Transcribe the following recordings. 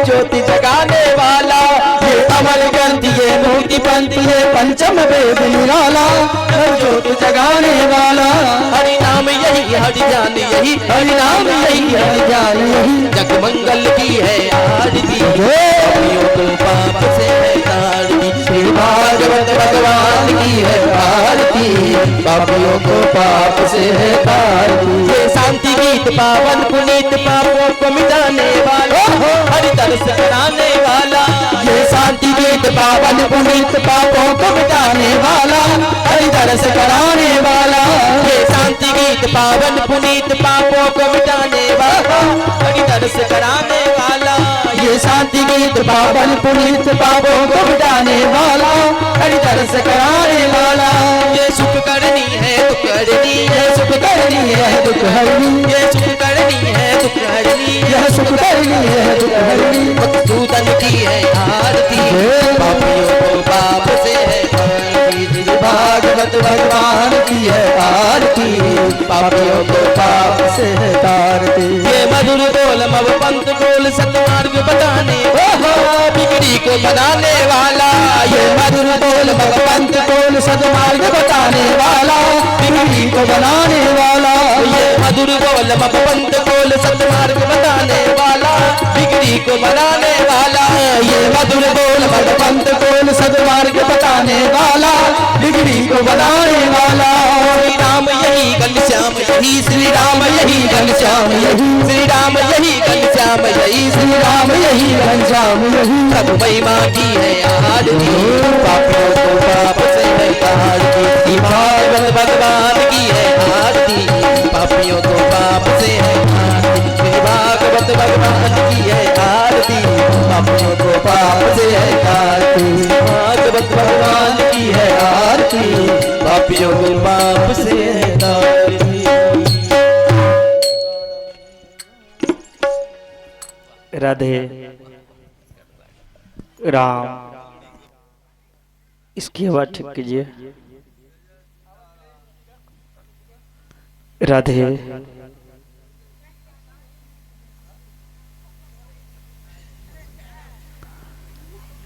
ज्योति जगाने वाला, ये अमर ग्रंथ ये मूर्ति पंथ ये पंचम वेद निराला, नव ज्योति जगाने वाला। हरि नाम यही हरि ज्ञान यही, हरि नाम यही हरि ज्ञान यही, जग मंगल की है आरती, पापियों को पाप से है तारती। श्री भागवत भगवान की है आरती, पापियों को पाप से है तारती। ये शांति गीत पावन पुनीत पापों को मिटाने वाला, हरि दर्श कराने वाला। ये शांति गीत पावन पुनीत पापों को मिटाने वाला, हरि दर्श कराने वाला। ये शांति गीत पावन पुनीत पापों को मिटाने वाला, हरि दर्श कराने वाला। ये शांति गीत पावन पुनीत पापों को मिटाने वाला, हरि दर्श कराने वाला। ये सुख करनी है दुख हरनी, ये सुख करनी है दुख हरनी, ये सुख करनी है दुख हरनी, यह सुख करनी है दुख हरनी। मधुसूदन की है आरती, पापियों को पाप से है तारती। भागवत भगवान की है आरती, पापियों को पाप से है तारती। ये मधुर बोल मव पंथ बोल सतमार्ग बताने वाला, बिगड़ी को बनाने वाला। ये मधुर बोल मव पंथ बोल सतमार्ग बताने वाला, बिगड़ी को बनाने वाला। ये मधुर बोल मव पंथ बोल सतमार्ग बताने वाला, बिगड़ी को बनाने वाला। ये मधुर बोल मव पंथ बोल सतमार्ग बताने वाला, बिगड़ी को बनाने वाला। श्री राम यही घनश्याम यही, श्री राम यही घनश्याम यही, श्री राम यही घनश्याम यही, श्री राम यही घनश्याम यही। प्रभु महिमा की है आरती, पापियों को पाप से है तारती। भागवत भगवान की है आरती, पापियों को पाप से है तारती। श्री भागवत भगवान की है आरती, पापियों को पाप से है तारती। भागवत भगवान की है आरती, पापियों को पाप से है तारती। राधे राम, इसकी आवाज ठीक कीजिए। राधे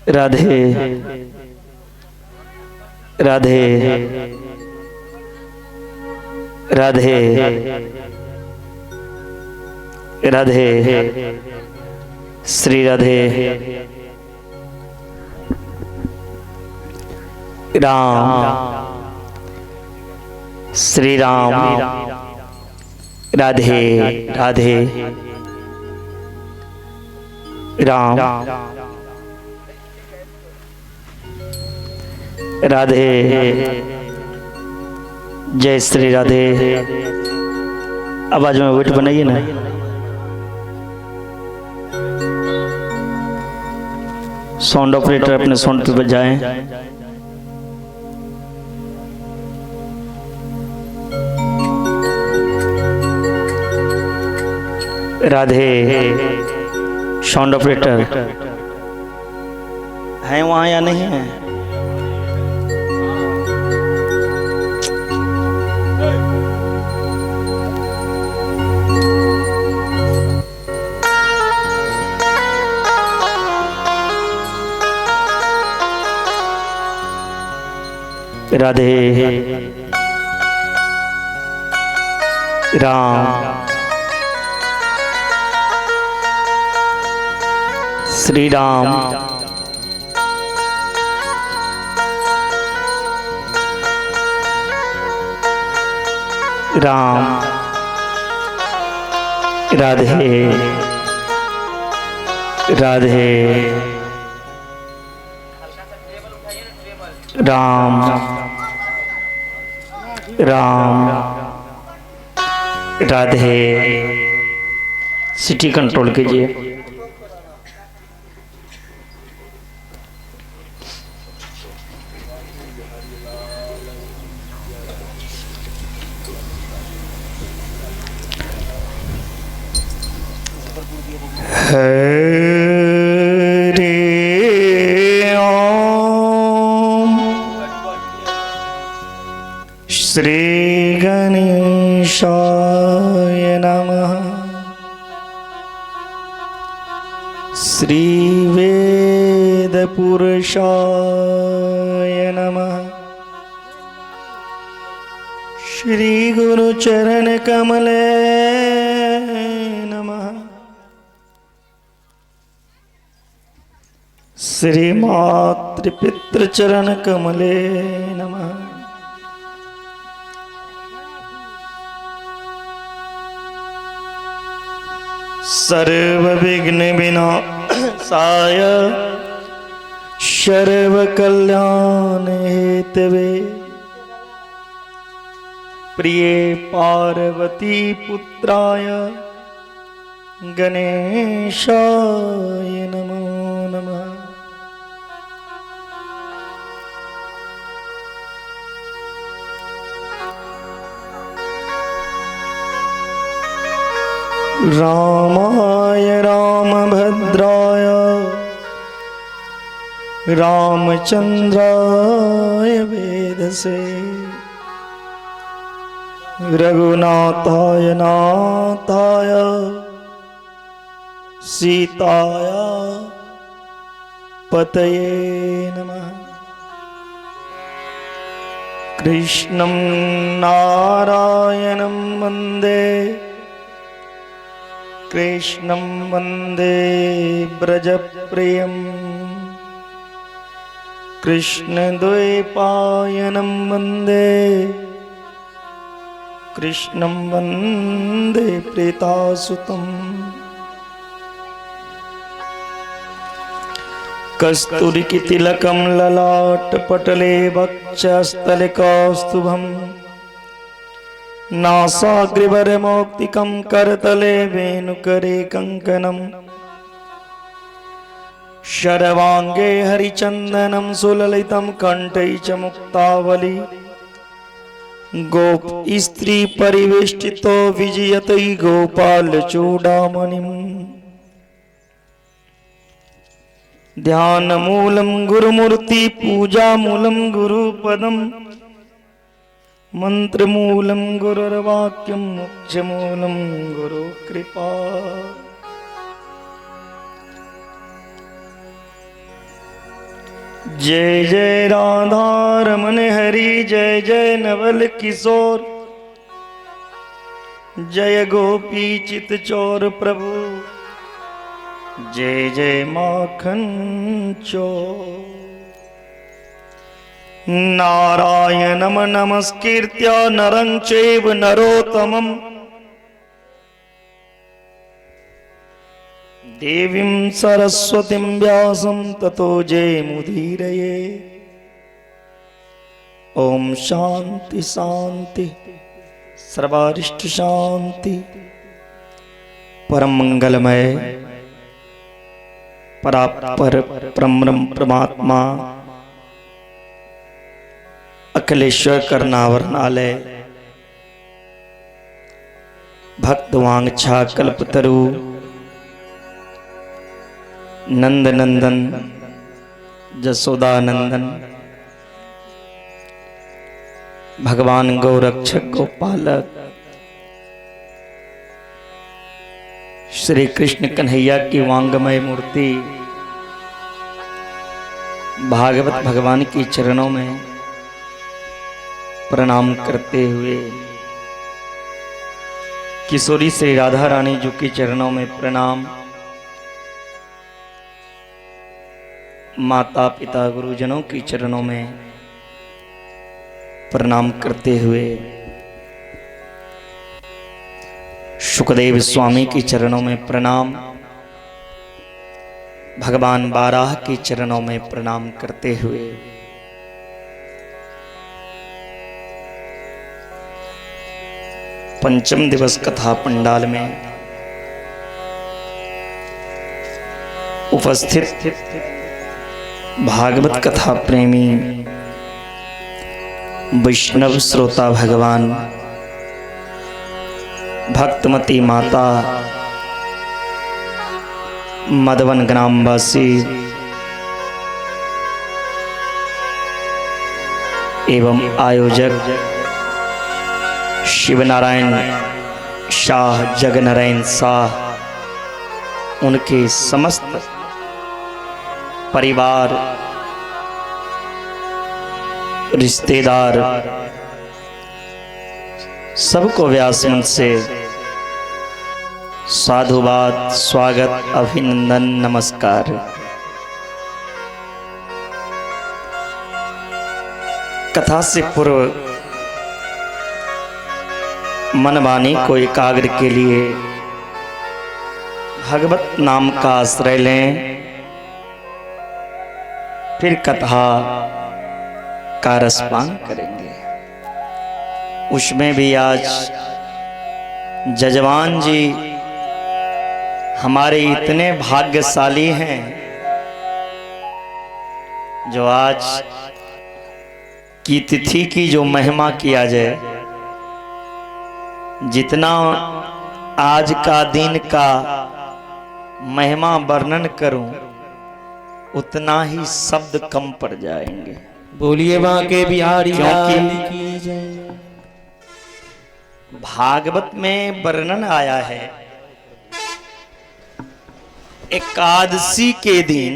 राधे राधे राधे राधे श्री राधे राम, श्री राम राधे राधे राम राधे। जय श्री राधे। आवाज में वेट बनाइए ना। साउंड ऑपरेटर अपने साउंड पे बजाएं। राधे। साउंड ऑपरेटर है वहां या नहीं है? राधे राम, श्री राम राम राधे राधे राम राम राधे। सिटी कंट्रोल कीजिए। श्री गणेशाय नमः। श्री वेद पुरुषाय नमः। श्री गुरु चरण कमले नमः। श्री मातृपितृ चरण कमले नमः। सर्व विघ्न विनाशाय सर्व कल्याण हेतवे प्रिय पार्वती पुत्राय गणेशाय नमो नमः। रामाय रामभद्राय रामचंद्राय वेदसे रघुनाथाय नाथाय सीताय पतये नमः। कृष्णं नारायणं वन्दे कृष्णं वन्दे ब्रजप्रियं कृष्णद्वैपायनं वन्दे कृष्णं वन्दे प्रीतासुतम्। कस्तूरितिलकं ललाटपटले वक्षस्थले कौस्तुभम् नासाग्रवरमौक्तिकं करतले वेणुकरे कङ्कणम् शर्वाङ्गे हरिचन्दनं सुललितं कण्ठे च मुक्तावली गोप स्त्री परिवेष्टितो विजयते गोपालचूडामणिम्। ध्यानमूलं गुरुमूर्ति पूजामूलं गुरुपदम् मंत्रमूलं गुरुर्वाक्यं मोक्षमूलं गुरुकृपा। जय जय राधा रमण हरि जय जय नवल किशोर जय गोपी चित चोर प्रभु जय जय माखन चोर। नारायणं नमस्कृत्य नरं चैव नरोत्तमं देवीं सरस्वतीं व्यासं ततो जयमुदीरये। ओम शांति शांति सर्वारिष्ट शांति। परम मंगलमय परापर परम परमात्मा अखिलेश्वर करनावरनालय भक्तवांछा कल्पतरु नंद नंदन जसोदानंदन भगवान गौरक्षक गोपालक श्री कृष्ण कन्हैया की वांगमय मूर्ति भागवत भगवान की चरणों में प्रणाम करते हुए किशोरी श्री राधा रानी जी के चरणों में प्रणाम। माता पिता गुरुजनों के चरणों में प्रणाम करते हुए सुखदेव स्वामी के चरणों में प्रणाम। भगवान बाराह के चरणों में प्रणाम करते हुए पंचम दिवस कथा पंडाल में उपस्थित भागवत कथा प्रेमी वैष्णव श्रोता भगवान भक्तमती माता मधवन ग्रामवासी एवं आयोजक शिवनारायण शाह जगनारायण शाह उनके समस्त परिवार, रिश्तेदार सबको व्यास मंच से साधुवाद, स्वागत, अभिनंदन, नमस्कार। कथा से पूर्व मन वाणी को एकाग्र के लिए भगवत नाम का आश्रय लें, फिर कथा का रसपान करेंगे। उसमें भी आज जजमान जी हमारे इतने भाग्यशाली हैं जो आज की तिथि की जो महिमा किया जाए, जितना आज का दिन का महिमा वर्णन करूं उतना ही शब्द कम पड़ जाएंगे। बोलिए वहां के बिहारी क्योंकि भागवत में वर्णन आया है एकादशी के दिन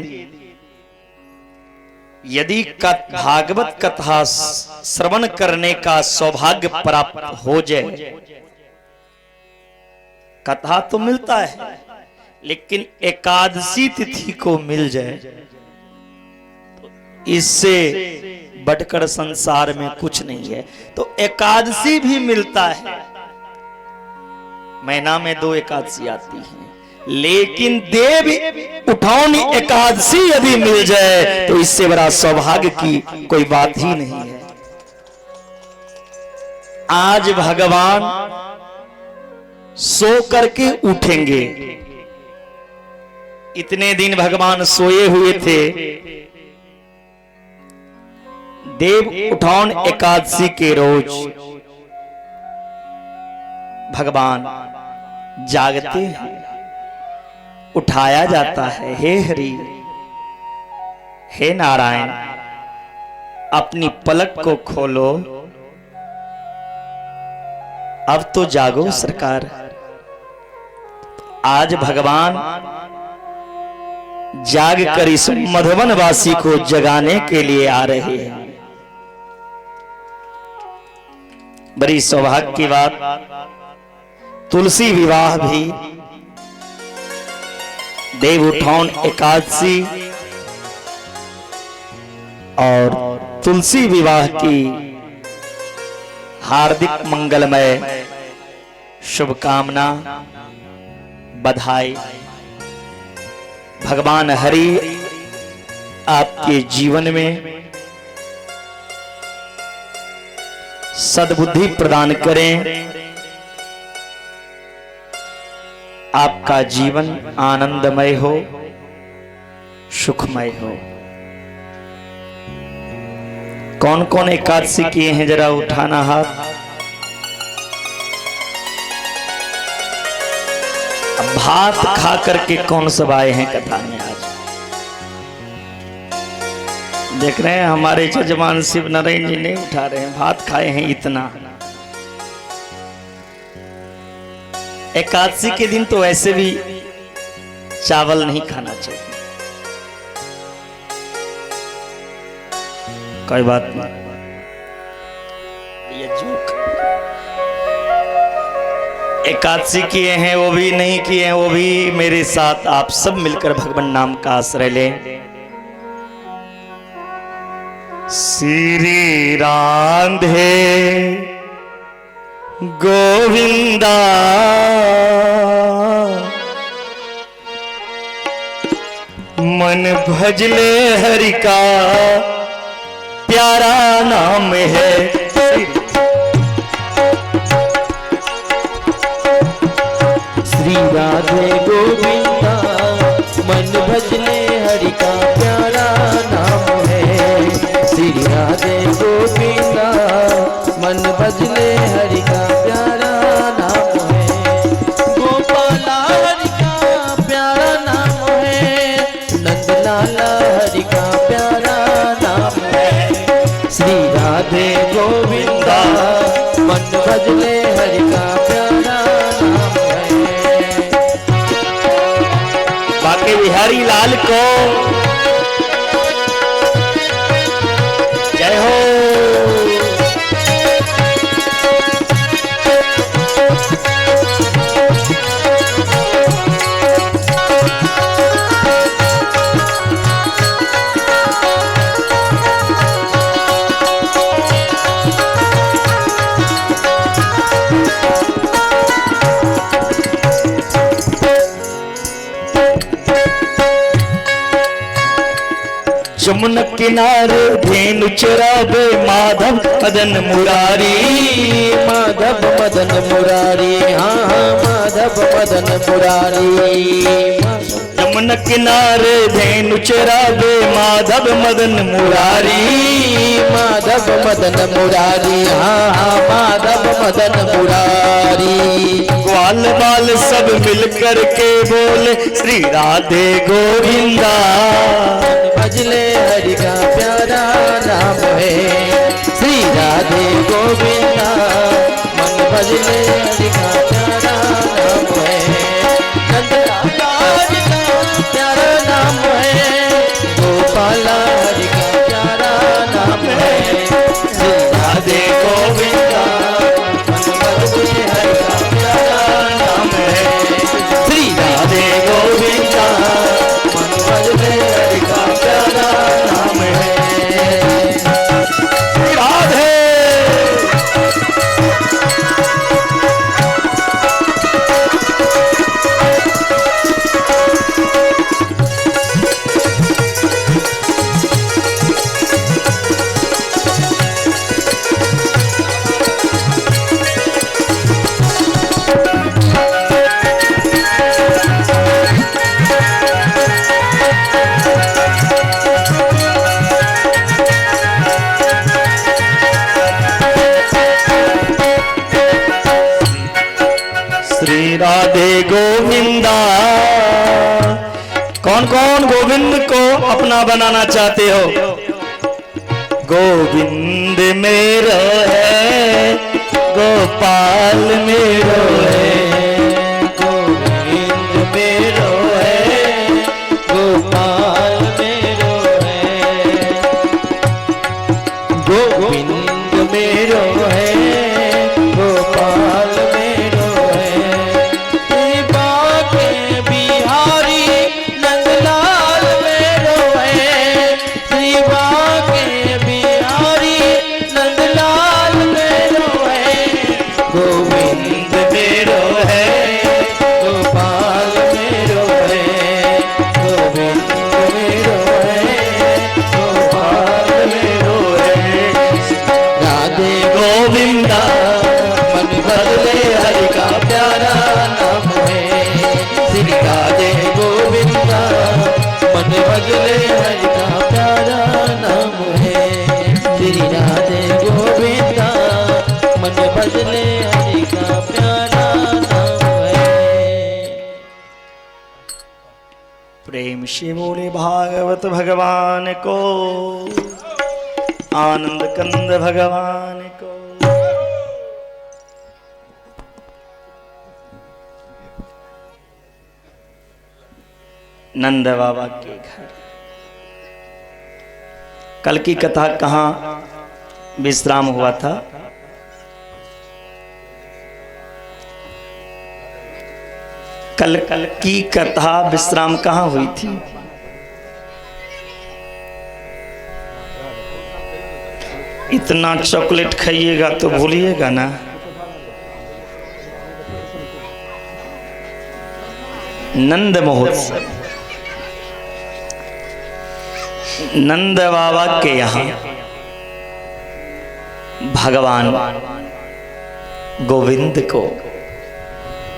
यदि भागवत कथा श्रवण करने का सौभाग्य प्राप्त हो जाए, कथा तो मिलता है लेकिन एकादशी तिथि को मिल जाए तो इससे बढ़कर संसार में कुछ नहीं है। तो एकादशी भी मिलता है, महीना में 2 एकादशी आती हैं, लेकिन देव उठौनी एकादशी यदि मिल जाए तो इससे बड़ा सौभाग्य की कोई बात ही नहीं है। आज भगवान सो करके उठेंगे। इतने दिन भगवान सोए हुए थे। देव उठौन एकादशी के रोज भगवान जागते हैं, उठाया जाता है। हे हरि, हे नारायण, अपनी पलक को खोलो, अब तो जागो सरकार। आज भगवान जाग कर इस मधुवन वासी को जगाने के लिए आ रहे हैं। बड़ी सौभाग्य की बात, तुलसी विवाह भी देव उठौन एकादशी और तुलसी विवाह की हार्दिक मंगलमय शुभकामना, बधाई। भगवान हरि आपके जीवन में सद्बुद्धि प्रदान करें, आपका जीवन आनंदमय हो, सुखमय हो। कौन कौन एकादशी किए हैं जरा उठाना हाथ। भात खा करके कौन सब आए हैं कथा में आज। देख रहे हैं हमारे जजमान शिव नारायण जी नहीं उठा रहे हैं, भात खाए हैं इतना। एकादशी के दिन तो ऐसे भी चावल नहीं खाना चाहिए, कोई बात नहीं, ये जोक। एकादशी किए हैं वो भी नहीं किए हैं वो भी मेरे साथ आप सब मिलकर भगवान नाम का आश्रय लें। श्री राधे गोविंदा मन भजले हरि का प्यारा नाम है। श्री राधे गोविंदा मन भजले हरि का प्यारा नाम है। श्री राधे गोविंदा मन भजले हरि का प्यारा नाम है। गोपाला हरि का प्यारा नाम है, नंदलाला हरि का प्यारा नाम है। श्री राधे गोविंदा मन भजले हरि का प्यारा नाम है। बिहारी लाल को जय हो। जमुना किनारे धेनु चरावे माधव मदन मुरारी, माधव मदन मुरारी, हाँ हाँ माधव मदन मुरारी। जमुना किनारे धेनु चरावे माधव मदन मुरारी, माधव मदन मुरारी, हाँ हाँ माधव मदन मुरारी। ग्वाल बाल सब मिलकर के बोले श्री राधे गोविंदा, भजले हरि का प्यारा नाम है श्री राधे गोविंदा, मन भजले हरि का प्यारा नाम है, नंदलाल का प्यारा नाम है, गोपाला हरि का प्यारा नाम है श्री राधे गोविंदा, मन भजले हरि का प्यारा नाम है श्री राधे गोविंदा, मन भजले हरि का प्यारा नाम है राधे। श्री राधे गोविंदा। कौन कौन गोविंद को अपना बनाना चाहते हो? गोविंद मेरो है, गोपाल मेरो है, गोविंद मेरो है, गोपाल मेरो है, गोविंद मेरो है, गोपाल मेरो है, सेवा के बिहारी नंदलाल मेरो है, सेवा के बिहारी नंदलाल मेरो है, गोविंद मेरो है, गोपाल मेरो है, गोविंद मेरो है, गोपाल मेरो है, राधे गोविंदा, मन बदले हरि का प्यारा नाम है श्री राधे गोविंदा, मन बदले हरि का प्यारा नाम है श्री राधे गोविंदा, मन बदले हरि का प्यारा नाम है। प्रेम से बोले भागवत भगवान को, आनंद कंद भगवान को। नंद बाबा के घर कल की कथा कहाँ विश्राम हुआ था? कल की कथा विश्राम कहाँ हुई थी? इतना चॉकलेट खाइएगा तो भूलिएगा ना। नंद महोत्सव, नंद बाबा के यहाँ भगवान गोविंद को,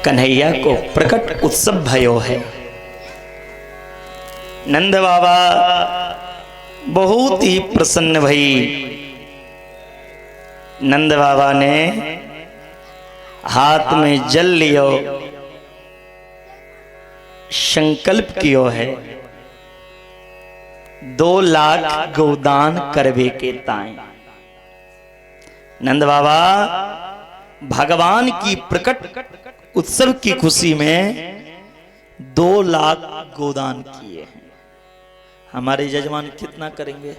कन्हैया को प्रकट उत्सव भयो है। नंद बाबा बहुत ही प्रसन्न भई। नंद बाबा ने हाथ में जल लियो, संकल्प कियो है 2 लाख गोदान करवे के ताएं। नंद बाबा भगवान की प्रकट उत्सव की खुशी में 2 लाख गोदान किए हैं। हमारे यजमान कितना करेंगे?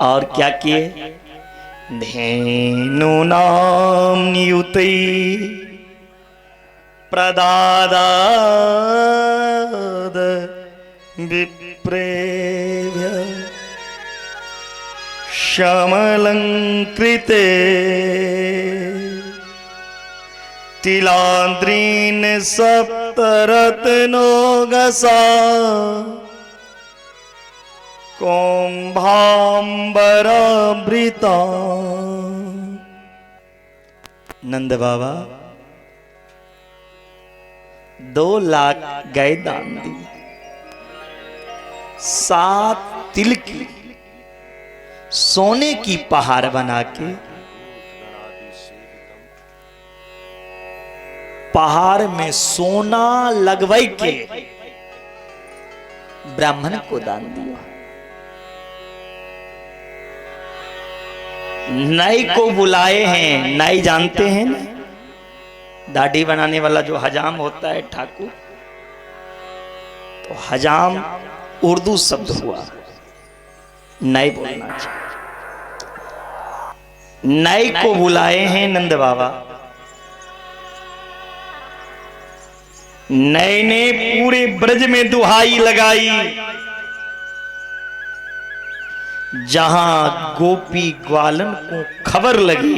और क्या किए? धेनु नाम नियुति प्रदादाद विप्रेभ्य श्यामलंकृते तिलाद्रीन सप्तरत्नो गसा कुंभांबरावृता। नंद बाबा 2 लाख गाय दान दी, 7 तिल की सोने की पहाड़ बना के पहाड़ में सोना लगवाई के ब्राह्मण को दान दिया। नाई को बुलाए हैं। नाई जानते हैं ना, दाढ़ी बनाने वाला जो हजाम होता है ठाकुर, तो हजाम उर्दू शब्द हुआ, नाई बोलना चाहिए। नाई को बुलाए हैं नंद बाबा। नई ने पूरे ब्रज में दुहाई लगाई, जहां गोपी ग्वालन को खबर लगी,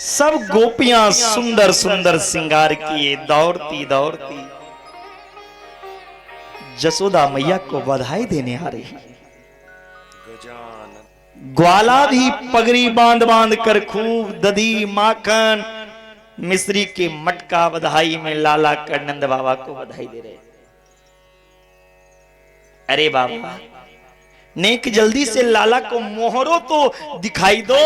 सब गोपियां सुंदर सुंदर श्रृंगार किए दौड़ती दौड़ती जसोदा मैया को बधाई देने आ रही। ग्वाला भी पगड़ी बांध बांध कर खूब दधी माखन मिश्री के मटका बधाई में लाला कर नंद बाबा को बधाई दे रहे। अरे बाबा नेक जल्दी से लाला को मोहरो तो दिखाई दो,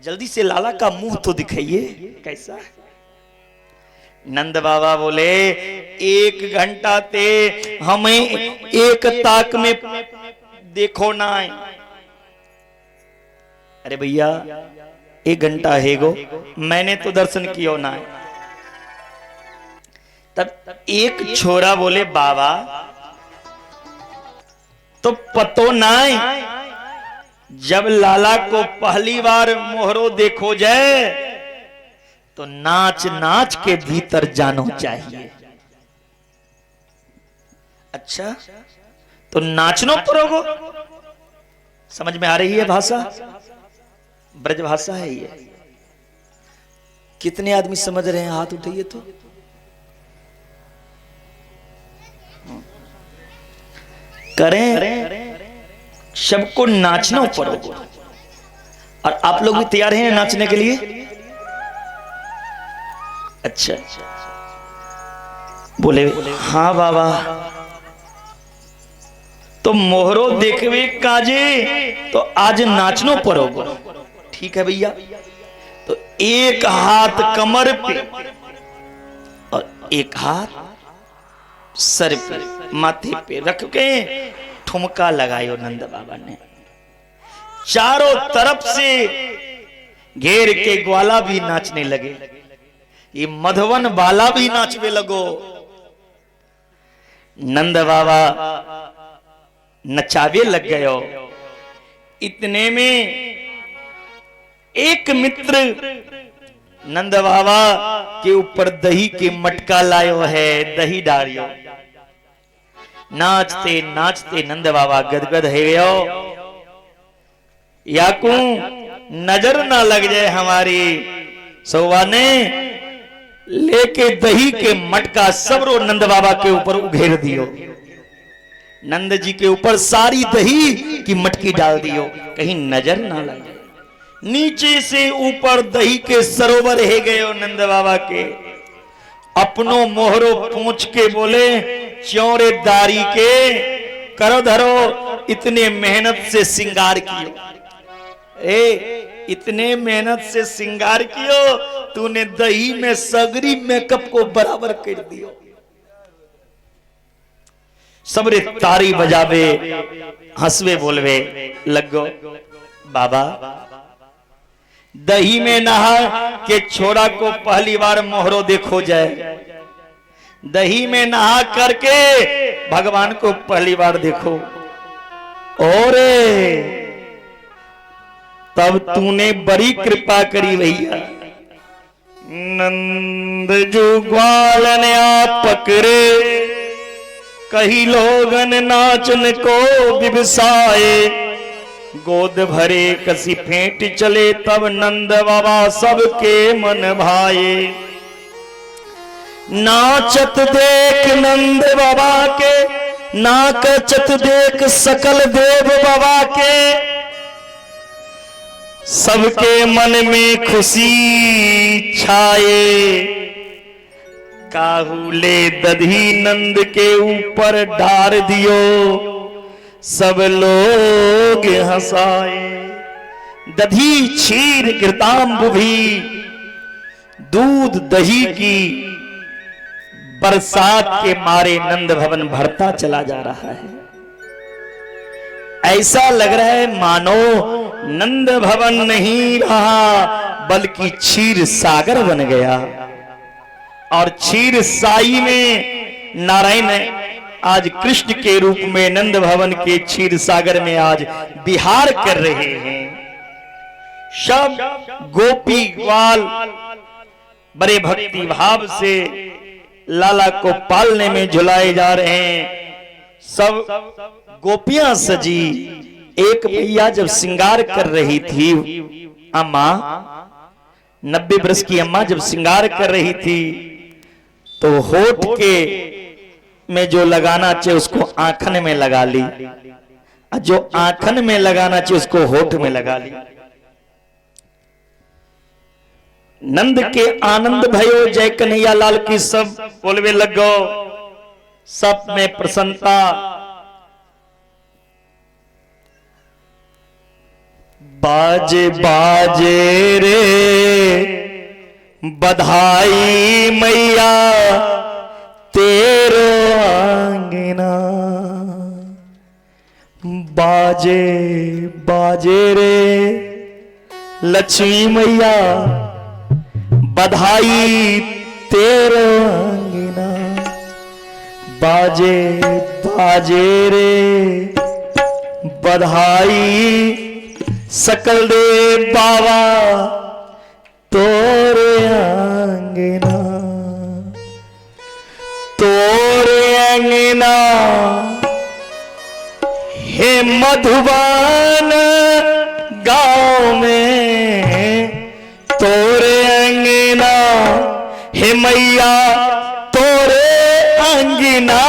जल्दी से लाला का मुंह तो दिखाइए कैसा। नंद बाबा बोले 1 घंटा ते हमें एक ताक में देखो ना। अरे भैया 1 घंटा है गो, मैंने तो दर्शन किया ना। तब एक छोरा बोले बाबा तो पतो नाय, जब लाला को पहली बार मोहरो देखो जाए तो नाच नाच के भीतर जानो चाहिए। अच्छा तो नाचनो पड़ोगो। समझ में आ रही है भाषा? ब्रज भाषा है ये। कितने आदमी समझ रहे हैं? हाथ उठाइए तो। करें सबको नाचना पड़ोगे। और आप लोग भी तैयार हैं नाचने के लिए? अच्छा बोले हाँ बाबा। तो मोहरो देखवे काजे तो आज नाचनो पड़ोगे। ठीक है भैया। तो एक हाथ कमर पे और एक हाथ सर पे माथे पे रख के ठुमका लगायो नंद बाबा ने। चारों तरफ से घेर के ग्वाला भी नाचने लगे, ये मधवन बाला भी नाचने लगो। नंद बाबा नचावे लग गयो। इतने में एक मित्र नंद बाबा के ऊपर दही के मटका लायो है, दही डालियो। नाचते नाचते नंद बाबा गदगद है गयो। याकू नजर ना लग जाए हमारी सौवा ने लेके दही के मटका सबरो नंद बाबा के ऊपर उघेर दियो। नंद जी के ऊपर सारी दही की मटकी डाल दियो, कहीं नजर ना लगे। नीचे से ऊपर दही के सरोवर है गए नंद बाबा के। अपनो मोहरो पूछ के बोले चौरे दारी के करो धरो, इतने मेहनत से श्रृंगार कियो। इतने मेहनत से श्रृंगार कियो, तूने दही में सगरी मेकअप को बराबर कर दियो। सबरे तारी बजावे हंसवे बोलवे लगो। बाबा दही में नहा के छोरा को पहली बार मोहरो देखो जाए, दही में नहा करके भगवान को पहली बार देखो। और तब तूने बड़ी कृपा करी भैया। नंद जो ग्वाल ने आप पकड़े, कही लोगन नाचन को बिबसाए, गोद भरे कसी फेंट चले, तब नंद बाबा सबके मन भाए। नाचत देख नंद बाबा के, नाचत देख सकल देव बाबा के, सबके मन में खुशी छाए। काहुले दधी नंद के ऊपर डार दियो, सब लोग हंसाए। दधी क्षीर घृतांब भी, दूध दही की बरसात के मारे नंद भवन भरता चला जा रहा है। ऐसा लग रहा है मानो नंद भवन नहीं रहा बल्कि क्षीर सागर बन गया। और क्षीर साई में नारायण आज कृष्ण के रूप में नंद भवन के क्षीर सागर में आज विहार कर रहे हैं। सब गोपी ग्वाल बड़े भक्ति भाव से लाला को पालने में झुलाए जा रहे हैं। सब गोपियां सजी। एक भैया जब श्रृंगार कर रही थी, अम्मा 90 वर्ष की अम्मा जब श्रृंगार कर रही थी तो होठ के में जो लगाना चाहिए उसको आंखन में लगा ली, और जो आंखन में लगाना चाहिए उसको होठ में लगा ली। नंद के आनंद भयो जय कन्हैया लाल की सब बोलवे लगो, सब में प्रसन्नता। बाजे बाजे रे बधाई मैया तेरो आंगना, बाजे बाजे रे लक्ष्मी मैया बधाई तेरो आंगना, बाजे बाजे रे बधाई सकल दे बाबा तोरे आंगना, तोरे आंगना हे मधुबन गांव में, तोरे अंगना हे मैया तोरे अंगना,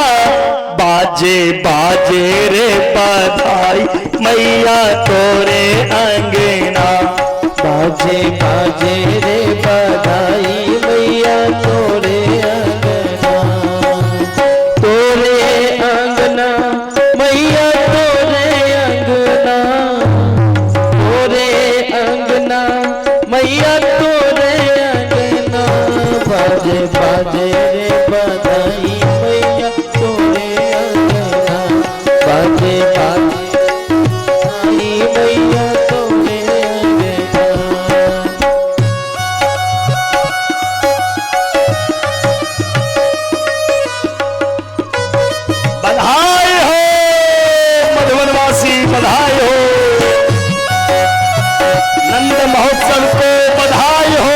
बाजे बाजे रे बधाई मैया तोरे अंगना, बाजे बाजे रे बधाई मैया तोरे अंगना, तोरे अंगना मैया तोरे अंगना, तोरे अंगना मैया तोरे अंगना, बाजे बाजे रे बधाई मैया तोरे अंगना, बाजे बाजे मैया तोरे अंगना। बधाई हो मधुबनवासी, बधाई हो नंद महोत्सव को, बधाई हो।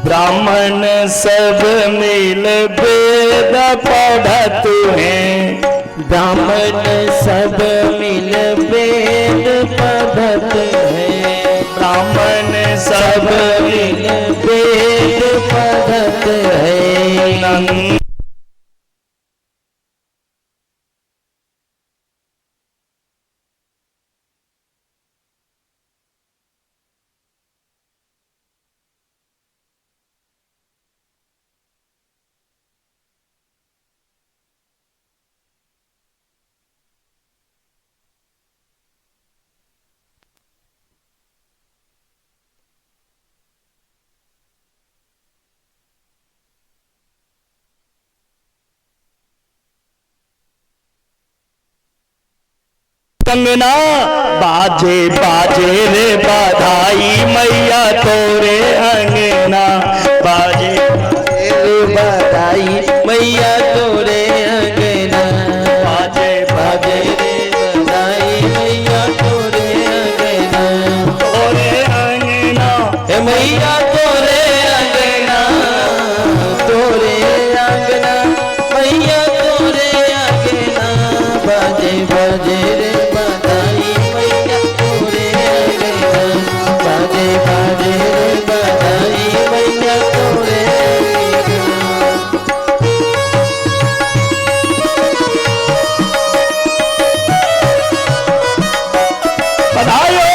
ब्राह्मण सब मिल वेद पढ़त हैं, ब्राह्मण सब मिल वेद पढ़त हैं, ब्राह्मण सब मिल वेद पढ़त हैं। नंद कंगना बाजे बाजे रे बधाई मैया तोरे अंगना बाजे बधाई मैया तोरे अंगना बाजे बाजे रे बधाई मैया तोरे अंगना तोरे अंगना हे मैया तोरे अंगना तोरे अंगना मैया तोरे अंगना बाजे बाजे रे बधाई मैया तोरे अंगना बाजे बाजे रे बधाई मैया तोरे बधाई हो।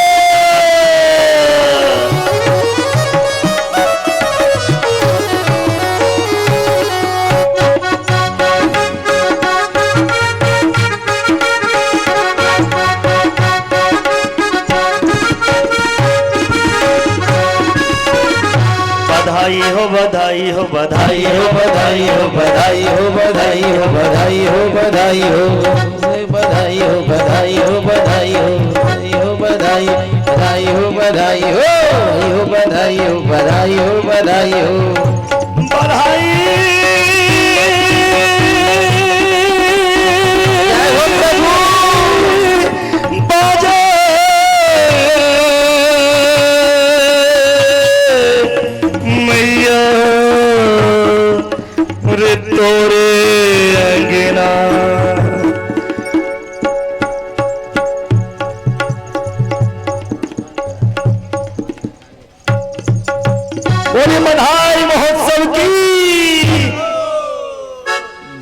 बधाई हो बधाई हो बधाई बधाई हो हो बधाई हो बधाई हो बधाई हो बधाई हो बधाई हो बधाई हो बधाई हो बधाई बधाई हो बधाई हो बधाई हो बधाई हो बधाई हो बधाई जय हो प्रभु बाजे मैया रे तोरे अंगना बोले बधाई महोत्सव की।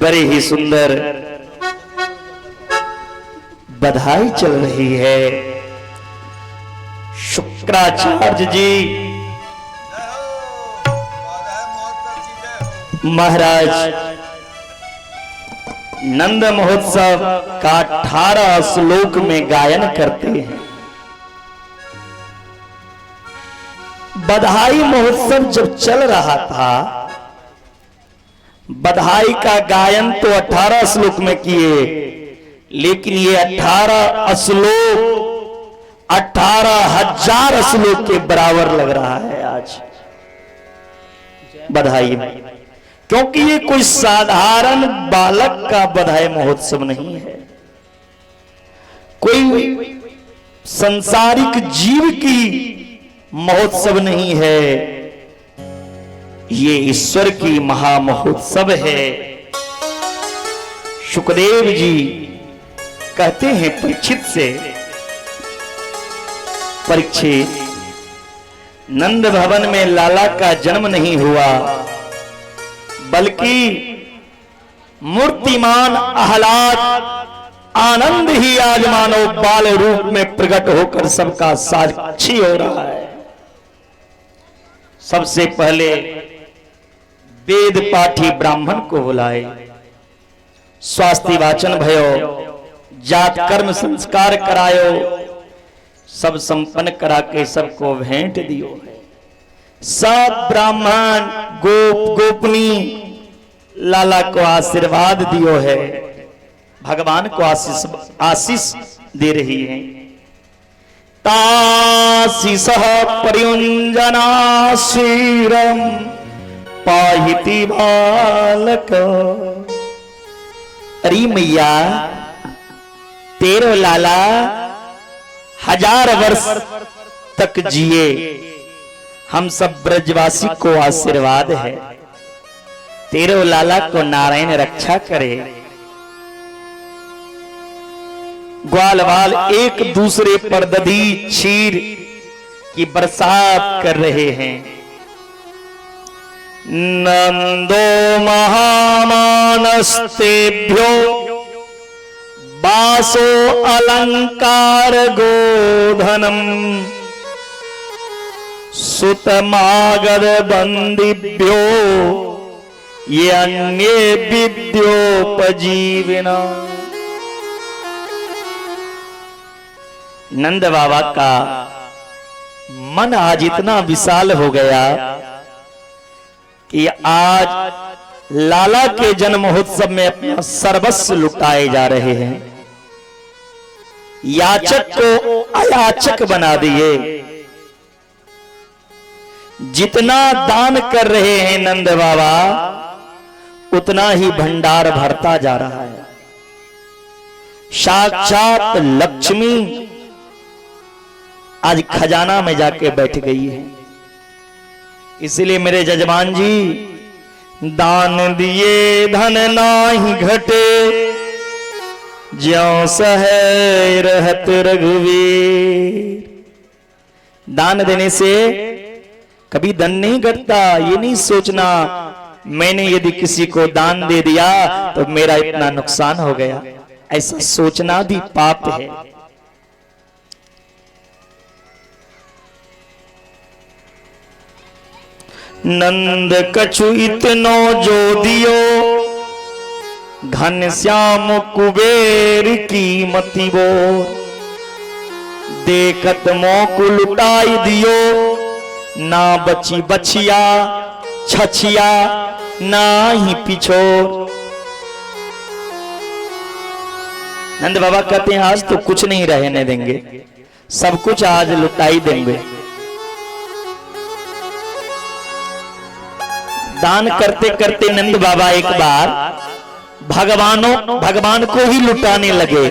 बड़ी ही सुंदर बधाई चल रही है। शुक्राचार्य जी महाराज नंद महोत्सव का 18 श्लोक में गायन करते हैं। बधाई महोत्सव जब चल रहा था, बधाई का गायन तो 18 श्लोक में किए, लेकिन ये 18 श्लोक 18,000 श्लोक के बराबर लग रहा है आज बधाई में, क्योंकि ये कोई साधारण बालक का बधाई महोत्सव नहीं है, कोई संसारिक जीव की महोत्सव नहीं है, ये ईश्वर की महामहोत्सव है। शुकदेव जी कहते हैं परीक्षित से, परीक्षित नंद भवन में लाला का जन्म नहीं हुआ, बल्कि मूर्तिमान आह्लाद आनंद ही आज मानव बाल रूप में प्रकट होकर सबका साक्षी हो रहा है। सबसे पहले वेद पाठी ब्राह्मण को बुलाए, स्वास्थ्य वाचन भयो, जात कर्म संस्कार करायो, सब संपन्न करा के सबको भेंट दियो है। सब ब्राह्मण गोप गोपनी लाला को आशीर्वाद दियो है, भगवान को आशीष दे रही है। ताशीष पर्युंजना श्रीरम पाहिति बालक। अरे मैया तेरो लाला 1000 वर्ष तक जिए, हम सब ब्रजवासी को आशीर्वाद है, तेरो लाला को नारायण रक्षा करे। ग्वाल वाल एक दूसरे पर दधी क्षीर की बरसात कर रहे हैं। नंदो महामानस्तेभ्यो बासो अलंकार गोधनम सुतमागध बंदिभ्यो ये अन्य विद्योपजीविना। नंद बाबा का मन आज इतना विशाल हो गया कि आज लाला के जन्म महोत्सव में अपना सर्वस्व लुटाए जा रहे हैं। याचक को अयाचक बना दिए। जितना दान कर रहे हैं नंद बाबा, उतना ही भंडार भरता जा रहा है। साक्षात लक्ष्मी आज खजाना में जाके बैठ गई है। इसलिए मेरे जजमान जी, दान दिए धन नाही घटे, ज्यों सहे रहत रघुवीर। दान देने से कभी धन नहीं घटता। ये नहीं सोचना मैंने यदि किसी को दान दे दिया तो मेरा इतना नुकसान हो गया, ऐसा सोचना भी पाप है। नंद कछु इतनो जो दियो, घन श्याम कुबेर की मति वो। देखत मोकु लुटाई दियो, ना बची बछिया छछिया ना ही पिछो। नंद बाबा कहते हैं आज तो कुछ नहीं रहने देंगे, सब कुछ आज लुटाई देंगे। दान करते करते नंद बाबा एक बार भगवान को ही लुटाने लगे।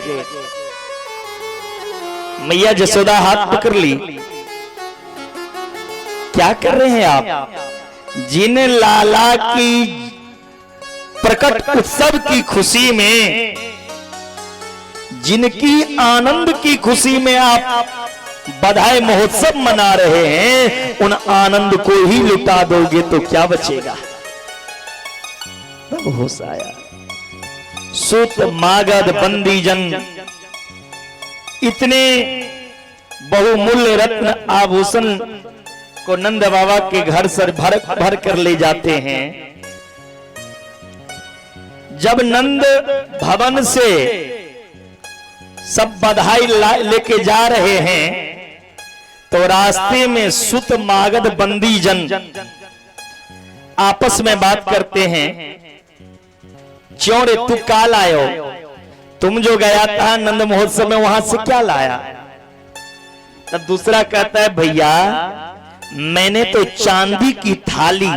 मैया जसोदा हाथ पकड़ ली। क्या कर रहे हैं आप? जिन लाला की प्रकट उत्सव की खुशी में, जिनकी आनंद की खुशी में आप बधाई महोत्सव मना रहे हैं, उन आनंद को ही लुटा दोगे तो क्या बचेगा? तब होश आया। सुत मागध बंदी जन इतने बहुमूल्य रत्न आभूषण को नंद बाबा के घर से भर कर ले जाते हैं। जब नंद भवन से सब बधाई लेके जा रहे हैं तो रास्ते में सुत मागध बंदी जन आपस में बात करते हैं, क्यों रे तू क्या लायो? तुम जो गया था नंद महोत्सव में, वहां से क्या लाया? तब दूसरा कहता है, भैया मैंने तो चांदी की थाली,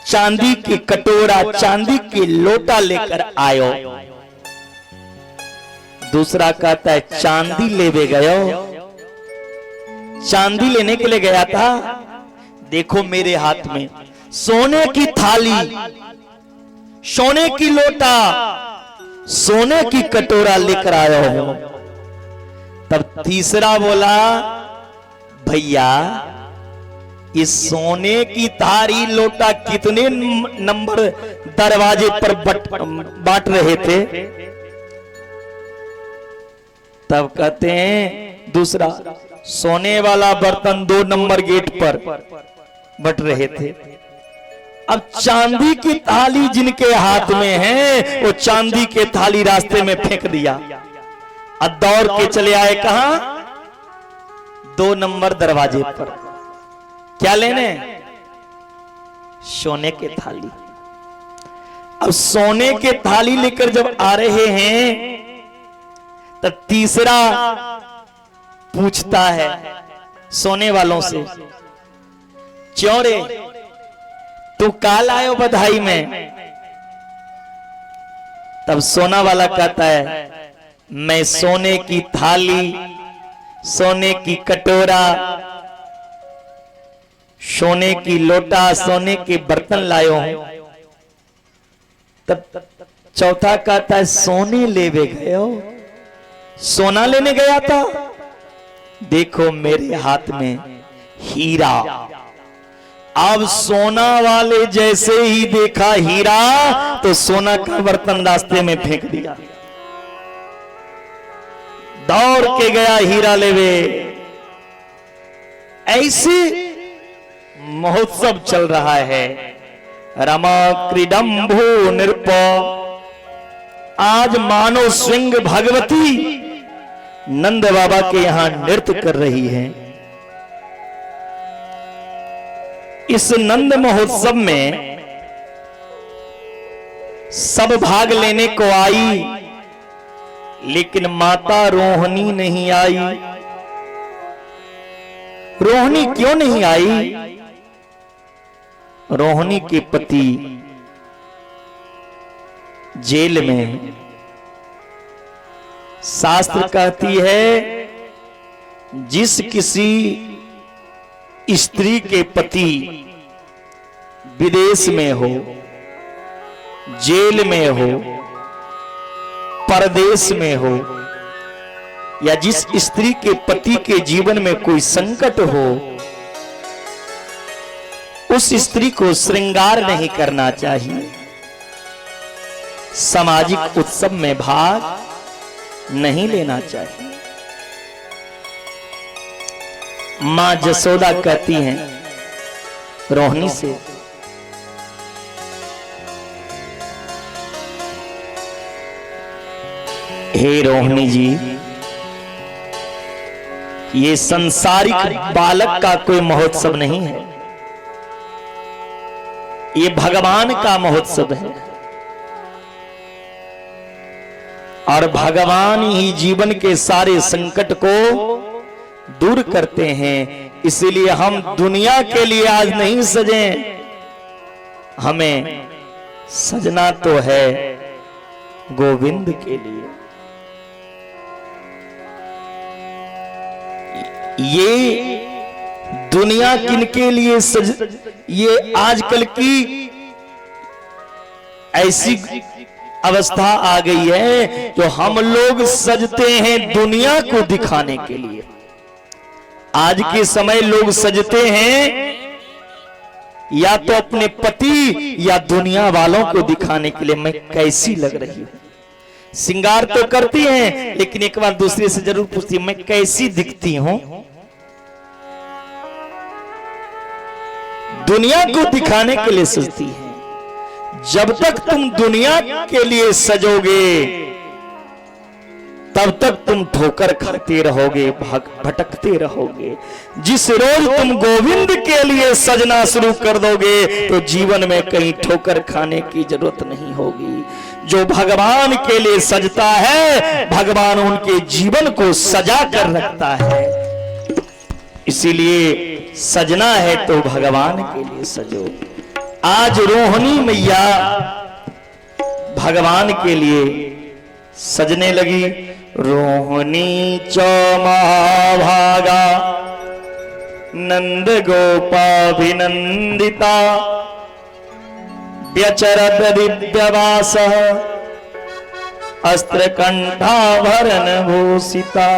चांदी की कटोरा, चांदी की लोटा लेकर आयो। दूसरा कहता है, चांदी लेवे गयो? चांदी लेने के लिए गया था? देखो मेरे हाथ में सोने की थाली, सोने की लोटा, सोने की कटोरा लेकर आया हूं। तब तीसरा बोला, भैया इस सोने की थाली लोटा कितने नंबर दरवाजे पर बांट रहे थे? तब कहते हैं दूसरा, सोने वाला बर्तन 2 नंबर गेट पर बट रहे थे। अब चांदी की थाली जिनके हाथ में है, वो चांदी के थाली रास्ते में फेंक दिया। अब दौड़ के चले आए कहां? 2 नंबर दरवाजे पर। क्या लेने? सोने के थाली। अब सोने के थाली लेकर जब आ रहे हैं तब तीसरा पूछता है सोने वालों से, क्यों रे तू काल आयो बधाई में? तब सोना वाला कहता है, मैं सोने की थाली, सोने की कटोरा, सोने की लोटा, सोने के बर्तन लायो हूं। तब चौथा कहता है, सोने लेवे गए हो? सोना लेने गया था? देखो मेरे हाथ में हीरा। अब सोना वाले जैसे ही देखा हीरा तो सोना का बर्तन रास्ते में फेंक दिया। दौड़ के गया हीरा लेवे। ऐसे महोत्सव चल रहा है। रमा क्रीडम्भो नृप। आज मानो सिंह भगवती नंद बाबा के यहां नृत्य कर रही है। इस नंद महोत्सव में सब भाग लेने को आई लेकिन माता रोहिणी नहीं आई। रोहिणी क्यों नहीं आई? रोहिणी के पति जेल में। शास्त्र कहती है जिस किसी स्त्री के पति विदेश में हो, जेल में हो, परदेश में हो, या जिस स्त्री के पति के जीवन में कोई संकट हो, उस स्त्री को श्रृंगार नहीं करना चाहिए, सामाजिक उत्सव में भाग नहीं लेना चाहिए। मां जसोदा कहती हैं रोहिणी से, हे रोहिणी जी, ये संसारिक बालक का कोई महोत्सव नहीं है, ये भगवान का महोत्सव है। और भगवान ही जीवन के सारे संकट को दूर करते हैं। इसीलिए हम दुनिया के लिए आज नहीं सजे, हमें सजना तो है गोविंद के लिए। ये दुनिया किनके लिए ये आजकल की ऐसी अवस्था आ गई है जो हम लोग सजते हैं दुनिया को दिखाने के लिए। आज के समय लोग सजते हैं या तो अपने पति या दुनिया वालों को दिखाने के लिए, मैं कैसी लग रही हूं। श्रृंगार तो करती हैं, लेकिन एक बार दूसरे से जरूर पूछती है मैं कैसी दिखती हूं। दुनिया को दिखाने के लिए सजती है। जब तक तुम दुनिया के लिए सजोगे तब तक तुम ठोकर खाते रहोगे, भटकते रहोगे। जिस रोज तुम गोविंद के लिए सजना शुरू कर दोगे तो जीवन में कहीं ठोकर खाने की जरूरत नहीं होगी। जो भगवान के लिए सजता है, भगवान उनके जीवन को सजा कर रखता है। इसीलिए सजना है तो भगवान के लिए सजो। आज रोहिणी मैया भगवान के लिए सजने लगी। रोहिणी च महाभागा नंद गोपाभिनंदिता व्यचरत दिव्यवास अस्त्रकंठाभरण भूषिता।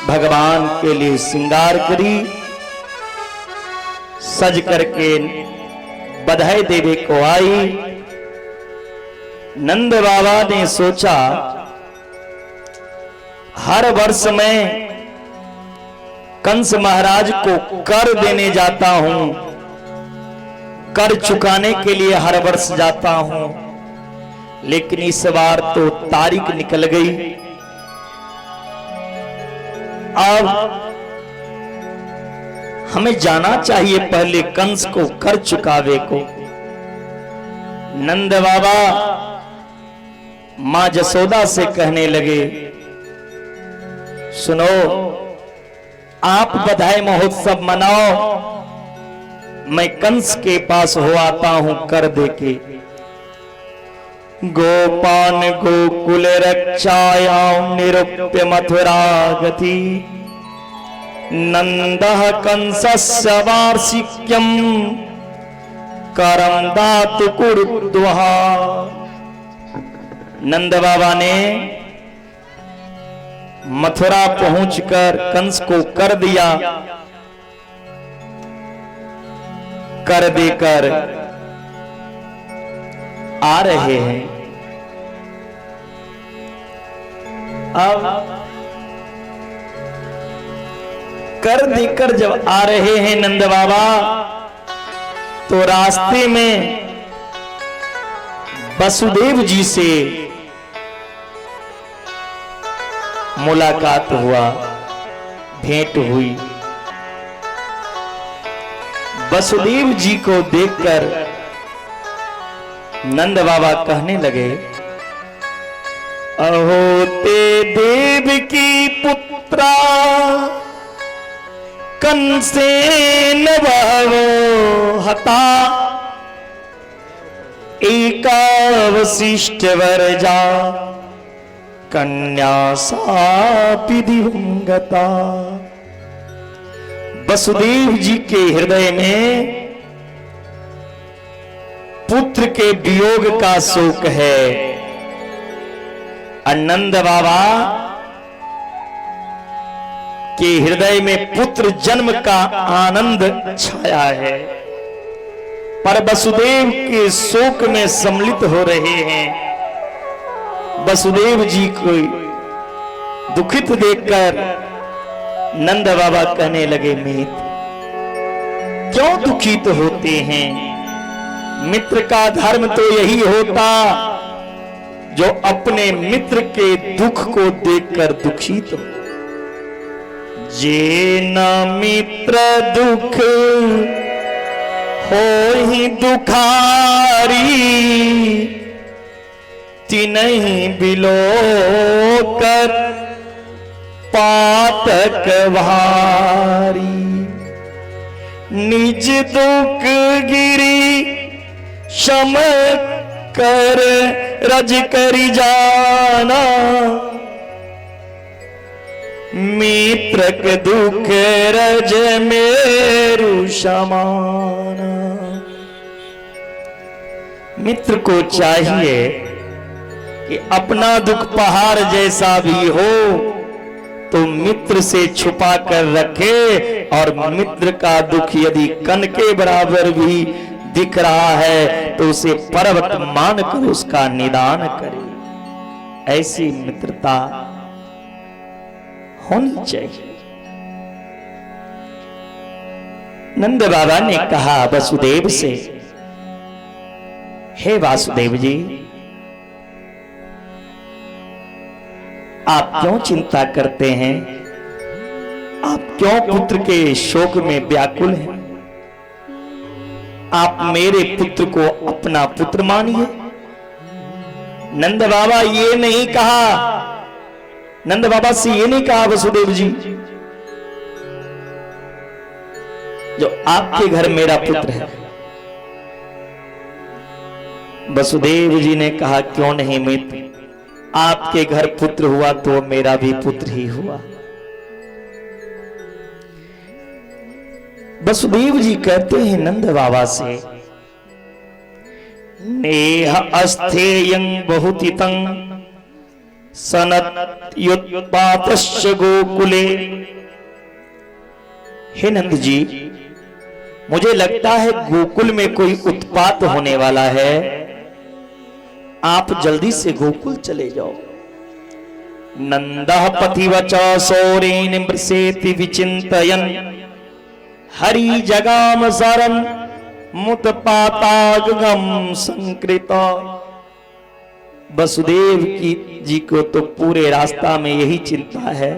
भगवान के लिए श्रृंगार करी, सज करके बधाई देवे को आई। नंद बाबा ने सोचा हर वर्ष मैं कंस महाराज को कर देने जाता हूं, कर चुकाने के लिए हर वर्ष जाता हूं, लेकिन इस बार तो तारीख निकल गई। अब हमें जाना चाहिए पहले कंस को कर चुकावे को। नंद बाबा मां जसोदा से कहने लगे, सुनो, आप बधाई महोत्सव मनाओ, मैं कंस के पास हो आता हूं कर दे के। गोपान गोकुल रक्षायां निरूप्य मथुरा गति नंदः कंसस्य वार्षिक्यं करम दातु कुरुद्वहा। नंद बाबा ने मथुरा पहुंचकर कंस को कर दिया। कर देकर आ रहे हैं। अब कर देकर जब आ रहे हैं नंद बाबा, तो रास्ते में वसुदेव जी से मुलाकात हुआ, भेंट हुई। वसुदेव जी को देखकर नंद बाबा कहने लगे, अहोते देव की पुत्रा कंसेन बहवो हता एकावशिष्ट वरजा कन्या सापि दिवंगता। वसुदेव जी के हृदय में पुत्र के वियोग का शोक है। आनंद बाबा के हृदय में पुत्र जन्म का आनंद छाया है, पर वसुदेव के शोक में सम्मिलित हो रहे हैं। वसुदेव जी को दुखित देखकर नंद बाबा कहने लगे, मित्र क्यों दुखित होते हैं? मित्र का धर्म तो यही होता जो अपने मित्र के दुख को देखकर दुखित हो। जे न मित्र दुख हो ही दुखारी, तिन्हीं बिलो कर पातक भारी। निज दुख गिरी क्षम कर रज करी जाना, मित्र के दुख रज मेरु समाना। मित्र को चाहिए कि अपना दुख पहाड़ जैसा भी हो तो मित्र से छुपा कर रखे, और मित्र का दुख यदि कण के बराबर भी दिख रहा है तो उसे पर्वत मानकर उसका निदान करे। ऐसी मित्रता होनी चाहिए। नंद बाबा ने कहा वसुदेव से, हे वासुदेव जी, आप क्यों चिंता करते हैं? आप क्यों पुत्र के शोक में व्याकुल हैं? आप मेरे पुत्र को अपना पुत्र मानिए। नंद बाबा ये नहीं कहा, नंद बाबा से ये नहीं कहा वसुदेव जी जो आपके घर मेरा पुत्र है। वसुदेव जी ने कहा, क्यों नहीं मित्र, आपके घर पुत्र हुआ तो मेरा भी पुत्र ही हुआ। वसुदेव जी कहते हैं नंद बाबा से, नेह अस्थेयं बहुतितं सनत्युत्पातस्य गोकुले। हे नंद जी, मुझे लगता है गोकुल में कोई उत्पात होने वाला है, आप जल्दी से गोकुल चले जाओ। नंदः पथिवचा सौरेन मृसेति विचिन्तयन् हरि जगाम शरण मुतपातागम संकृता। वसुदेव की जी को तो पूरे रास्ता में यही चिंता है,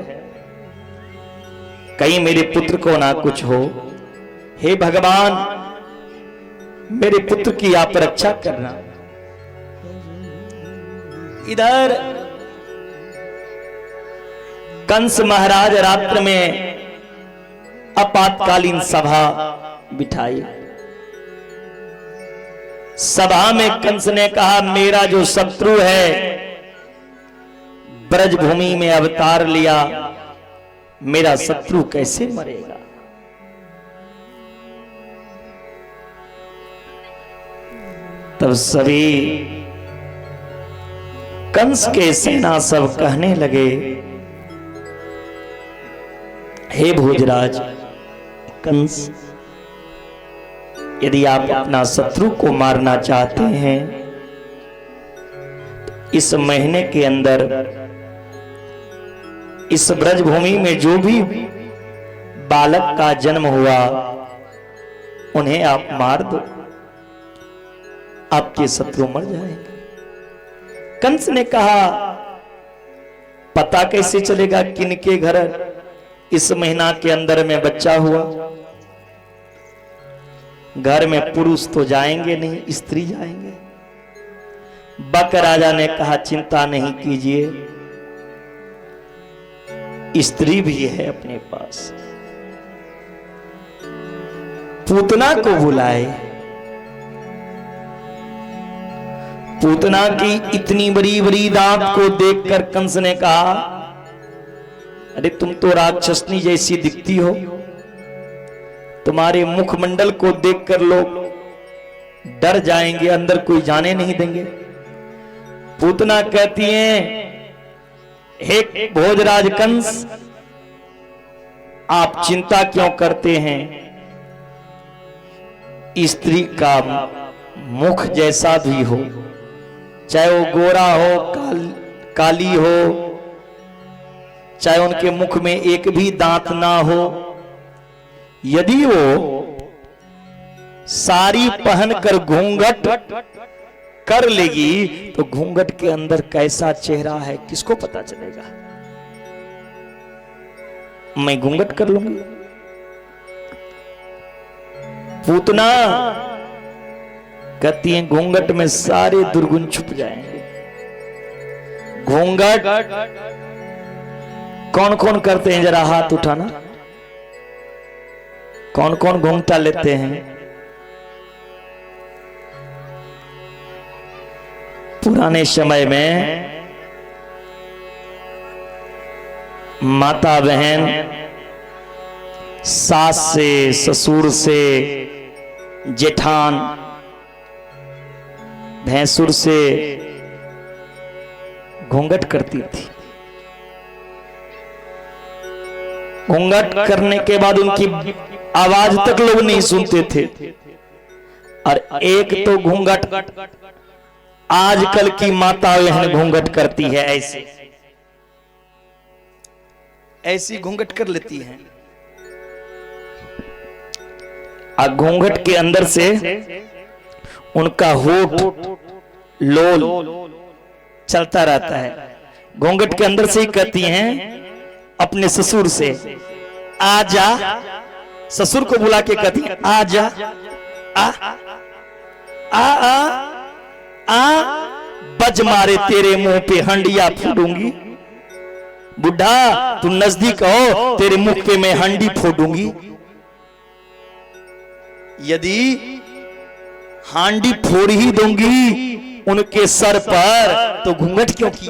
कहीं मेरे पुत्र को ना कुछ हो। हे भगवान, मेरे पुत्र की आप रक्षा करना। इधर कंस महाराज रात्र में आपातकालीन सभा बिठाई। सभा में कंस ने कहा, मेरा जो शत्रु है ब्रजभूमि में अवतार लिया, मेरा शत्रु कैसे मरेगा? तब सभी कंस के सेना सब कहने लगे, हे भोजराज कंस, यदि आप अपना शत्रु को मारना चाहते हैं तो इस महीने के अंदर इस ब्रजभूमि में जो भी बालक का जन्म हुआ उन्हें आप मार दो, आपके शत्रु मर जाएंगे। कंस ने कहा, पता कैसे चलेगा किनके घर इस महीना के अंदर में बच्चा हुआ? घर में पुरुष तो जाएंगे नहीं, स्त्री जाएंगे। बक राजा ने कहा चिंता नहीं कीजिए, स्त्री भी है अपने पास, पूतना को बुलाए। पूतना की इतनी बड़ी बड़ी दांत को देखकर कंस ने कहा, अरे तुम तो राक्षसनी जैसी दिखती हो, तुम्हारे मुखमंडल को देखकर लोग डर जाएंगे, अंदर कोई जाने नहीं देंगे। पूतना कहती हैं, हे भोजराज कंस, आप चिंता क्यों करते हैं? स्त्री का मुख जैसा भी हो, चाहे वो गोरा हो, काली हो, चाहे उनके मुख में एक भी दांत ना हो, यदि वो साड़ी पहनकर घूंघट कर लेगी तो घूंघट के अंदर कैसा चेहरा है किसको पता चलेगा? मैं घूंघट कर लूंगी। पूतना कहती है, घूंघट में सारे दुर्गुण छुप जाएंगे। घूंघट कौन कौन करते हैं? जरा हाथ उठाना। कौन कौन घूंघटा लेते हैं? पुराने समय में माता बहन सास से, ससुर से, जेठान, भैंसुर से घूंघट करती थी। घूंघट करने के बाद उनकी आवाज तक लोग नहीं सुनते थे। और एक तो घूंघट आजकल की माता बहन घूंघट करती है, ऐसी घूंघट कर लेती है। घूंघट के अंदर से उनका होठ लोल चलता रहता है। घूंघट के अंदर से ही कहती हैं अपने ससुर से, आजा। ससुर को बुला के कहती हैं, आजा, आ आ आ आ, बज मारे तेरे मुंह पे हंडिया फोड़ूंगी। बुढ़ा तू नजदीक हो, तेरे मुख पे मैं हंडी फोड़ूंगी। यदि हांडी फोड़ ही दूंगी उनके सर पर तो घूंघट क्यों की?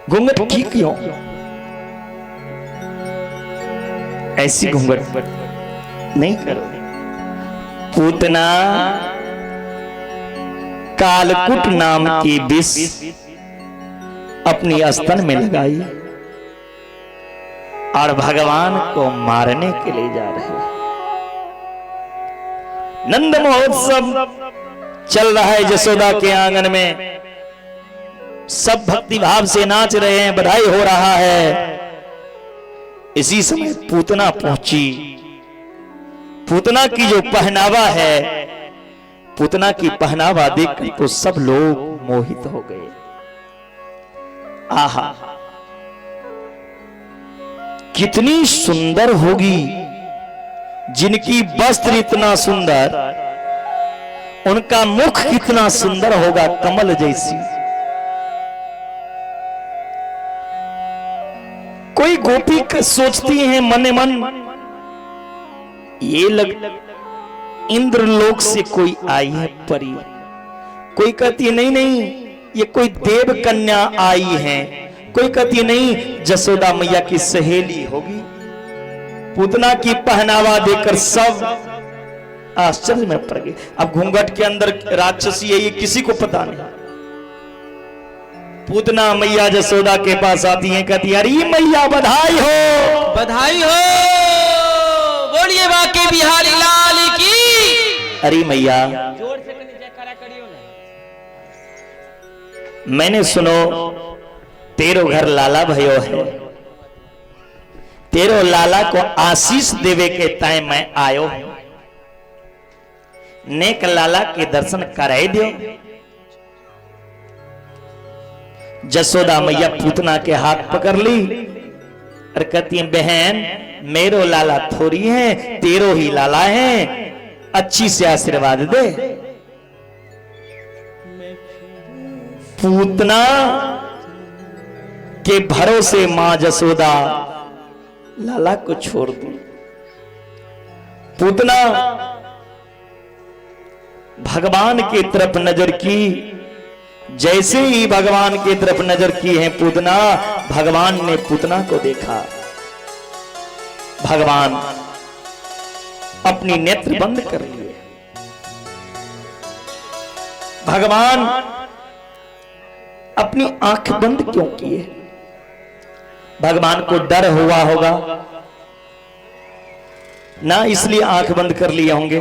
घूंघट की क्यों? ऐसी घूंघट नहीं करो। पूतना कालकुट नाम की विष अपनी स्तन में लगाई और भगवान को मारने के लिए जा रहे हैं। नंद महोत्सव चल रहा है यशोदा के आंगन में, सब भक्ति भाव से नाच रहे हैं, बधाई हो रहा है। इसी समय पूतना पहुंची। पूतना की जो पहनावा है, पूतना की पहनावा देखकर तो सब लोग मोहित हो गए। आहा, कितनी सुंदर होगी, जिनकी वस्त्र इतना सुंदर, उनका मुख कितना सुंदर होगा, कमल जैसी। कोई गोपी सोचती है मने मन, ये लग इंद्रलोक से कोई आई है परी। कोई कहती है नहीं नहीं, ये कोई देव कन्या आई है। कोई कहती है नहीं, यशोदा मैया की सहेली होगी। पूतना की पहनावा देखकर सब आश्चर्य में पड़ गए। अब घूंघट के अंदर राक्षसी है, ये किसी को पता नहीं। पूतना मैया यशोदा के पास आती हैं, कहती है, अरे मैया बधाई हो, बधाई हो, बोलिए बाके बिहारी लाल की। अरे मैया, जोर से जयकारा करियो ना। मैंने सुनो तेरो घर लाला भयो है, तेरो लाला को आशीष देवे के ताए मैं आयो। नेक लाला के दर्शन कराए दियो। यशोदा मैया पूतना के हाथ पकड़ ली और कहती है, बहन मेरो लाला थोड़ी है, तेरो ही लाला है। अच्छी से आशीर्वाद दे। पूतना के भरोसे मां जसोदा लाला को छोड़ दी। पूतना भगवान की तरफ नजर की, जैसे ही भगवान की तरफ नजर की है पूतना, भगवान ने पूतना को देखा। भगवान अपनी नेत्र बंद कर लिए। भगवान अपनी आंख बंद क्यों किए? भगवान को डर हुआ होगा ना, इसलिए आंख बंद कर लिए होंगे।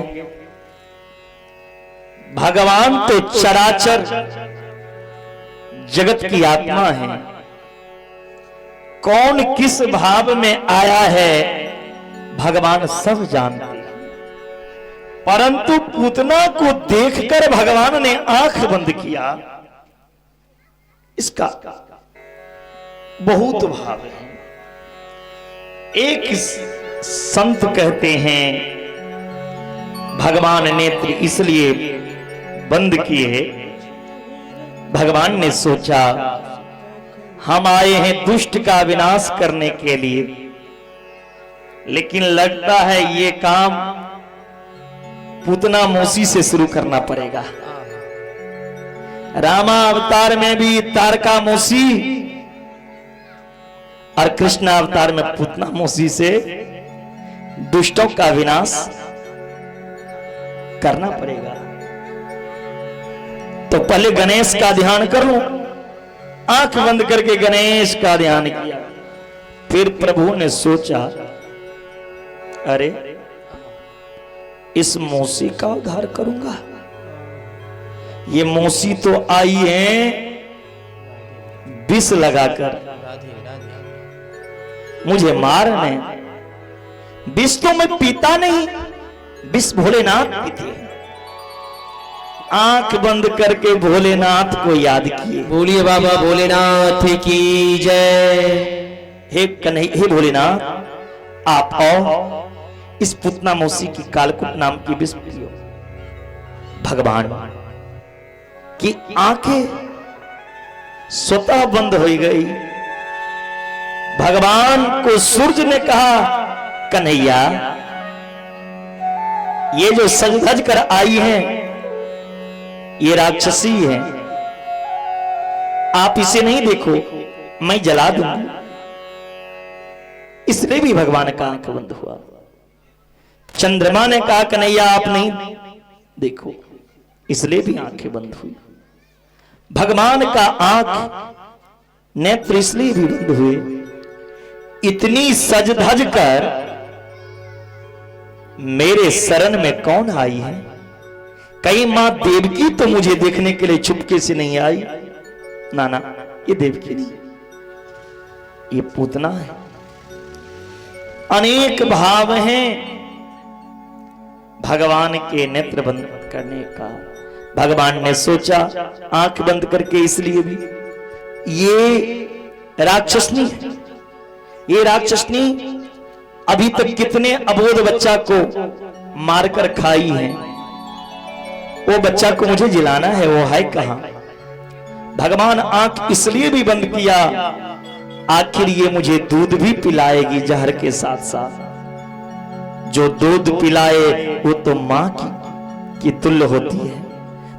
भगवान तो चराचर जगत की आत्मा है, कौन किस भाव में आया है भगवान सब जानते हैं। परंतु पूतना को देखकर भगवान ने आंख बंद किया, इसका बहुत भाव है। एक संत कहते हैं भगवान नेत्र इसलिए बंद किए, भगवान ने सोचा हम आए हैं दुष्ट का विनाश करने के लिए, लेकिन लगता है ये काम पूतना मौसी से शुरू करना पड़ेगा। रामा अवतार में भी तारका मौसी और कृष्ण अवतार में पूतना मौसी से दुष्टों का विनाश करना पड़ेगा। तो पहले गणेश का ध्यान कर लो। आंख बंद करके गणेश का ध्यान किया। फिर प्रभु ने सोचा, अरे इस मौसी का उद्धार करूंगा। ये मौसी तो आई है विष लगाकर मुझे मारने। विष तो मैं पीता नहीं, विष भोलेनाथ पीते हैं। आंख बंद करके भोलेनाथ को याद किए। बोलिए बाबा भोलेनाथ की जय। हे भोलेनाथ, आप आओ, इस पुतना मौसी की कालकुट नाम की विष पियो। भगवान की आंखें स्वतः बंद हो गई। भगवान को सूरज ने कहा, कन्हैया ये जो सज धज कर आई है ये राक्षसी है, आप इसे नहीं देखो, मैं जला दूंगा। इसलिए भी भगवान का आंख बंद हुआ। चंद्रमा ने कहा, कन्हैया आप नहीं देखो, इसलिए भी आंखें बंद हुई। भगवान का आंख नेत्र इसलिए भी बंद हुए, इतनी सज धज कर मेरे शरण में कौन आई है? कहीं मां देवकी तो मुझे देखने के लिए चुपके से नहीं आई। ना ना, ये देवकी नहीं, ये पूतना है। अनेक भाव हैं भगवान के नेत्र बंद करने का। भगवान ने सोचा आंख बंद करके, इसलिए भी ये राक्षसनी है। ये राक्षसनी अभी तक कितने अबोध बच्चा को मारकर खाई है। वो बच्चा को मुझे जिलाना है, वो है कहां? भगवान आंख इसलिए भी बंद किया, आखिर ये मुझे दूध भी पिलाएगी जहर के साथ साथ। जो दूध पिलाए वो तो मां की तुल्य होती है।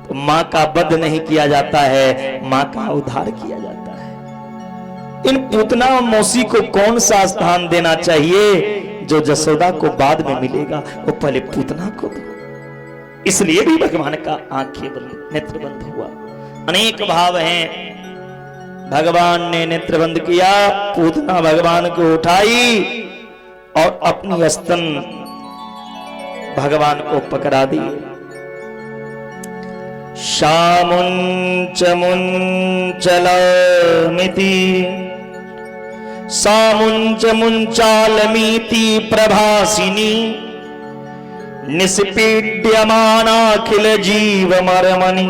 तो मां का वध नहीं किया जाता है, मां का उद्धार किया जाता है। इन पूतना मौसी को कौन सा स्थान देना चाहिए जो जसोदा को बाद में मिलेगा? वो पहले पूतना को दो। इसलिए भी भगवान का आंखें बंद, नेत्र बंद हुआ। अनेक भाव हैं। भगवान ने नेत्र बंद किया, पूतना भगवान को उठाई और अपनी स्तन भगवान को पकड़ा दी। शामुंच मुंचलमिति सामुंच मुंचालमिति प्रभासिनी निष्पीड्यमानाखिल जीव मरमणि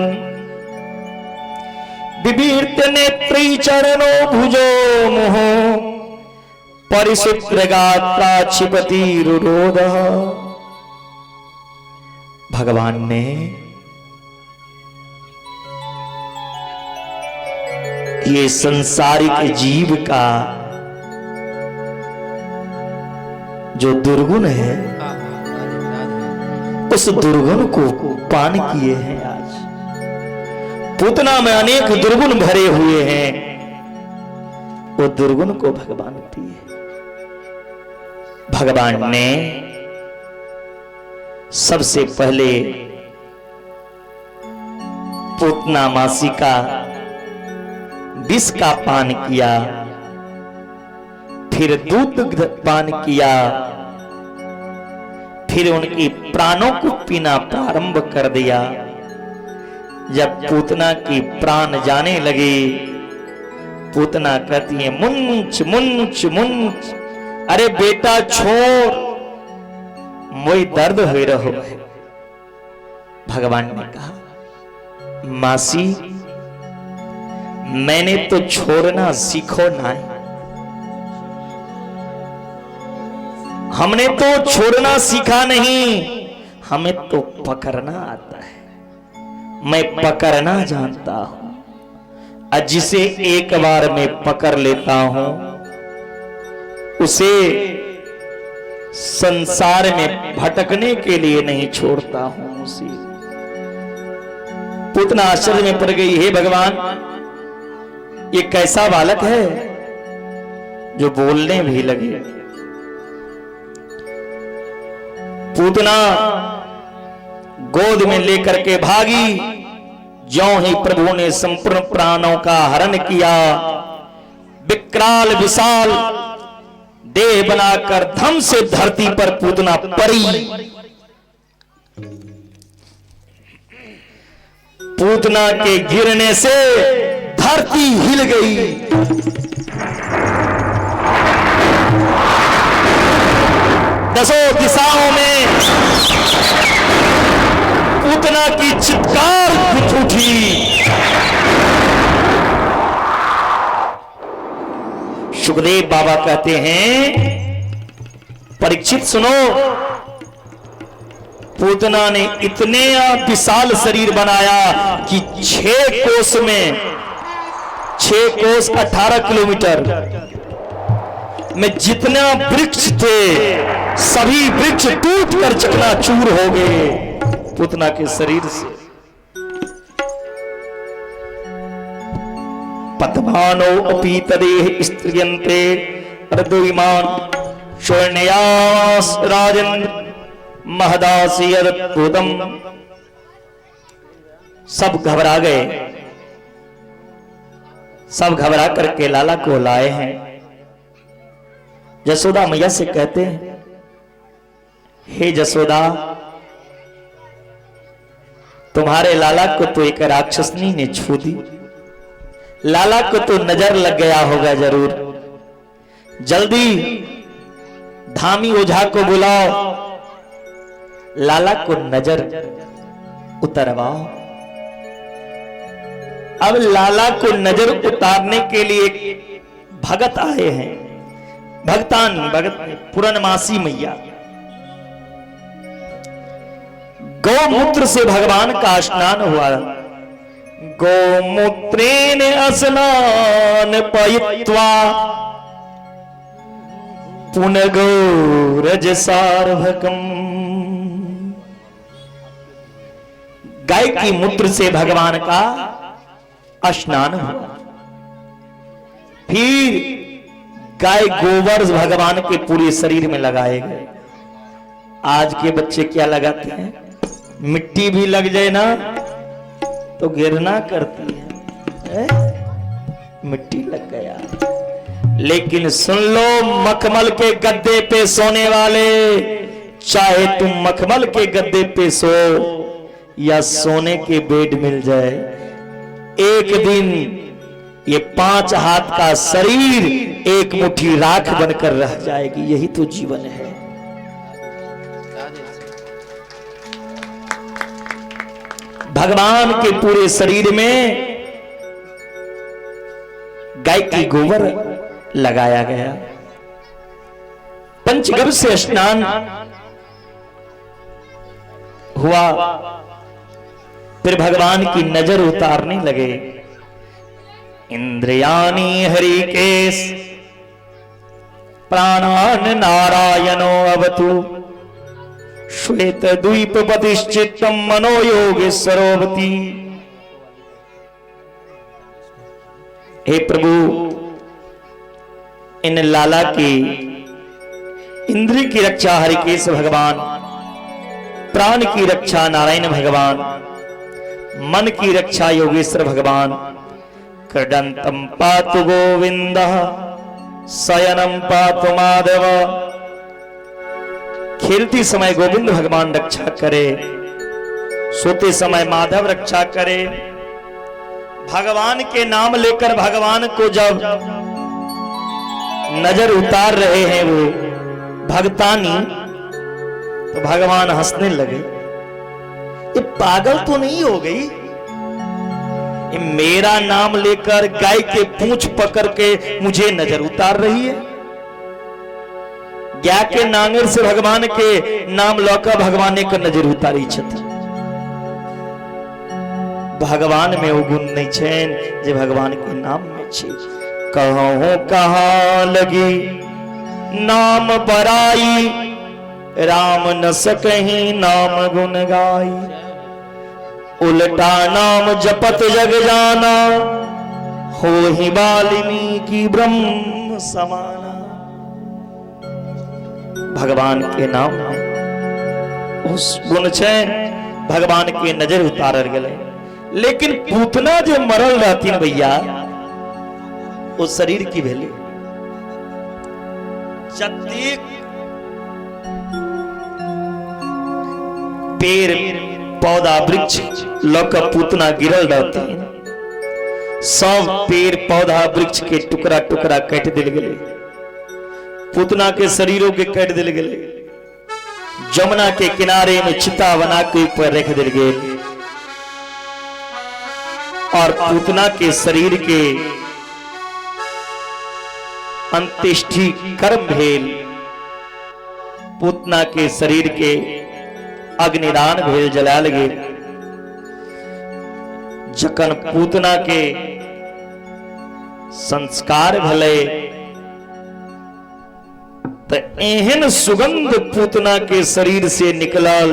विवीर्त नेत्री चरणो भुजो मुहो परिशुद्र गात्रा क्षिपति रुरोध। भगवान ने ये संसारिक जीव का जो दुर्गुण है, उस दुर्गुण को पान किए हैं। आज पूतना में अनेक दुर्गुण भरे हुए हैं, वो दुर्गुण को भगवान पिए। भगवान ने सबसे पहले पूतना मासी का विष का पान किया, फिर दूध पान किया, फिर उनकी प्राणों को पीना प्रारंभ कर दिया। जब पूतना की प्राण जाने लगे, पूतना कहती है मुंच मुंच मुंच, अरे बेटा छोड़, मोई दर्द हो रहो। भगवान ने कहा मासी मैंने तो छोड़ना सीखो ना, हमने तो छोड़ना सीखा नहीं, हमें तो पकड़ना आता है। मैं पकड़ना जानता हूं, और जिसे एक बार मैं पकड़ लेता हूं उसे संसार में भटकने के लिए नहीं छोड़ता हूं उसे। पूतना आश्चर्य में पड़ गई, हे भगवान ये कैसा बालक है जो बोलने भी लगे। पूतना गोद में लेकर के भागी, ज्यों ही प्रभु ने संपूर्ण प्राणों का हरण किया, विकराल विशाल देह बनाकर धम से धरती पर पूतना पड़ी। पूतना के गिरने से धरती हिल गई। दसों दिशाओं में पूतना की चित्कार गूंज उठी। सुखदेव बाबा कहते हैं परीक्षित सुनो, पूतना ने इतने विशाल शरीर बनाया कि 6 कोस में, 6 कोस 18 किलोमीटर में जितना वृक्ष थे सभी वृक्ष टूट कर चकनाचूर हो गए पूतना के शरीर से। पद्मानो अपि तदेह स्त्रियन्ते अर्धविमान शोण्ययास राजन महदासी अद्भुतम। सब घबरा गए, सब घबरा करके लाला को लाए हैं। यशोदा मैया से कहते हैं हे यशोदा, तुम्हारे लाला को तो एक राक्षसनी ने छू दी, लाला को तो नजर लग गया होगा जरूर, जल्दी धामी ओझा को बुलाओ, लाला को नजर उतरवाओ। अब लाला को नजर उतारने के लिए भगत आए हैं, भगत पूर्णमासी मैया। गौमूत्र से भगवान का स्नान हुआ, गोमूत्रेण स्नान पयित्वा पुनगोरज सार्वकम। गाय की मूत्र से भगवान का स्नान हुआ, फिर गाय गोबर भगवान के पूरे शरीर में लगाए गए। आज के बच्चे क्या लगाते हैं, मिट्टी भी लग जाए ना तो गिरना करती है, मिट्टी लग गया। लेकिन सुन लो, मखमल के गद्दे पे सोने वाले, चाहे तुम मखमल के गद्दे पे सो या सोने के बेड मिल जाए, एक दिन ये 5 हाथ का शरीर एक मुट्ठी राख बनकर रह जाएगी। यही तो जीवन है। भगवान के पूरे शरीर में गाय की गोबर लगाया गया। पंचगव्य से स्नान हुआ, फिर भगवान की नजर उतारने लगे। इंद्रियाणी हरिकेश प्राणान नारायणो अवतु श्वेत द्वीप पतिश्चित्तम मनोयोगेश्वरोवती। हे प्रभु, इन लाला की इंद्रिय की रक्षा हरिकेश भगवान, प्राण की रक्षा नारायण भगवान, मन की रक्षा योगेश्वर भगवान। क्रदंतम पातु गोविंद, शयनम पातु माधव। खेलती समय गोविंद भगवान रक्षा करे, सोते समय माधव रक्षा करे। भगवान के नाम लेकर भगवान को जब नजर उतार रहे हैं वो भगतानी, तो भगवान हंसने लगे। ये पागल तो नहीं हो गई? ये मेरा नाम लेकर गाय के पूंछ पकड़ के मुझे नजर उतार रही है। गाय के नांगर से भगवान के नाम लौका भगवान ने कर नजर उतारी छथि। भगवान में वो गुण नहीं छेन जे भगवान के नाम में छे। कहूं कहां लगी नाम बराई, राम न सकहीं नाम गुण गाई। उल्टा नाम जपत जग जाना, हो ही वाल्मीकि ब्रह्म समाना। भगवान के नाम में उस गुण छे, भगवान के नजर उतार गए। लेकिन पूतना जो मरल रहती न भैया, उस शरीर की भेली जतीक पेड़ पौधा वृक्ष लौका पूतना गिरल रहते हैं, सब पेड़ पौधा वृक्ष के टुकड़ा टुकड़ा काट दिल गए। पूतना के शरीरों के काट दिल गए, जमुना के किनारे में चिता बना के ऊपर रख दिल गए। और पूतना के शरीर के अंत्येष्टि कर्म भेल, पूतना के शरीर के अग्निदान भेल, जलाल गेल। जखन पूतना के संस्कार भले तो एहन सुगंध पूतना के शरीर से निकलल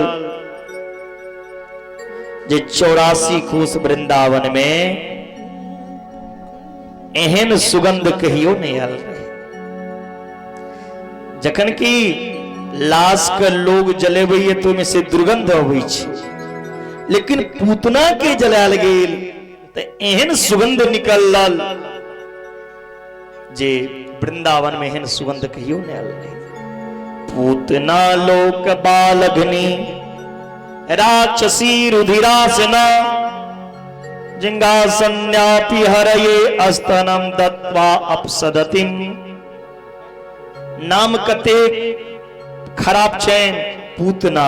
जे 84 कोस वृंदावन में एहन सुगंध कहियो नहीं आल रहे। जखन की लाश के लोग जलेबे तो में से दुर्गंध अबै छै, लेकिन पूतना के जलाल गेल तो एहन सुगंध निकलल जे वृंदावन में एहन सुगंध कहियो नहीं आल रहे। पूतना लोक बालघनी राक्षसी रुधिरासना, जिंगासन्यापि हरये अस्तनम दत्वा अपसदतिम। नाम कते खराब चैन पूतना,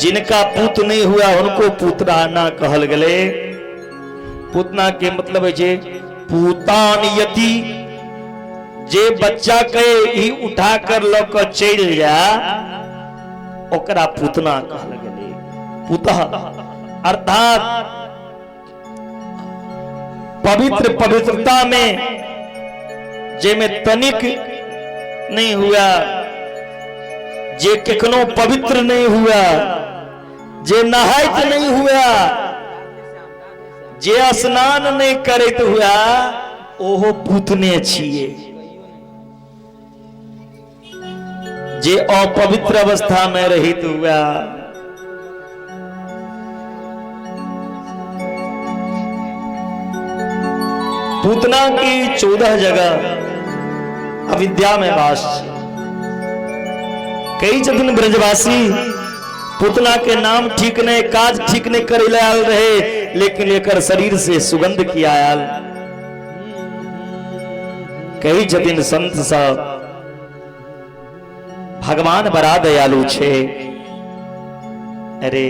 जिनका पूत नहीं हुआ उनको पूतना ना कहल गले। पूतना के मतलब है जे पूतान यति, जे बच्चा के ही उठा कर लौक चल जा ओकरा पूतना कहल गले। पुतः अर्थात पवित्र पवित्रता में जे में तनिक नहीं हुआ, जे केकनो पवित्र नहीं हुआ, जे नहाइत नहीं हुआ, जे स्नान नहीं करैत हुआ, ओहो पूतने छिए। जे अपवित्र अवस्था में रहित हुआ, पूतना की 14 जगह अविद्या में वास। कई जगह ब्रजवासी पूतना के नाम ठीक नहीं, काज ठीक नहीं करे आयल रहे, लेकिन लेकर शरीर से सुगंध किया आयल। कई जतिन संत सब भगवान बड़ा दयालु छे। अरे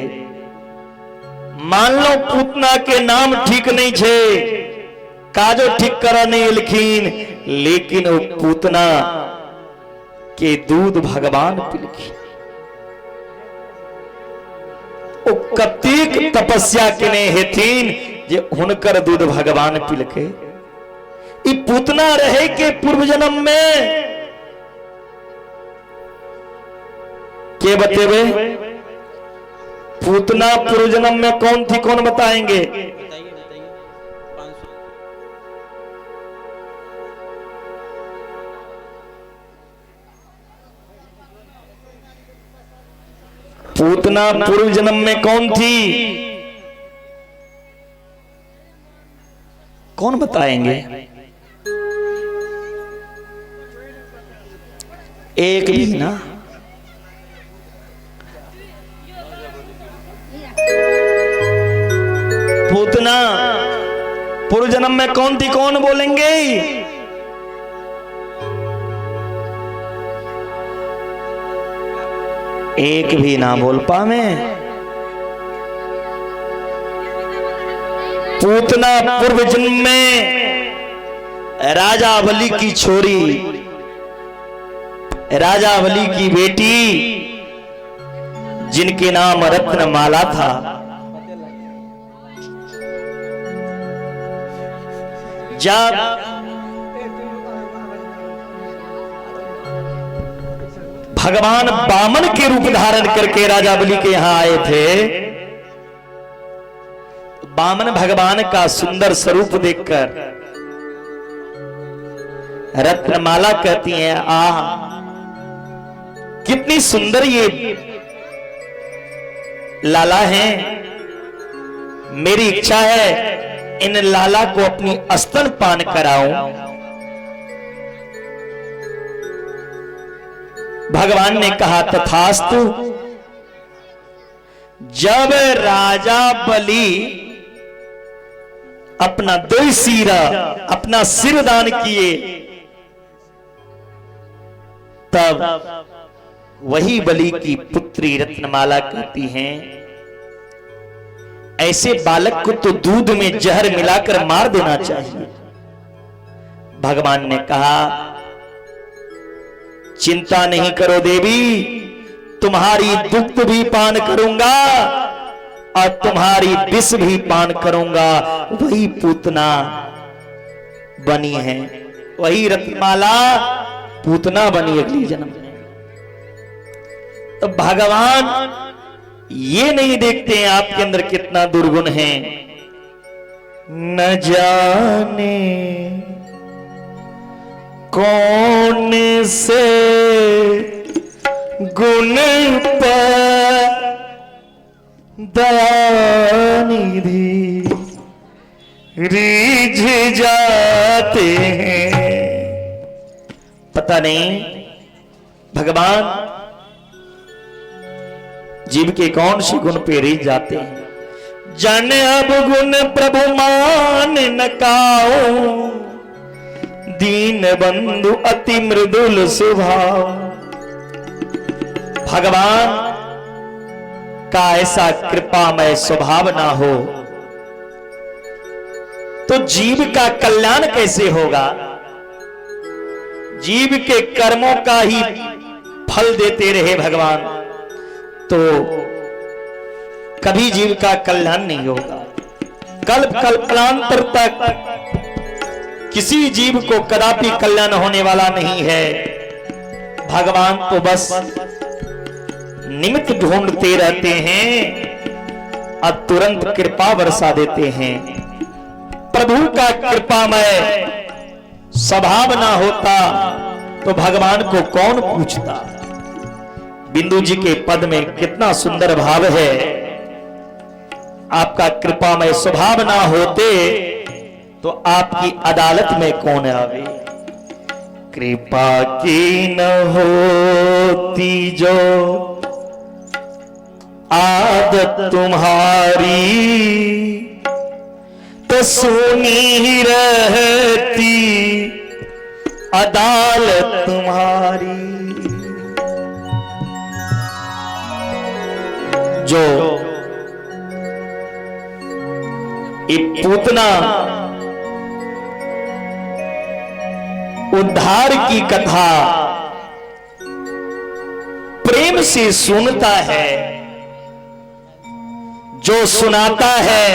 मान लो पूतना के नाम ठीक नहीं छे, काजो ठीक करा नहीं लिखीन, लेकिन वो पूतना के दूध भगवान पिलखी। ओ कतीक तपस्या केने हेथिन जे हुनकर दूध भगवान पिलके। ई पूतना रहे के पूर्व जन्म में के बतेबे? पूतना पूर्व जन्म में कौन थी, कौन बताएंगे? पूतना पूर्व जन्म में कौन थी, कौन बताएंगे? एक भी ना। पूतना पूर्व जन्म में कौन थी, कौन बोलेंगे? एक भी ना बोल पावे। पूतना पूर्व जन्म में राजा बलि की छोरी, राजा बलि की बेटी, जिनके नाम रत्नमाला था, जब भगवान वामन के रूप धारण करके राजा बलि के यहां आए थे, वामन भगवान का सुंदर स्वरूप देखकर रत्नमाला कहती हैं, आह कितनी सुंदर ये लाला हैं, मेरी इच्छा है इन लाला को अपनी स्तन पान कराऊं। भगवान ने कहा तथास्तु। जब राजा बलि अपना दो सीरा, अपना सिर दान किए, तब वही बलि की पुत्री रत्नमाला कहती हैं, ऐसे बालक को तो दूध में जहर मिलाकर मार देना चाहिए। भगवान ने कहा चिंता नहीं करो देवी, तुम्हारी दुग्ध भी पान करूंगा और तुम्हारी विष भी पान करूंगा। वही पूतना बनी है, वही रत्नमाला पूतना बनी अगली जन्म में। तो भगवान ये नहीं देखते हैं आपके अंदर कितना दुर्गुण है। न जाने कौन से गुण पर दयानिधि रीझ जाते हैं। पता नहीं भगवान जीव के कौन से गुण पे रीझ जाते हैं। जन अब गुण प्रभु मान न काओ, दीन बंधु अति मृदुल स्वभाव। भगवान का ऐसा कृपामय स्वभाव ना हो तो जीव का कल्याण कैसे होगा? जीव के कर्मों का ही फल देते रहे भगवान तो कभी जीव का कल्याण नहीं होगा। कल्प कल्पांतर तक किसी जीव को कदापि कल्याण होने वाला नहीं है। भगवान तो बस निमित्त ढूंढते रहते हैं और तुरंत कृपा बरसा देते हैं। प्रभु का कृपामय स्वभाव ना होता तो भगवान को कौन पूछता। बिंदु जी के पद में कितना सुंदर भाव है। आपका कृपामय स्वभाव ना होते तो आपकी अदालत में कौन आवे। कृपा की न होती जो आदत तुम्हारी, तो सुनी ही रहती अदालत तुम्हारी। जो एक पूतना उद्धार की कथा प्रेम से सुनता है जो सुनाता है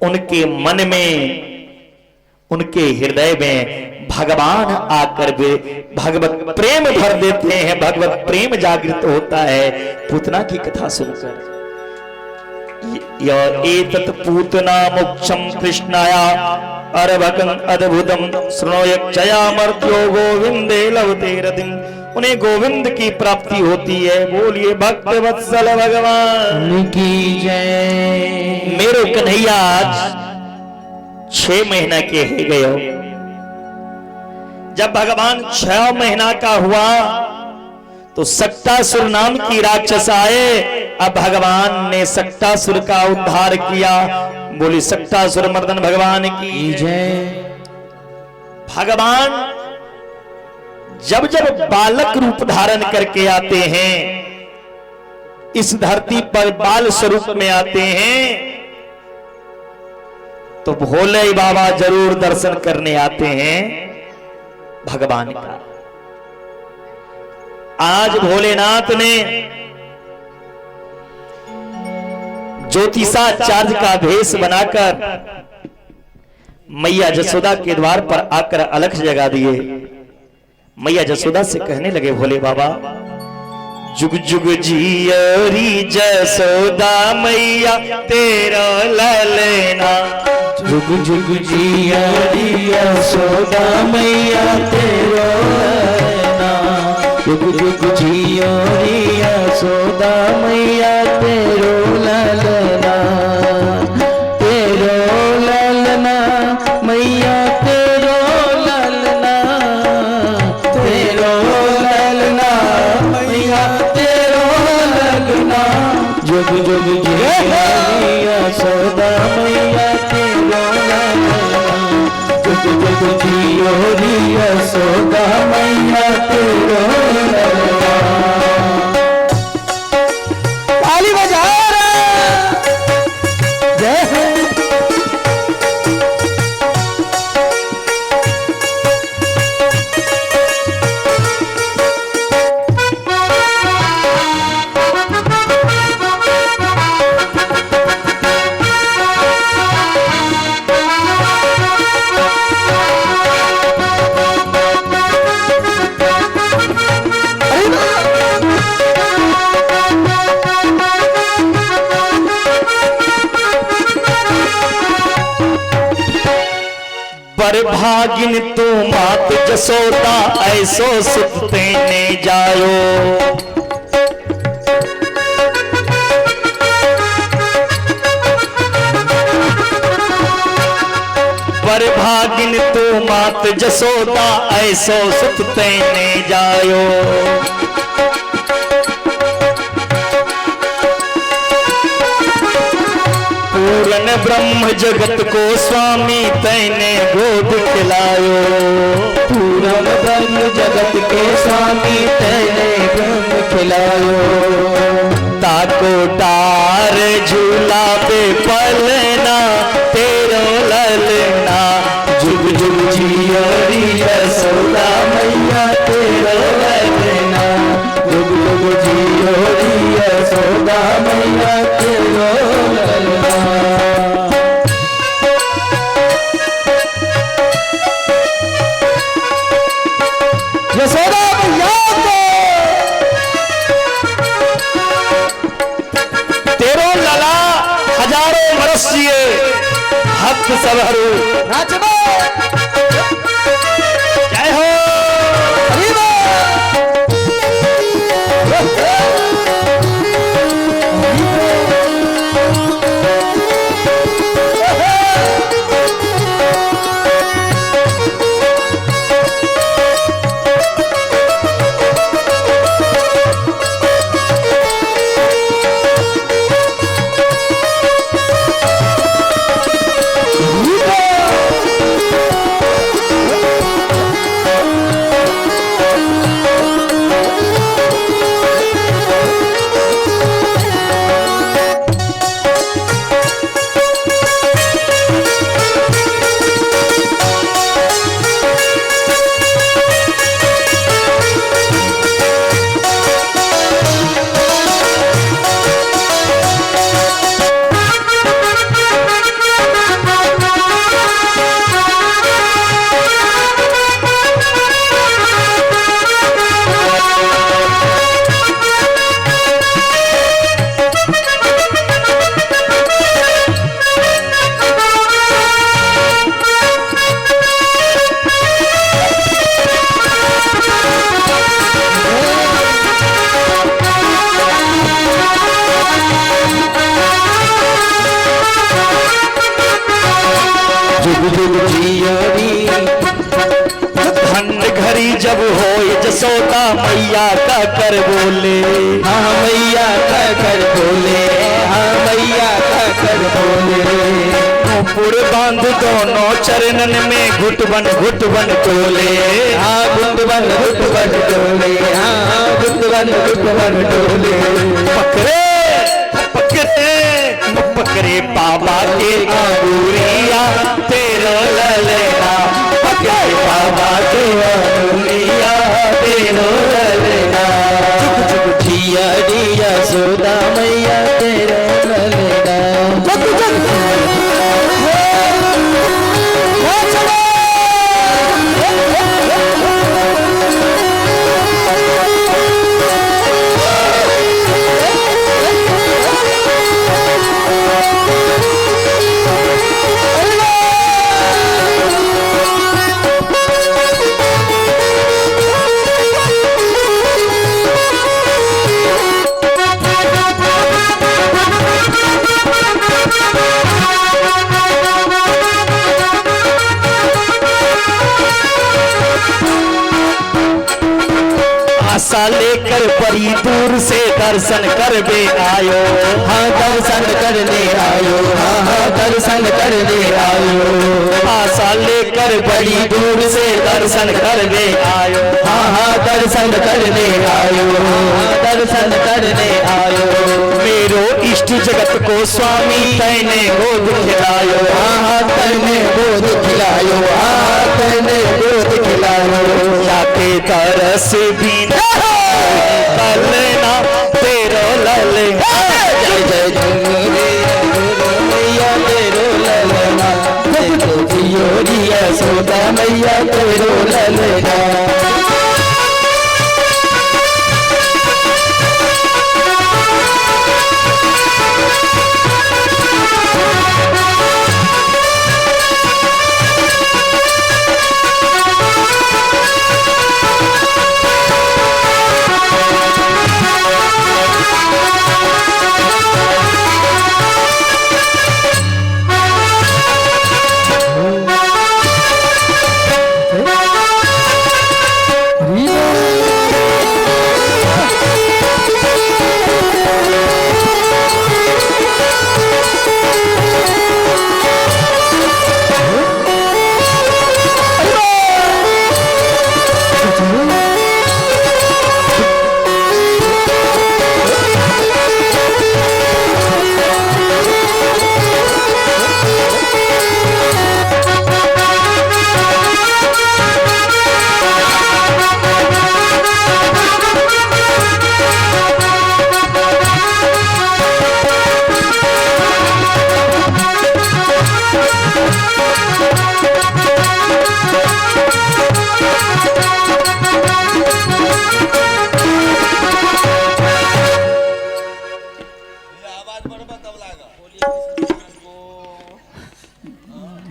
उनके मन में, उनके हृदय में भगवान आकर वे भगवत प्रेम भर देते हैं, भगवत प्रेम जागृत होता है पूतना की कथा सुनकर। एतत् पूतना मोक्षम कृष्णाया अरभकं अद्भुतम श्रृणोयक्षया मर्त्यो गोविंदे लभते रतिम। उन्हें गोविंद की प्राप्ति होती है। बोलिए भक्त वत्सल भगवान की जय। मेरो कन्हैया आज 6 महीना के है गयो। जब भगवान 6 महीना का हुआ तो सक्टासुर नाम की राक्षस आए। अब भगवान ने सक्टासुर का उद्धार किया। बोली सक्टासुर मर्दन भगवान की जय। भगवान जब जब बालक रूप धारण करके आते हैं, इस धरती पर बाल स्वरूप में आते हैं, तो भोले बाबा जरूर दर्शन करने आते हैं भगवान का। आज भोलेनाथ ने ज्योतिषाचार्य का भेष बनाकर मैया जसोदा के द्वार पर आकर अलख जगा दिए। मैया जसोदा से कहने लगे भोले बाबा, जुग जुग जियरी जसोदा मैया तेरा ललना। जुग जुग जियरी जसोदा मैया तेरा ललना। जुग जुग जियरी जसोदा मैया तेरो ललना। तेरो ललना मैया तेरो ललना। तेरो ललना मैया तेरो ललना। जुग जुग जियरी जसोदा मैया तेरो ललना। जुग जुग जियरी जसोदा मैया तेरो ललना। ताली बजा जय हो। भागिन तू मात जसोदा ऐसो सुख तेने जायो। पर भागिन तू मात जसोदा ऐसो सुख तेने जायो। पूर्ण ब्रह्म जगत को स्वामी तैने गोद खिलायो। पूर्ण ब्रह्म जगत के स्वामी तैने ब्रह्म खिलायो। ताको डार झूला पे पलना तेरो ललना। जुग जुग जियरी जसोदा मैया तेरो ललना। जुग जुग जियरी जसोदा मैया तेरो ललना। यशोदा मैया तेरो लला हजारों वर्ष जिए भक्त सब हरू। नाचबो जय हो। जब हो जसोदा मैया का कर बोले, हाँ मैया का कर बोले, हाँ मैया का कर बोले। नूपुर बांध दोनों चरणन में घुट बन टोले, हाँ घुट बन टोले, हाँ घुट बन टोले। पकड़े पकड़े पकड़े बाबा के अंगूरिया तेरो ललना, पकड़े बाबा के अंगूरिया तेरो ललना। चुक चुक ढिया ढिया सोदा मैया तेरा ललना। आशा लेकर बड़ी दूर से दर्शन करवे आयो, हाँ दर्शन करने आयो, हाँ हाँ दर्शन करने आयो। आशा लेकर बड़ी दूर से दर्शन करवे आयो, हाँ हाँ दर्शन करने आयो, हाँ दर्शन करने आयो। मेरो इष्ट जगत को स्वामी तैने गोद खिलायो, हाँ हाँ तैने गोद खिलायो, हाँ तैने गोद खिलायो। जाके तरस भी ललना तेरो ललना। जय जय झुमरे मैया तेरो ललना, तेरो जियो रिया सोदा मैया तेरो ललना।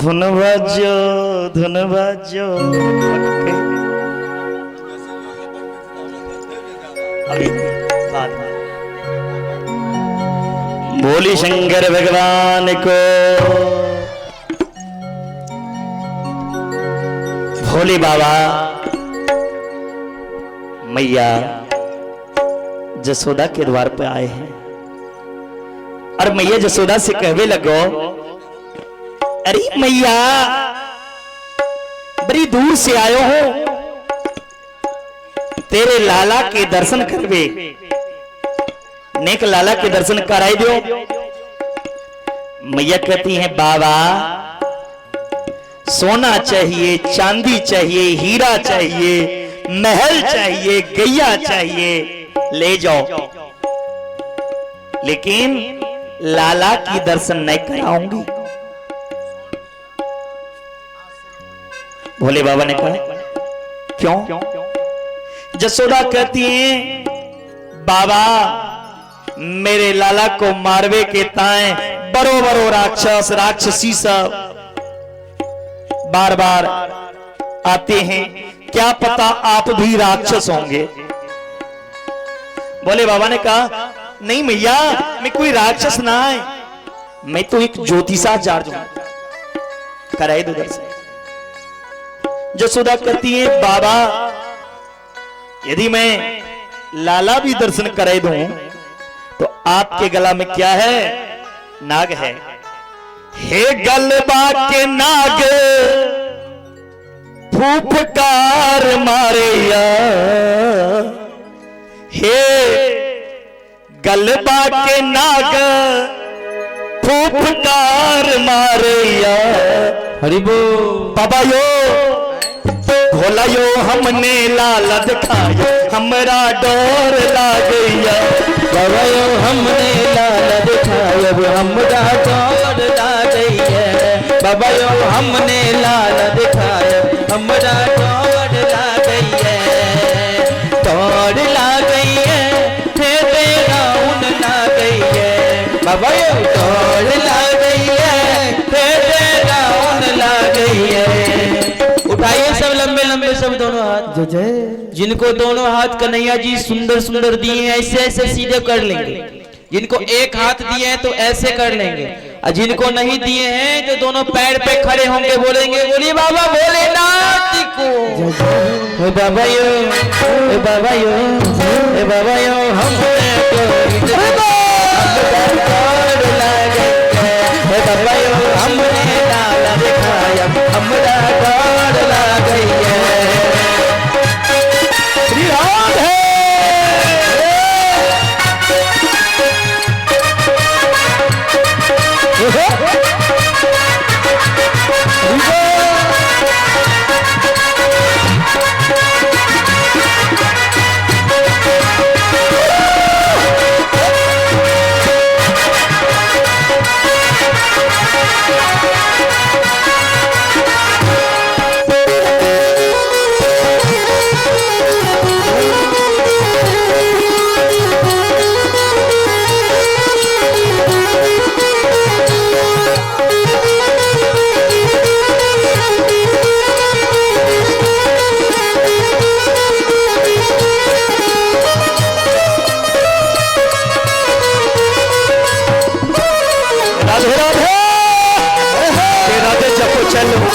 धुन बजो अभी बाद में। बोली शंकर भगवान को, भोले बाबा मैया जसोदा के द्वार पे आए हैं और मैया जसोदा से कहवे लगो, अरे मैया बड़ी दूर से आयो हो, तेरे लाला के दर्शन करवे, नेक लाला के दर्शन कराई दो। मैया कहती हैं बाबा सोना चाहिए, चांदी चाहिए, हीरा चाहिए, महल चाहिए, गैया चाहिए, ले जाओ, लेकिन लाला की दर्शन नहीं कराऊंगी। भोले बाबा ने कहा क्यों? जसोदा कहती है बाबा मेरे लाला को मारवे के ताए बरो बरो राक्षस राक्षसी सब बार बार आते हैं, क्या पता आप भी राक्षस होंगे। भोले बाबा ने कहा नहीं मैया मैं कोई राक्षस ना है, मैं तो एक ज्योतिषा चार्ज हूं, कराए दो दर्शन। जसोदा कहती है बाबा यदि मैं लाला भी दर्शन करे दूं तो आपके गला में क्या है? नाग है। हे गलबा के नाग फूफकार मारिया, हे गलबा के नाग फूफकार मारिया। हरि बोल। बाबा यो भोला यो हमने लाला दिखायो, हमरा डोर लागैया। बाबा यो हमने लाला दिखायो, हमरा डोर लागैया। बाबा यो हमने लाला दिखायो, हमरा डोर लागैया। डोर लागैया, हे तेरा उन लागैया। बाबा यो डोर लागैया, हे तेरा उन लागैया। उठाइए सब लंबे लंबे सब दोनों हाथ। जय जय। जिनको दोनों हाथ कन्हैया जी सुंदर सुंदर दिए हैं ऐसे ऐसे सीधे कर लेंगे। जिनको एक हाथ दिए हैं तो ऐसे कर लेंगे, और जिनको नहीं दिए हैं तो दोनों पैर पे खड़े होंगे, बोलेंगे बोलिए बाबा भोलेनाथ को। हे बाबा यो, हे बाबा यो, हे बाबा यो हमने तो हे बाबा यो हमने लाला दिखाया, हमरा डर लागैया। श्री राम है।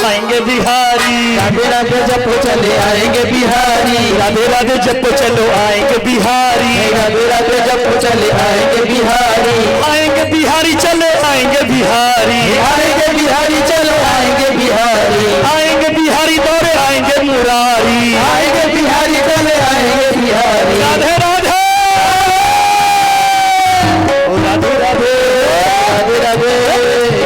आएंगे बिहारी, राधे राधे जपो चले आएंगे बिहारी। राधे राधे जपो चलो आएंगे बिहारी। राधे राधे जपो चले आएंगे बिहारी। आएंगे बिहारी चले आएंगे बिहारी। आएंगे बिहारी चलो आएंगे बिहारी। आएंगे बिहारी दौड़े आएंगे मुरारी। आएंगे बिहारी चले आएंगे बिहारी। राधे राधे ओ राधे राधे राधे राधे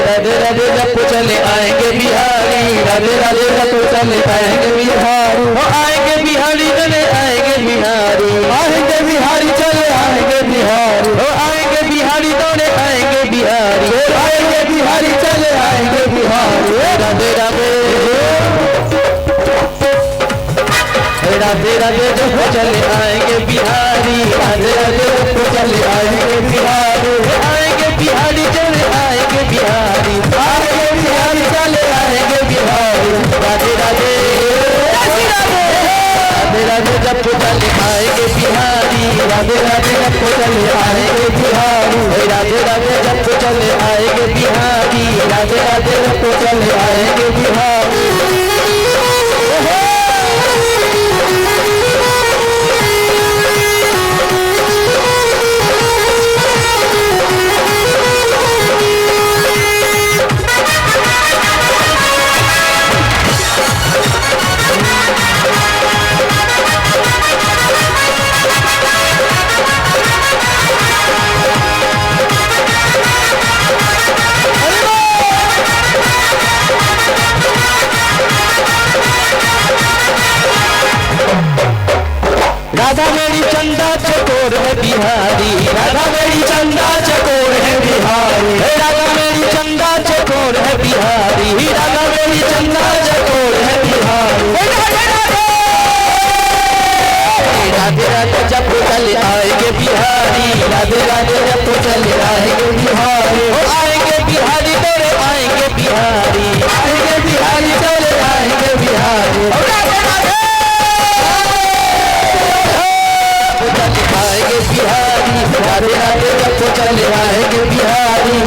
राधे राधे जपो चले आएंगे बिहारी। राधे राधे जपो चले आएंगे बिहारी। ओ आएंगे बिहारी चले आएंगे बिहारी। आएंगे बिहारी चले आएंगे बिहारी। ओ आएंगे बिहारी दौड़े आएंगे बिहारी। आएंगे बिहारी चले आएंगे बिहारी। राधे राधे राधे राधे जपो चले आएंगे बिहारी। राधे राधे जपो चले आएंगे बिहारी। आएंगे बिहारी चले आएंगे बिहारी। आएंगे बिहारी चले आएंगे बिहारी। राधे राधे राधे राधे जपो चले आएंगे बिहारी। राधे राधे जपो चले आएंगे बिहारी। राधे राधे जपो चले आएंगे बिहारी। राधे राधे जपो चले आएंगे बिहारी। राधा मेरी चंदा चकोर है बिहारी। राधा मेरी चंदा चकोर है बिहारी। राधा मेरी चंदा चकोर है बिहारी। राधा मेरी चंदा चकोर है बिहारी। राधे राधे जब चले आएंगे बिहारी। राधे राधे जब चले आएंगे बिहारी। आएंगे बिहारी तेरे आएंगे बिहारी। आएंगे बिहारी चले आएंगे बिहारी। आएंगे बिहारी। राधे राधे जब चले आएंगे बिहारी।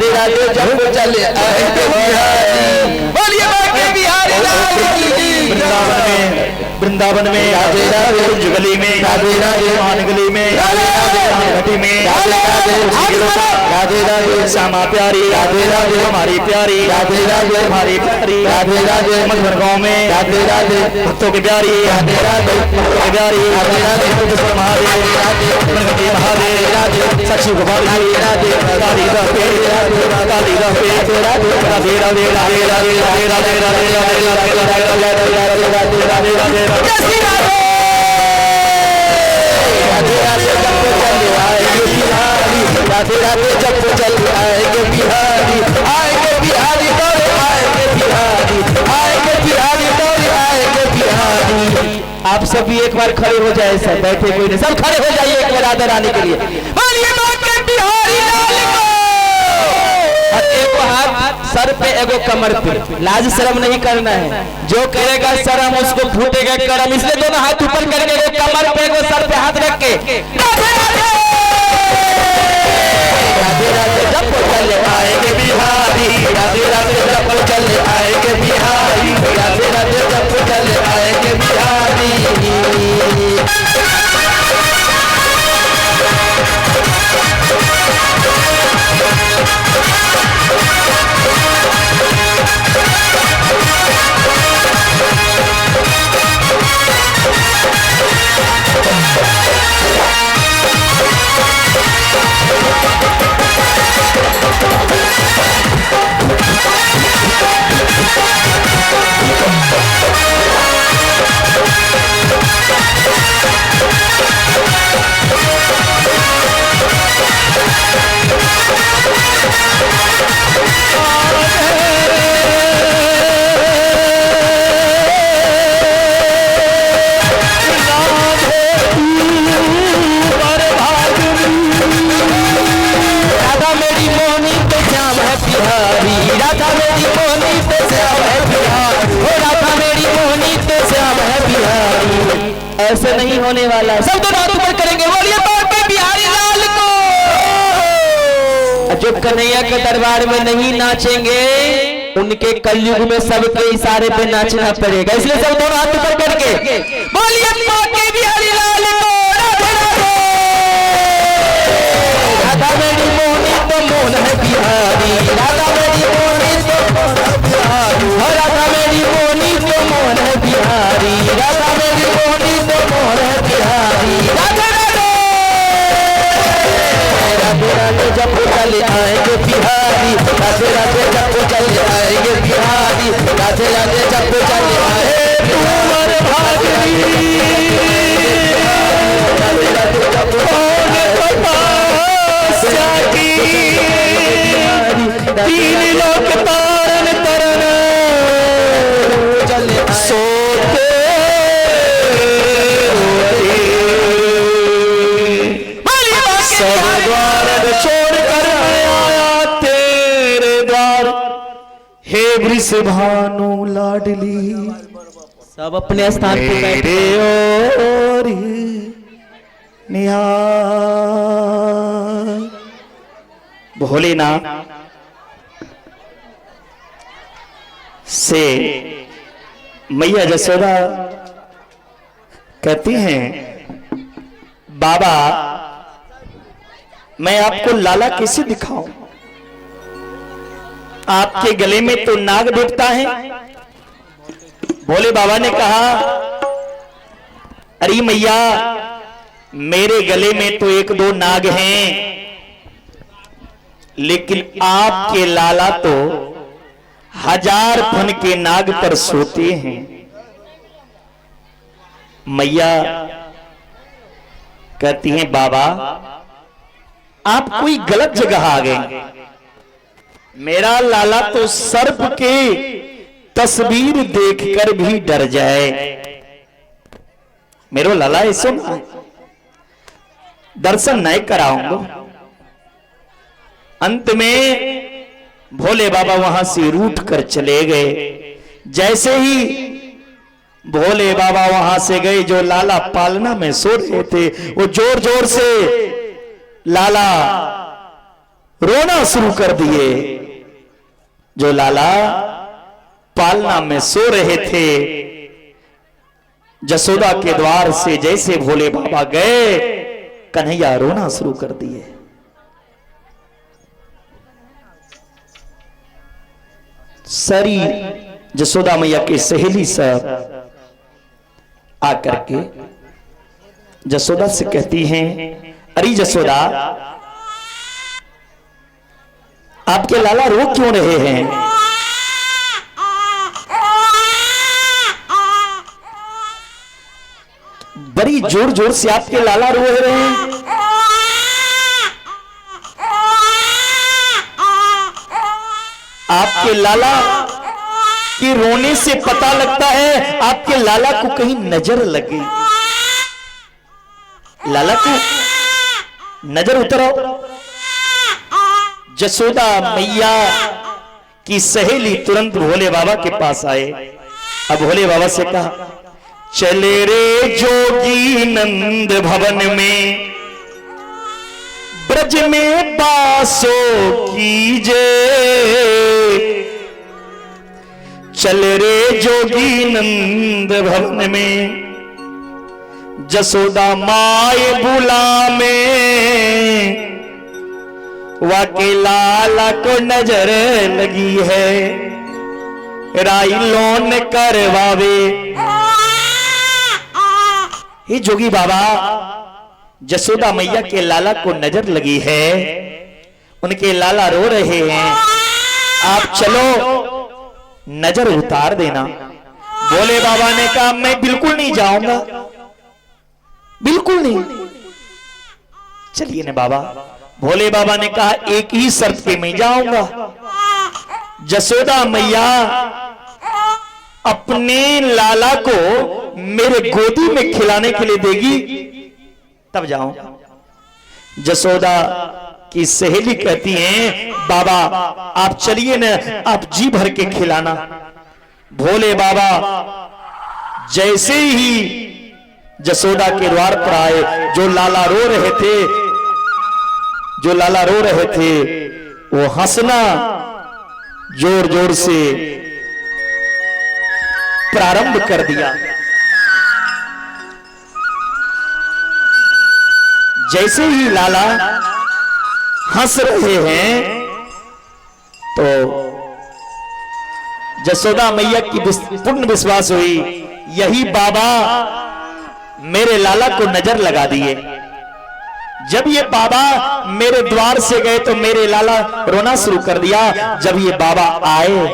राधे राधे जब चले आएंगे बिहारी, बोलिए बांके बिहारी लाल की। वृंदावन में राधे राधे, जुगली में राधे राधे, मानगली में घटी में राधे राधे, श्यामा प्यारी राधे राधे, हमारी प्यारी राधे राधे, हमारी प्यारी राधे राधे, मधुबन गाँव में राधे राधे, भक्तों की प्यारी राधे राधे, भक्तों की प्यारी राधे राधे, महादेव गणपति महादेव सची गोपाल राधे काली राधे काली राधे राधे राधे राधे राधे राधे राधे राधे राधे राधे राधे जब चले आएंगे बिहारी, आएंगे बिहारी दौड़े आएंगे बिहारी, आएंगे बिहारी दौड़े आएंगे बिहारी। आप सभी एक बार खड़े हो जाए, सब बैठे कोई नहीं, सब खड़े हो जाइए एक बार राधा रानी के लिए। बोलिए बांके बिहारी लाल को। और एगो हाथ सर पे एगो कमर पे, लाज शर्म नहीं करना है, जो करेगा शर्म उसको फूटेगा करम, इसलिए दोनों हाथ ऊपर करके एगो कमर पे एगो सर पे हाथ रख के राधे राधे राधे राधे जब चले आएंगे बिहारी, राधे राधे जब चले आएंगे बिहारी, राधे राधे जब चले आएंगे बिहारी। ऐसे नहीं होने वाला, सब दोनों हाथ ऊपर करेंगे, बोलिए बांके बिहारी लाल को। जो कन्हैया के दरबार में नहीं नाचेंगे उनके कलयुग में सबके इशारे पे नाचना पड़ेगा, इसलिए सब दोनों हाथ ऊपर करके बोलिए बांके बिहारी लाल को। राधा मेरी मोहनी तो मोहन है बिहारी, राधा मेरी मोहनी तो मोहन है बिहारी, राधा मेरी मोहनी तो मोहन है बिहारी, राधा मेरी मोहनी तो मोहन है बिहारी। राधे राधे राधे राधे जब चले आएंगे बिहारी, राधे राधे जब चले आएंगे बिहारी, राधे राधे जब चले आए तुमर भागरी, राधे राधे जब तीन लोक तारन तरन सोते सब द्वार छोड़ कर आया तेरे द्वार, हे वृषभानु लाडली। सब अपने स्थान पे बैठे और निहार। भोलेनाथ से मैया जसोदा कहती हैं, बाबा मैं आपको लाला कैसे दिखाऊं, आपके गले में तो नाग डूबता है। भोले बाबा ने कहा, अरे मैया मेरे गले में तो एक दो नाग हैं, लेकिन आपके लाला तो 1000 फन के नाग पर सोते हैं। मैया कहती हैं, बाबा आप कोई गलत जगह आ गए, मेरा लाला तो सर्प के तस्वीर देखकर भी डर जाए। मेरो लाला ऐसो दर्शन नहीं कराऊंगा। अंत में भोले बाबा वहां से रूठ कर चले गए। जैसे ही भोले बाबा वहां से गए, जो लाला पालना में सो रहे थे वो जोर जोर से लाला रोना शुरू कर दिए। जो लाला पालना में सो रहे थे, जसोदा के द्वार से जैसे भोले बाबा गए, कन्हैया रोना शुरू कर दिए। सारी जसोदा मैया की सहेली सब आकर के जसोदा से कहती हैं, अरे जसोदा, आपके लाला रो क्यों रहे हैं? बड़ी जोर जोर से आपके लाला रो रहे हैं। आपके लाला के रोने से पता लगता है आपके लाला को कहीं नजर लग गई। लाला को नजर उतरो। जसोदा मैया की सहेली तुरंत भोले बाबा के पास आए। अब भोले बाबा से कहा, चले रे जोगी नंद भवन में, ब्रज में बासो कीजे। चल रे जोगी नंद भवन में, जसोदा माए बुला में। वाके लाला को नजर लगी है, राई लोन करवावे। हे जोगी बाबा, जसोदा मैया के लाला को नजर लगी है, उनके लाला रो रहे हैं, आप चलो नजर उतार देना। भोले बाबा ने कहा, मैं बिल्कुल नहीं जाऊंगा, बिल्कुल नहीं। चलिए ना बाबा। भोले बाबा ने कहा, एक ही शर्त पे मैं जाऊंगा, जसोदा मैया अपने लाला को मेरे गोदी में खिलाने के लिए देगी, तब जाऊं। जसोदा की सहेली कहती हैं, बाबा आप चलिए ना, आप जी भर के खिलाना। भोले बाबा जैसे ही जसोदा के द्वार पर आए, जो लाला रो रहे थे, जो लाला रो रहे थे, वो हंसना जोर जोर से प्रारंभ कर दिया। जैसे ही लाला हंस रहे हैं, तो जसोदा मैया की पूर्ण विश्वास हुई, यही बाबा मेरे लाला को नजर लगा दिए। जब ये बाबा मेरे द्वार से गए तो मेरे लाला रोना शुरू कर दिया, जब ये बाबा आए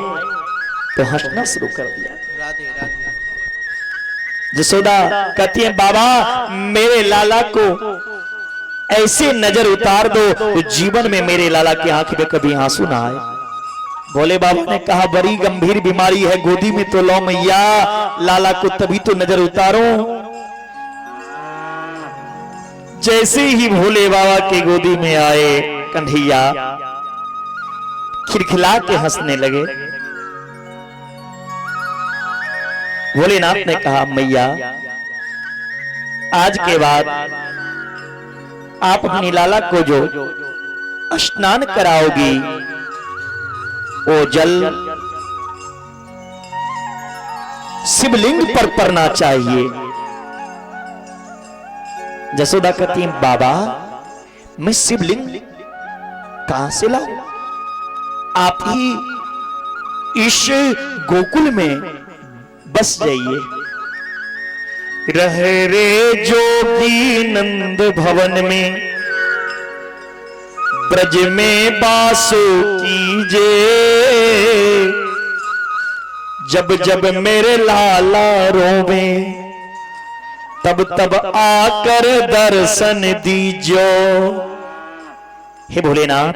तो हंसना शुरू कर दिया। जसोदा कहती है, बाबा मेरे लाला को ऐसे नजर उतार दो तो जीवन में मेरे लाला की आंख में कभी आंसू ना आए। भोले बाबा ने कहा, बड़ी गंभीर बीमारी है, गोदी में तो लो मैया, लाला को तभी तो नजर उतारो। जैसे ही भोले बाबा के गोदी में आए, कन्हैया खिलखिला के हंसने लगे। भोलेनाथ ने कहा, मैया आज के बाद आप अपनी लाला को जो स्नान कराओगी, वो जल शिवलिंग पर पड़ना चाहिए। जसोदा कहती है, बाबा मैं शिवलिंग कहां से लाऊं? आप ही इस गोकुल में बस जाइए। रह रे जोगी नंद भवन में, ब्रज में बासो कीजे। जब जब मेरे लाला रोवे, तब तब आकर दर्शन दीजो। हे भोलेनाथ,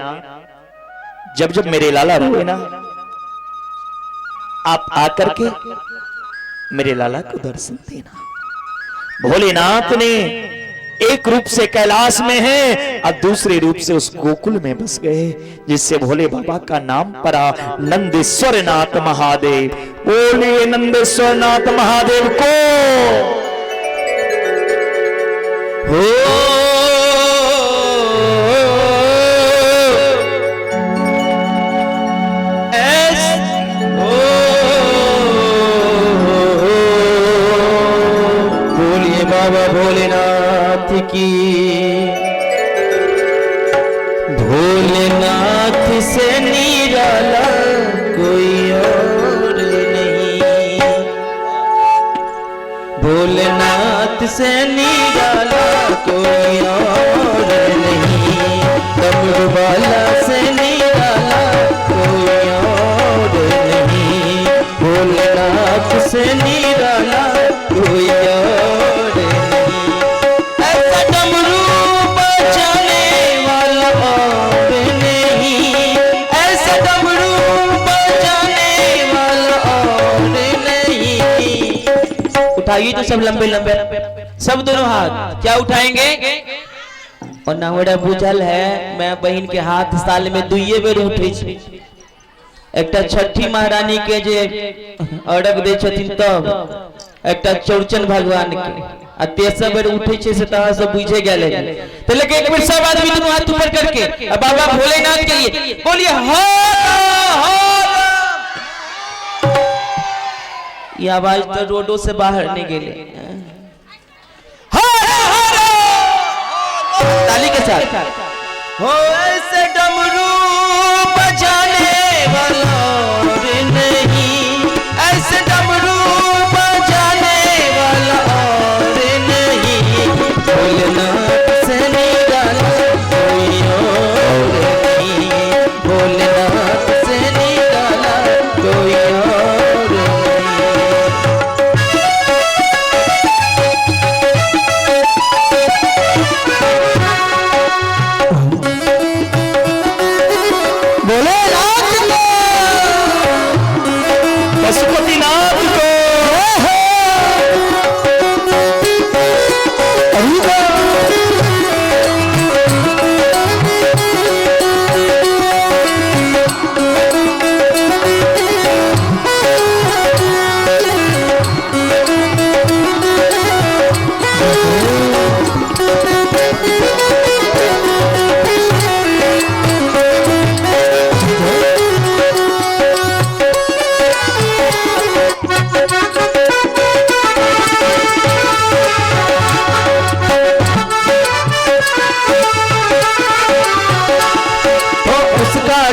जब जब मेरे लाला रोए ना, आप आकर के मेरे लाला को दर्शन देना। भोलेनाथ ने एक रूप से कैलाश में है और दूसरे रूप से उस गोकुल में बस गए, जिससे भोले बाबा का नाम पड़ा नंदेश्वर नाथ महादेव। बोलिए नंदेश्वर नाथ महादेव को। हो बाबा भोलेनाथ की। भोलेनाथ से निराला कोई और नहीं, भोलेनाथ से निराला कोई और नहीं, डमरू वाला से निराला कोई और नहीं, भोलेनाथ से निराला कोई और नहीं। ऐसा डमरू बजाने वाला और नहीं, ऐसा डमरू बजाने वाला और नहीं। उठाइए तो सब लंबे लंबे, सब दोनों हाथ। क्या उठाएंगे? और नावड़ा बुझल है, मैं बहन के हाथ साल में दुइये बेर उठे छी। एकटा छठी महारानी के जे अरग दे छथिन तब, एकटा चौरचन भगवान के, आ तेसर बेर उठे छे से तहाँ सब बुझे गेले। तो लेकिन एक बेर सब आदमी दोनों हाथ ऊपर करके अब बाबा भोलेनाथ के लिए बोलिए हो। ये आवाज तो रोडों से बाहर नहीं गेले। ताली के साथ हो। ऐसे डमरू बजाने वाला और नहीं, ऐसे डमरू बजाने वाला और नहीं, भोलेनाथ से निराला कोई और नहीं, भोलेनाथ से निराला कोई और नहीं। पशुपतिनाथ को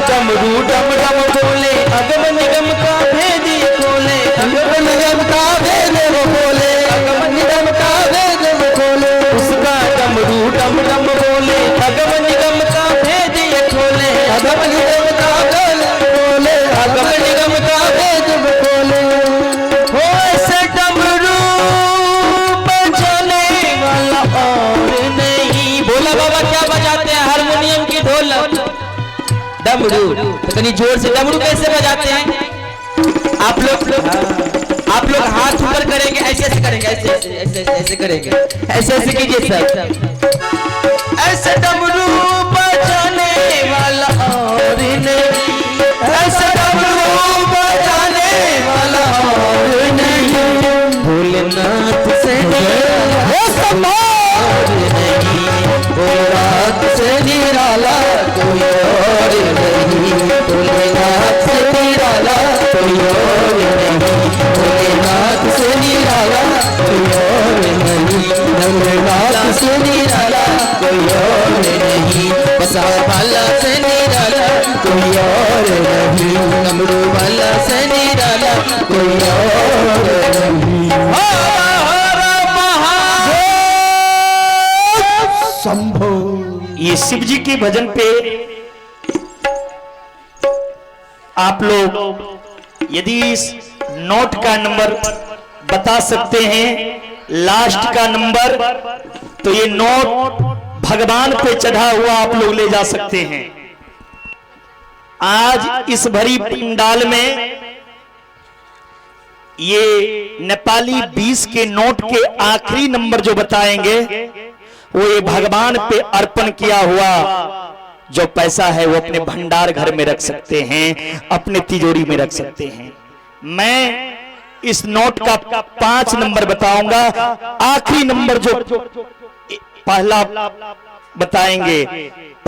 डमरू डम डम बोले, अगम निगम का भेद ये खोले, अगम निगम का भेद वो बोले, अगम निगम का भेद वो खोले। उसका डमरू डम डम बोले, अगम निगम का भेद ये खोले, अगम निगम का भेद बोले, अगम निगम का भेद वो खोले। हो ऐसे डमरू बजाने वाला और नहीं। भोला बाबा क्या बजाते हैं? हारमोनियम की ढोलक, डमरू। तो कहीं जोर से डमरू कैसे बजाते हैं? आप लोग हाथ ऊपर करेंगे, ऐसे ऐसे करेंगे, ऐसे ऐसे ऐसे ऐसे करेंगे, ऐसे ऐसे कीजिए सब। ऐसे डमरू बजाने वाला और नहीं, ऐसे डमरू बजाने वाला और नहीं, भोलेनाथ से निराला भोलेनाथ से निराला कोई और नहीं, भोलेनाथ से निराला कोई और नहीं, भोलेनाथ से निराला कोई और नहीं, भोलेनाथ से निराला कोई और नहीं, बसा वाला से निराला कोई और नहीं, डमरू वाला से निराला कोई और नहीं। शंभो। ये शिव जी के भजन पे आप लोग यदि इस नोट का नंबर बता सकते हैं, लास्ट का नंबर, तो ये नोट भगवान पे चढ़ा हुआ आप लोग ले जा सकते हैं। आज इस भरी पंडाल में ये नेपाली 20 के नोट के आखिरी नंबर जो बताएंगे वो ये भगवान पे अर्पण किया हुआ जो पैसा है वो अपने भंडार घर में रख सकते हैं, अपने तिजोरी में रख सकते हैं। मैं इस नोट का 5 नंबर बताऊंगा, आखिरी नंबर जो पहला बताएंगे,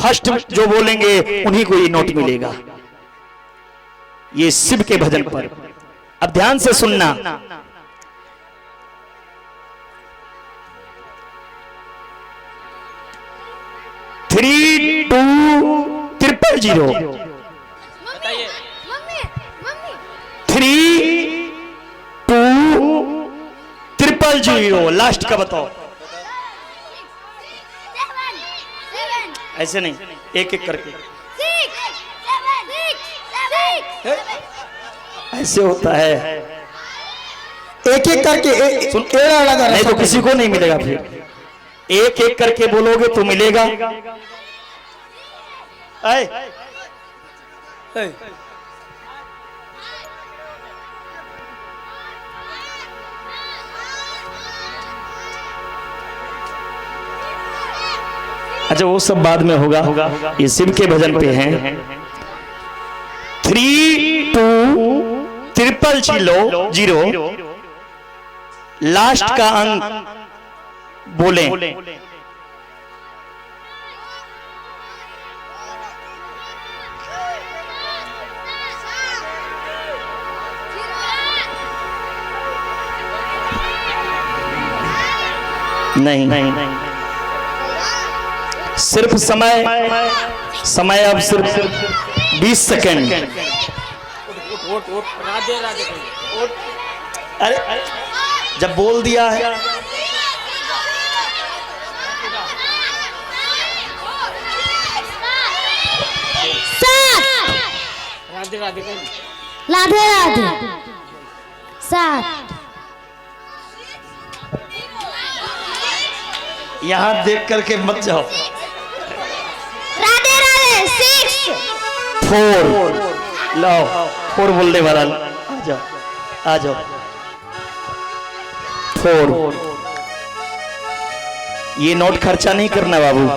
फर्स्ट जो बोलेंगे उन्हीं को ये नोट मिलेगा। ये शिव के भजन पर अब ध्यान से सुनना। 3200 बताइए। मम्मी मम्मी 3200 लास्ट का बताओ। 7 ऐसे नहीं, एक एक करके 6 7 ऐसे होता है। एक एक करके सुन एड़ा लगा नहीं तो किसी को नहीं मिलेगा। फिर एक एक करके बोलोगे तो मिलेगा। आए अच्छा, वो सब बाद में होगा। ये शिव के भजन पे हैं। 3200 लास्ट का अंक बोले। नहीं नहीं, सिर्फ समय अब सिर्फ 20 सेकेंड। अरे जब बोल दिया है राधे राधे 7 यहां देख करके मत जाओ। राधे राधे 6 4 लो 4 बोलने वाला आ जाओ आ जाओ। 4 ये नोट खर्चा नहीं करना बाबू।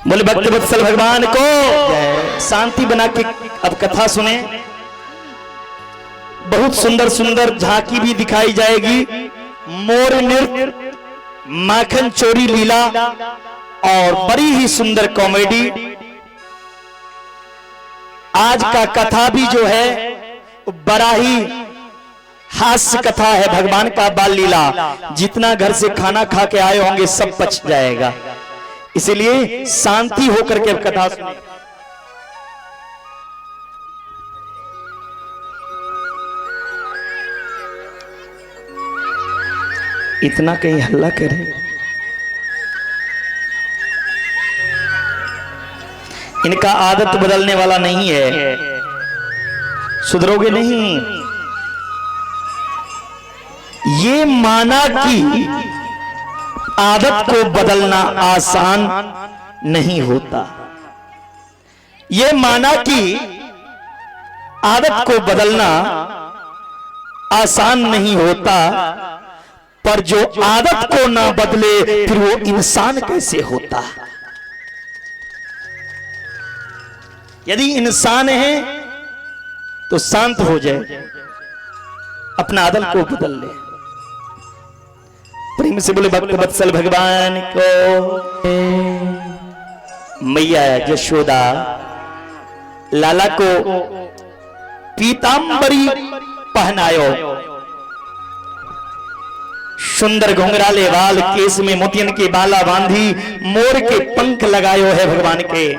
बोले भक्त वत्सल भगवान को शांति बना के अब कथा सुने। बहुत सुंदर सुंदर झांकी भी दिखाई जाएगी। मोर नृत्य, माखन चोरी लीला और बड़ी ही सुंदर कॉमेडी। आज का कथा भी जो है बड़ा ही हास्य कथा है। भगवान का बाल लीला, जितना घर से खाना खा के आए होंगे सब पच जाएगा। इसलिए शांति होकर के अब कथा सुने। इतना कहीं हल्ला करे। इनका आदत बदलने वाला नहीं है, सुधरोगे नहीं। ये माना कि आदत को बदलना आसान नहीं होता। ये माना कि आदत को बदलना आसान नहीं होता, पर जो आदत को ना बदले फिर वो इंसान कैसे होता। यदि इंसान है तो शांत हो जाए, अपना आदत को बदल ले। प्रेम से बोले भक्त वत्सल भगवान को। मैया यशोदा लाला को पीतांबरी पहनायो, सुंदर घुंघराले वाल, केस में मोतियन की बाला बांधी, मोर के पंख लगायो है भगवान के।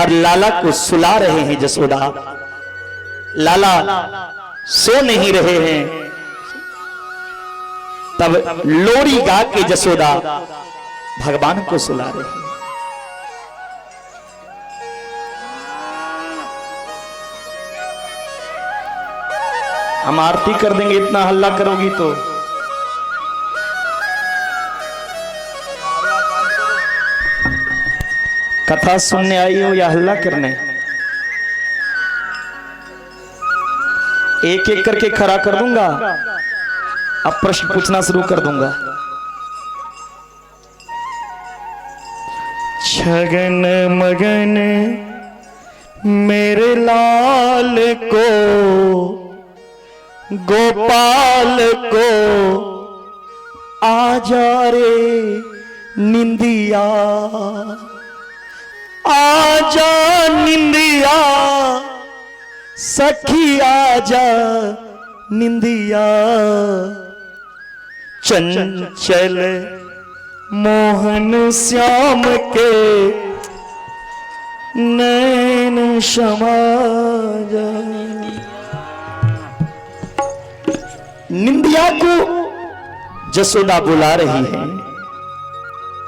और लाला को सुला रहे हैं यशोदा। लाला सो नहीं रहे हैं। तब लोरी गा के यशोदा भगवान को सुला रहे हैं। हम आरती कर देंगे, इतना हल्ला करोगी तो। कथा सुनने आई हो या हल्ला करने? एक एक करके खड़ा कर दूंगा, अब प्रश्न पूछना शुरू कर दूंगा। छगन मगन मेरे लाल को, गोपाल को आजा रे निंदिया, आजा निंदिया सखी आजा निंदिया, चंचल मोहन श्याम के नैन क्षमा जाए। निंदिया को जसोदा बुला रही है,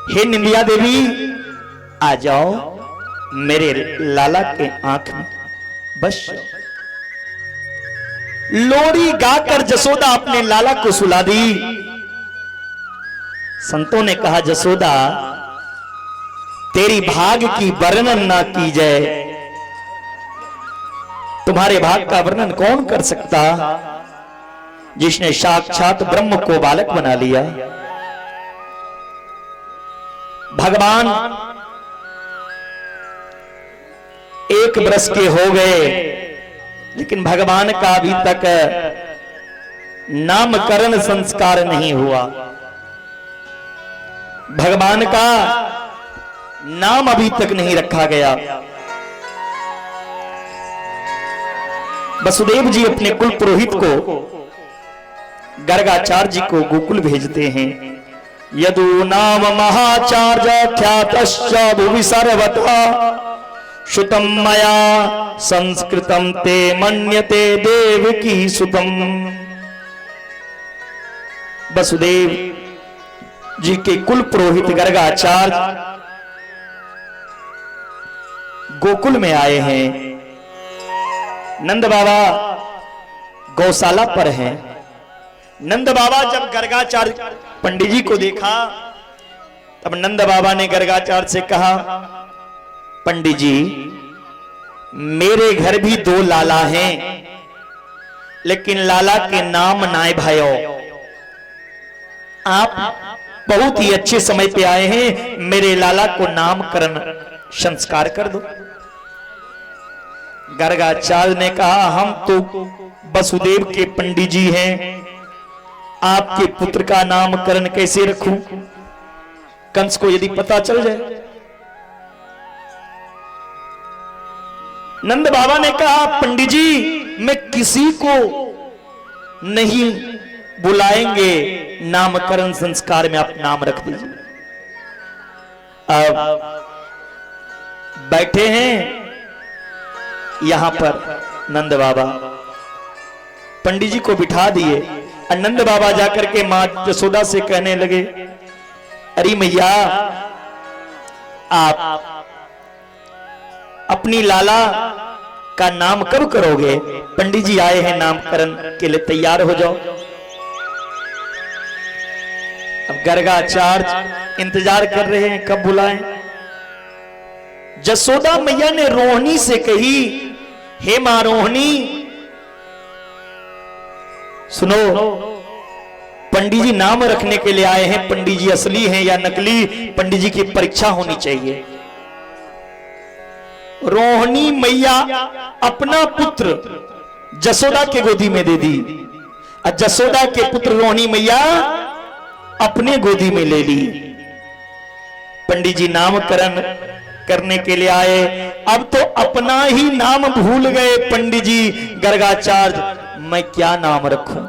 हे निंदिया देवी आ जाओ, मेरे लाला के आंख में बस जाओ। लोरी गाकर जसोदा अपने लाला को सुला दी। संतों ने कहा जसोदा तेरी भाग की वर्णन ना की जाए, तुम्हारे भाग का वर्णन कौन कर सकता, जिसने साक्षात ब्रह्म को बालक बना लिया। भगवान 1 वर्ष के हो गए, लेकिन भगवान का अभी तक नामकरण संस्कार नहीं हुआ। भगवान का नाम अभी तक नहीं रखा गया। वसुदेव जी अपने कुल पुरोहित को, गर्गाचार्य जी को गोकुल भेजते हैं। यदु नाम महाचार्य ख्यातश्च भुवि सर्वथा श्रुतम मया संस्कृतम ते मन्यते देवकी सुतम। वसुदेव जी के कुल पुरोहित गर्गाचार्य गोकुल में आए हैं। नंद बाबा गौशाला पर हैं। नंद बाबा जब गर्गाचार्य पंडित जी को देखा, तब नंद बाबा ने गर्गाचार्य से कहा, पंडित जी मेरे घर भी 2 लाला हैं, लेकिन लाला के नाम नाय भयो। आप बहुत ही अच्छे समय पे आए हैं, मेरे लाला को नामकरण संस्कार कर दो। गर्गाचार्य ने कहा, हम तो वसुदेव के पंडित जी हैं, आपके पुत्र का नामकरण कैसे रखूं, कंस को यदि पता चल जाए। नंद बाबा ने कहा, पंडित जी मैं किसी को नहीं बुलाएंगे, नामकरण संस्कार में आप नाम रख दीजिए। अब बैठे हैं यहां पर नंद बाबा, पंडित जी को बिठा दिए। और नंद बाबा जाकर के मां जसोदा से कहने लगे, अरे मैया आप अपनी लाला का नाम कब करोगे, पंडित जी आए हैं नामकरण के लिए, तैयार हो जाओ। अब गर्गाचार्य इंतजार कर रहे हैं कब बुलाएं। जसोदा मैया ने रोहिणी से कही, हे मां रोहिणी सुनो, पंडित जी नाम रखने के लिए आए हैं, पंडित जी असली हैं या नकली, पंडित जी की परीक्षा होनी चाहिए। रोहिणी मैया अपना पुत्र जसोदा के गोदी में दे दी, और जसोदा के पुत्र रोहिणी मैया अपने गोदी में ले ली। पंडित जी नामकरण करने के लिए आए, अब तो अपना ही नाम भूल गए पंडित जी गर्गाचार्य, मैं क्या नाम रखूं,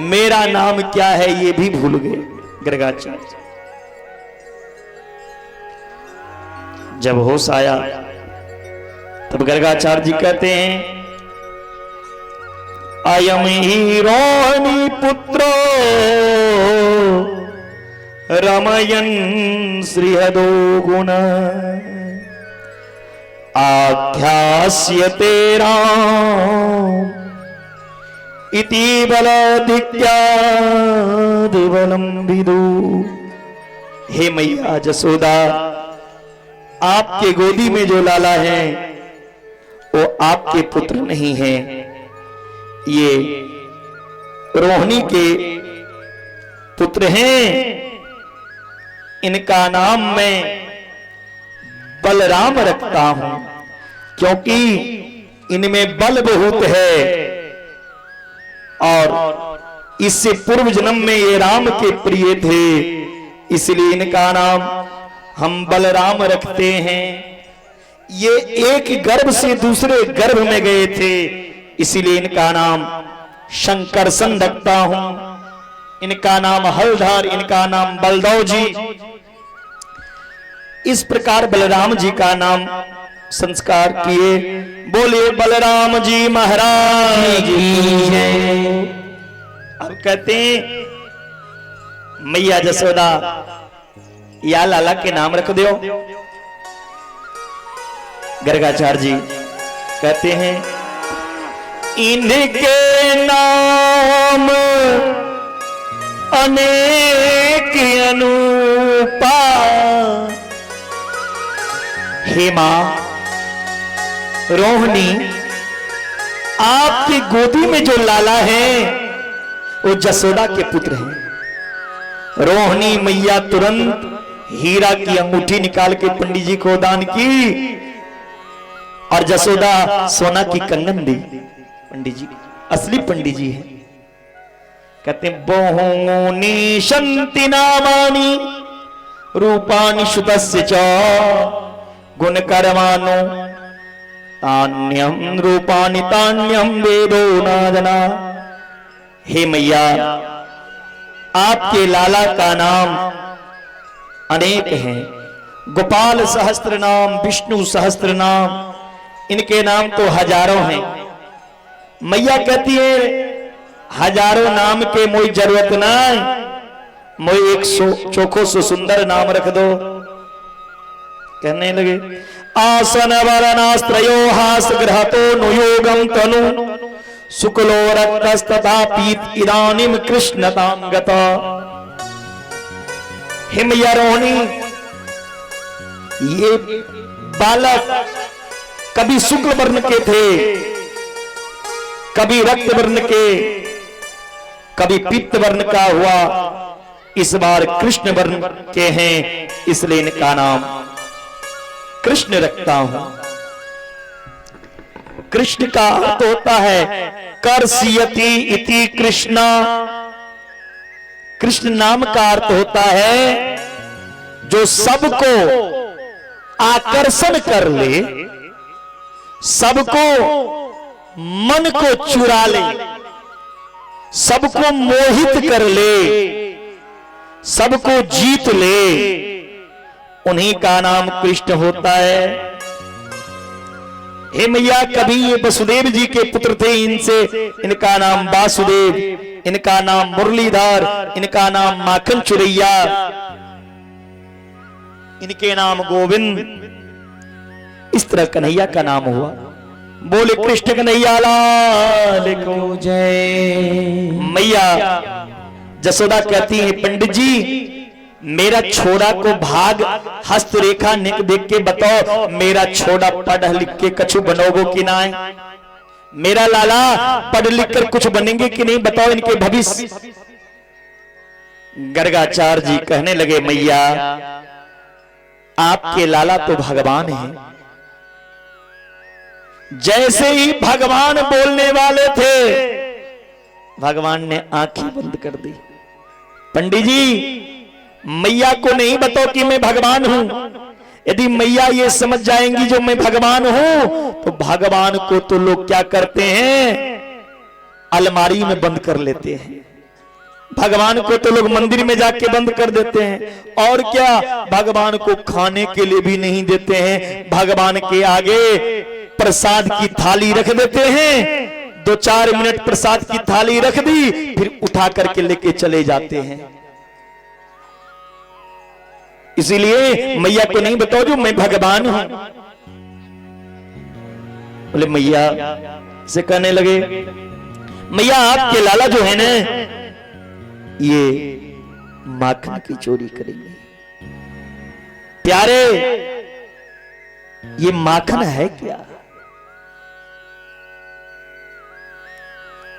मेरा नाम क्या है ये भी भूल गए गर्गाचार्य। जब होश आया तब गर्गाचार्य जी कहते हैं, अयम ही रोहिणी पुत्रो रमयन श्रीहदो गुण आख्यास्यते राम इति बलादित्यादिबलं विदु। हे मैया जसोदा, आपके गोदी में जो लाला हैं वो आपके पुत्र नहीं हैं, ये रोहिणी के पुत्र हैं। इनका नाम मैं बलराम रखता हूं, क्योंकि इनमें बल बहुत है, और इससे पूर्व जन्म में ये राम के प्रिय थे, इसलिए इनका नाम हम बलराम रखते हैं। ये एक गर्भ से दूसरे गर्भ में गए थे, इसीलिए इनका नाम शंकरसन रखता हूं। इनका नाम हलधर, इनका नाम बलदौ जी। इस प्रकार बलराम जी का नाम संस्कार किए। बोले बलराम जी महाराज की जय। अब कहते हैं मैया जसोदा या लाला के नाम रख दो। गर्गाचार्य जी कहते हैं इनके नाम अनेक अनूपा। हे मां रोहिणी, आपकी गोदी में जो लाला है वो जसोदा के पुत्र हैं। रोहिणी मैया तुरंत हीरा की अंगूठी निकाल के पंडित जी को दान की और जसोदा सोना की कंगन दी। पंडित जी असली पंडित जी हैं। कहते हैं बहुनी शंति नामानि रूपानि शुतस्य च गुण कर्माणो तान्यम रूपानि तान्यम वेदो नादना। हे मैया, आपके लाला का नाम अनेक हैं। गोपाल सहस्त्र नाम, विष्णु सहस्त्र नाम, इनके नाम तो हजारों हैं। मैया कहती है हजारों नाम के मोई जरूरत नहीं, मोई एक चोखो सो सुंदर नाम रख दो। कहने लगे आसन वरनास्त्रयो हास ग्रहतो नुयोगम तनु शुक्लो रक्तस्तथा पीत इदानीम कृष्णतां गता। हे मैया रोहिणी, ये बालक कभी शुक्ल वर्ण के थे, कभी रक्त वर्ण के, कभी पित्त वर्ण का हुआ, इस बार कृष्ण वर्ण के हैं, इसलिए इनका नाम कृष्ण रखता हूं। कृष्ण का अर्थ होता है कर्षयति इति कृष्णा। कृष्ण नाम का अर्थ होता है जो सबको आकर्षण कर ले, सबको मन को चुरा ले, सबको मोहित कर ले, सबको जीत ले, उन्हीं का नाम कृष्ण होता है। हे मैया, कभी ये वसुदेव जी के पुत्र थे, इनसे इनका नाम वासुदेव, इनका नाम मुरलीधर, इनका नाम माखन चुरैया, इनके नाम गोविंद। इस तरह कन्हैया का नाम हुआ। बोले कृष्ण कन्हैया लाल को जय। मैया जसोदा कहती है पंडित जी, मेरा छोड़ा को भाग हस्तरेखा निक देख के बताओ, मेरा छोड़ा पढ़ लिख के कछु बनोगो कि ना? मेरा लाला पढ़ लिख कर कुछ बनेंगे कि नहीं, बताओ इनके भविष्य। गर्गाचार्य जी कहने लगे मैया, आपके लाला तो भगवान हैं। जैसे ही भगवान बोलने वाले थे, भगवान ने आंखें बंद कर दी। पंडित जी, मैया को नहीं बताओ कि मैं भगवान हूं। यदि मैया ये समझ जाएंगी जो मैं भगवान हूं, तो भगवान को तो लोग क्या करते हैं, अलमारी में बंद कर लेते हैं। भगवान को तो लोग मंदिर में जाके बंद कर देते हैं, और क्या भगवान को खाने के लिए भी नहीं देते हैं। भगवान के आगे प्रसाद की थाली रख देते हैं, 2-4 मिनट प्रसाद की थाली रख दी, फिर उठा करके लेके चले जाते हैं। इसीलिए मैया को नहीं बताओ जो मैं भगवान हूं। बोले मैया से कहने लगे, मैया आपके लाला जो है ना, ये माखन की चोरी करेंगे। प्यारे, ये माखन है क्या?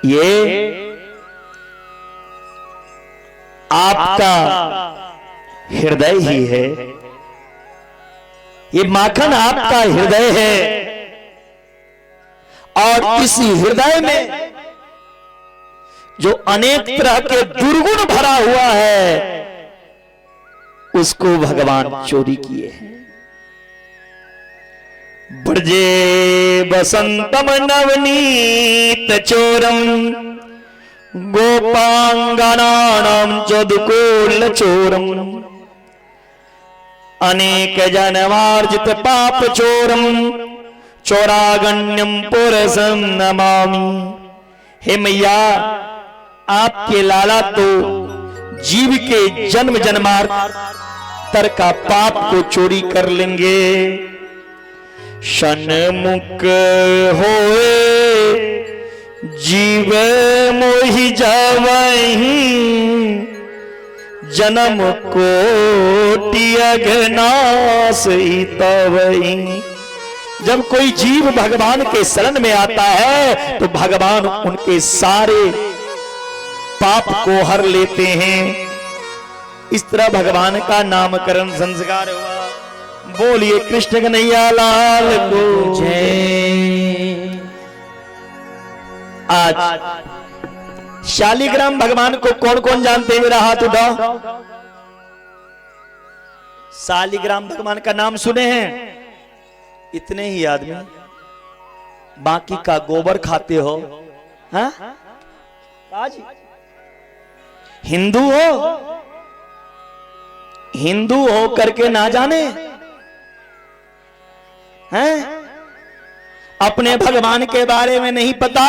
ये आपका हृदय ही है, ये माखन आपका हृदय है, और इस हृदय में जो अनेक तरह के दुर्गुण भरा हुआ है, उसको भगवान चोरी किए हैं। ब्रजे बसंतम नवनीत चोरम गोपांगनानां चोदकोलचोरम् अनेक जनमार्जित पाप चोरम चौरागण्यम पुरसम नमामि। हे मैया, आपके लाला तो जीव के जन्म जन्मांतर का पाप को चोरी कर लेंगे। सन्मुख होए जीव मोहि जावहीं, जन्म कोटि अघनाश तवहीं। जब कोई जीव भगवान के शरण में आता है तो भगवान उनके सारे पाप को हर लेते हैं। इस तरह भगवान का नामकरण संस्कार हुआ। बोलिए कृष्ण कन्हैया लाल को जय। आज शालिग्राम भगवान को कौन कौन जानते हैं? मेरा हाथ उठाओ। शालिग्राम भगवान का नाम सुने हैं? इतने ही आदमी, बाकी का गोबर खाते हो। हाँ? हिंदू हो, हिंदू हो करके ना जाने हैं? अपने भगवान के बारे में नहीं पता?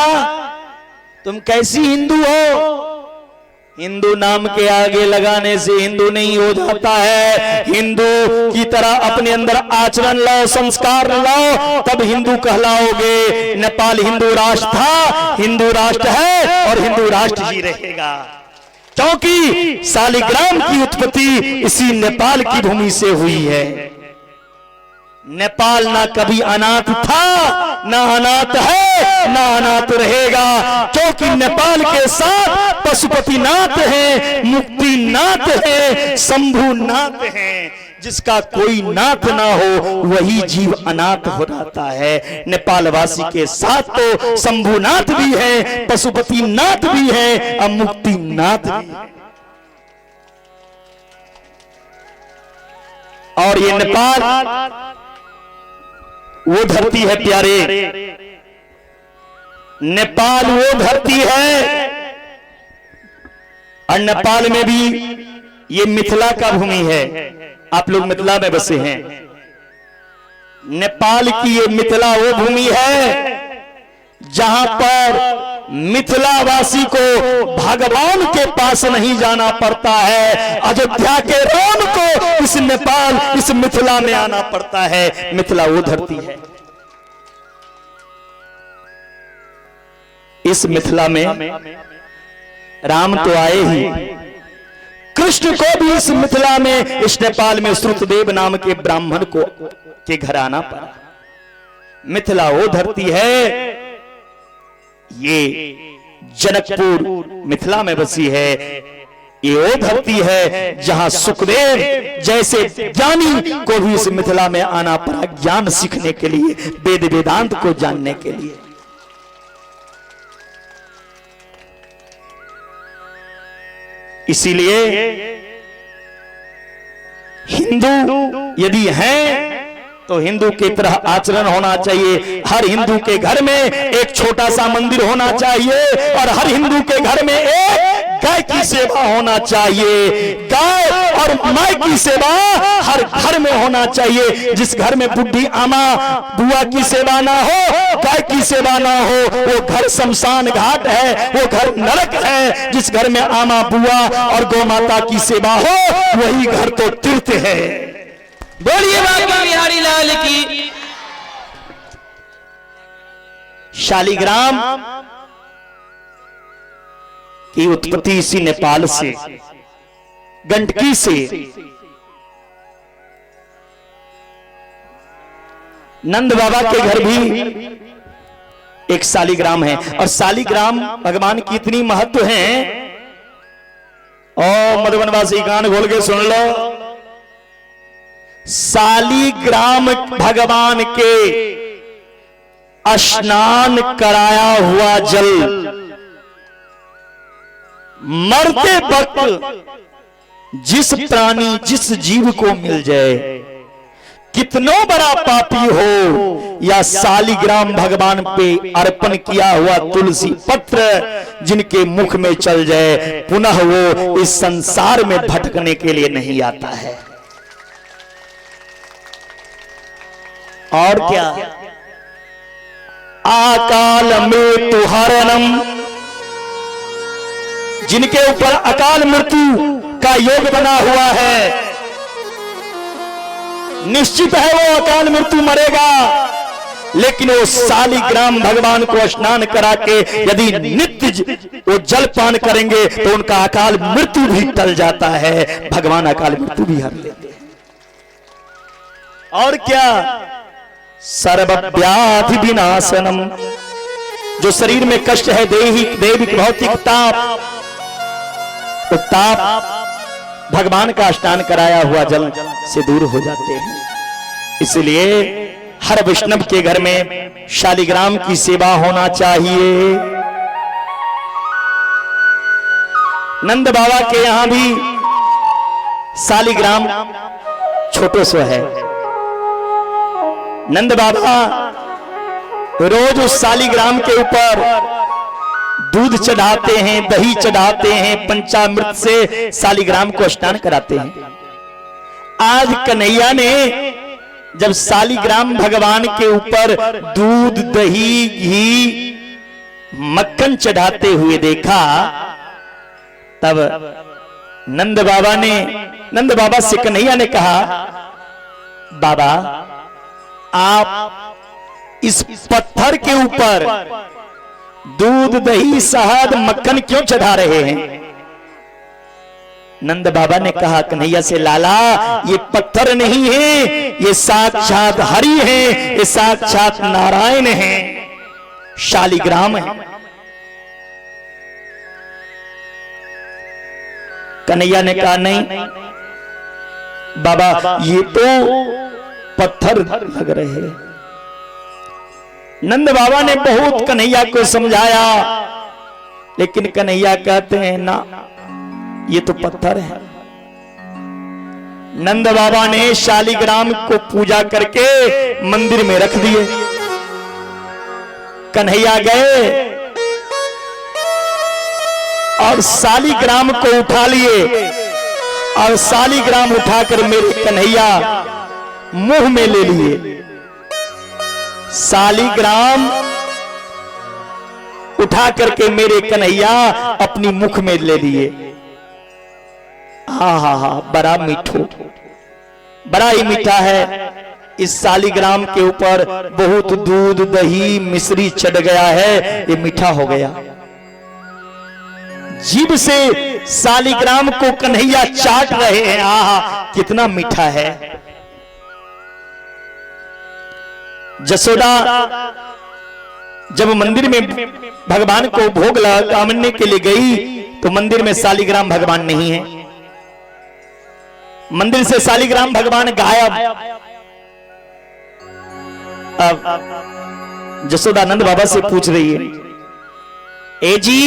तुम कैसी हिंदू हो? हिंदू नाम के आगे लगाने से हिंदू नहीं हो जाता है। हिंदू की तरह अपने अंदर आचरण लाओ, संस्कार लाओ, तब हिंदू कहलाओगे। नेपाल हिंदू राष्ट्र था, हिंदू राष्ट्र है और हिंदू राष्ट्र ही रहेगा, क्योंकि शालिग्राम की उत्पत्ति इसी नेपाल की भूमि से हुई है। नेपाल ना कभी अनाथ था, ना अनाथ है, ना अनाथ रहेगा, क्योंकि नेपाल के साथ पशुपतिनाथ है, मुक्तिनाथ है, शंभुनाथ है। जिसका कोई नाथ ना हो वही जीव अनाथ हो जाता है। नेपाल वासी के साथ तो शंभुनाथ भी है, पशुपतिनाथ भी है और मुक्तिनाथ भी है। और ये नेपाल वो धरती है प्यारे, नेपाल वो धरती है, और नेपाल में भी ये मिथिला का भूमि है। आप लोग मिथिला में बसे हैं। नेपाल की ये मिथिला वो भूमि है जहां पर मिथिलावासी को भगवान के पास नहीं जाना पड़ता है, अयोध्या के राम को इस नेपाल, इस मिथिला में आना पड़ता है। मिथिला वो धरती है। इस मिथिला में राम तो आए ही, कृष्ण को भी इस मिथिला में, इस नेपाल में श्रुतदेव नाम के ब्राह्मण को के घर आना पड़ा। मिथिला वो धरती है, ये जनकपुर मिथिला में बसी है। ये वो धरती है जहां सुखदेव जैसे ज्ञानी को भी इस मिथिला में आना पड़ा, ज्ञान सीखने के लिए, वेद वेदांत को जानने के लिए। इसीलिए हिंदू यदि हैं तो हिंदू की तरह आचरण होना चाहिए। हर हिंदू के घर में एक छोटा सा मंदिर होना चाहिए और हर हिंदू के घर में एक गाय की सेवा होना चाहिए। गाय और माय की सेवा हर घर में होना चाहिए। जिस घर में बुढ़ी आमा बुआ की सेवा ना हो, गाय की सेवा ना हो, वो घर शमशान घाट है, वो घर नरक है। जिस घर में आमा बुआ और गौ माता की सेवा हो वही घर तो तीर्थ है। बोलिए बाबा बिहारी लाल की। शालिग्राम की उत्पत्ति इसी नेपाल से, गंडकी से। नंद बाबा के घर भी एक शालिग्राम है, और शालिग्राम भगवान की इतनी महत्व है। और मधुबनवासी कान खोल के सुन लो, शालिग्राम भगवान के स्नान कराया हुआ जल मरते वक्त जिस प्राणी, जिस जीव को मिल जाए, कितनो बड़ा पापी हो, या शालिग्राम भगवान पे अर्पण किया हुआ तुलसी पत्र जिनके मुख में चल जाए, पुनः वो इस संसार में भटकने के लिए नहीं आता है। और क्या, अकाल मृत्यु हरणम, जिनके ऊपर अकाल मृत्यु का योग बना हुआ है, निश्चित है वो अकाल मृत्यु मरेगा, लेकिन वो शालिग्राम भगवान को स्नान करा के यदि नित्य वो जल पान करेंगे तो उनका अकाल मृत्यु भी टल जाता है, भगवान अकाल मृत्यु भी हर लेते हैं। और क्या, सर्वव्याधि विनाशनम, जो शरीर में कष्ट है, दैहिक भौतिक ताप, तो ताप भगवान का स्नान कराया हुआ जल से दूर हो जाते हैं। इसलिए हर वैष्णव के घर में शालिग्राम की सेवा होना चाहिए। नंद बाबा के यहां भी शालिग्राम छोटो सो है। नंद बाबा रोज उस शालिग्राम के ऊपर दूध चढ़ाते हैं, दही चढ़ाते हैं, पंचामृत से शालिग्राम को स्नान कराते हैं। आज कन्हैया ने जब शालिग्राम भगवान के ऊपर दूध, दही, घी, मक्खन चढ़ाते हुए देखा, तब नंद बाबा से कन्हैया ने कहा, बाबा आप इस पत्थर के ऊपर दूध, दही, शहद, मक्खन क्यों चढ़ा रहे हैं? नंद बाबा ने कहा कन्हैया से, लाला ये पत्थर नहीं है, ये साक्षात हरि है, ये साक्षात नारायण है, शालिग्राम है। कन्हैया ने कहा नहीं बाबा, ये तो पत्थर लग रहे हैं। नंद बाबा ने बहुत कन्हैया को समझाया, लेकिन कन्हैया कहते हैं ना, ये तो पत्थर है। नंद बाबा ने शालिग्राम को पूजा करके मंदिर में रख दिए। कन्हैया गए और शालिग्राम को उठा लिए, और शालिग्राम उठाकर मेरे कन्हैया मुंह में ले लिए। शालिग्राम उठा करके मेरे कन्हैया अपनी मुख में ले लिए। हा हा हा, बड़ा मीठो, बड़ा ही मीठा है। इस शालिग्राम के ऊपर बहुत दूध, दही, मिश्री चढ़ गया है, ये मीठा हो गया। जीभ से शालिग्राम को कन्हैया चाट रहे हैं, आहा कितना मीठा है। जसोदा जब मंदिर में भगवान को भोग लगाने के लिए गई, तो मंदिर में शालिग्राम भगवान नहीं है। मंदिर से शालिग्राम भगवान गायब। अब जसोदा नंद बाबा से पूछ रही है, ए जी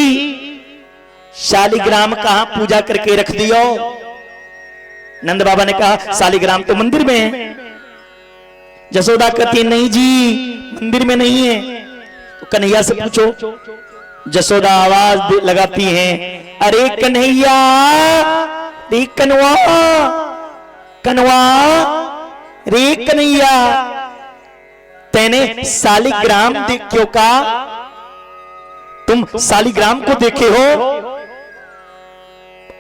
शालिग्राम कहां पूजा करके रख दियो? नंद बाबा ने कहा शालिग्राम तो मंदिर में है। जसोदा कहती नहीं जी मंदिर में नहीं है। तो कन्हैया से पूछो। जसोदा आवाज लगाती हैं, अरे कन्हैया, रे कनवा, कनवा, रे कन्हैया, तेने शालिग्राम देखो का? तुम शालिग्राम को देखे हो?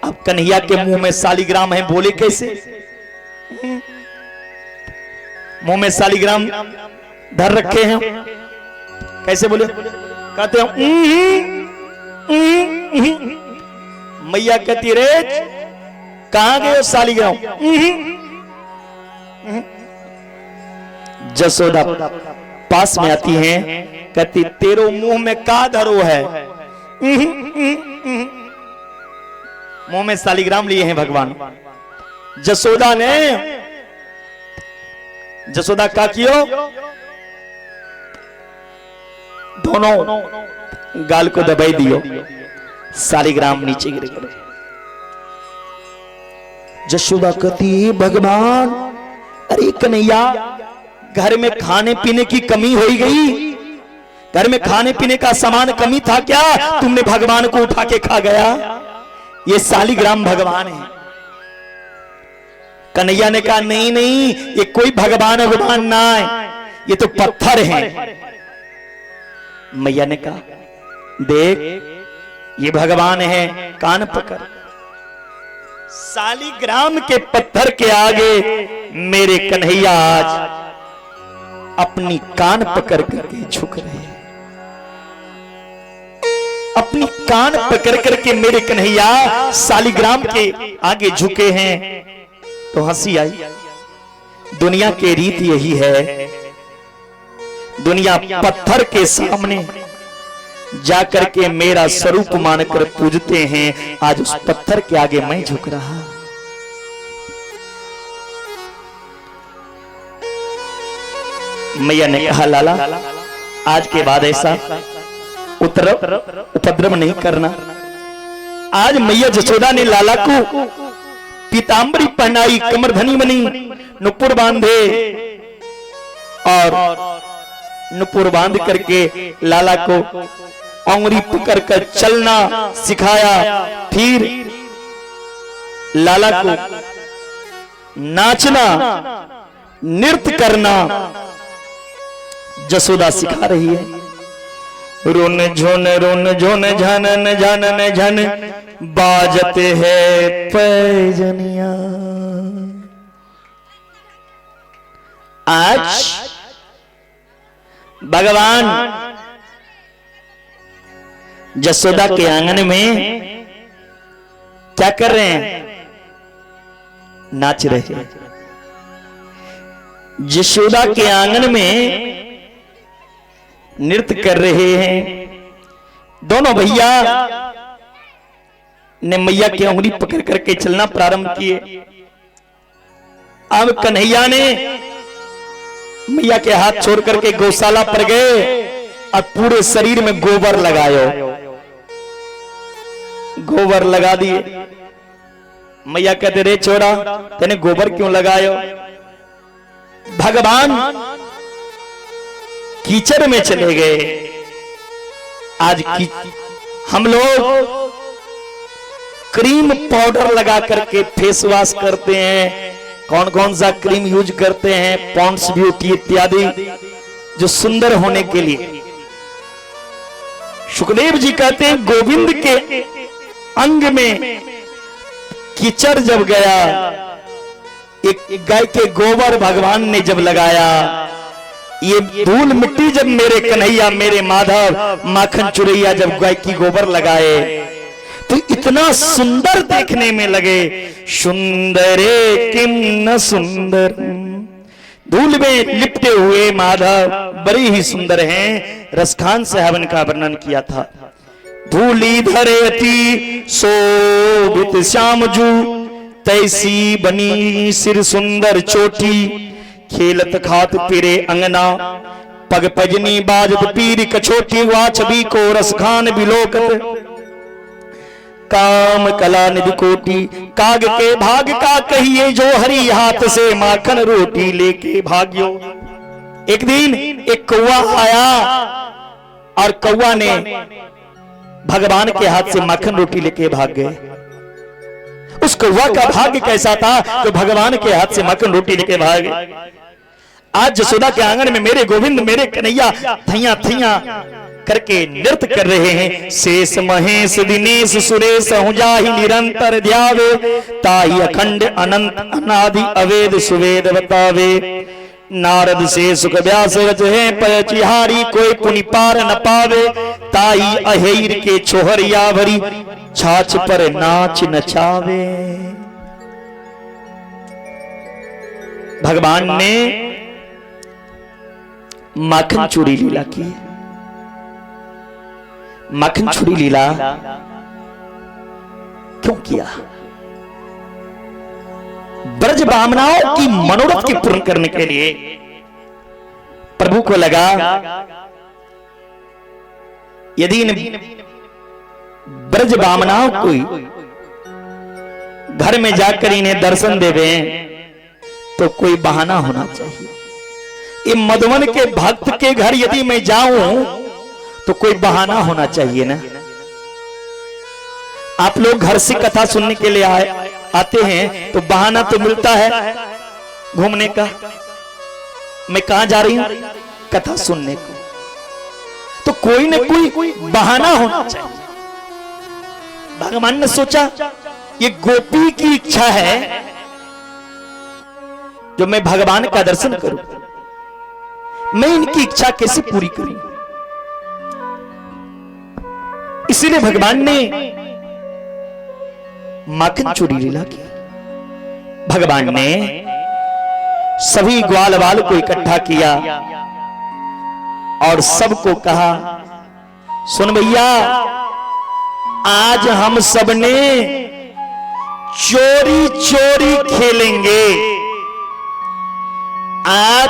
अब कन्हैया के मुंह में शालिग्राम है, बोले कैसे? मुंह में शालिग्राम धर रखे हैं, कैसे बोले? कहते हैं मैया कहती रे कहां गए शालिग्राम? जसोदा पास में आती हैं, कहती तेरो मुंह में का धरो है? मुंह में शालिग्राम लिए हैं भगवान। जसोदा ने, जसोदा का कियो? दोनों गाल को दबाई दियो, शालिग्राम नीचे गिर गए। जसोदा कहती भगवान अरे कन्हैया, घर में खाने पीने की कमी हो गई? घर में खाने पीने का सामान कमी था क्या? तुमने भगवान को उठा के खा गया? ये शालिग्राम भगवान है। कन्हैया ने कहा नहीं नहीं, ये कोई भगवान भगवान ना है, ये तो पत्थर है। मैया ने कहा देख, ये भगवान है, कान पकड़। शालिग्राम के पत्थर के आगे मेरे कन्हैया आज अपनी कान पकड़ करके झुक रहे हैं। अपनी कान पकड़ करके मेरे कन्हैया शालिग्राम के आगे झुके हैं। तो हंसी आई। दुनिया के रीत यही है, दुनिया पत्थर के सामने जाकर के मेरा स्वरूप मानकर पूजते हैं। आज उस पत्थर के आगे मैं झुक रहा। मैया ने कहा लाला, आज के बाद ऐसा उपद्रव नहीं करना। आज मैया जसोदा ने लाला को पीतांबरी पहनाई, कमरधनी बनी, नुपुर बांधे और नुपुर बांध करके लाला को उंगली पकड़ कर चलना सिखाया। फिर लाला को नाचना, नृत्य करना जसोदा सिखा रही है। रोन झोन झनन झनन झन बाजते है पैजनिया। आज भगवान जसोदा के आंगन में क्या कर रहे हैं? नाच रहे हैं। जसोदा के आंगन में नृत्य कर रहे हैं। दोनों भैया ने मैया की उंगली पकड़ करके चलना प्रारंभ किए। अब कन्हैया ने मैया के हाथ छोड़ करके गौशाला पर गए और पूरे शरीर में गोबर लगायो, गोबर लगा दिए। मैया कहते रे छोड़ा, तेने गोबर क्यों लगायो? भगवान कीचड़ में चले गए। आज हम लोग क्रीम पाउडर लगा करके फेस वॉश करते हैं। कौन कौन सा क्रीम यूज करते हैं? पॉन्ड्स ब्यूटी इत्यादि, जो सुंदर होने के लिए। सुखदेव जी कहते हैं गोविंद के अंग में कीचड़ जब गया, एक गाय के गोबर भगवान ने जब लगाया, ये धूल मिट्टी जब मेरे कन्हैया मेरे माधव माखन चुरैया जब गाय की गोबर लगाए तो इतना सुंदर देखने में लगे। सुंदरे किम न सुंदर, धूल में लिपटे हुए माधव बड़े ही सुंदर हैं। रसखान से हवन का वर्णन किया था। धूली धरेती शोभित श्यामजू, तैसी बनी सिर सुंदर चोटी। खेलत खात पीरे अंगना, पग पजनी बाजत पीर कछोटी। वाच भी को रसखान बिलोकत, काम कला निधि कोटि। काग के भाग का कहिए, जो हरी हाथ से माखन रोटी लेके भाग्यो। एक दिन एक कौवा आया और कौवा ने भगवान के हाथ से माखन रोटी लेके भाग गए। उस कौवा का भाग्य कैसा था तो भगवान के हाथ से माखन रोटी लेके भाग गए। आज जसोदा के आंगन में मेरे गोविंद मेरे कन्हैया थैया थैया करके नृत्य कर रहे हैं। शेष महेश दिनेश सुरेश जाहि निरंतर ध्यावे, ताहि अखंड अनंत अनादि अवेद सुवेद बतावे। नारद से सुख व्यास रच है पयचिहारी, कोई पुनि पार न पावे। ताई अहेर के छोहरिया भरी, छाछ पर नाच नचावे। भगवान ने माखन चूड़ी लीला की। माखन चूड़ी लीला क्यों किया? ब्रज बामनाओं की मनोरथ की पूर्ण करने के लिए प्रभु को लगा यदि इन ब्रज बामनाओं को घर में जाकर इन्हें दर्शन देवे तो कोई बहाना होना चाहिए। ये मधुवन के भक्त के घर यदि मैं जाऊं तो कोई बहाना होना चाहिए ना। आप लोग घर से कथा सुनने के लिए आते हैं तो बहाना तो मिलता है घूमने का। मैं कहां जा रही हूं? कथा सुनने को। तो कोई न कोई बहाना होना चाहिए। भगवान ने सोचा ये गोपी की इच्छा है जो मैं भगवान का दर्शन करूं, मैं इनकी इच्छा कैसे पूरी करूं। इसीलिए भगवान ने माखन चोरी लीला की। भगवान ने सभी ग्वाल बाल को इकट्ठा किया और सबको कहा, सुन भैया, आज हम सबने चोरी चोरी खेलेंगे। आज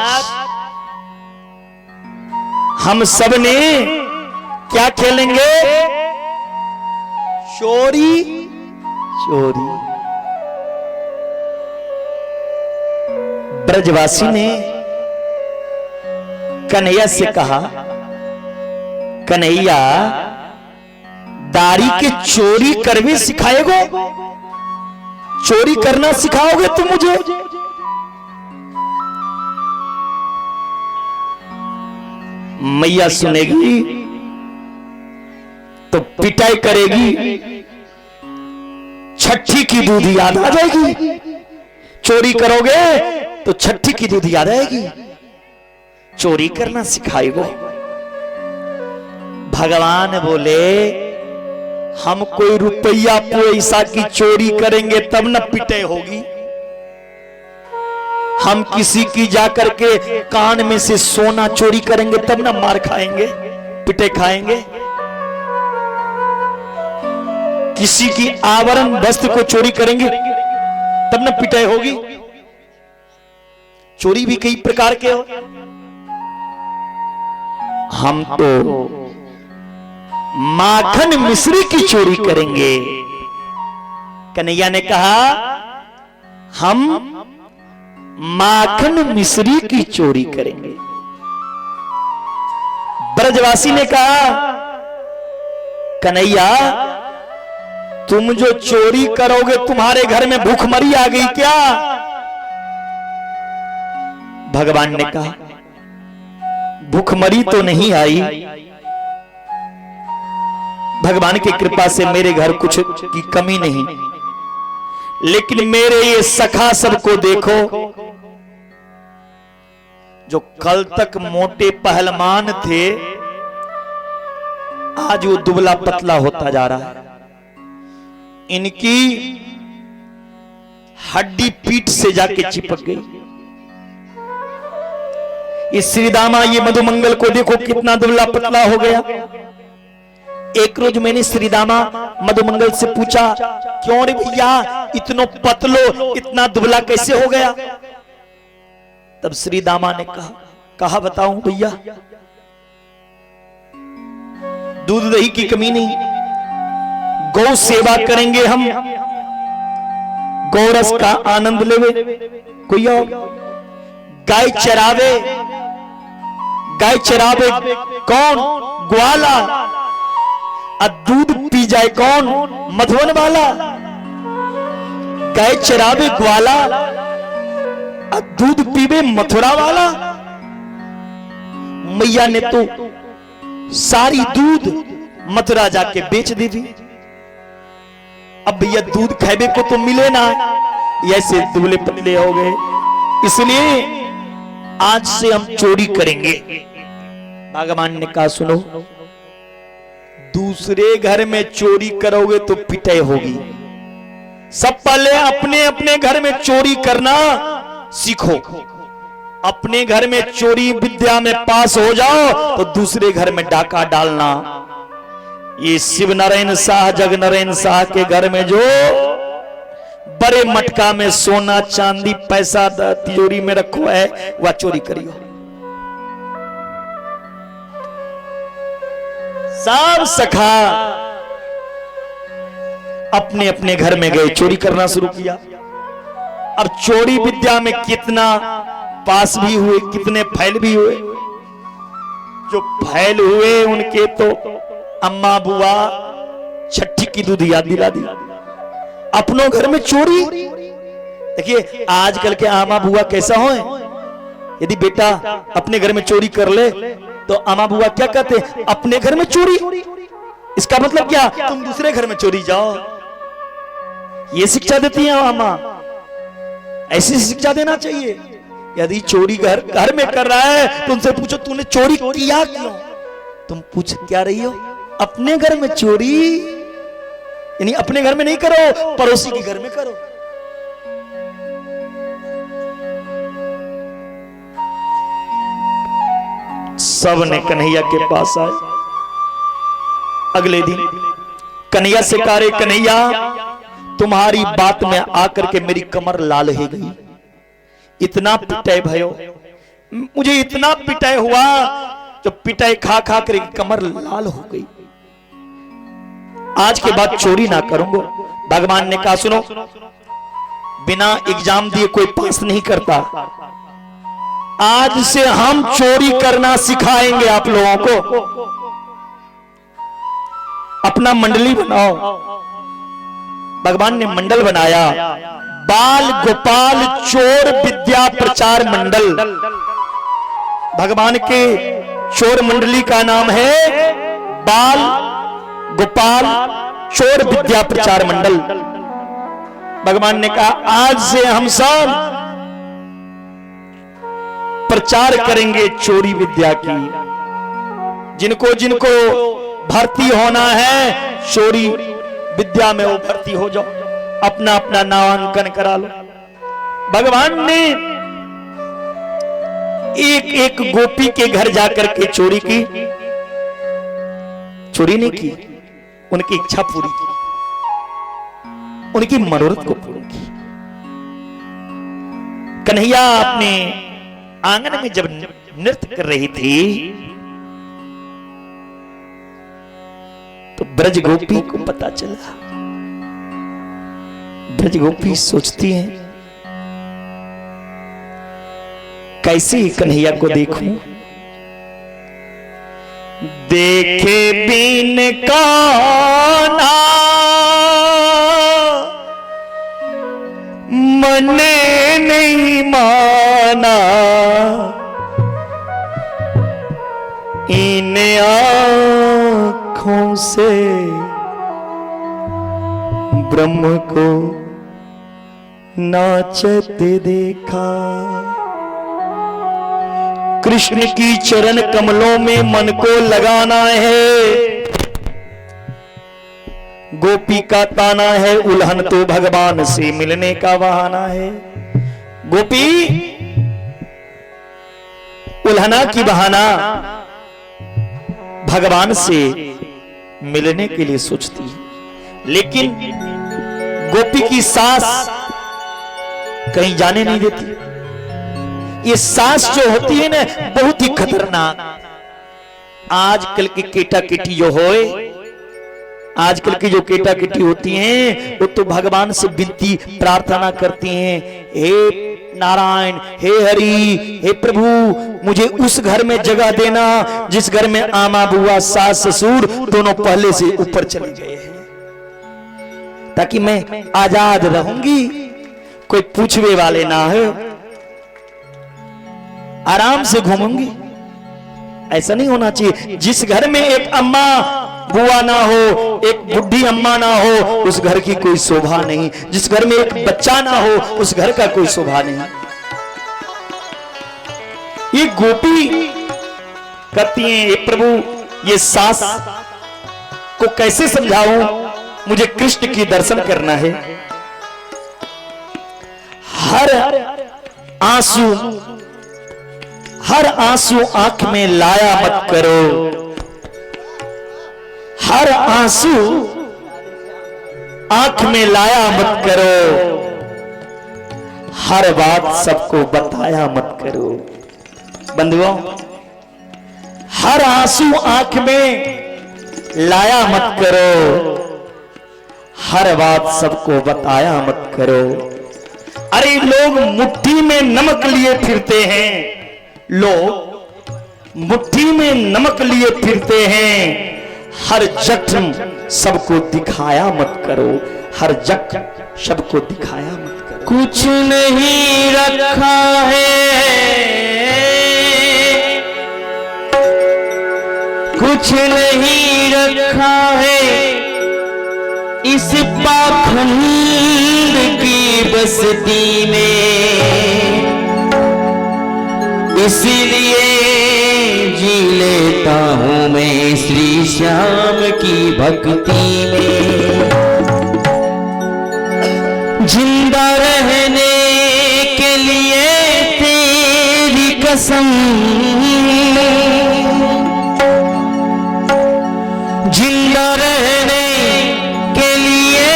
हम सबने क्या खेलेंगे? चोरी चोरी। ब्रजवासी ने कन्हैया से कहा, कन्हैया, दाढ़ी के चोरी करवे सिखाएगो? चोरी करना सिखाओगे तुम मुझे? मैया सुनेगी तो पिटाई करेगी, छठी की दूध याद आ जाएगी। चोरी करोगे तो छठी की दूध याद आएगी। चोरी करना सिखाएगो? भगवान बोले, हम कोई रुपया पैसा की चोरी करेंगे तब न पिटाई होगी। हम किसी की जाकर के कान में से सोना चोरी करेंगे तब ना मार खाएंगे, पिटे खाएंगे। किसी की आवरण वस्त्र को चोरी करेंगे तब ना पिटाई होगी। चोरी भी कई प्रकार के हो। हम तो माखन मिश्री की चोरी करेंगे। कन्हैया ने कहा, हम माखन मिश्री की चोरी करेंगे। ब्रजवासी ने कहा, कन्हैया, तुम जो चोरी करोगे तुम्हारे घर में भूखमरी आ गई क्या? भगवान ने कहा, भूखमरी तो नहीं आई। भगवान की कृपा से मेरे घर कुछ की कमी नहीं, लेकिन मेरे ये सखा सबको देखो, जो कल तक मोटे पहलवान थे आज वो दुबला पतला होता जा रहा है। इनकी हड्डी पीठ से जाके चिपक गई। ये श्रीदामा, ये मधुमंगल को देखो कितना दुबला पतला हो गया। एक रोज मैंने श्रीदामा मधुमंगल से पूछा, क्यों रे भैया इतना पतलो इतना दुबला कैसे हो गया? तब श्रीदामा ने कहा बताऊं भैया, दूध दही की कमी नहीं, गौ सेवा करेंगे हम, गौरस का आनंद लेवे। कोई और गाय चरावे कौन? ग्वाला। और दूध पी जाए कौन? मधुवन वाला। गाय चरावे ग्वाला और दूध पीवे मथुरा वाला। मैया ने तो सारी दूध मथुरा जाके बेच दी थी। अब भैया दूध खावे को तो मिले ना, ऐसे दुबले पतले हो गए। इसलिए आज से हम चोरी करेंगे। भगवान ने कहा, सुनो, दूसरे घर में चोरी करोगे तो पिटाई होगी। सब पहले अपने अपने घर में चोरी करना सीखो। अपने घर में चोरी विद्या में पास हो जाओ तो दूसरे घर में डाका डालना। ये शिव नारायण शाह, जग नारायण शाह के घर में जो बड़े मटका में सोना चांदी पैसा तिजोरी में रखो है, वह चोरी करियो। सब सखा अपने अपने घर में गए, चोरी करना शुरू किया। अब चोरी विद्या में कितना पास भी हुए, कितने फैल भी हुए। जो फैल हुए उनके तो अम्मा बुआ छठी की दूध याद दिला दी। अपनों घर में चोरी। देखिए आजकल के अम्मा बुआ कैसा हो, यदि बेटा अपने घर में चोरी कर ले तो अम्मा बुआ क्या कहते, अपने घर में चोरी, इसका मतलब क्या, तुम दूसरे घर में चोरी जाओ। ये शिक्षा देती है अम्मा, ऐसी शिक्षा देना चाहिए। यदि चोरी घर में कर रहा है तो उनसे पूछो तूने चोरी किया क्यों, तुम पूछ क्या रही हो, अपने घर में चोरी, यानी अपने घर में नहीं करो, पड़ोसी के घर में करो। सब ने कन्हैया के पास आए। अगले दिन कन्हैया से कहा, रे कन्हैया तुम्हारी बात में आकर के मेरी कमर लाल हो गई, इतना पिटाई भयो, मुझे इतना पिटाई हुआ, जो पिटाई खा खा कर कमर लाल हो गई। आज के बाद चोरी ना करूंगा। भगवान ने कहा सुनो, बिना एग्जाम दिए कोई पास नहीं करता, आज से हम चोरी करना सिखाएंगे आप लोगों को। अपना मंडली बनाओ। भगवान ने मंडल बनाया, बाल गोपाल चोर विद्या प्रचार मंडल। भगवान के चोर मंडली का नाम है बाल गोपाल चोर विद्या प्रचार मंडल। भगवान ने कहा आज से हम सब प्रचार करेंगे चोरी विद्या की। जिनको जिनको भर्ती होना है चोरी विद्या में वो भर्ती हो जाओ, अपना अपना नामांकन करा लो। भगवान ने एक एक गोपी के घर जाकर के चोरी की, चोरी नहीं की, उनकी इच्छा पूरी की, उनकी मनोरथ को पूरी की। कन्हैया अपने आंगन में जब नृत्य कर रही थी तो ब्रज गोपी को पता चला। ब्रज गोपी सोचती हैं कैसे कन्हैया को देखूं, देखे बिन कान्हा मन नहीं माना, इन आँखों से ब्रह्म को नाचते देखा। कृष्ण की चरण कमलों में मन को लगाना है। गोपी का ताना है उल्हन तो भगवान से मिलने का बहाना है। गोपी उल्हना की बहाना भगवान से मिलने के लिए सोचती है, लेकिन गोपी की सास कहीं जाने नहीं देती। ये सास जो होती है ना बहुत ही खतरनाक। आजकल की केटा केटी जो होए, आजकल की जो केटा केटी होती हैं वो तो भगवान से विनती प्रार्थना करती हैं, हे नारायण, हे हरि, हे प्रभु मुझे उस घर में जगह देना जिस घर में आमा बुआ सास ससुर दोनों पहले से ऊपर चले गए हैं, ताकि मैं आजाद रहूंगी, कोई पूछने वाले ना हो, आराम से घूमूंगी। ऐसा नहीं होना चाहिए। जिस घर में एक अम्मा बुआ ना हो, एक बुढ़ी अम्मा ना हो, उस घर की कोई शोभा नहीं। जिस घर में एक बच्चा ना हो उस घर का कोई शोभा नहीं। ये गोपी कहती हैं, हे प्रभु ये सास को कैसे समझाऊं, मुझे कृष्ण की दर्शन करना है। हर आंसू आंख में लाया मत करो, हर आंसू आंख में लाया मत करो, हर बात सबको बताया मत करो। बंधुओं, हर आंसू आंख में लाया मत करो, हर बात सबको बताया मत करो। अरे लोग मुट्ठी में नमक लिए फिरते हैं, लोग मुट्ठी में नमक लिए फिरते हैं। हर जख्म सबको दिखाया मत करो, हर जख्म सबको दिखाया मत करो। कुछ नहीं रखा है, कुछ नहीं रखा है इस पाखंड की बस्ती में, इसीलिए जी लेता हूँ मैं श्री श्याम की भक्ति में। जिंदा रहने के लिए तेरी कसम, जिंदा रहने के लिए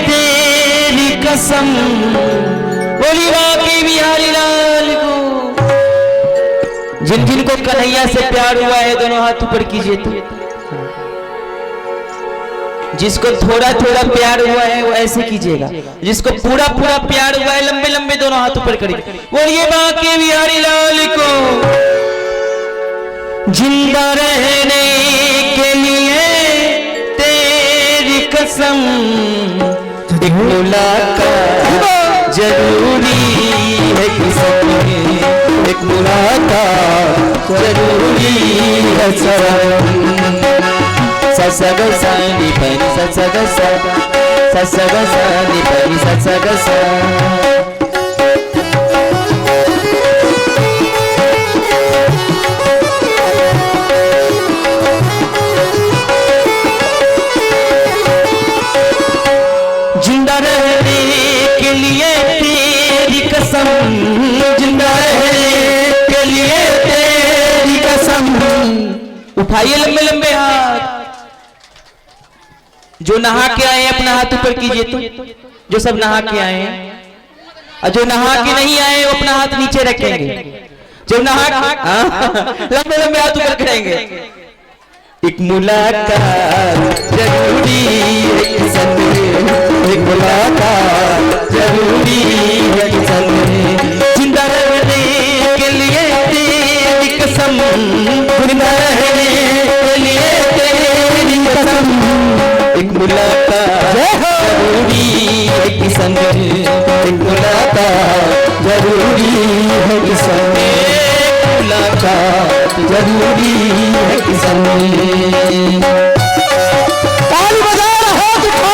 तेरी कसम। बोली बाकी बिहारी लाल को। जिन जिन को कन्हैया से प्यार हुआ है दोनों हाथ ऊपर कीजिए तो। जिसको थोड़ा थोड़ा प्यार हुआ है वो ऐसे कीजिएगा, जिसको पूरा पूरा प्यार हुआ है लंबे लंबे दोनों हाथ ऊपर करिए। बोलिए बाकी बिहारी लाल को। जिंदा रहने के लिए तेरी कसम, एक मुलाकात जरूरी है किसम, एक मुलाकात जरूरी है सनम। सा सा ग सा नि प नि सा सा ग सा, सा सा ग सा नि प नि सा सा ग सा। जिंदा रहने के लिए तेरी कसम, जिंदा रहने के लिए तेरी कसम। उठाइए लंबे लंबे हाथ। जो नहा के आए अपना हाथ ऊपर कीजिए तो, जो सब नहा के आए हैं। और जो नहा के नहीं आए वो अपना हाथ नीचे रखेंगे। जो नहा लंबे लंबे हाथ ऊपर करेंगे। एक मुलाकात जरूरी है संग, एक मुलाकात जरूरी है संग। जिंदा रहने के लिए तेरी कसम, जिंदा रहने के लिए तेरी कसम। एक मुलाकात जरूरी है संग, एक मुलाकात जरूरी है संग, एक मुलाकात जरूरी है संग। ताली बजा हाथ उठाओ।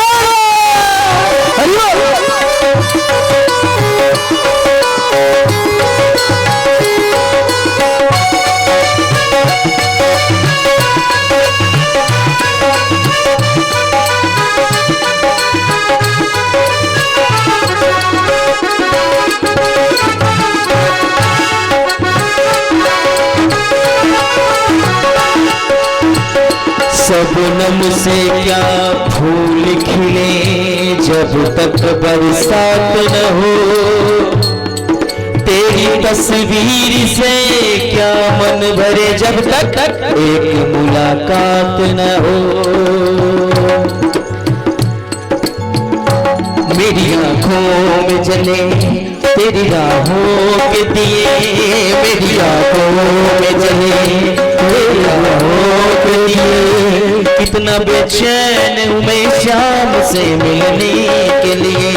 शबनम से क्या फूल खिले जब तक बरसात न हो, तेरी तस्वीर से क्या मन भरे जब तक एक मुलाकात न हो। मेरी आंखों में जले तेरी राहों के दिए, मेरी आंखों में जले तेरी राहों के दिए। कितना बेचैन हूँ मैं श्याम से मिलने के लिए,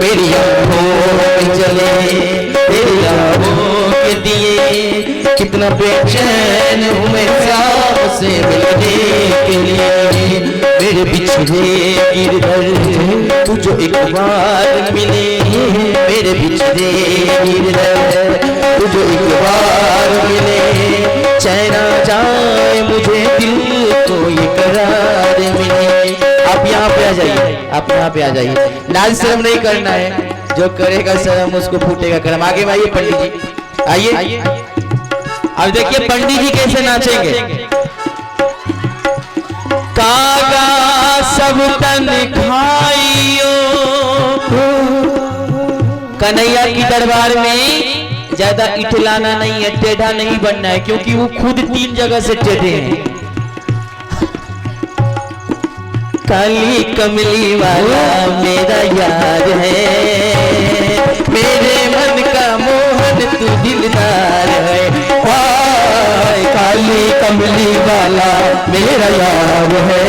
मेरी आंखों में जले तेरी राहों के दिए। कितना बेचैन हूँ मैं श्याम से मिलने के लिए। मेरे बिछड़े गिरधर तू जो एक बार मिले, मेरे बिछड़े गिरधर तू जो एक बार मिले। चैन आ जाए मुझे दिल को ये करार मिले। आप यहाँ पे आ जाइए, आप यहाँ पे आ जाइए। लाज शर्म नहीं करना है, जो करेगा शर्म उसको फूटेगा करम। आगे में आइए पंडित जी, आइए। अब देखिए पंडित जी कैसे नाचेंगे। कागा सब तन खाइयो। कन्हैया की दरबार में ज्यादा इठलाना नहीं है, टेढ़ा नहीं बनना है, क्योंकि वो खुद 3 जगह से टेढ़े हैं। काली कमली वाला मेरा यार है, तू दिलदार है। हाय काली कमली वाला मेरा यार है,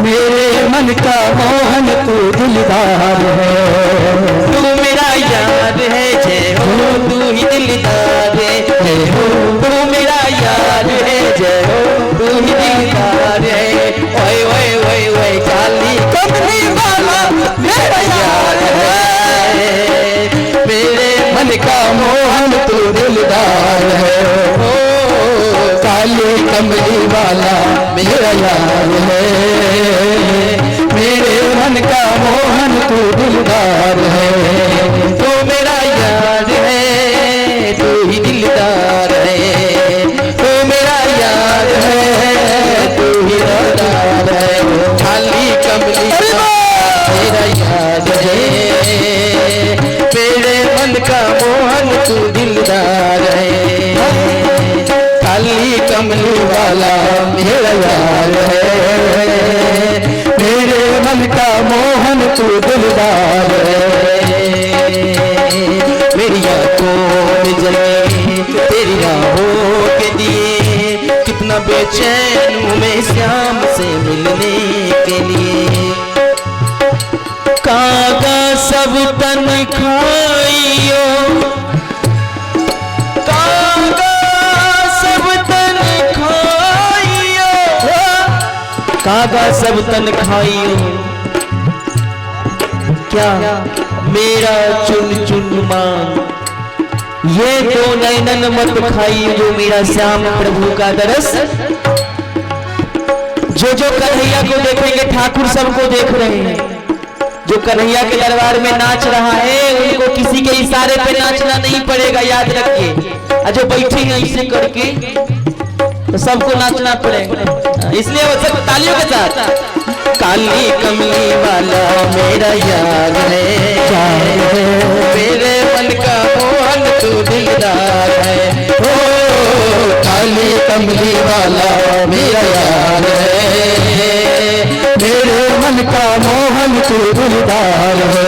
मेरे मन का मोहन तू दिलदार है। तू मेरा यार है जय हो, तू ही दिलदार है जय हो। तू मेरा यार है जय हो, तू ही दिलदार है। ओए ओए ओए ओए काली कमली वाला मेरा यार है, मेरे मन का मोहन तू दिलदार है। ओ काली कमली वाला मेरा यार है, मेरे मन का मोहन तू दिलदार है। तू मेरा यार है, तू ही दिलदार है। तू मेरा यार है, तू ही दिलदार है। काली कमली मेरा यार है, मेरे मन का मोहन तू दिलदार है। काली कमली वाला मेरा यार है, मेरे मन का मोहन तू दिलदार है। मेरी आंखों में जले तेरी राहों के दिए, कितना बेचैन हूँ मैं श्याम से मिलने के लिए। कागा सब तन खाइयो, कागा सब तन खाइयो, कागा सब तन खाइयो, क्या मेरा चुन चुन मांग। ये तो नैनन मत खाइयो जो मेरा श्याम प्रभु का दरस। जो जो कन्हैया को देखेंगे ठाकुर सबको देख रहे हैं। जो कन्हैया के दरबार में नाच रहा है उनको किसी के इशारे पे नाचना नहीं पड़ेगा, याद रखिए। और जो बैठे हैं ऐसे करके तो सबको नाचना पड़ेगा, इसलिए वो सब तालियों के साथ। काली कमली वाला मेरा यार है, मेरे मन का मोहन तू दिलदार है। ओ काली कमली वाला मेरा यार है, मेरे मन का मोहन तू दिलदार है।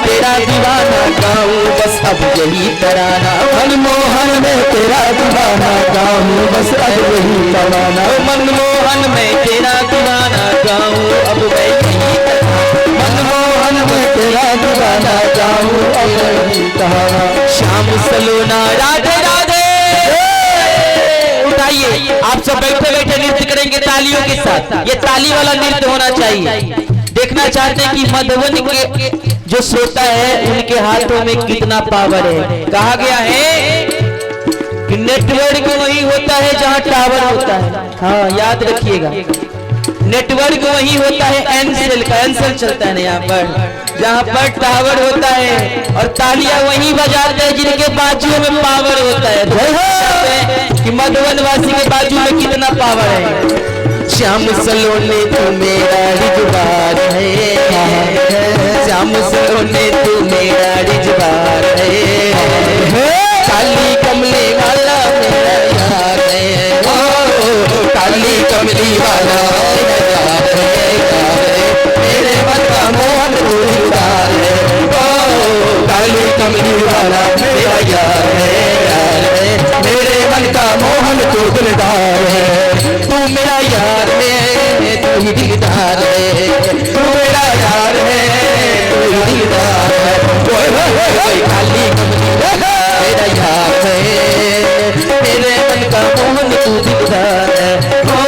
तेरा दीवाना गाऊं बस अब यही तराना। मनमोहन में तेरा दीवाना गाऊं बस अब यही तराना। मनमोहन में तेरा दीवाना गाऊं अब मैं यही तराना। मनमोहन में तेरा दीवाना गाऊं अब यही तराना। श्याम सलोना राधे राधे। उठाइए, आप सब बैठे बैठे नृत्य करेंगे तालियों के साथ। ये ताली वाला नृत्य होना चाहिए। देखना चाहते हैं कि मधुबन के जो श्रोता है उनके हाथों में कितना पावर है। कहा गया है कि नेटवर्क वही होता है जहां टावर होता है। हाँ याद रखिएगा, नेटवर्क वही होता है एनसेल का, एनसेल चलता है ना यहाँ पर, जहाँ पर टावर होता है। और तालियां वही बजाते हैं जिनके बाजुओं में पावर होता है। कि मधुबन वासी के बाजू में कितना पावर है। श्याम सलोने तू मेरा रिजवार है, श्याम सलोने तू मेरा रिजवार है। काली कमली वाला मेरा यार है, ओ काली कमली वाला मेरा यार है, मेरे मन का मोहन तू दिलदार है। ओ काली कमली वाला मेरा यार है, मेरे मन का मोहन तू दिलदार है। तू मेरा यार है, तू ही दिलदार है। तू मेरा यार है, तू ही दिलदार है। काली कमली मेरा यार है, मेरे मन का मोहन तू दिलदार है। ओ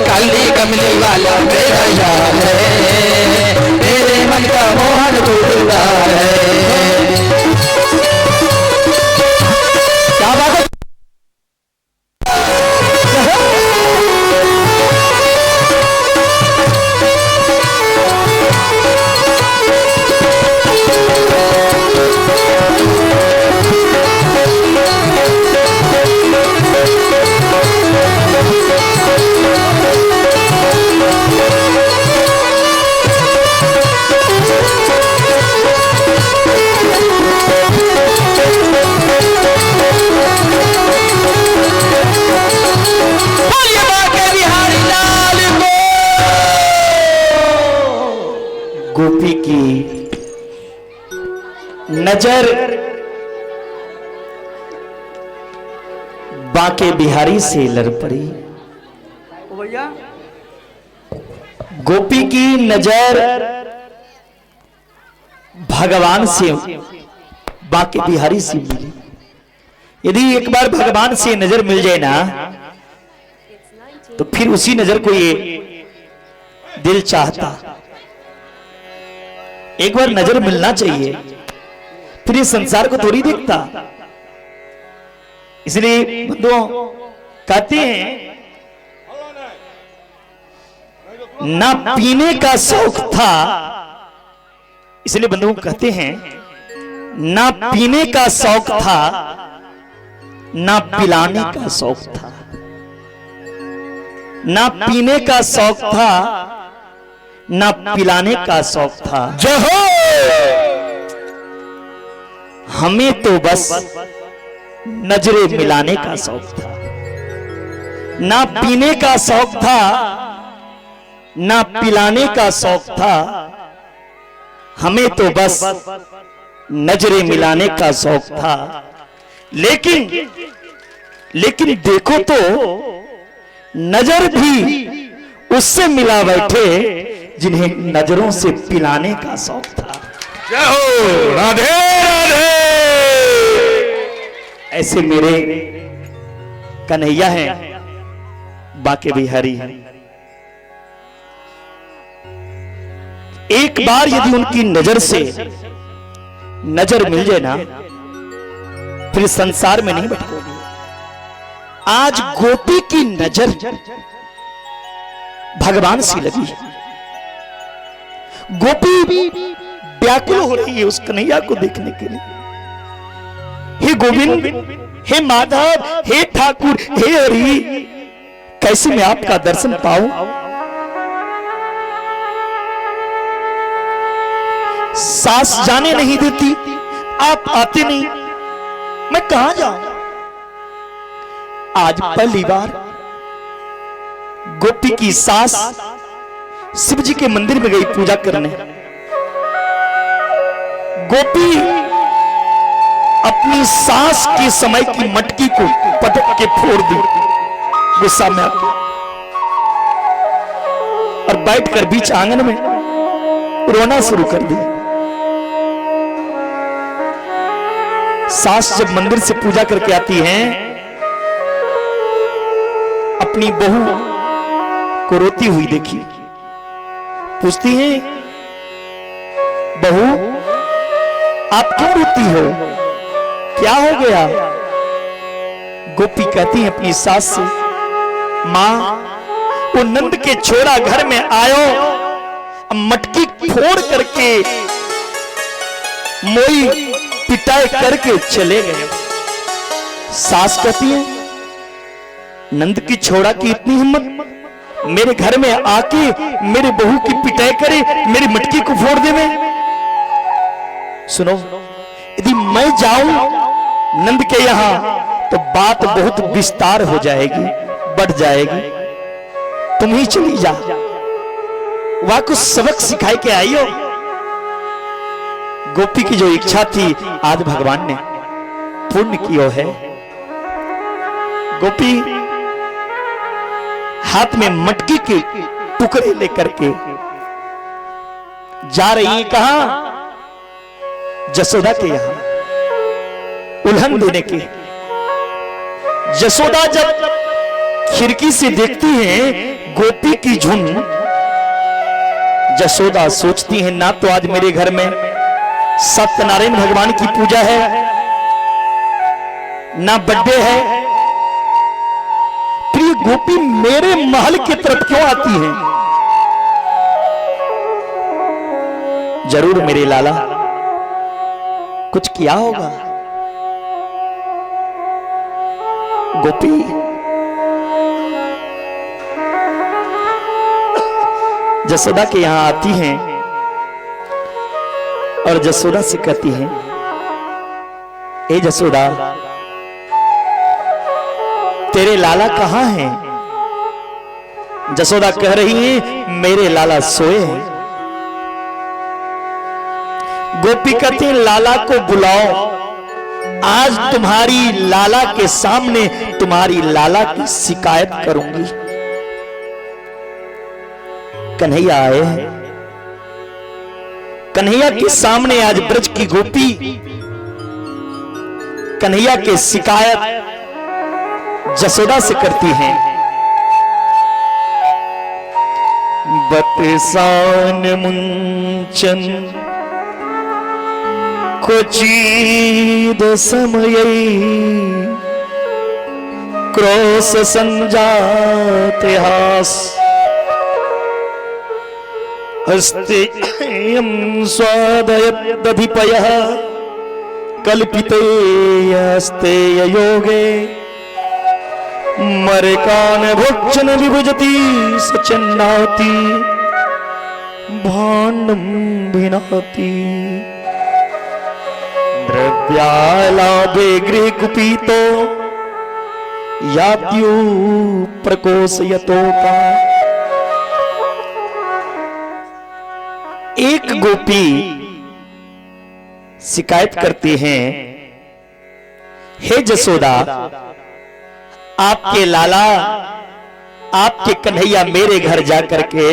काली कमली वाला मेरा यार है, मेरे मन का मोहन तू दिलदार है। क्या बात है। गोपी की नजर बांके बिहारी से लड़ पड़ी। भैया गोपी की नजर भगवान से बांके बिहारी से मिली। यदि एक बार भगवान से नजर मिल जाए ना तो फिर उसी नजर को ये दिल चाहता, एक बार नजर मिलना चाहिए, फिर ये संसार को थोड़ी देखता। इसलिए बंधुओं कहते हैं ना पीने का शौक था, इसलिए बंधुओं कहते हैं ना पीने का शौक था ना पिलाने का शौक था, ना पीने का शौक था ना पिलाने का शौक था। जो हो हमें तो बस नजरें मिलाने का शौक था। ना पीने का शौक था ना पिलाने का शौक था, हमें तो बस नजरें मिलाने का शौक था। लेकिन देखो तो नजर भी उससे मिला बैठे जिन्हें नजरों से पिलाने का शौक था। जय हो राधे राधे। ऐसे मेरे कन्हैया हैं बांके बिहारी हैं। एक बार यदि उनकी नजर से नजर मिल जाए ना फिर संसार में नहीं भटकोगे। आज गोपी की नजर भगवान से लगी है। गोपी व्याकुल हो रही है उस कन्हैया को देखने के लिए। हे गोविंद, हे माधव, हे ठाकुर, हे हरि, कैसे मैं आपका दर्शन पाऊं? सास जाने नहीं देती, आप आते नहीं, मैं कहां जाऊं? आज पहली बार गोपी की सास शिव जी के मंदिर में गई पूजा करने। गोपी अपनी सास के समय की मटकी को पटक के फोड़ दी गुस्सा में आकर, और बैठकर बीच आंगन में रोना शुरू कर दी। सास जब मंदिर से पूजा करके आती हैं, अपनी बहू को रोती हुई देखी, पूछती हैं, बहू आप क्यों रोती हो, क्या हो गया? गोपी कहती है अपनी सास से, मां वो नंद के छोरा घर में आयो, मटकी फोड़ करके मोई पिटाई करके चले गए। सास कहती है, नंद की छोड़ा की इतनी हिम्मत, मेरे घर में आके मेरे बहू की पिटाई करे, मेरी मटकी को फोड़ देवे। सुनो, यदि मैं जाऊं नंद के यहां तो बात बहुत विस्तार हो जाएगी, बढ़ जाएगी। तुम ही चली जा, वहां कुछ सबक सिखाए के आई हो। गोपी की जो इच्छा थी आज भगवान ने पूर्ण की है। गोपी हाथ में मटकी के टुकड़े लेकर के जा रही है, कहां? जसोदा के यहां उल्हन देने के। जसोदा जब खिड़की से देखती है गोपी की झुंड, जसोदा सोचती है ना तो आज मेरे घर में सत्यनारायण भगवान की पूजा है, ना बर्थडे है, फिर गोपी मेरे महल की तरफ क्यों आती है? जरूर मेरे लाला कुछ किया होगा। गोपी जसोदा के यहां आती हैं और जसोदा से कहती हैं, ए जसोदा, तेरे लाला कहां हैं? जसोदा कह रही है, मेरे लाला सोए हैं। गोपी कहती हैं लाला को बुलाओ, आज तुम्हारी लाला के सामने तुम्हारी लाला की शिकायत करूंगी। कन्हैया आए, कन्हैया के सामने आज ब्रज की गोपी कन्हैया के शिकायत जसोदा से करती हैं। बतसान मुंचन क्वचिद समय क्रोश संजाते हास अस्तेयं स्वादयदधिपयः कल्पितेयस्तेय योगे मरकान भोक्षण विभुजति सचन्नाति भाण्डं भिनाति द्रव्यालाभे गृहकुपीतो यात्यु प्रकोशयतोपा। एक गोपी शिकायत करती हैं, हे जसोदा, आपके लाला, आपके कन्हैया मेरे घर जाकर के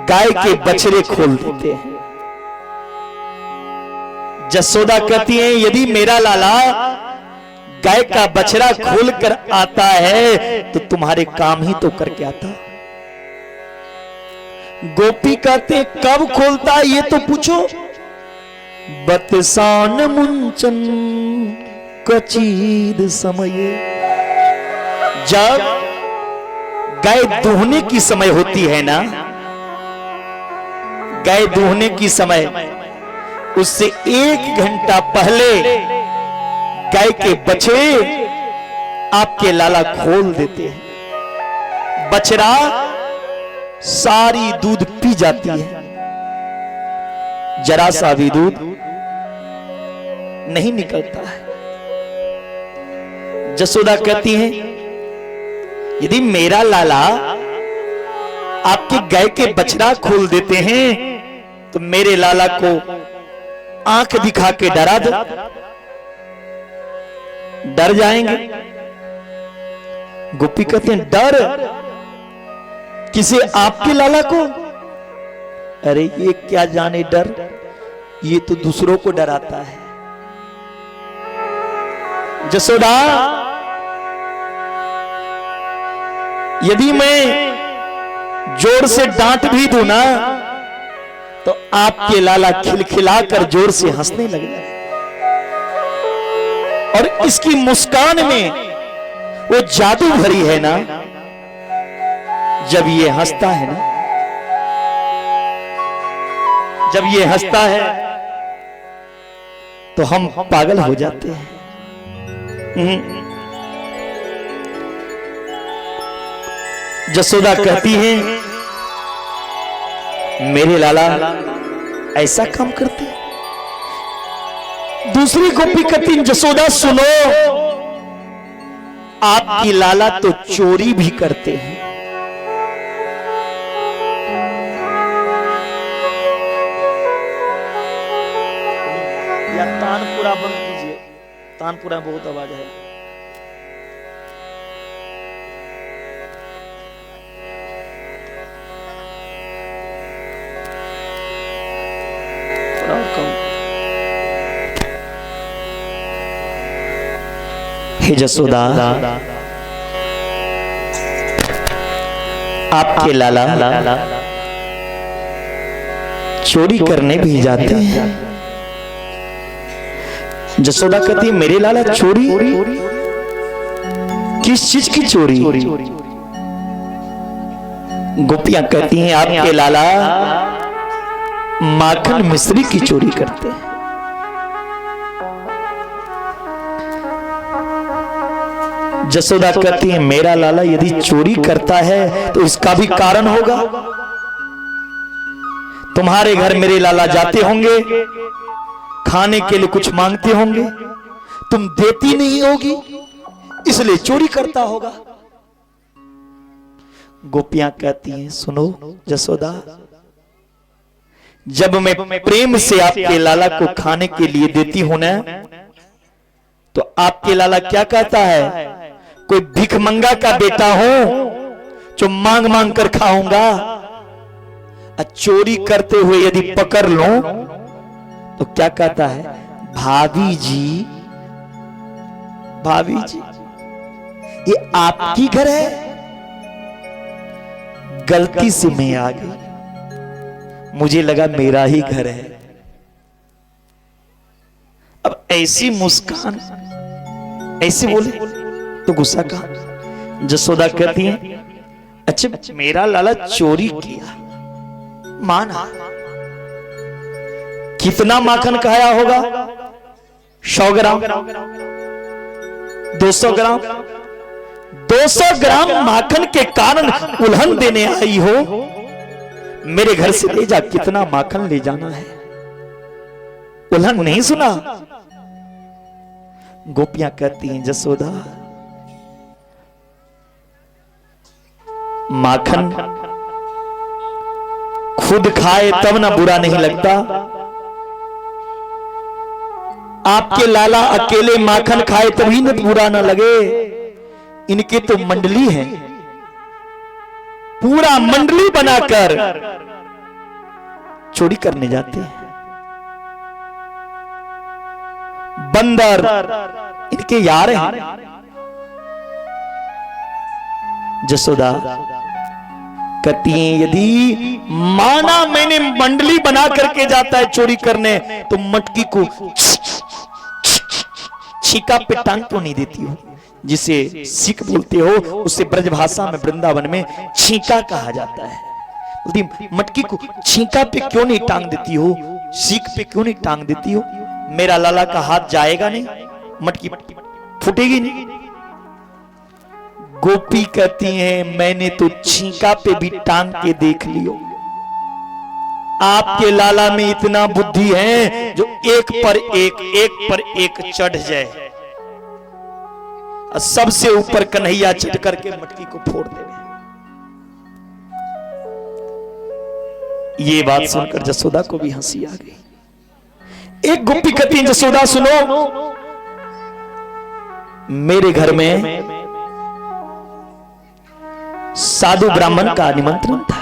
गाय के बछड़े खोल देते हैं। जसोदा कहती हैं, यदि मेरा लाला गाय का बछड़ा खोल कर आता है तो तुम्हारे काम ही तो करके आता। गोपी कहते कब खोलता है ये तो पूछो। बतसान मुंचन कचीद समय, जब गाय दूहने की समय होती है ना, गाय दूहने की समय, उससे 1 घंटा पहले गाय के बछड़े आपके लाला खोल देते हैं। बछड़ा सारी दूध पी जाती है, जरा सा भी दूध नहीं निकलता है। जसोदा कहती हैं, यदि मेरा लाला आपके गाय के बछड़ा खोल देते हैं तो मेरे लाला को आंख दिखा के डरा दो, डर जाएंगे। गोपी कहते हैं, डर किसे? आपके लाला को? अरे ये क्या जाने डर, ये तो दूसरों को डराता है। जसोदा, यदि मैं जोर से डांट भी दूं ना तो आपके लाला खिलखिलाकर जोर से हंसने लग जाए, और इसकी मुस्कान में वो जादू भरी है ना, जब ये हंसता है ना, जब ये हंसता है तो हम पागल हो जाते हैं। जसोदा कहती है, मेरे लाला ऐसा काम करते हैं। दूसरी गोपी कहती, जसोदा सुनो, आपकी लाला तो चोरी भी करते हैं। या तानपुरा बंद कीजिए, तानपुरा में बहुत आवाज है। हे जसोदा, आपके लाला चोरी करने भी जाते हैं। जसोदा कहती है, मेरे लाला चोरी? किस चीज की चोरी? गोपियां कहती हैं, आपके लाला माखन मिश्री की चोरी करते हैं। जसोदा कहती है, मेरा लाला यदि चोरी करता है तो इसका भी कारण होगा। तुम्हारे घर मेरे लाला जाते होंगे, खाने के लिए कुछ मांगते होंगे, तुम देती नहीं होगी, इसलिए चोरी करता होगा। गोपियां कहती हैं, सुनो जसोदा, जब मैं प्रेम से आपके लाला को खाने के लिए देती हूं ना, तो आपके लाला क्या कहता है, कोई भिखमंगा का बेटा हो जो मांग मांग कर खाऊंगा, चोरी करते हुए यदि पकड़ लो तो क्या कहता है, भाभी जी, भाभी जी ये आपकी घर है, गलती से मैं आ गई, मुझे लगा मेरा ही घर है। अब ऐसी मुस्कान, ऐसे बोले तो गुस्सा कहा। जसोदा कहती है, अच्छा मेरा लाला चोरी किया, माना, कितना माखन खाया होगा, 100 ग्राम, 200 ग्राम, 200 ग्राम माखन के कारण उल्हन देने आई हो, मेरे घर से ले जा, कितना माखन ले जाना है। उल्हन नहीं सुना। गोपियां कहती हैं, जसोदा माखन खुद खाए तब ना बुरा नहीं लगता, आपके लाला अकेले माखन खाए तभी न बुरा ना लगे। इनके तो मंडली है, पूरा मंडली बनाकर चोरी करने जाते हैं। बंदर इनके यार हैं। जसोदा कहती हैं, यदि माना मैंने मंडली बना करके जाता है चोरी करने, तो मटकी को छीका पे टांग तो नहीं देती हो, जिसे सीख बोलते हो, उसे ब्रजभाषा में वृंदावन में छीका कहा जाता है। बोलती मटकी को छीका पे क्यों नहीं टांग देती हो, सीख पे क्यों नहीं टांग देती हो, मेरा लाला का हाथ जाएगा नहीं, मटकी फूटेगी नहीं। गोपी कहती हैं, मैंने तो छीका पे भी टांग के देख लियो, आपके लाला में इतना बुद्धि है जो एक पर एक चढ़ जाए, सबसे ऊपर कन्हैया चढ़ करके मटकी को फोड़ देवे। ये बात सुनकर जसोदा को भी हंसी आ गई। एक गोपी कहती है, जसोदा सुनो, मेरे घर में साधु ब्राह्मण का निमंत्रण था,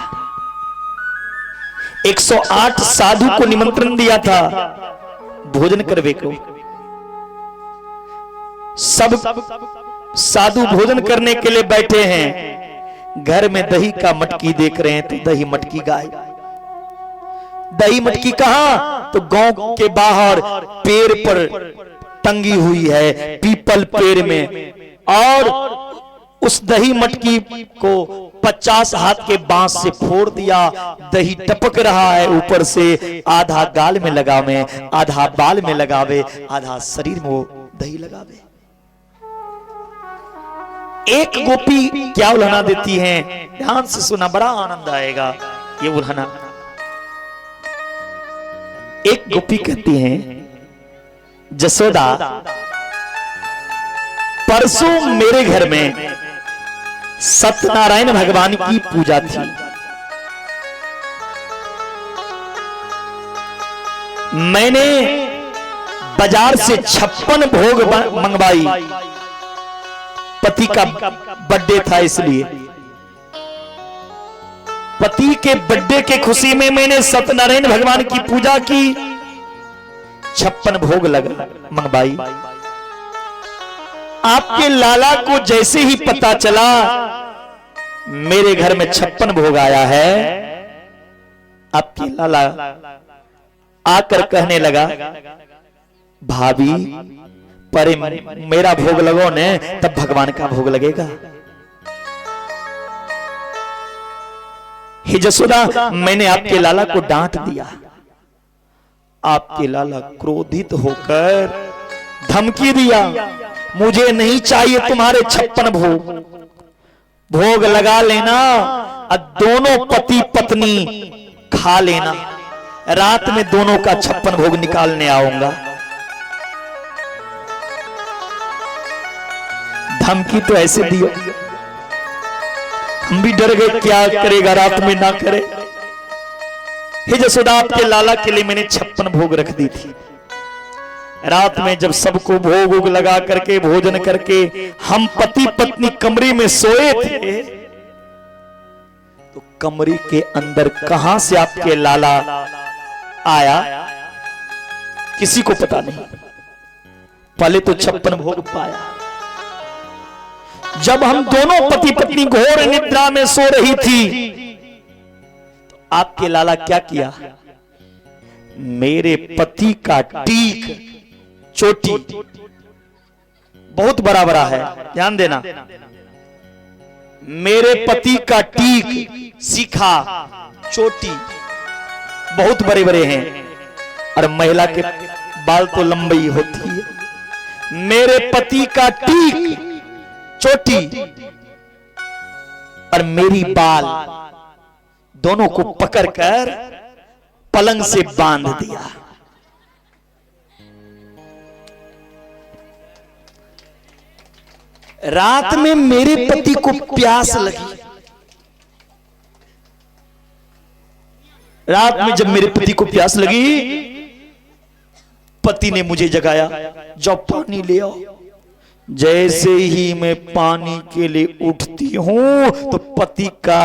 108 साधु को निमंत्रण दिया था भोजन करवे को। सब साधु भोजन करने के लिए बैठे हैं, घर में दही का मटकी देख रहे हैं, तो दही मटकी गायब। दही मटकी कहां, तो गांव के बाहर पेड़ पर टंगी हुई है, पीपल पेड़ में, और उस दही मटकी को 50 हाथ के बांस से फोड़ दिया। दही टपक रहा है ऊपर से, आधा गाल में लगावे, आधा बाल में लगावे, आधा शरीर में वो दही लगावे। एक गोपी क्या उल्हना देती है, ध्यान से सुना, बड़ा आनंद आएगा ये उल्हना। एक गोपी कहती है, जसोदा परसों मेरे घर में सत्यनारायण भगवान की पूजा थी, मैंने बाजार से 56 भोग मंगवाई, पति का बर्थडे था इसलिए। पति के बर्थडे के खुशी में मैंने सत्यनारायण भगवान की पूजा की, 56 भोग मंगवाई। आपके लाला को जैसे ही पता चला मेरे घर में 56 भोग आया है, आपके लाला आकर कहने लगा, भाभी पर मेरा भोग लगो ने, तब भगवान का भोग लगेगा। हे जसोदा, मैंने आपके लाला को डांट दिया। आपके लाला क्रोधित होकर धमकी दिया, मुझे नहीं चाहिए तुम्हारे 56 भोग, भोग लगा लेना और दोनों पति पत्नी खा लेना, रात में दोनों का 56 भोग निकालने आऊंगा। धमकी तो ऐसे दियो, हम भी डर गए, क्या करेगा, रात में ना करे। हे जसोदा, आपके लाला के लिए मैंने 56 भोग रख दी थी। रात में जब सबको भोग उग लगा करके भोजन करके हम पति पत्नी कमरे में सोए थे, तो कमरे के अंदर कहां से आपके लाला आया किसी को पता नहीं। पहले तो 56 भोग पाया। जब हम दोनों पति पत्नी घोर निद्रा में सो रही थी, तो आपके लाला क्या किया, मेरे पति का टीक चोटी बहुत बड़ा बड़ा है, ध्यान देना, मेरे पति का टीक सीखा चोटी बहुत बड़े बड़े हैं, और महिला के बाल तो लंबी होती है। मेरे पति का टीक चोटी और मेरी बाल दोनों को पकड़कर पलंग से बांध दिया। रात में मेरे पति को प्यास लगी। रात में जब मेरे पति को प्यास लगी, पति ने मुझे जगाया, जाओ पानी ले आओ। जैसे ही मैं पानी के लिए उठती हूं, तो पति का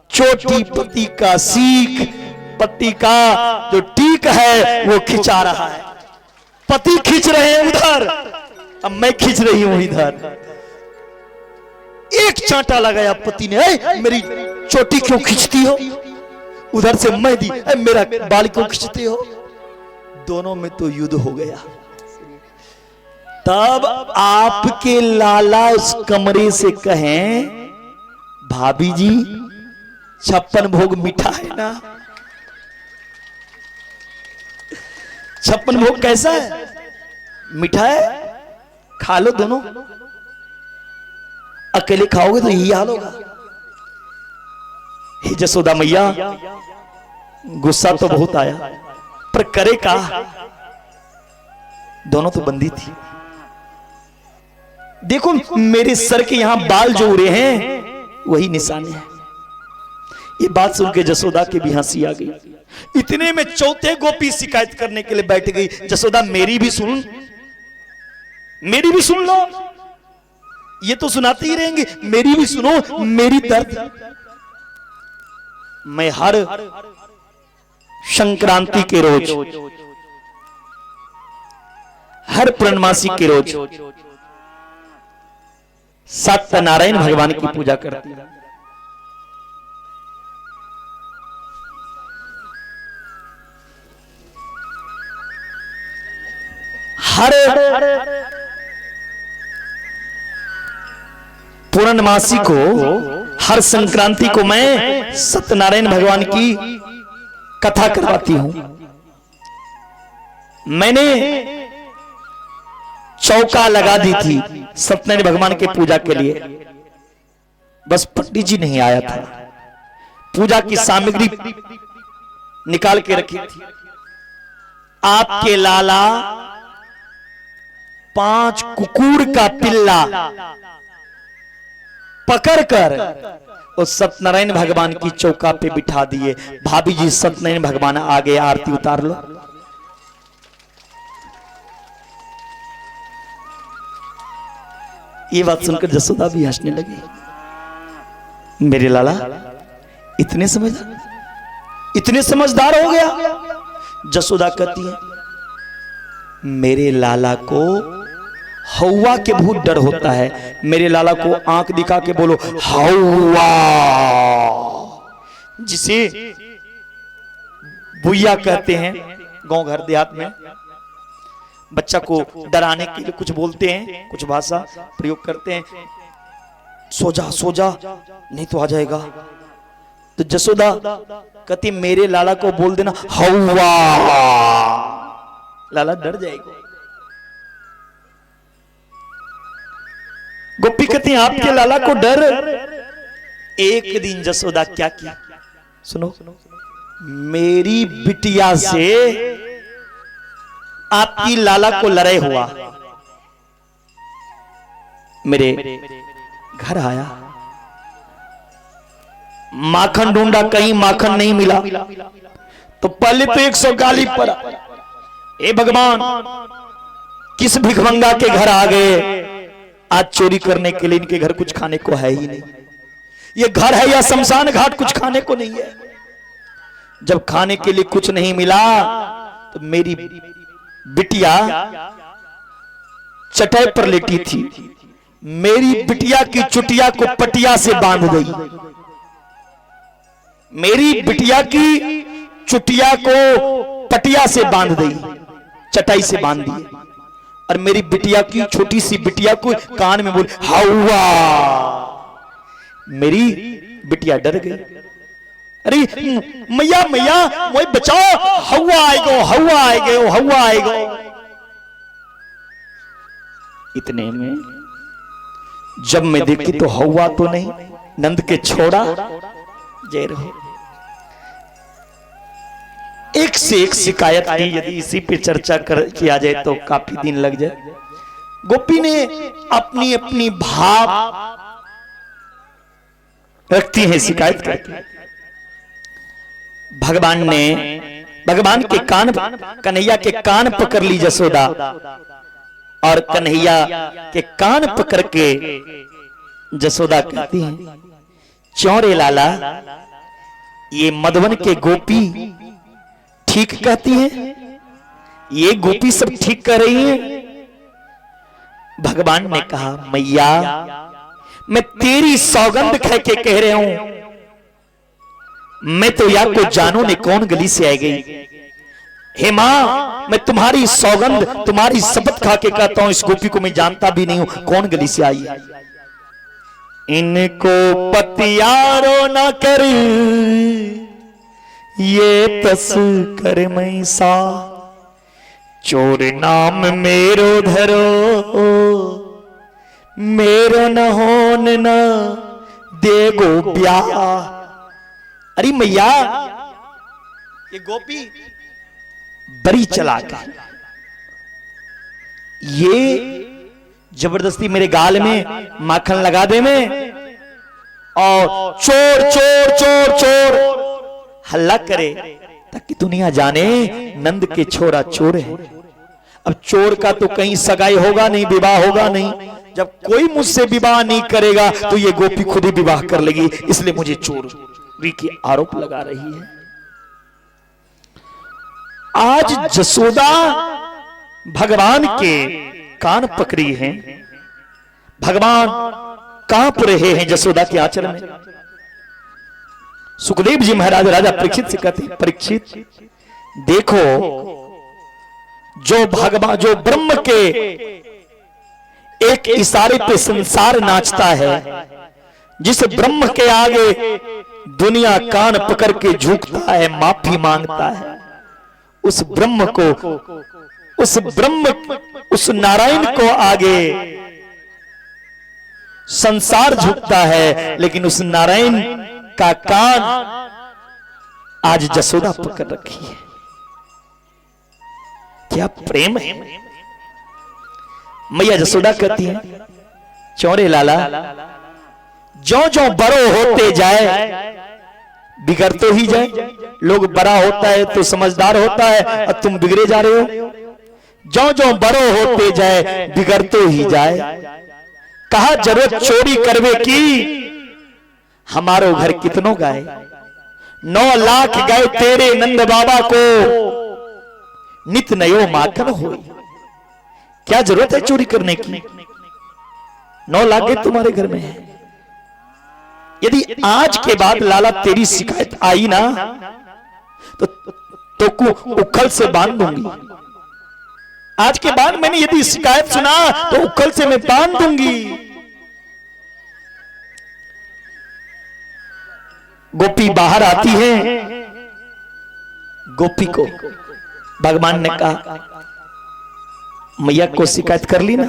चोटी, पति का सीख, पति का जो टीक है वो खिंचा रहा है। पति खींच रहे हैं उधर, अब मैं खींच रही हूं इधर। एक चांटा लगाया पति ने, मेरी चोटी क्यों खींचती हो? उधर से मैं दी, मेरा बाल क्यों खींचते हो? दोनों में तो युद्ध हो गया। तब आपके लाला उस कमरे से कहें, भाभी जी 56 भोग मीठा है ना? 56 भोग कैसा है? मीठा है, खा लो दोनों। अकेले खाओगे तो यही हाल होगा। हे जसोदा मैया, गुस्सा तो बहुत आया, पर करे का, दोनों तो बंदी थी। देखो मेरे सर के यहां बाल जो उड़े हैं वही निशाने हैं। ये बात सुन के जसोदा के भी हंसी आ गई। इतने में चौथे गोपी शिकायत करने के लिए बैठ गई, जसोदा मेरी भी सुन, मेरी भी सुन लो। ये तो सुनाते ही रहेंगे, मेरी भी सुनो, मेरी दर्द। मैं हर संक्रांति के रोज, हर पूर्णमासी के रोज सत्यनारायण भगवान की पूजा करती हूं। हर पूर्णमासी को, हर संक्रांति को मैं सत्यनारायण भगवान की कथा करवाती हूं। मैंने चौका लगा दी थी सत्यनारायण भगवान के पूजा के लिए, बस पंडित जी नहीं आया था। पूजा की सामग्री निकाल के रखी थी। आपके लाला 5 कुकुर का पिल्ला पकड़कर उस सत्यनारायण भगवान की चौका पे बिठा दिए। भाभी जी सत्यनारायण भगवान आ गए, आरती उतार लो। ये बात सुनकर जसोदा भी हंसने लगी। मेरे लाला इतने समझदार हो गया। जसोदा कहती है, मेरे लाला को हौवा के बहुत डर होता है। मेरे लाला को आंख दिखा के बोलो हौवा, जिसे भुइया कहते हैं गांव घर देहात में। बच्चा को डराने के लिए कुछ बोलते हैं, कुछ भाषा प्रयोग करते हैं, सो जा सो जा नहीं तो आ जाएगा। तो जसोदा कहती मेरे लाला को बोल देना हौवा, लाला डर जाएगा। गोपी कहती आपके लाला को डर। एक दिन जसोदा क्या किया सुनो, मेरी बिटिया से आपकी लाला को लड़ाई हुआ। मेरे घर आया, माखन ढूंढा, कहीं माखन नहीं मिला। तो पहले तो 100 गाली पड़ा, ए भगवान किस भिखमंगा के घर आ गए, आज चोरी करने के लिए इनके घर कुछ खाने को है ही नहीं। ये घर है या शमशान घाट, कुछ खाने को नहीं है। जब खाने के लिए कुछ नहीं मिला तो मेरी बिटिया चटाई पर लेटी थी, मेरी बिटिया की चुटिया को पटिया से बांध गई। मेरी बिटिया की चुटिया को पटिया से बांध दी, चटाई से बांध दी, और मेरी बिटिया की छोटी सी बिटिया को कान में बोल हवा। मेरी बिटिया डर गई, अरे मैया मैया मोई बचाओ, हवा आएगो, हवा आएगो, हवा आएगो। इतने में जब मैं देखी तो हवा तो नहीं, नंद के छोड़ा जय रहो। एक से एक शिकायत की, यदि इसी पे चर्चा किया जाए तो काफी दिन लग जाए। गोपी ने अपनी अपनी भाव रखती है शिकायत करके। भगवान के कान, कन्हैया के कान पकड़ ली जसोदा, और कन्हैया के कान पकड़ के जसोदा कहती है, चौरे लाला ये मधुवन के गोपी ठीक कहती है, ये गोपी सब ठीक कह रही है। भगवान ने कहा, मैया मैं तेरी सौगंध कह के कह रहे हूं, मैं तो या को जानू ने कौन गली से आई गई। हे मां मैं तुम्हारी सौगंध, तुम्हारी शपथ खा के कहता हूं, इस गोपी को मैं जानता भी नहीं हूं कौन गली से आई है। इनको पतियारो ना कर ये तस कर मैसा, चोर नाम मेरो धरो, मेरो न होन न देगो ब्याह। अरे मैया ये गोपी बड़ी चालाक है, ये जबरदस्ती मेरे गाल में माखन लगा दे में, और चोर चोर चोर चोर हल्ला करे ताकि दुनिया जाने नंद के छोरा चोर है। अब चोर का तो कहीं सगाई होगा नहीं, विवाह होगा नहीं। जब कोई मुझसे विवाह नहीं करेगा तो ये गोपी खुद ही विवाह कर लेगी, इसलिए मुझे चोरी की आरोप लगा रही है। आज जसोदा भगवान के कान पकड़ी हैं, भगवान कांप रहे हैं जसोदा के आंचल में। सुखदेव जी महाराज राजा परीक्षित से कहते हैं, परीक्षित देखो जो भगवान, जो ब्रह्म के एक इशारे पे संसार नाचता है, जिस ब्रह्म के आगे दुनिया कान पकड़ के झुकता है, माफी मांगता है, उस ब्रह्म को, उस नारायण को आगे संसार झुकता है, लेकिन उस नारायण का कान आज जसोदा पकड़ रखी है। क्या प्रेम है। मैया जसोदा कहती है, चौरे लाला जो जो बड़ो होते जाए बिगड़ तो ही जाए। लोग बड़ा होता है तो समझदार होता है, और तुम बिगड़े जा रहे हो। जो जो बड़ो होते जाए बिगड़ तो ही जाए। कहा जरूरत चोरी करवे की, हमारो घर कितनों गाए। 9 लाख गए तेरे नंद बाबा को, नित नयो माखन हो। क्या जरूरत है चोरी करने की? 9 लाख गए तुम्हारे घर में है। यदि आज के बाद लाला तेरी शिकायत आई ना तो उखल से बांध दूंगी। आज के बाद मैंने यदि शिकायत सुना तो उखल से मैं बांध दूंगी। गोपी बाहर आती है। गोपी को भगवान ने कहा, मैया को शिकायत कर ली ना?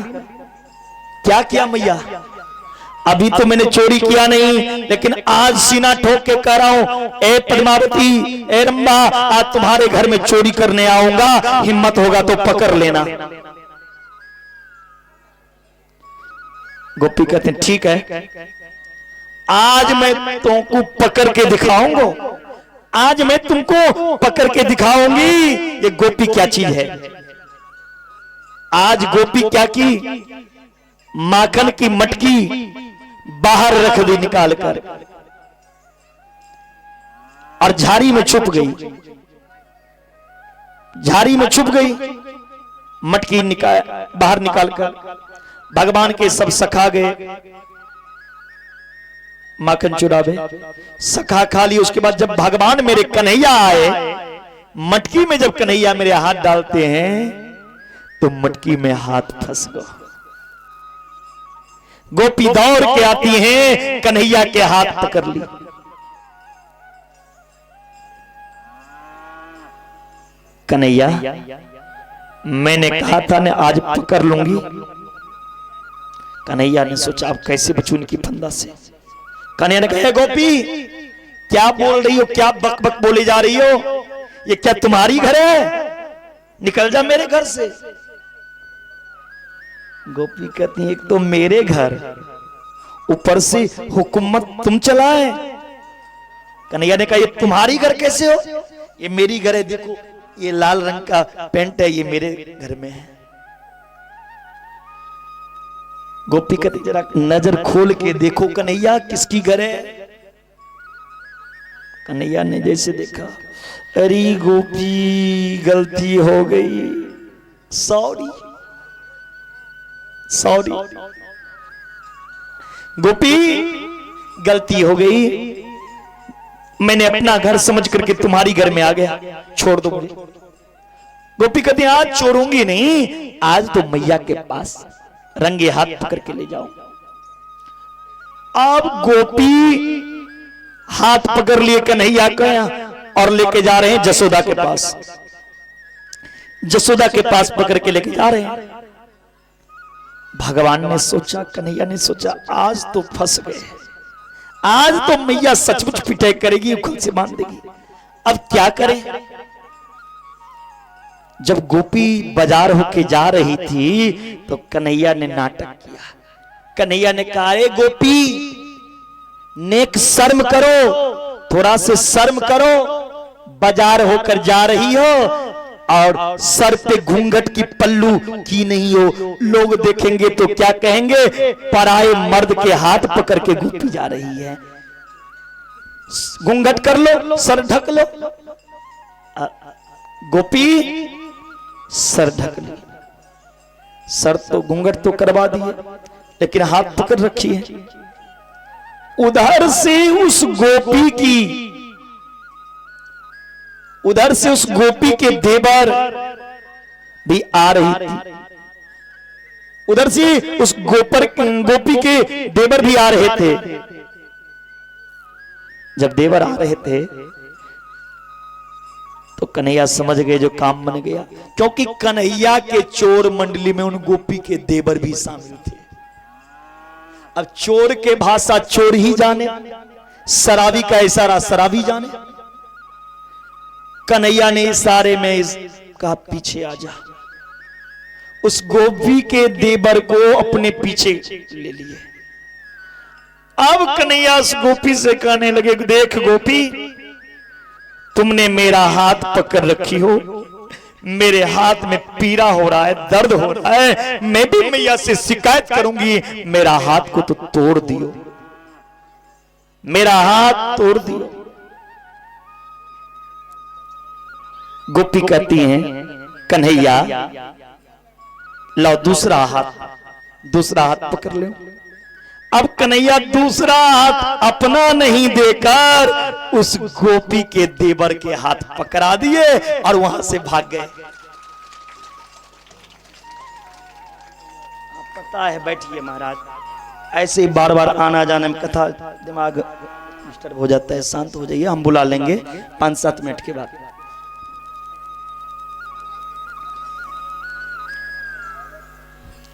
क्या किया मैया? अभी तो मैंने चोरी किया नहीं, लेकिन आज सीना ठोक के कह रहा हूं, ए पद्मावती, ए रंबा, आज तुम्हारे घर में चोरी करने आऊंगा, हिम्मत होगा तो पकड़ लेना। गोपी कहते हैं, ठीक है, आज मैं तुमको पकड़ के दिखाऊंगा। आज मैं तुमको पकड़ के दिखाऊंगी ये गोपी क्या चीज है। आज गोपी क्या की, माखन की मटकी बाहर रख दी निकाल कर और झाड़ी में छुप गई। झाड़ी में छुप गई, मटकी बाहर निकाल कर। भगवान के सब सखा गए माखन चुरावे, सखा खा ली। उसके बाद जब भगवान मेरे कन्हैया आए, मटकी में जब कन्हैया मेरे हाथ डालते हैं तो मटकी में हाथ फंस गया। गोपी दौड़ के आती हैं, कन्हैया के हाथ पकड़ ली। कन्हैया मैंने कहा था ना आज पकड़ लूंगी। कन्हैया ने सोचा अब कैसे बचूं इनकी फंदा से। कन्हैया ने कहा गोपी क्या बोल रही हो, क्या बक बक बोली जा रही हो, ये क्या तुम्हारी घर है, निकल जा मेरे घर से। गोपी कहती है एक तो मेरे घर, ऊपर से हुकूमत तुम चलाए। कन्हैया ने कहा ये तुम्हारी घर कैसे हो, ये मेरी घर है, देखो ये लाल रंग का पेंट है, ये मेरे घर में है। गोपी कहती जरा नजर खोल के देखो कन्हैया किसकी घर है। कन्हैया ने जैसे देखा, अरे गोपी गलती हो गई, सॉरी सॉरी गोपी गलती हो गई, मैंने अपना घर समझ करके तुम्हारी घर में आ गया, छोड़ दो मुझे। गोपी कहती आज छोड़ूंगी नहीं, आज तो मैया के पास रंगे हाथ पकड़ के ले जाओ। अब गोपी हाथ पकड़ लिए कन्हैया का और लेके जा रहे हैं जसोदा के पास। जसोदा के पास पकड़ के लेके जा रहे हैं। भगवान ने सोचा, कन्हैया ने सोचा आज तो फंस गए, आज तो मैया सचमुच पिटाई करेगी, खुद से मान देगी। अब क्या करें। जब गोपी बाजार होके जा रही थी तो कन्हैया ने नाटक किया। कन्हैया ने कहा अरे गोपी नेक शर्म करो, थोड़ा से शर्म करो, बाजार होकर जा रही हो और सर पे घूंघट की पल्लू की नहीं हो, लोग देखेंगे तो क्या कहेंगे, पराये मर्द के हाथ पकड़ के गोपी जा रही है। घूंघट कर लो, सर ढक लो। गोपी सर ढक ली, सर तो घूंघट तो करवा दिए लेकिन हाथ पकड़ रखी है। उधर से उस गोपी की, उधर से उस गोपी के देवर भी आ रही थी। उधर से उस गोपी के देवर भी आ रहे थे। जब देवर आ रहे थे तो कन्हैया समझ गए जो काम बन गया, क्योंकि कन्हैया के चोर मंडली में उन गोपी के देवर भी शामिल थे। अब चोर के भाषा चोर ही जाने, शराबी का इशारा शराबी जाने। कन्हैया ने इशारे में कहा पीछे आ जा। उस गोपी के देवर को अपने पीछे ले लिए। अब कन्हैया उस गोपी से कहने लगे देख गोपी, तुमने मेरा हाथ पकड़ रखी हो, मेरे हाथ में पीड़ा हो रहा है, दर्द हो रहा है, मैं भी मैया से शिकायत करूंगी, मेरा हाथ को तो तोड़ दियो, मेरा हाथ तोड़ दियो। गोपी कहती हैं कन्हैया लो दूसरा हाथ पकड़ ले। अब कन्हैया दूसरा हाथ अपना नहीं देकर उस गोपी के देवर के हाथ पकड़ा दिए और वहां से भाग गए। पता है, बैठिए महाराज, ऐसे ही बार बार आना जाने में कथा दिमाग डिस्टर्ब हो जाता है, शांत हो जाइए, हम बुला लेंगे 5-7 मिनट के बाद।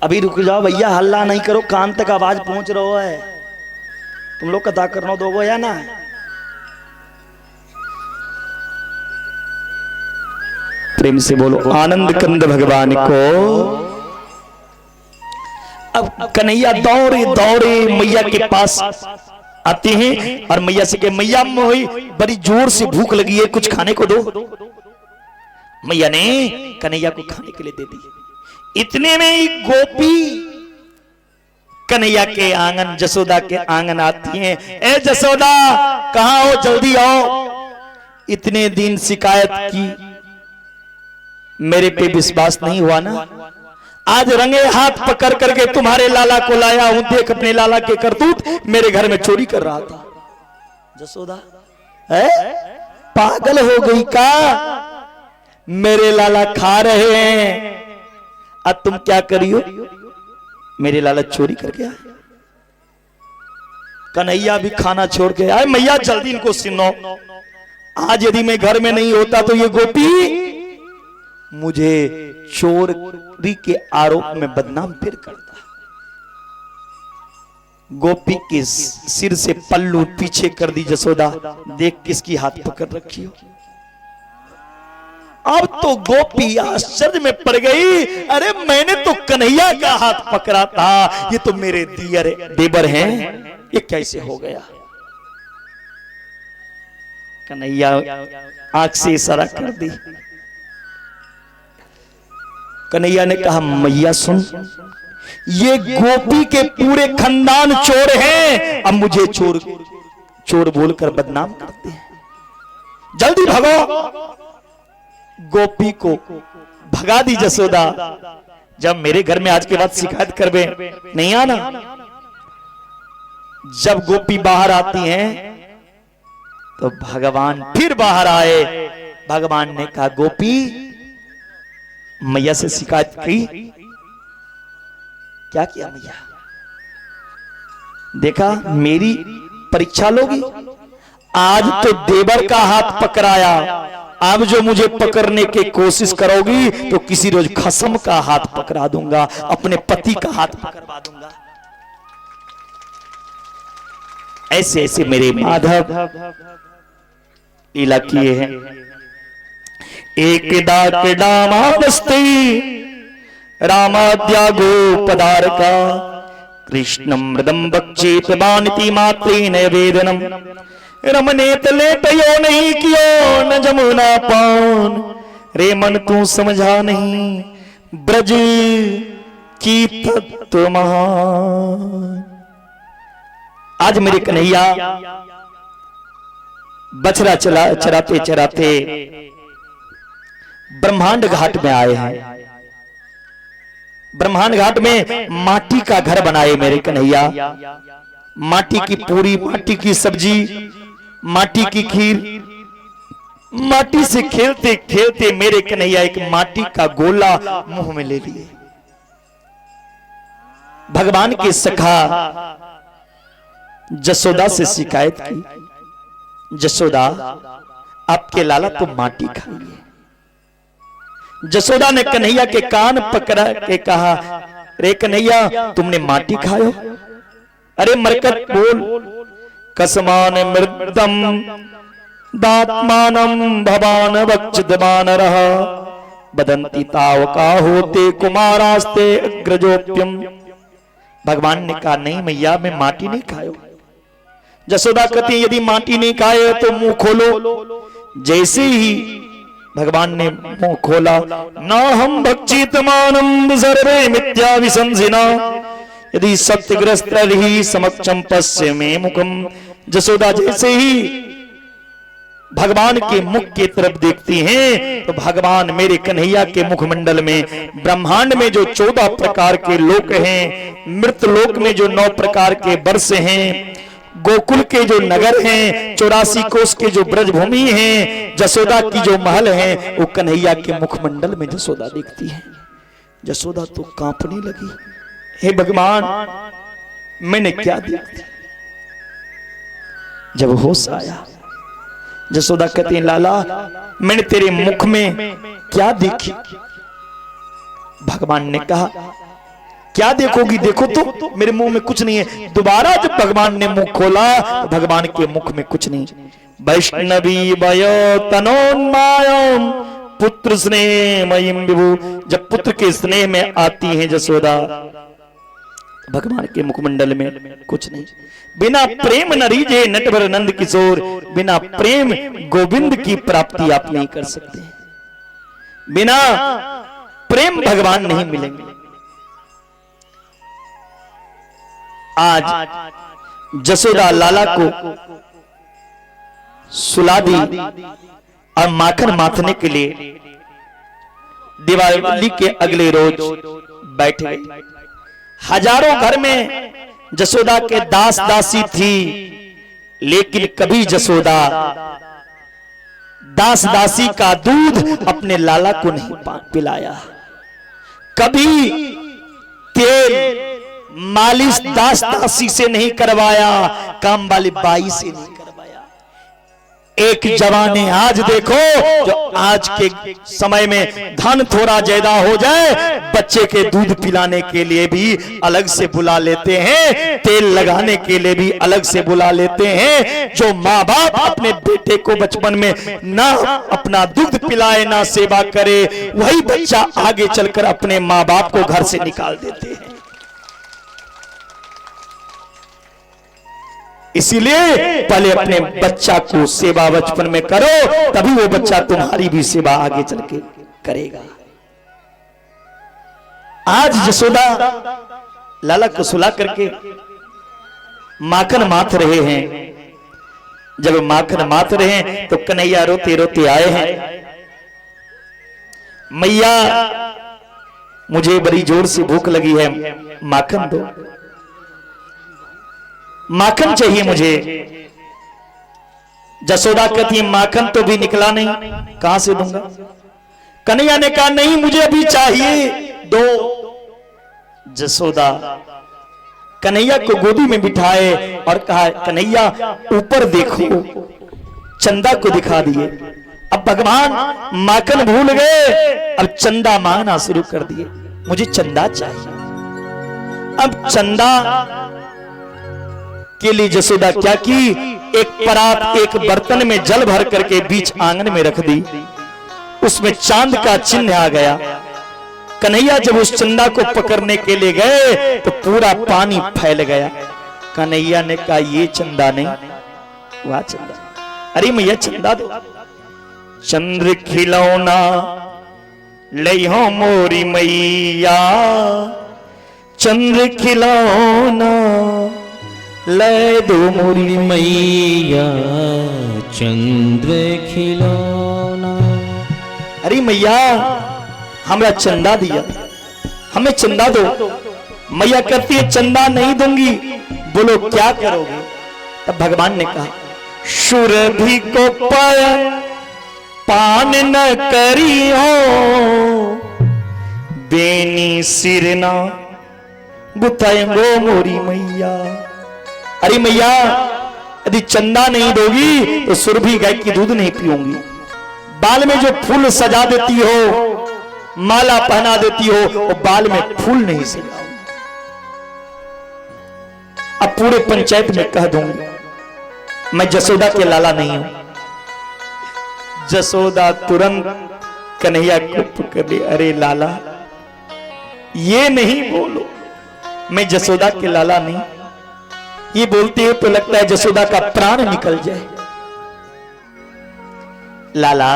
अभी रुक जाओ भैया, हल्ला नहीं करो, कान तक आवाज पहुंच रहा है, तुम लोग कथा करना दो या ना। प्रेम से बोलो आनंद कंद भगवान को। अब कन्हैया दौड़े दौड़े मैया के पास आते हैं और मैया से कहे मैया मोही बड़ी जोर से भूख लगी है, कुछ खाने को दो। मैया ने कन्हैया को खाने के लिए दे दी। इतने में ही गोपी कन्हैया के आंगन, जसोदा के आंगन आती हैं। ए जसोदा कहां हो, जल्दी आओ। इतने दिन शिकायत की, मेरे पे विश्वास नहीं हुआ ना, आज रंगे हाथ पकड़ करके तुम्हारे लाला को लाया हूं। देख अपने लाला के करतूत, मेरे घर में चोरी कर रहा था। जसोदा है पागल हो गई का, मेरे लाला खा रहे हैं, अब तुम क्या करियो, मेरे लाला चोरी कर गया। कन्हैया भी खाना छोड़ के आए। मैया जल्दी इनको सुनो, आज यदि मैं घर में नहीं होता तो ये गोपी मुझे चोरी के आरोप में बदनाम फिर करता। गोपी के सिर से पल्लू पीछे कर दी जसोदा, देख किसकी हाथ पकड़ रखी हो। अब तो गोपी आश्चर्य में पड़ गई, अरे मैंने तो कन्हैया का हाथ पकड़ा था, ये तो मेरे देवर हैं, ये कैसे हो गया। कन्हैया आंख से इशारा कर दी। कन्हैया ने कहा मैया सुन, ये गोपी के पूरे खानदान चोर हैं, अब मुझे चोर चोर बोलकर बदनाम करते हैं, जल्दी भागो। गोपी को भगा दी जसोदा। जब मेरे घर में आज के बाद शिकायत करवे नहीं आना। जब गोपी बाहर आती हैं तो भगवान फिर बाहर आए। भगवान ने कहा गोपी मैया से शिकायत की, क्या किया मैया, देखा मेरी परीक्षा लोगी। आज तो देवर का हाथ पकड़ाया, अब जो मुझे पकड़ने की कोशिश करोगी तो किसी रोज खसम का हाथ पकड़ा दूंगा, अपने पति का हाथ पकड़वा दूंगा। ऐसे ऐसे मेरे माधव लीला किए हैं। एक डामावस्ती रामाद्या गोपदार का कृष्णम मृदम बक्षेत बानिति मात्रे नैवेदनम रमने तले तयो नहीं कियो न जमुना पान। रे मन तू समझा नहीं ब्रज की तत्व महान। आज मेरे कन्हैया बछड़ा चराते चराते ब्रह्मांड घाट में आए हैं। ब्रह्मांड घाट में माटी का घर बनाए मेरे कन्हैया। माटी की पूरी, माटी की सब्जी, माटी की खीर, माटी से खेलते खेलते मेरे कन्हैया एक माटी का गोला मुंह में ले लिए। भगवान के सखा जसोदा से शिकायत की, जसोदा आपके लाला तो माटी खाइए। जसोदा ने कन्हैया के कान पकड़ा के कहा, रे कन्हैया तुमने माटी खायो। अरे मरकत बोल, कसमान मृदम दात्मानम भवान वक्षदमान रहा बदंती तावका होते कुमारास्ते अग्रजोप्यम। भगवान ने कहा नहीं मैया मैं माटी नहीं खायो। जसोदा कहती यदि माटी नहीं खाए तो मुंह खोलो। जैसे ही भगवान ने मुंह खोला, ना हम भक्षितमानम सर्वे मिथ्या विसंसिना यदि सत्यग्रस्त ही समक्षम पश्य में मुखम। जसोदा जैसे ही भगवान के मुख की तरफ देखती हैं तो भगवान मेरे कन्हैया के मुखमंडल में ब्रह्मांड में जो 14 प्रकार के लोक हैं, मृत लोक में जो 9 प्रकार के वर्ष हैं, गोकुल के जो नगर हैं, 84 कोस के जो ब्रजभूमि हैं, जसोदा की जो महल हैं, वो कन्हैया के मुखमंडल में जसोदा देखती है। जसोदा तो कांपने लगी, हे भगवान मैंने क्या देखा। जब होश आया जसोदा कहती है लाला मैंने तेरे मुख में क्या देखी। भगवान ने कहा क्या देखोगी, देखो तो मेरे मुंह में कुछ नहीं है। दोबारा जब भगवान ने मुंह खोला तो भगवान के मुख में कुछ नहीं। वैष्णवी वयो तनोन्मायम पुत्र स्नेह मयिम विभु। जब पुत्र के स्नेह में आती हैं जसोदा भगवान के मुखमंडल में कुछ नहीं। बिना प्रेम न रीजे नटवर नंद किशोर, बिना प्रेम गोविंद की प्राप्ति आप नहीं कर सकते। बिना प्रेम भगवान नहीं मिलेंगे। आज जसोदा लाला को सुला दी और माखन माथने के लिए दिवाली के अगले रोज बैठ गए। हजारों घर में जसोदा के दास दासी थी, लेकिन कभी जसोदा दास दासी का दूध अपने लाला को नहीं पिलाया। कभी तेल मालिश दास दासी से नहीं करवाया, काम वाली बाई से नहीं करवाया। एक जवाने आज देखो, जो आज के समय में धन थोड़ा ज्यादा हो जाए, बच्चे के दूध पिलाने के लिए भी अलग से बुला लेते हैं, तेल लगाने के लिए भी अलग से बुला लेते हैं। जो माँ बाप अपने बेटे को बचपन में ना अपना दूध पिलाए, ना सेवा करे, वही बच्चा आगे चलकर अपने माँ बाप को घर से निकाल देते हैं। इसीलिए पहले अपने बच्चा को सेवा बचपन में करो, तभी वो बच्चा तुम्हारी भी सेवा आगे चल के करेगा। आज जसोदा लाला को सुला करके माखन माथ रहे हैं। जब माखन माथ रहे हैं तो कन्हैया रोते रोते आए हैं, मैया मुझे बड़ी जोर से भूख लगी है, माखन दो, माखन चाहिए मुझे। जसोदा कहती है माखन तो भी निकला नहीं, कहां से दूंगा। कन्हैया ने कहा नहीं मुझे अभी चाहिए, दो। जसोदा कन्हैया को गोदी में बिठाए और कहा कन्हैया ऊपर देखो, चंदा को दिखा दिए। अब भगवान माखन भूल गए, अब चंदा मांगना शुरू कर दिए, मुझे चंदा चाहिए। अब चंदा के लिए जसोदा क्या की, एक परात एक बर्तन में जल भर करके बीच आंगन में रख दी, उसमें चांद का चिन्ह आ गया। कन्हैया जब उस चंदा को पकड़ने के लिए गए तो पूरा पानी फैल गया। कन्हैया ने कहा ये चंदा नहीं, वह चंदा। अरे मैया चंदा दो। चंद्र खिलौना लइहो मोरी मैया, चंद्र खिलौना ले दो मोरी मैया, चंद्र खिलौना। अरे मैया हमरा चंदा दिया, हमें चंदा दो। मैया कहती है चंदा नहीं दूंगी, बोलो क्या करोगे। तब भगवान ने कहा सुरभि को पान न करी हो, बेनी सिरना बुताएंगो मोरी मैया। अरे मैया यदि चंदा नहीं दोगी तो सुरभि गाय की दूध नहीं पीऊंगी। बाल में जो फूल सजा देती हो, माला पहना देती हो, वो बाल में फूल नहीं सजाऊंगी। अब पूरे पंचायत में कह दूंगी मैं जसोदा के लाला नहीं हूं। जसोदा तुरंत कन्हैया को पकड़ ली, अरे लाला ये नहीं बोलो मैं जसोदा के लाला नहीं। ये बोलते हो तो लगता है जसोदा का प्राण निकल जाए। लाला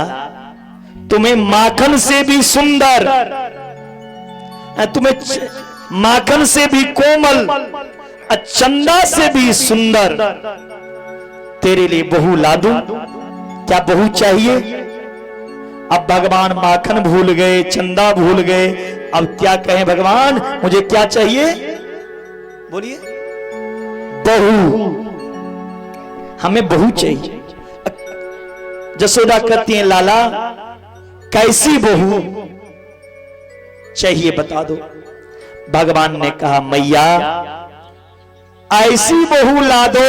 तुम्हें माखन से भी सुंदर, तुम्हें माखन से भी कोमल, चंदा से भी सुंदर तेरे लिए बहू ला दूं, क्या बहू चाहिए। अब भगवान माखन भूल गए, चंदा भूल गए, अब क्या कहें भगवान मुझे क्या चाहिए, बोलिए। बहू, हमें बहू चाहिए। जसोदा कहती है लाला कैसी बहू चाहिए बता दो। भगवान ने कहा मैया ऐसी बहू ला दो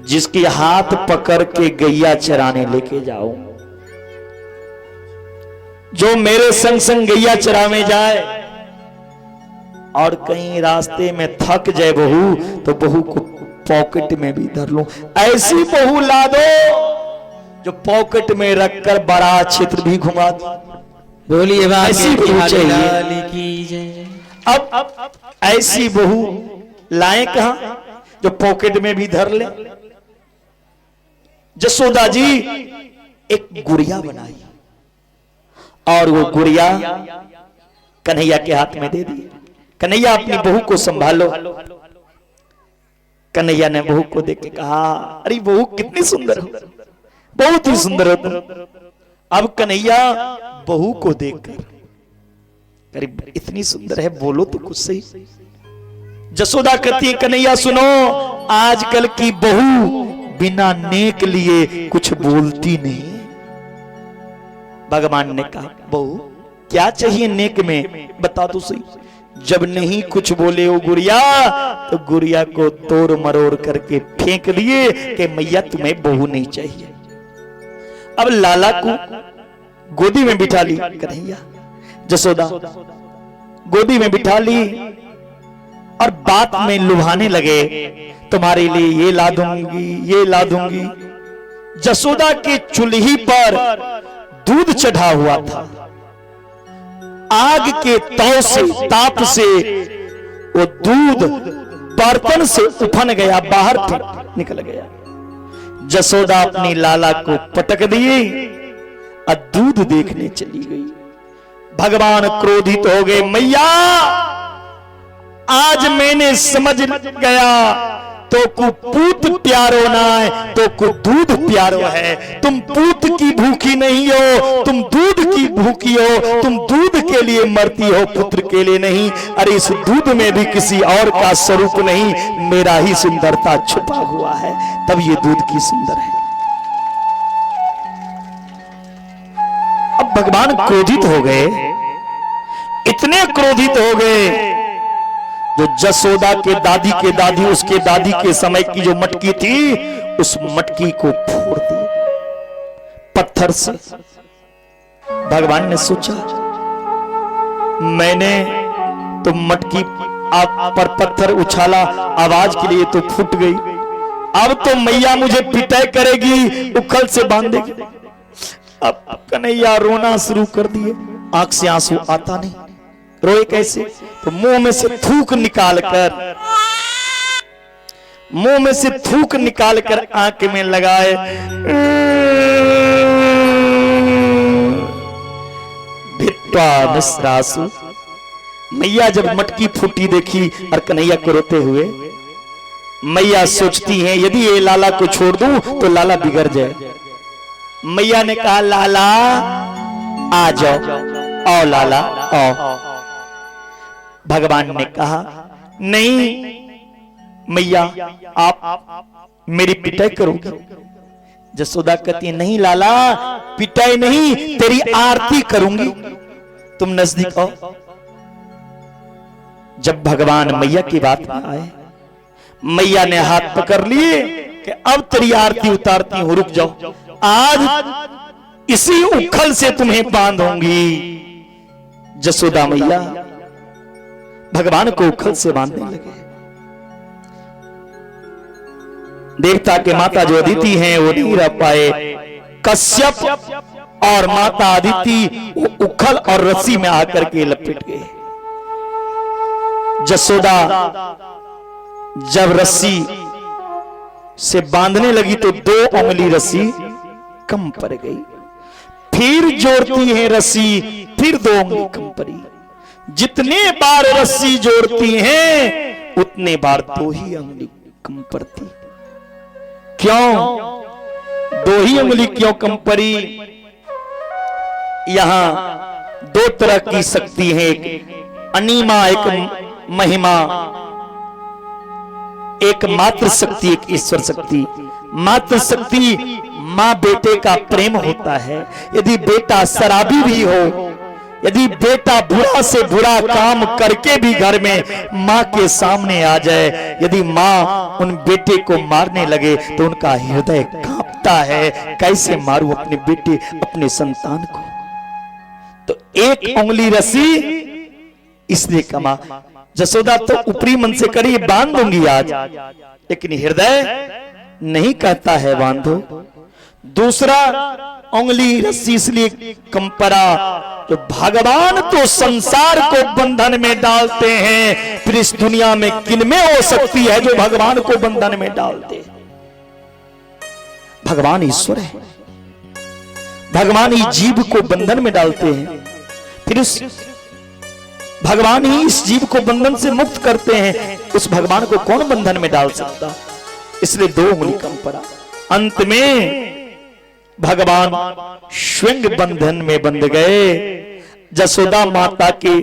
जिसके हाथ पकड़ के गैया चराने लेके जाओ, जो मेरे संग संग गैया चराने जाए और कहीं रास्ते में थक जाए बहू तो बहू को पॉकेट में भी धर लूं। ऐसी बहू ला दो जो पॉकेट में रखकर बड़ा क्षेत्र भी घुमा दो। बोलिए ऐसी बहू चाहिए। की जय। अब ऐसी बहू लाए कहां जो पॉकेट में भी धर ले। जसोदा जी एक गुड़िया बनाई और वो गुड़िया कन्हैया के हाथ में दे दी। कन्हैया अपनी बहू को संभालो। कन्हैया ने बहू को देख के कहा, अरे बहू कितनी सुंदर हो, बहुत ही सुंदर हो। अब कन्हैया बहू को देखकर, अरे इतनी सुंदर है, बोलो तो कुछ सही। जसोदा कहती है, कन्हैया सुनो, आजकल की बहू बिना नेक लिए कुछ बोलती नहीं। भगवान ने कहा, बहू क्या चाहिए नेक में, बता तो सही। जब नहीं कुछ बोले वो गुड़िया, तो गुड़िया को तोड़ मरोड़ करके फेंक दिए कि मैया तुम्हें बहू नहीं चाहिए। अब लाला को गोदी में बिठा ली कन्हैया, जसोदा गोदी में बिठा ली और बात में लुभाने लगे, तुम्हारे लिए ये ला दूंगी, ये ला दूंगी। जसोदा के चूल्ही पर दूध चढ़ा हुआ था, आग के तौ से ताप से वो दूध बर्तन से उफन गया, बाहर निकल गया। जसोदा अपनी लाला को पटक दिए और दूध देखने चली गई। भगवान क्रोधित हो गए, मैया आज मैंने समझ गया तो को पूत प्यारो ना है तो को दूध प्यारो है। तुम पूत की भूखी नहीं हो, तुम दूध की भूखी हो। तुम दूध के लिए मरती हो, पुत्र के लिए नहीं। अरे इस दूध में भी किसी और का स्वरूप नहीं, मेरा ही सुंदरता छुपा हुआ है, तब ये दूध की सुंदर है। अब भगवान क्रोधित हो गए, इतने क्रोधित हो गए जो जसोदा के दादी उसके दादी के समय की जो मटकी थी, उस मटकी को फोड़ दी पत्थर से। भगवान ने सोचा, मैंने तो मटकी आप पर पत्थर उछाला, आवाज के लिए तो फूट गई, अब तो मैया मुझे पिटाई करेगी, उखल से बांधेगी। अब कन्हैया रोना शुरू कर दिए, आंख से आंसू आता नहीं। रोए कैसे, तो मुंह में से थूक निकालकर आंख में लगाए। भिट्वा मिश्रासु। मैया जब मटकी फूटी देखी और कन्हैया को रोते हुए, मैया सोचती हैं यदि ये लाला को छोड़ दूं तो लाला बिगड़ जाए। मैया ने कहा, लाला आ जाओ, आओ लाला आओ। भगवान ने कहा, नहीं मैया आप मेरी पिटाई करोगे। जसोदा कहती है, नहीं लाला पिटाई नहीं, तेरी आरती करूंगी, तुम नजदीक आओ। जब भगवान मैया की बात में आए, मैया ने हाथ पकड़ लिए कि अब तेरी आरती उतारती हूं, रुक जाओ, आज इसी उखल से तुम्हें बांधूंगी। जसोदा मैया भगवान को उखल से बांधने लगे। देवता के माता जो अदिति हैं वो नहीं रह पाए। कश्यप और माता अदिति वो उखल और रस्सी में आकर के लपेट गए। जसोदा जब रस्सी से बांधने लगी तो 2 उंगली रस्सी कम पड़ गई। फिर जोड़ती है रस्सी, फिर 2 उंगली कम पड़ी। जितने बार रस्सी जोड़ती हैं उतने बार 2 ही उंगली कम पड़ती। क्यों 2 ही उंगली क्यों कम पड़ी? यहां 2 तरह की शक्ति है, एक अनिमा, एक महिमा, एक मातृ शक्ति, एक ईश्वर शक्ति। मातृ शक्ति मां बेटे का प्रेम होता है। यदि बेटा शराबी भी हो, यदि बेटा बुरा से बुरा काम करके भी घर में मां के सामने आ जाए, यदि मां उन बेटे को मारने लगे तो उनका हृदय कांपता है, कैसे मारूं अपने बेटे, अपने संतान को। तो 1 उंगली रस्सी इसने कमा। जसोदा तो ऊपरी मन से करी बांध दूंगी आज, लेकिन हृदय नहीं कहता है बांधो। दूसरा उंगली रस्सी इसलिए कम पड़ा तो भगवान तो संसार को बंधन में डालते हैं, फिर इस दुनिया में किनमें हो सकती है जो भगवान को बंधन में डालते? भगवान ईश्वर है, भगवान ही जीव को बंधन में डालते हैं, फिर उस भगवान ही इस जीव को बंधन से मुक्त करते हैं, उस भगवान को कौन बंधन में डाल सकता? इसलिए 2 उंगली कम पड़ा। अंत में भगवान स्वयं बंधन में बंध गए। जसोदा माता के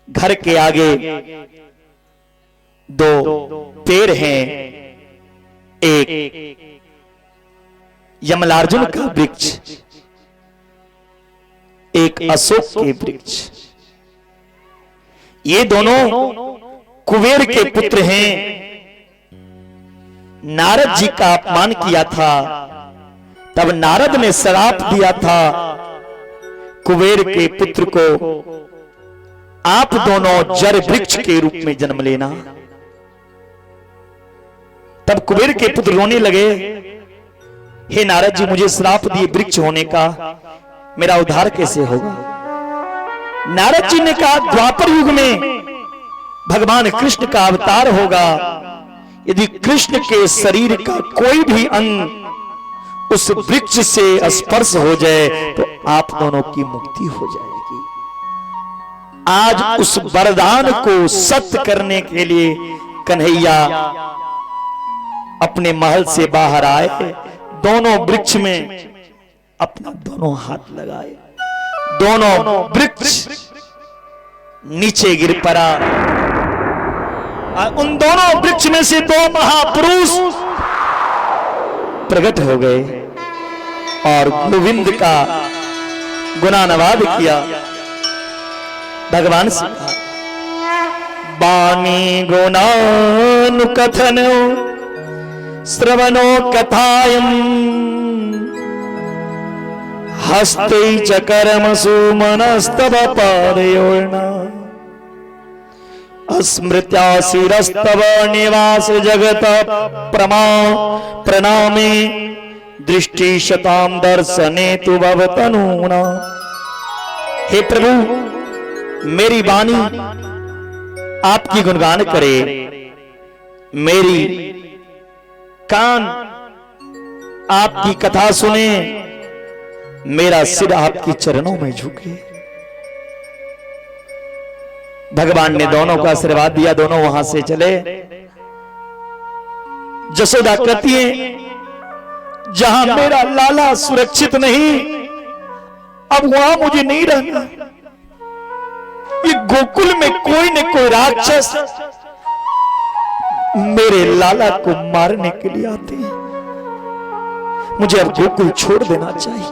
घर के आगे 2 पेड़ हैं, एक यमलार्जुन का वृक्ष, एक अशोक के वृक्ष। ये दोनों कुबेर के पुत्र हैं। नारद जी का अपमान किया था, तब नारद ने श्राप दिया था कुबेर के पुत्र को, आप दोनों जड़ वृक्ष के रूप में जन्म लेना। तब कुबेर के पुत्र रोने लगे, हे नारद जी, मुझे श्राप दिए वृक्ष होने का, मेरा उद्धार कैसे होगा? नारद जी ने कहा, द्वापर युग में भगवान कृष्ण का अवतार होगा, यदि कृष्ण के शरीर का कोई भी अंग उस वृक्ष से स्पर्श हो जाए तो आप दोनों की मुक्ति हो जाएगी। आज उस वरदान को सत्य करने के लिए कन्हैया अपने महल से बाहर आए, दोनों वृक्ष में अपना दोनों हाथ लगाए, दोनों वृक्ष नीचे गिर पड़ा। उन दोनों वृक्ष में से 2 महापुरुष प्रकट हो गए और गोविंद का गुणानुवाद किया। भगवान से कहा, बानी गुणानुकथन श्रवणो कथायम हस्ते च कर्मसु मनस्तव पादयोर्ना अस्मृत्या शिरस्तव निवास जगत प्रणामे दृष्टि शताम दर्शने तु भवतनूना। हे प्रभु, मेरी वाणी आपकी गुणगान करे, मेरी कान आपकी कथा सुने, मेरा सिर आपके चरणों में झुके। भगवान ने दोनों को आशीर्वाद दिया, दोनों वहां से चले। जसोदा कहती है, जहां मेरा लाला सुरक्षित नहीं, अब वहां मुझे नहीं रहना। ये गोकुल में कोई न कोई राक्षस मेरे लाला को मारने के लिए आते हैं, मुझे अब गोकुल छोड़ देना चाहिए।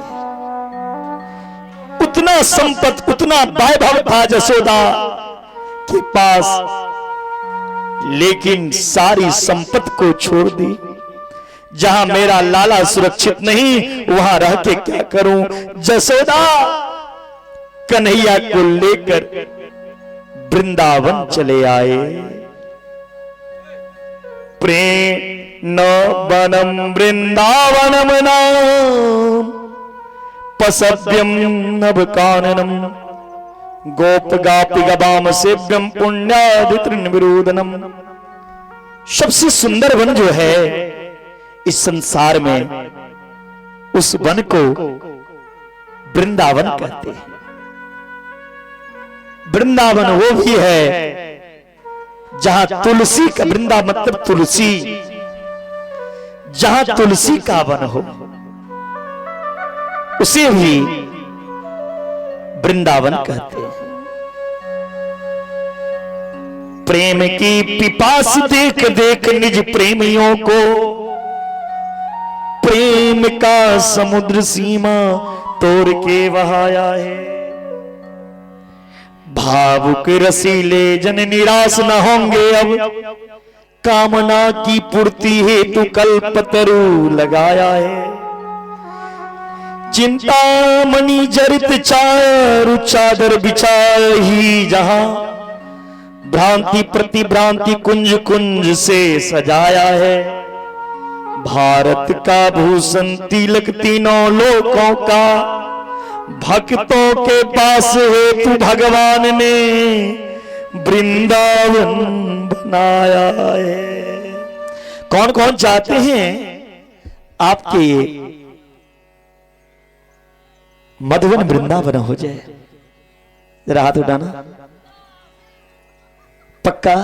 उतना संपत, उतना वैभव था जसोदा के पास, लेकिन सारी संपत्ति को छोड़ दी। जहां मेरा लाला सुरक्षित नहीं, वहां रह के क्या करूं? जसोदा कन्हैया को लेकर वृंदावन चले आए। प्रेम वनम वृंदावनम नाम पसव्यम नभ काननम गोप गापी गबाम सेव्यम पुण्यादितृन विरोधनम। सबसे सुंदर वन जो है इस संसार में, उस वन को वृंदावन कहते हैं। वृंदावन वो भी है जहां तुलसी का, वृंदा मतलब तुलसी, जहां तुलसी का वन हो उसे भी वृंदावन कहते हैं। प्रेम की पिपास देख देख निज प्रेमियों को, प्रेम का समुद्र सीमा तोड़ के बहाया है। भावुक रसीले जन निराश न होंगे अब, कामना की पूर्ति हेतु कल्पतरु लगाया है। चिंतामणि जरित चारु चादर बिछाए ही जहां, भ्रांति प्रति भ्रांति कुंज कुंज से सजाया है। भारत का भूषण तिलक तीनों लोकों का, भक्तों के पास है तू भगवान ने वृंदावन बनाया है। कौन कौन चाहते हैं आपके मधुवन वृंदावन हो जाए? जरा हाथ उठाना। पक्का?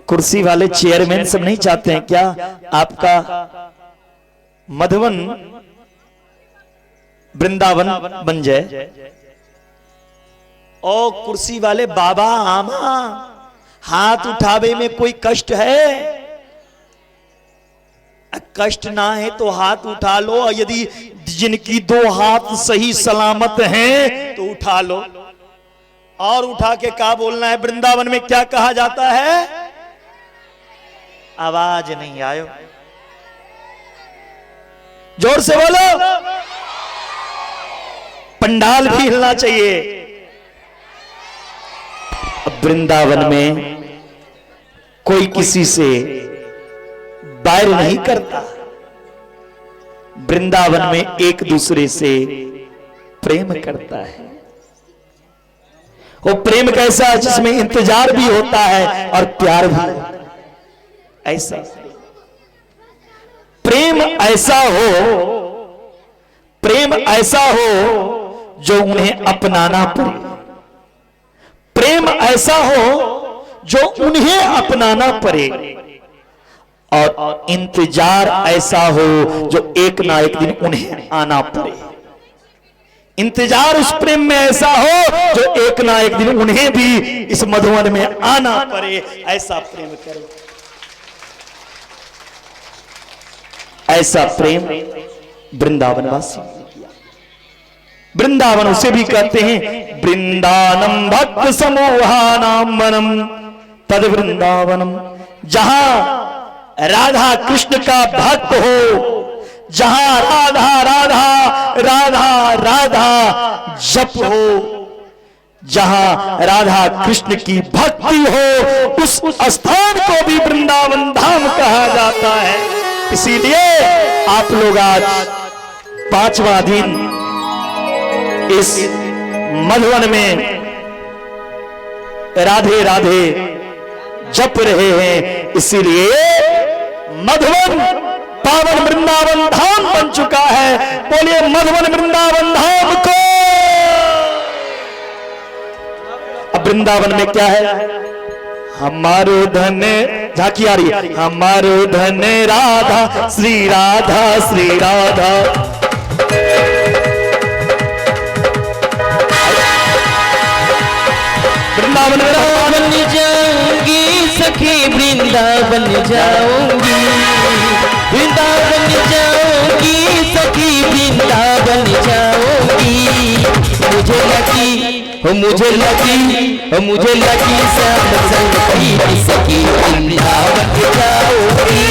कुर्सी वाले चेयरमैन सब नहीं चाहते हैं क्या आपका मधुवन वृंदावन बन जाए? ओ कुर्सी वाले बाबा आमा, हाथ उठावे में कोई कष्ट है? कष्ट ना है तो हाथ उठा लो, और यदि जिनकी दो हाथ सही सलामत हैं तो उठा लो। और उठा के क्या बोलना है? वृंदावन में क्या कहा जाता है? आवाज नहीं आयो, जोर से बोलो। पंडाल भी हिलना चाहिए। अब वृंदावन में कोई किसी से बैर नहीं करता। वृंदावन में एक दूसरे से प्रेम करता है। वो प्रेम कैसा है? जिसमें इंतजार भी होता है और प्यार भी। ऐसा प्रेम ऐसा हो, प्रेम ऐसा हो जो उन्हें अपनाना पड़े। प्रेम ऐसा हो जो उन्हें अपनाना पड़े, और इंतजार ऐसा हो जो एक ना एक दिन उन्हें आना पड़े। इंतजार उस प्रेम में ऐसा हो जो एक ना एक दिन उन्हें भी इस मधुवन में आना पड़े। ऐसा प्रेम करो। ऐसा प्रेम वृंदावनवासी ने किया। वृंदावन उसे भी कहते हैं वृंदावनम भक्त समूहानाम वनम तद वृंदावनम। जहां राधा कृष्ण का भक्त हो, जहां राधा राधा राधा राधा जप हो, जहां राधा कृष्ण की भक्ति हो, उस स्थान को भी वृंदावन धाम कहा जाता है। इसीलिए आप लोग आज 5वां दिन इस मधुवन में राधे राधे जप रहे हैं। इसीलिए मधुवन पावन वृंदावन धाम बन चुका है। बोलिए मधुवन वृंदावन धाम को। अब वृंदावन में क्या है? हमारो धन, झांकी आ रही है, हमारो धन राधा श्री राधा श्री राधा। वृंदावन बन जाऊंगी सखी, वृंदावन जाऊंगी, वृंदावन जाऊंगी सखी, वृंदावन जाऊंगी। मुझे लगी मुझे लगी श्याम संग प्रीति सखी, वृंदावन जाऊंगी।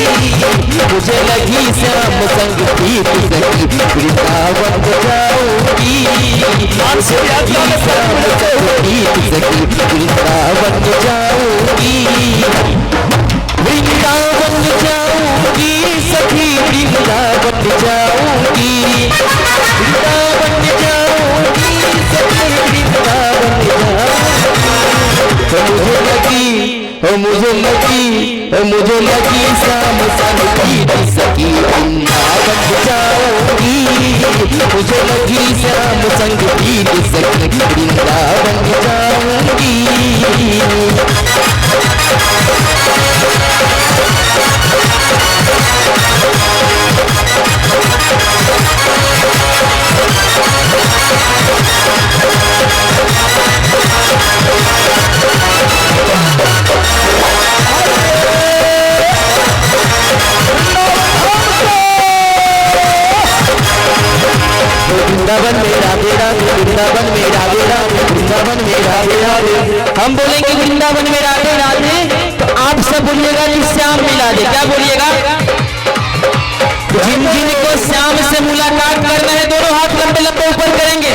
मुझे लगी श्याम संग प्रीति सखी, वृंदावन जाऊंगी। श्याम संग प्रीति सखी, वृंदावन जाऊंगी। वृंदावन जाऊंगी सखी, वृंदावन जाऊंगी, वृंदावन जाऊंगी सखी, वृंदावन जाऊंगी। मुझे लगी श्याम संग प्रीति सखी, वृंदावन जाऊंगी। मुझे लगी श्याम संग प्रीति सखी, वृंदावन जाऊंगी। वृंदावन में राधे राधे, वृंदावन में राधे राधे, वृंदावन में राधे राधे। हम बोलेंगे वृंदावन में राधे राधे, तो आप सब बोलिएगा कि श्याम मिला दे। क्या बोलिएगा? जिन जिन को श्याम से मुलाकात करना है दोनों हाथ लंबे लंबे ऊपर करेंगे।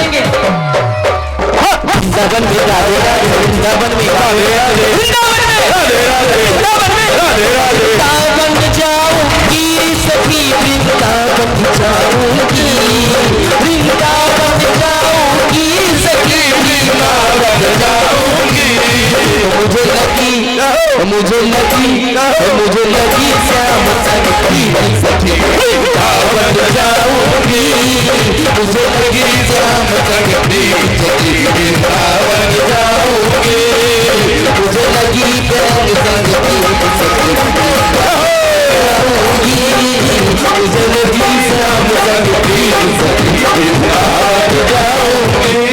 वृंदावन में राधे राधे, वृंदावन में राधे राधे, वृंदावन में राधे राधे, वृंदावन में राधे राधे। वृंदावन जाऊंगी मुझे लगी श्याम संग प्रीत सखी वृंदावन जाऊंगी, मुझे लगी श्याम संग प्रीत सखी वृंदावन जाऊंगी, मुझे लगी प्यार संग प्रीत सखी जाऊंगी, मुझे लगी श्याम संग प्रीत सखी वृंदावन जाऊंगी।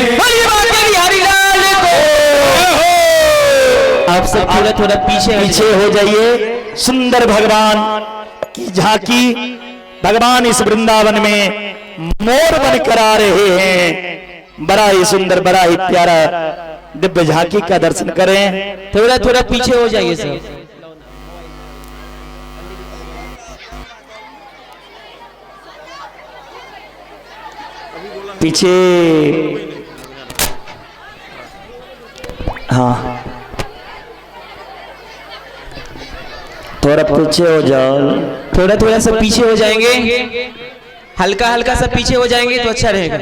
आप सब थोड़ा थोड़ा पीछे हो जाइए। सुंदर भगवान की झांकी, भगवान इस वृंदावन में मोर बनकर आ रहे हैं। बड़ा ही सुंदर, बड़ा ही प्यारा दिव्य झांकी का दर्शन करें। थोड़ा थोड़ा पीछे हो जाइए सब। पीछे, हाँ थोड़ा पीछे हो जाओ। थोड़ा थोड़ा सा पीछे हो जाएंगे, हल्का हल्का सा पीछे हो जाएंगे तो अच्छा रहेगा।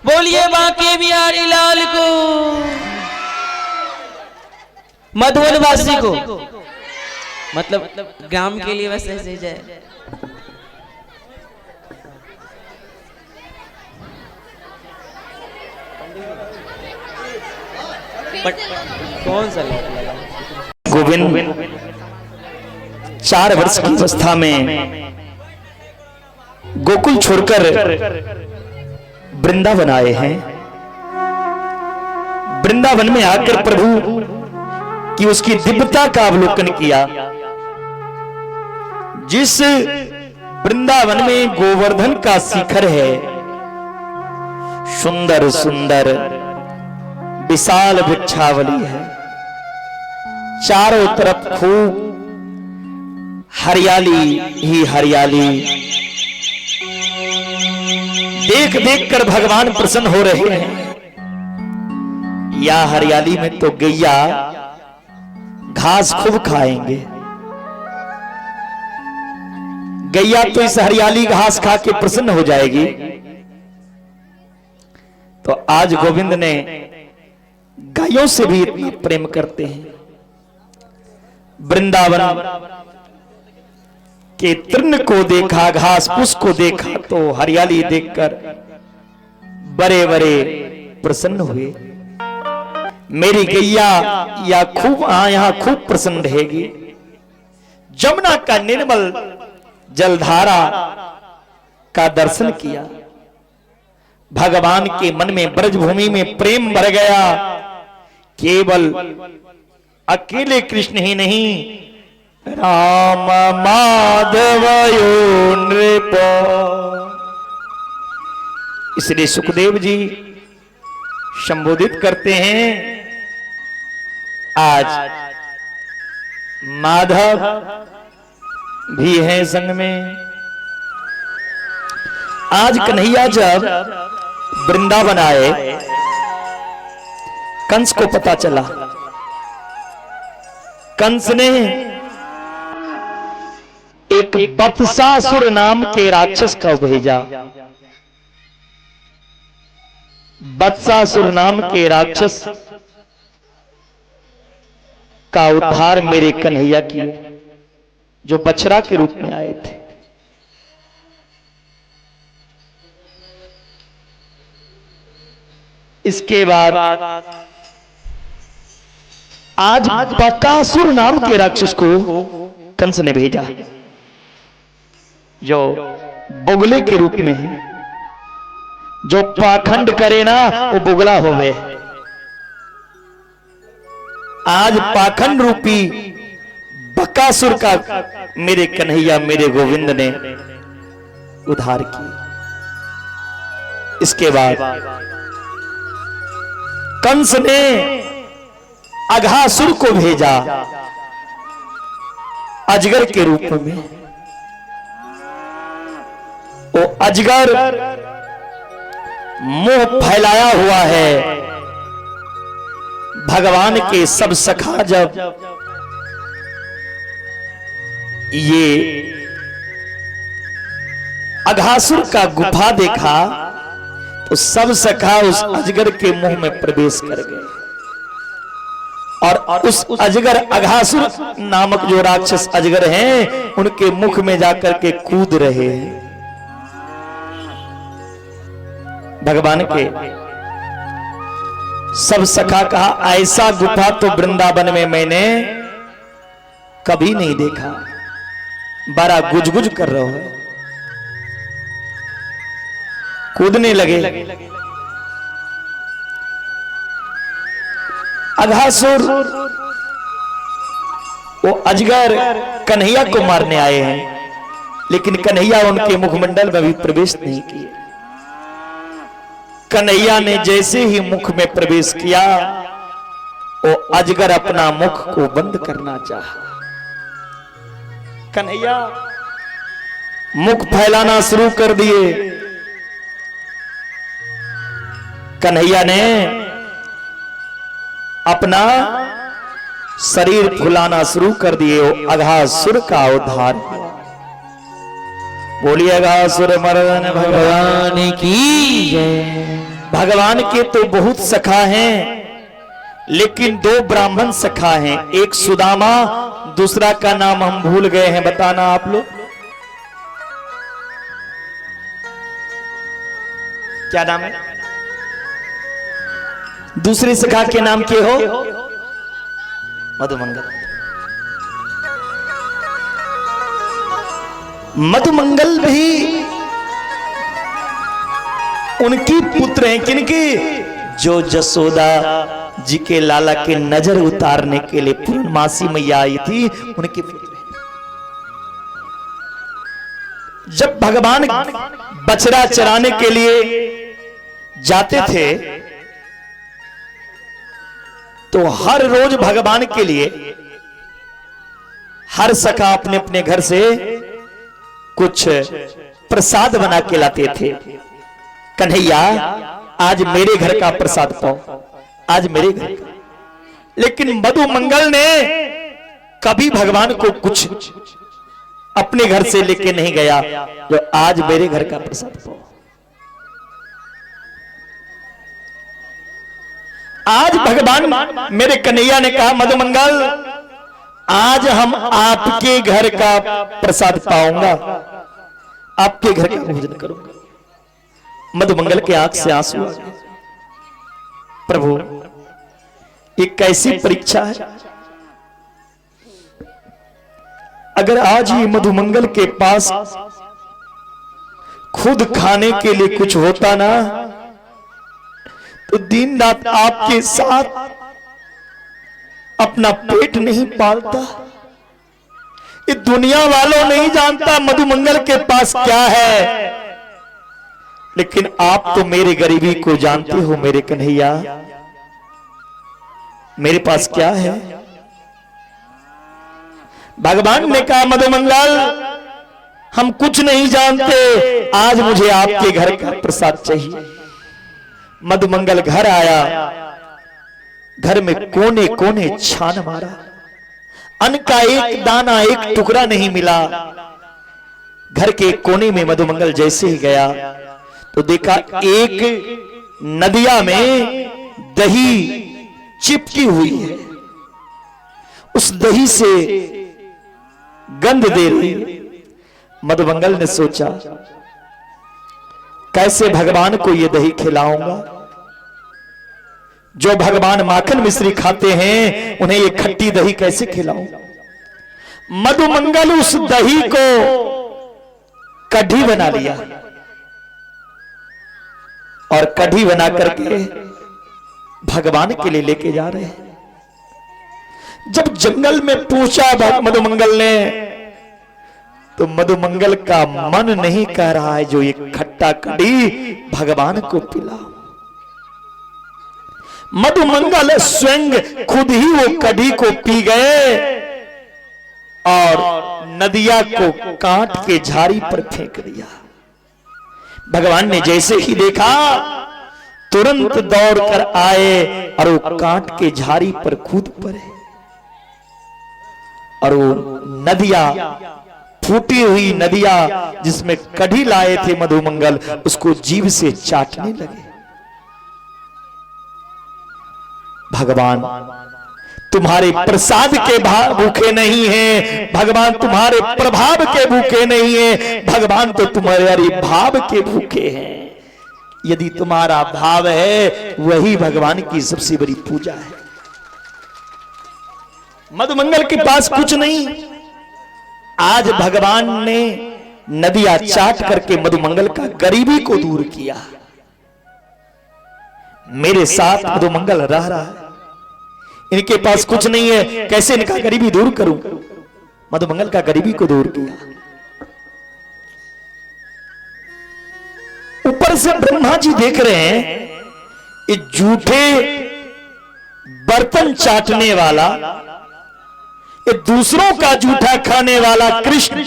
बोलिए बांके बिहारी लाल को, मधुबन वासी को, मतलब ग्राम के लिए बस ऐसे जाए। कौन सा लगा? गोविंद 4 वर्ष की अवस्था में गोकुल छोड़कर वृंदावन आए हैं। वृंदावन में आकर प्रभु की उसकी दिव्यता का अवलोकन किया। जिस वृंदावन में गोवर्धन का शिखर है, सुंदर सुंदर विशाल वृक्षावली है, चारों तरफ खूब हरियाली ही हरियाली। देख देख कर भगवान प्रसन्न हो रहे हैं। या हरियाली में तो गैया घास खूब खाएंगे। गैया तो इस हरियाली घास खा के प्रसन्न हो जाएगी। तो आज गोविंद ने गायों से भी इतना प्रेम करते हैं। वृंदावन के तृण को देखा, घास फूस को देखा तो हरियाली देखकर बड़े बड़े प्रसन्न हुए। मेरी गैया या खूब यहाँ खूब प्रसन्न रहेगी। जमुना का निर्मल जलधारा का दर्शन किया। भगवान के मन में ब्रजभूमि में प्रेम भर गया। केवल अकेले कृष्ण ही नहीं, राम माधव नृप। इसलिए सुखदेव जी संबोधित करते हैं, आज माधव भी है संग में। आज कन्हैया जब वृंदावन आए, कंस को पता चला। कंस ने एक बत्सासुर नाम के राक्षस का भेजा। बत्सासुर नाम के राक्षस का उद्धार मेरे कन्हैया किए, जो बछड़ा के रूप में आए थे। इसके बाद आज बकासुर नाम के राक्षस को कंस ने भेजा, जो बुगले के रूप में है। जो पाखंड करे ना वो बुगला होवे। आज पाखंड रूपी बकासुर का मेरे कन्हैया, मेरे गोविंद ने उद्धार किया। इसके बाद कंस ने अघासुर को भेजा अजगर के रूप में। वो अजगर मुंह फैलाया हुआ है। भगवान के सब सखा जब ये अघासुर का गुफा देखा तो सब सखा उस अजगर के मुंह में प्रवेश कर गए। और उस अजगर अघासुर नामक जो राक्षस अजगर हैं उनके मुख में जाकर के कूद रहे हैं। भगवान के सब सखा कहा ऐसा गुफा तो वृंदावन में मैंने कभी नहीं देखा, बड़ा गुजगुज कर रहा है। कूदने लगे। अघासुर वो अजगर कन्हैया को मारने आए हैं, लेकिन कन्हैया उनके मुखमंडल में भी प्रवेश नहीं किए। कन्हैया ने जैसे ही मुख में प्रवेश किया, वो अजगर अपना मुख को बंद करना चाहा। कन्हैया मुख फैलाना शुरू कर दिए। कन्हैया ने अपना शरीर फुलाना शुरू कर दिए। अघासुर का उद्धार हुआ। बोलिए अघासुर मर्दन भगवान की जय। भगवान के तो बहुत सखा हैं, लेकिन दो ब्राह्मण सखा हैं, एक सुदामा, दूसरा का नाम हम भूल गए हैं, बताना आप लोग क्या नाम है? दूसरी सखा के नाम क्या हो? मधुमंगल। मधुमंगल भी उनकी पुत्र हैं। किनकी? जो जसोदा जी के लाला के नजर उतारने के लिए पूर्णमासी मैया आई थी, उनके पुत्र हैं। जब भगवान बछड़ा चराने के लिए जाते थे तो हर रोज भगवान के लिए हर सखा अपने अपने घर से कुछ प्रसाद बना के लाते थे। कन्हैया आज मेरे घर का प्रसाद पाओ, आज मेरे घर का। लेकिन मधुमंगल ने कभी भगवान को कुछ अपने घर से लेके नहीं गया, जो आज मेरे घर का प्रसाद पाओ। आज भगवान मेरे कन्हैया ने कहा मधुमंगल आज हम आपके घर का प्रसाद पाऊंगा, आपके घर का भोजन करूंगा। मधुमंगल के आंख से आंसू आ गए। प्रभु ये कैसी परीक्षा है? अगर आज ही मधुमंगल के पास खुद खाने के लिए कुछ होता ना, तो दिन रात आपके साथ अपना पेट नहीं पालता। ये दुनिया वालों नहीं जानता मधुमंगल के पास क्या है, लेकिन आप तो मेरी गरीबी को जानते हो मेरे कन्हैया। मेरे पास क्या है? भगवान ने कहा मधुमंगल हम कुछ नहीं जानते, आज मुझे आपके घर का प्रसाद चाहिए। मधुमंगल घर आया, घर में कोने कोने छान मारा, अन्न का एक दाना एक टुकड़ा नहीं मिला। घर के कोने में मधुमंगल जैसे ही गया तो देखा एक नदिया में दही चिपकी हुई है, उस दही से गंध दे रही। मधुमंगल ने सोचा कैसे भगवान को ये दही खिलाऊंगा। जो भगवान माखन मिश्री खाते हैं उन्हें ये खट्टी दही कैसे खिलाऊं। मधुमंगल उस दही को कढ़ी बना लिया और कढ़ी बना करके भगवान के लिए लेके जा रहे हैं। जब जंगल में पूछा मधुमंगल ने, तो मधुमंगल का मन नहीं कह रहा है जो ये खट्टा कढ़ी भगवान को पिलाओ। मधुमंगल स्वयं खुद ही वो कढ़ी को पी गए और नदिया को काट के झाड़ी पर फेंक दिया। भगवान ने जैसे ही देखा तुरंत दौड़कर आए और वो काट के झाड़ी पर कूद पड़े और वो नदिया, फूटी हुई नदिया जिसमें कढ़ी लाए थे मधुमंगल, उसको जीभ से चाटने लगे। भगवान तुम्हारे प्रसाद के भूखे नहीं हैं, भगवान तुम्हारे प्रभाव के भूखे नहीं हैं, भगवान तो तुम्हारे भाव के भूखे हैं। यदि तुम्हारा भाव है वही भगवान की सबसे बड़ी पूजा है। मधुमंगल के पास कुछ नहीं, आज भगवान ने नदियां चाट करके मधुमंगल का गरीबी को दूर किया। मेरे साथ मधुमंगल रह रहा है, इनके पास कुछ नहीं है, कैसे इनका गरीबी दूर करूं? मधुमंगल का गरीबी को दूर किया। ऊपर से ब्रह्मा जी देख रहे हैं ये झूठे बर्तन चाटने वाला, ये दूसरों का जूठा खाने वाला कृष्ण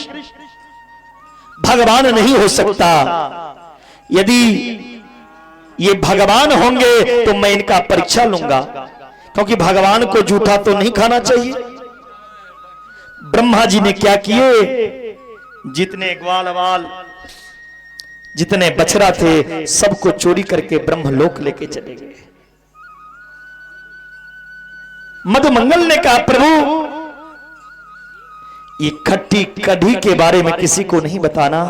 भगवान नहीं हो सकता। यदि ये भगवान होंगे तो मैं इनका परीक्षा लूंगा, क्योंकि भगवान को जूठा तो नहीं खाना चाहिए। ब्रह्मा जी ने क्या किए, जितने ग्वालवाल जितने बछड़ा थे सबको चोरी करके ब्रह्मलोक लेके चले गए। मधुमंगल ने कहा प्रभु ये खट्टी कढ़ी के बारे में किसी को नहीं बताना।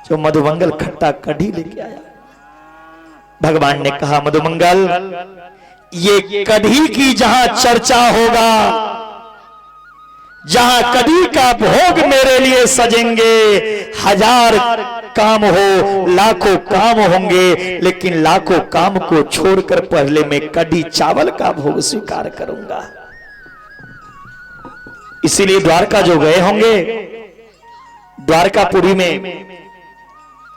जो मधुमंगल खट्टा कढ़ी लेके आया, भगवान ने कहा मधुमंगल ये कढ़ी की जहां चर्चा होगा, जहां कढ़ी का भोग मेरे लिए सजेंगे, 1000 काम हो, लाखों काम होंगे, लेकिन लाखों काम को छोड़कर पहले मैं कढ़ी चावल का भोग स्वीकार करूंगा। इसीलिए द्वारका जो गए होंगे, द्वारकापुरी में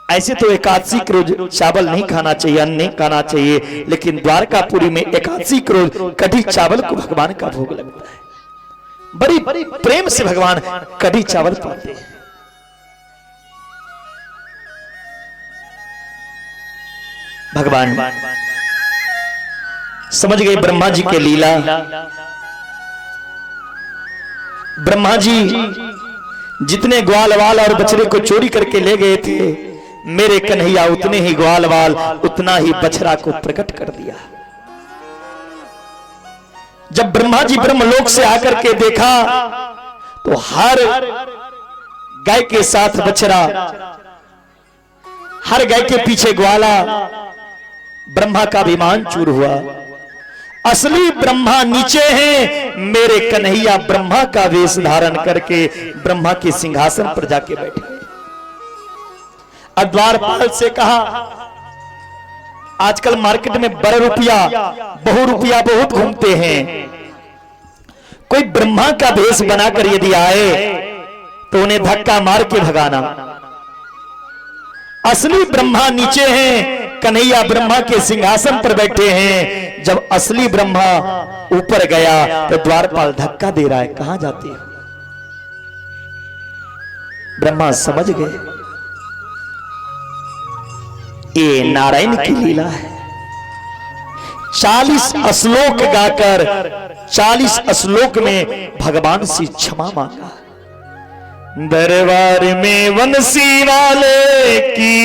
ऐसे तो एकादशी के रोज चावल नहीं खाना चाहिए, अन्न नहीं खाना चाहिए, लेकिन द्वारकापुरी में एकादशी के रोज कढ़ी चावल को भगवान का भोग लगता है। बड़ी प्रेम से भगवान कढ़ी चावल पाते हैं। भगवान समझ गए ब्रह्मा जी के लीला। ब्रह्मा जी जितने ग्वालवाल और बछड़े को चोरी करके ले गए थे, मेरे कन्हैया उतने ही ग्वालवाल उतना ही बछड़ा को प्रकट कर दिया। जब ब्रह्मा जी ब्रह्मलोक से आकर के देखा तो हर गाय के साथ बछड़ा, हर गाय के पीछे ग्वाला, ब्रह्मा का अभिमान चूर हुआ। असली ब्रह्मा नीचे हैं, मेरे कन्हैया ब्रह्मा का वेश धारण करके ब्रह्मा के सिंहासन पर जाके बैठे। द्वारपाल से कहा आजकल मार्केट में बड़ा रुपया बहु रुपया बहुत घूमते हैं, कोई ब्रह्मा का वेश बनाकर यदि आए तो उन्हें धक्का मार के भगाना। असली ब्रह्मा नीचे हैं, कन्हैया ब्रह्मा के सिंहासन पर बैठे हैं। जब असली ब्रह्मा ऊपर गया तो द्वारपाल धक्का दे रहा है, कहां जाते हो? ब्रह्मा समझ गए ये नारायण की लीला है। 40 श्लोक गाकर 40 श्लोक में भगवान से क्षमा मांगा। दरबार में वंशी वाले की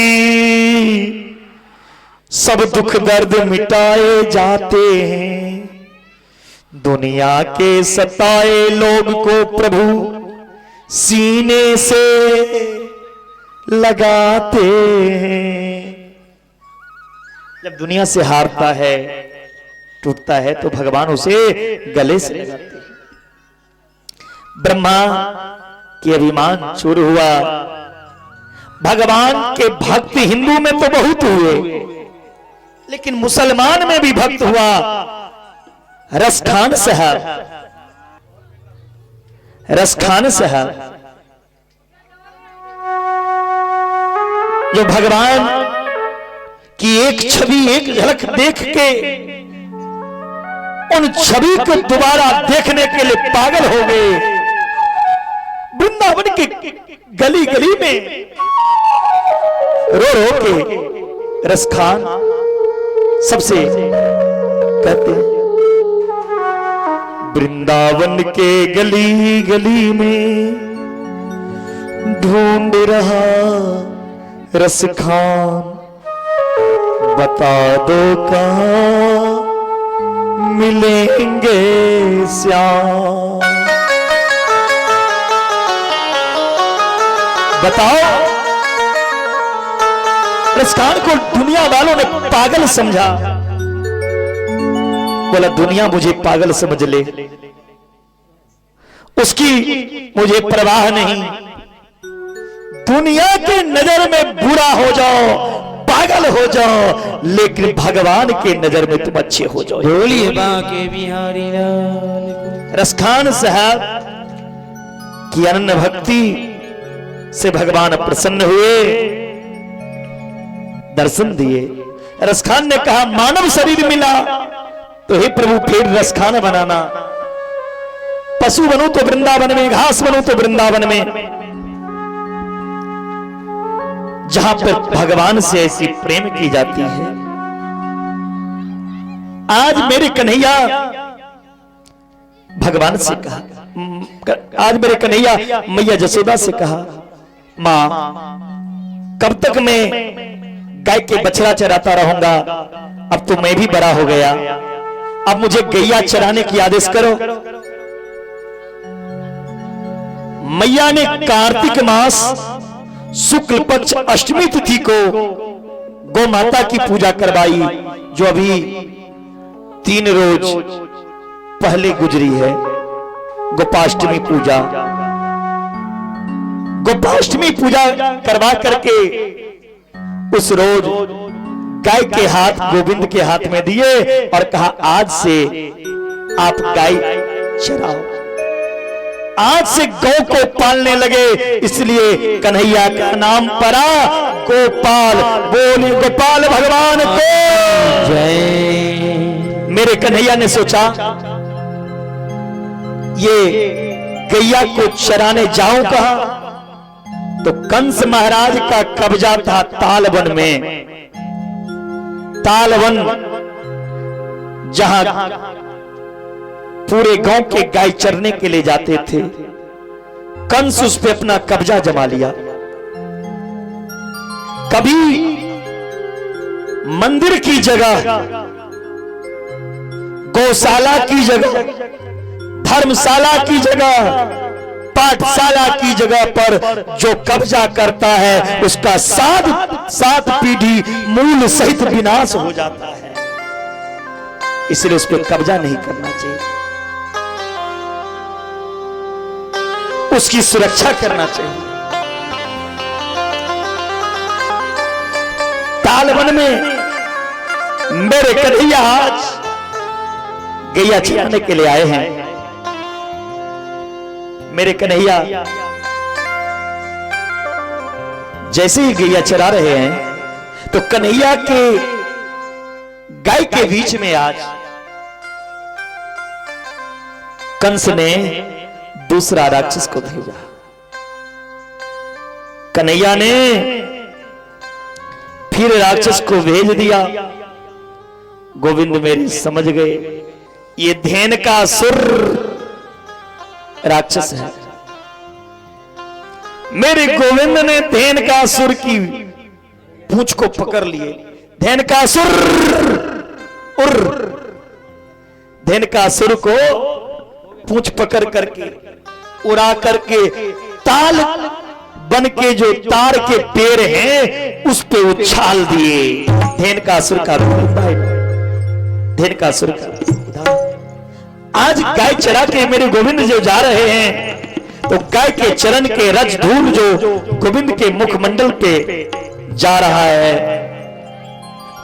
सब दुख दर्द मिटाए जाते हैं, दुनिया के सताए लोग को प्रभु सीने से लगाते हैं। जब दुनिया से हारता है, टूटता है, तो भगवान उसे गले से लगाते हैं। ब्रह्मा के अभिमान चूर हुआ। भगवान के भक्त हिंदू में तो बहुत हुए, लेकिन मुसलमान में भी भक्त हुआ रसखान साहब। रसखान साहब जो भगवान की एक छवि, एक झलक देख के उन छवि को दोबारा देखने के लिए पागल हो गए। वृंदावन के गली गली में रो रो के रसखान सबसे कहते हैं, वृंदावन के गली गली में ढूंढ रहा रसखान, बता दो कहां मिलेंगे श्याम। बताओ, रसखान को दुनिया वालों ने पागल समझा। बोला दुनिया मुझे पागल समझ ले, उसकी मुझे परवाह नहीं। दुनिया की नजर में बुरा हो जाओ, पागल हो जाओ, लेकिन भगवान की नजर में तुम अच्छे हो जाओ। बोलिए बांके बिहारी लाल को। रसखान साहब की अनन्य भक्ति से भगवान प्रसन्न हुए, दर्शन दिए। रसखान ने कहा मानव शरीर मिला तो हे प्रभु फिर रसखान बनाना। पशु बनूं तो वृंदावन में, घास बनूं तो वृंदावन में, जहां पर भगवान से ऐसी प्रेम की जाती है। आज मेरे कन्हैया भगवान से कहा, आज मेरे कन्हैया मैया जसोदा से कहा, मां कब तक मैं गाय के बछड़ा चराता रहूंगा, अब तो मैं भी बड़ा हो गया, अब मुझे गैया चराने की आदेश करो। मैया ने कार्तिक मास शुक्ल पक्ष अष्टमी तिथि को गौ माता की पूजा करवाई, जो अभी 3 रोज पहले गुजरी है, गोपाष्टमी पूजा। गोपाष्टमी पूजा करवा करके उस रोज गाय के हाथ गोविंद के हाथ में दिए और कहा आज से आप गाय चराओ। आज से गौ को पालने लगे, इसलिए कन्हैया का नाम पड़ा गोपाल। बोले गोपाल भगवान को जय। मेरे कन्हैया ने सोचा ये गैया को चराने जाऊं कहां, तो कंस महाराज का कब्जा था तालवन में। तालवन जहां पूरे गांव के गाय चरने के लिए जाते थे, कंस उस पे अपना कब्जा जमा लिया। कभी मंदिर की जगह, गौशाला की जगह, धर्मशाला की जगह, पाठशाला की जगह पर जो कब्जा करता है उसका 7 पीढ़ी मूल सहित विनाश हो जाता है। इसलिए उस पर कब्जा नहीं करना चाहिए, उसकी सुरक्षा करना चाहिए। तालवन में मेरे कन्हैया आज गैया चराने के लिए आए हैं। मेरे कन्हैया जैसे ही गैया चरा रहे हैं तो कन्हैया के गाय के बीच में आज कंस ने दूसरा राक्षस को भेजा। कन्हैया ने फिर राक्षस को भेज दिया। गोविंद मेरे समझ गए ये धेन का असुर राक्षस है। मेरे गोविंद ने धेन का असुर की पूंछ को पकड़ लिए। धेन का असुर धेन का असुर को पूंछ पकड़ करके उड़ा करके ताल बन के जो तार के पेड़ हैं उस पे उछाल दिए। धेन का असुर का धेन का असुर का। आज गाय चरा के मेरे गोविंद जो जा रहे हैं तो गाय के चरण के रज धूल जो गोविंद के मुखमंडल पे जा रहा है,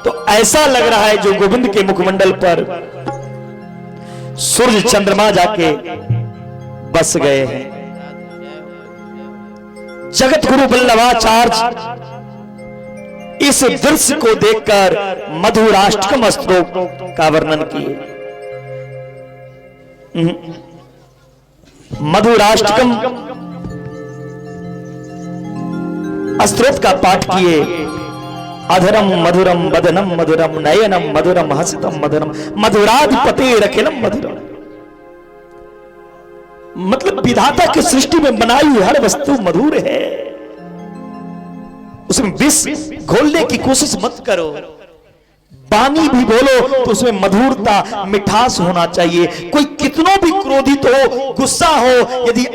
तो ऐसा लग रहा है जो गोविंद के मुखमंडल पर सूर्य चंद्रमा जाके बस गए हैं। जगत गुरु वल्लभाचार्य इस दृश्य को देखकर मधुराष्टकम स्तोत्र का वर्णन किए। मधुराष्टकम स्तोत्र का पाठ किए। अधरम मधुरम वदनम मधुरम नयनम मधुरम हसितम मधुरम मधुराधिपते रखिलम मधुरम। मतलब विधाता की सृष्टि में बनाई हुई हर वस्तु मधुर है, उसमें विष घोलने की कोशिश मत करो। बानी भी बोलो तो उसमें मधुरता मिठास होना चाहिए। कोई कितनों भी क्रोधित हो, गुस्सा हो, यदि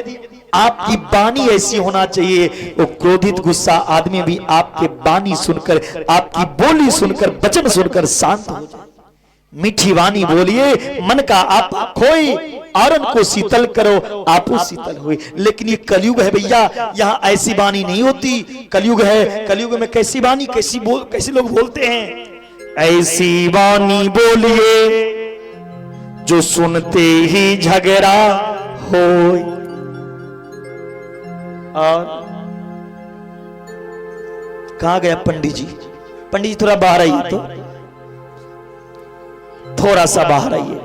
आपकी बानी ऐसी होना चाहिए, वो क्रोधित गुस्सा आदमी भी आपके बानी सुनकर, आपकी बोली सुनकर, वचन सुनकर शांत हो जाए। मीठी वाणी बोलिए, मन का आप खोई, औरन को शीतल करो, आपो शीतल हुई। लेकिन ये कलयुग है भैया, यहाँ ऐसी वाणी नहीं होती। कलयुग है, कलयुग में कैसी वाणी, कैसी लोग बोलते हैं। ऐसी वाणी बोलिए जो सुनते ही झगड़ा हो। और कहां गया पंडित जी? पंडित जी थोड़ा बाहर आइए, तो थोड़ा सा बाहर आइए।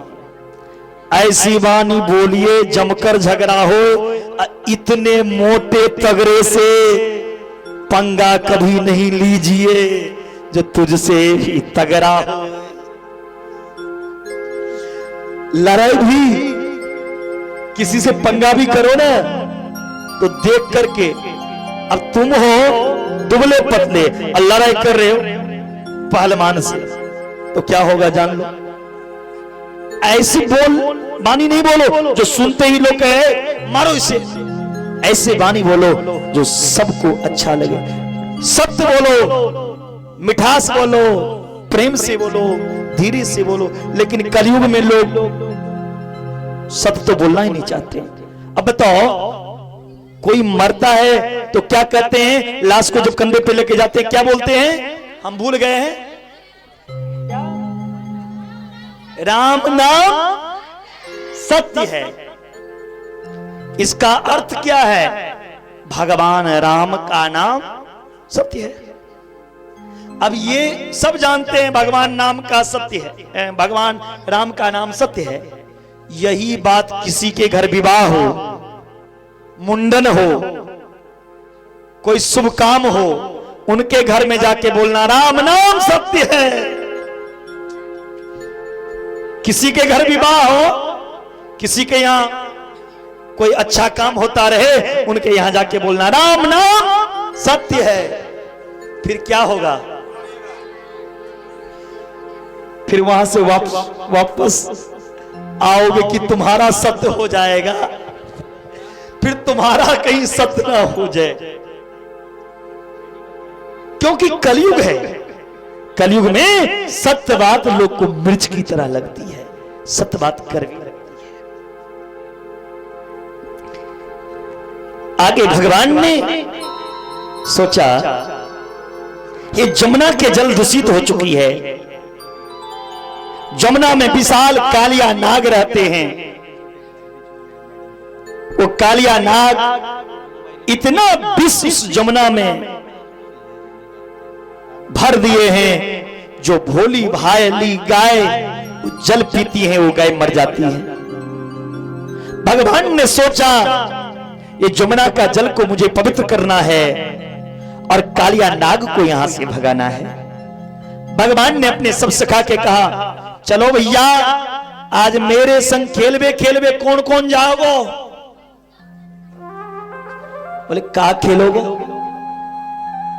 ऐसी वाणी बोलिए जमकर झगड़ा हो, इतने मोटे तगड़े से पंगा कभी नहीं लीजिए जो तुझसे भी तगड़ा हो। लड़ाई भी, किसी से पंगा भी करो ना तो देख करके, अब तुम हो दुबले पतले और लड़ाई कर रहे हो पहलवान से, तो क्या होगा जान लो। ऐसी वाणी नहीं बोलो जो सुनते ही लोग कहे मारो इसे। ऐसे वाणी बोलो जो सबको अच्छा लगे। सत्य बोलो, मिठास बोलो, प्रेम से बोलो, धीरे से बोलो। लेकिन कलयुग में लोग सत्य तो बोलना ही नहीं चाहते। अब बताओ, कोई मरता है तो क्या कहते हैं? लाश को जब कंधे पे लेके जाते हैं क्या बोलते हैं? हम भूल गए हैं। राम नाम सत्य है। इसका अर्थ क्या है? भगवान राम का नाम सत्य है। अब ये सब जानते हैं भगवान नाम का सत्य है, भगवान राम का नाम सत्य है। यही बात किसी के घर विवाह हो, मुंडन हो, कोई शुभ काम हो, उनके घर में जाके बोलना राम नाम सत्य है। किसी के घर विवाह हो, किसी के यहां कोई अच्छा काम होता रहे, उनके यहां जाके बोलना राम नाम सत्य है। फिर क्या होगा? फिर वहां से वापस आओगे कि तुम्हारा सत्य हो जाएगा, फिर तुम्हारा कहीं सत्य ना हो जाए। क्योंकि कलयुग है। कलयुग में सत्य बात लोग को मिर्च की तरह लगती है, सत्य बात कड़वी लगती है। आगे भगवान ने सोचा ये जमुना के जल दूषित हो चुकी है। जमुना में विशाल कालिया नाग रहते हैं। वो कालिया नाग इतना विष इस जमुना में भर दिए हैं, जो भोली भाली गाय जल पीती है वो गाय मर जाती है। भगवान ने सोचा ये जमुना का जल को मुझे पवित्र करना है और कालिया नाग को यहां से भगाना है। भगवान ने अपने सब सखा के कहा चलो भैया आज मेरे संग खेलवे खेलवे, कौन कौन जाओगे? बोले का खेलोगे?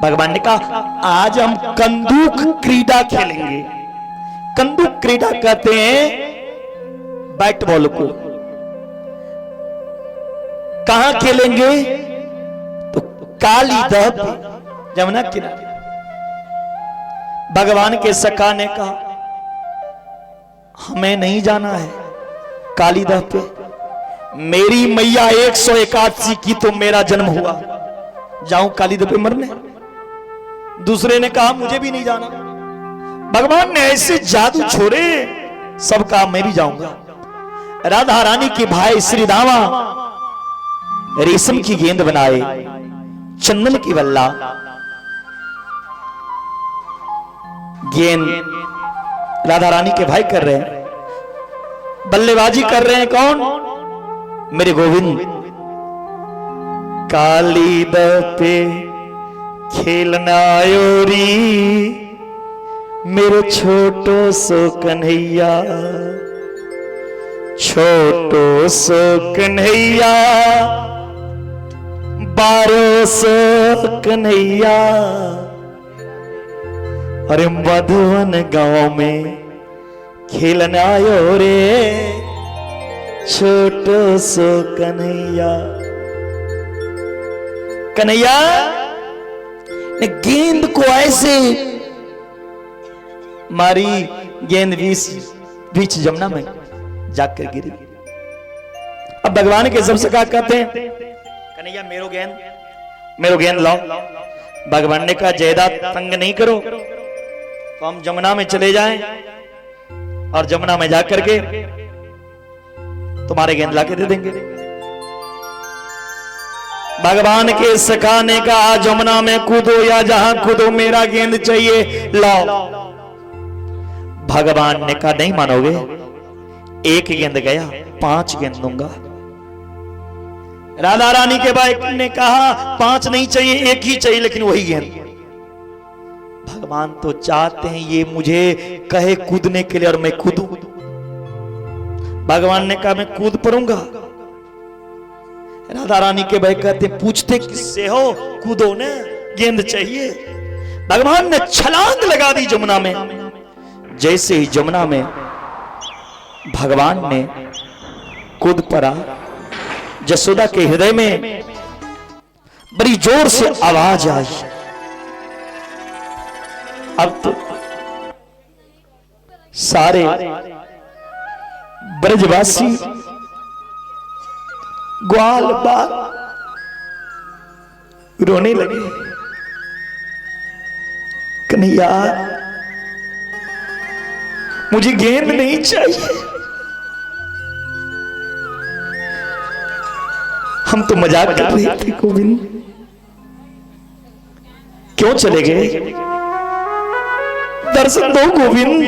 भगवान ने कहा आज हम कंदूक क्रीड़ा खेलेंगे। कंदूक क्रीड़ा कहते हैं बैट बॉल को। कहां खेलेंगे? तो काली दह पे, जमुना किनारे। भगवान के सखा ने कहा हमें नहीं जाना है काली दह पे। मेरी मैया 181 की तो मेरा जन्म हुआ, जाऊं काली दह पे मरने? दूसरे ने कहा मुझे भी नहीं जाना। भगवान ने ऐसे जादू छोड़े, सबका मैं भी जाऊंगा। राधा रानी के भाई श्री रामा रेशम की गेंद बनाए, चंदन की बल्ला, गेंद राधा रानी के भाई कर रहे हैं, बल्लेबाजी कर रहे हैं। कौन? मेरे गोविंद। काली दह पे खेलना आयोरी, मेरो छोटो सो कन्हैया, छोटो सो कन्हैया, 12 सो कन्हैया, अरे मधुवन गांव में खेलन आयो रे छोटो सो कन्हैया। कन्हैया ने गेंद को ऐसे मारी, गेंद बीच जमुना में जाकर गिरी। अब भगवान के सबसे क्या कहते हैं, कन्हैया मेरो गेंद लाओ। भगवान ने कहा ज्यादा तंग नहीं करो, तो हम जमुना में चले जाएं और जमुना में जाकर के तुम्हारे गेंद लाके दे देंगे। भगवान के सिखाने का जमुना में कूदो या जहां कूदो, मेरा गेंद चाहिए, लाओ। भगवान ने कहा नहीं मानोगे, एक गेंद गया, 5 गेंद दूंगा। राधा रानी के भाई ने कहा 5 नहीं चाहिए, 1 ही चाहिए, लेकिन वही गेंद। भगवान तो चाहते हैं ये मुझे कहे कूदने के लिए और मैं कूदूं। भगवान ने कहा मैं कूद पड़ूंगा। राधा रानी के भाई कहते पूछते किससे हो, कूदो ना, गेंद चाहिए। भगवान ने छलांग लगा दी जमुना में। जैसे ही जमुना में भगवान ने कूद पड़ा, जसोदा के हृदय में बड़ी जोर से आवाज आई। अब तो सारे ब्रजवासी ग्वाल बाल रोने लगे। कन्हैया मुझे गेंद नहीं चाहिए, हम तो मजाक कर रहे थे गोविंद, क्यों चले गए? दर्शन दो गोविंद।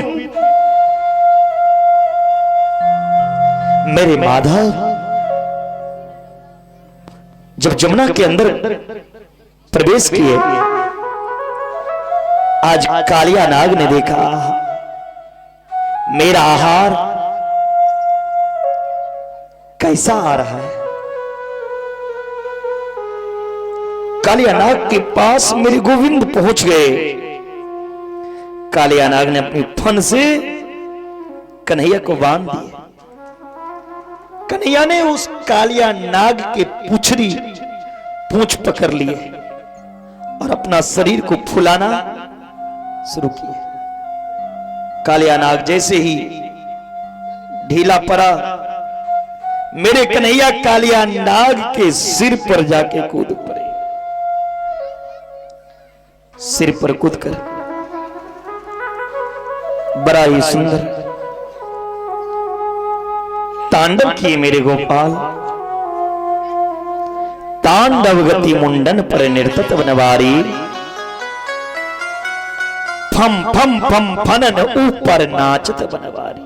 मेरे माधव जब जमुना के अंदर प्रवेश किए, आज कालिया नाग ने देखा मेरा आहार कैसा आ रहा है। कालिया नाग के पास मेरे गोविंद पहुंच गए। कालिया नाग ने अपनी फन से कन्हैया को बांध दिया। कन्हैया ने उस कालिया नाग के पूंछ पकड़ लिए और अपना शरीर को फुलाना शुरू किया। कालिया नाग जैसे ही ढीला पड़ा, मेरे कन्हैया कालिया नाग के सिर पर जाके कूद पड़े। सिर पर कूदकर बड़ा ही सुंदर तांडव किए मेरे गोपाल। तांडव गति मुंडन पर निर्तत बनवारी, फम फम फम फनन ऊपर नाचत बनवारी।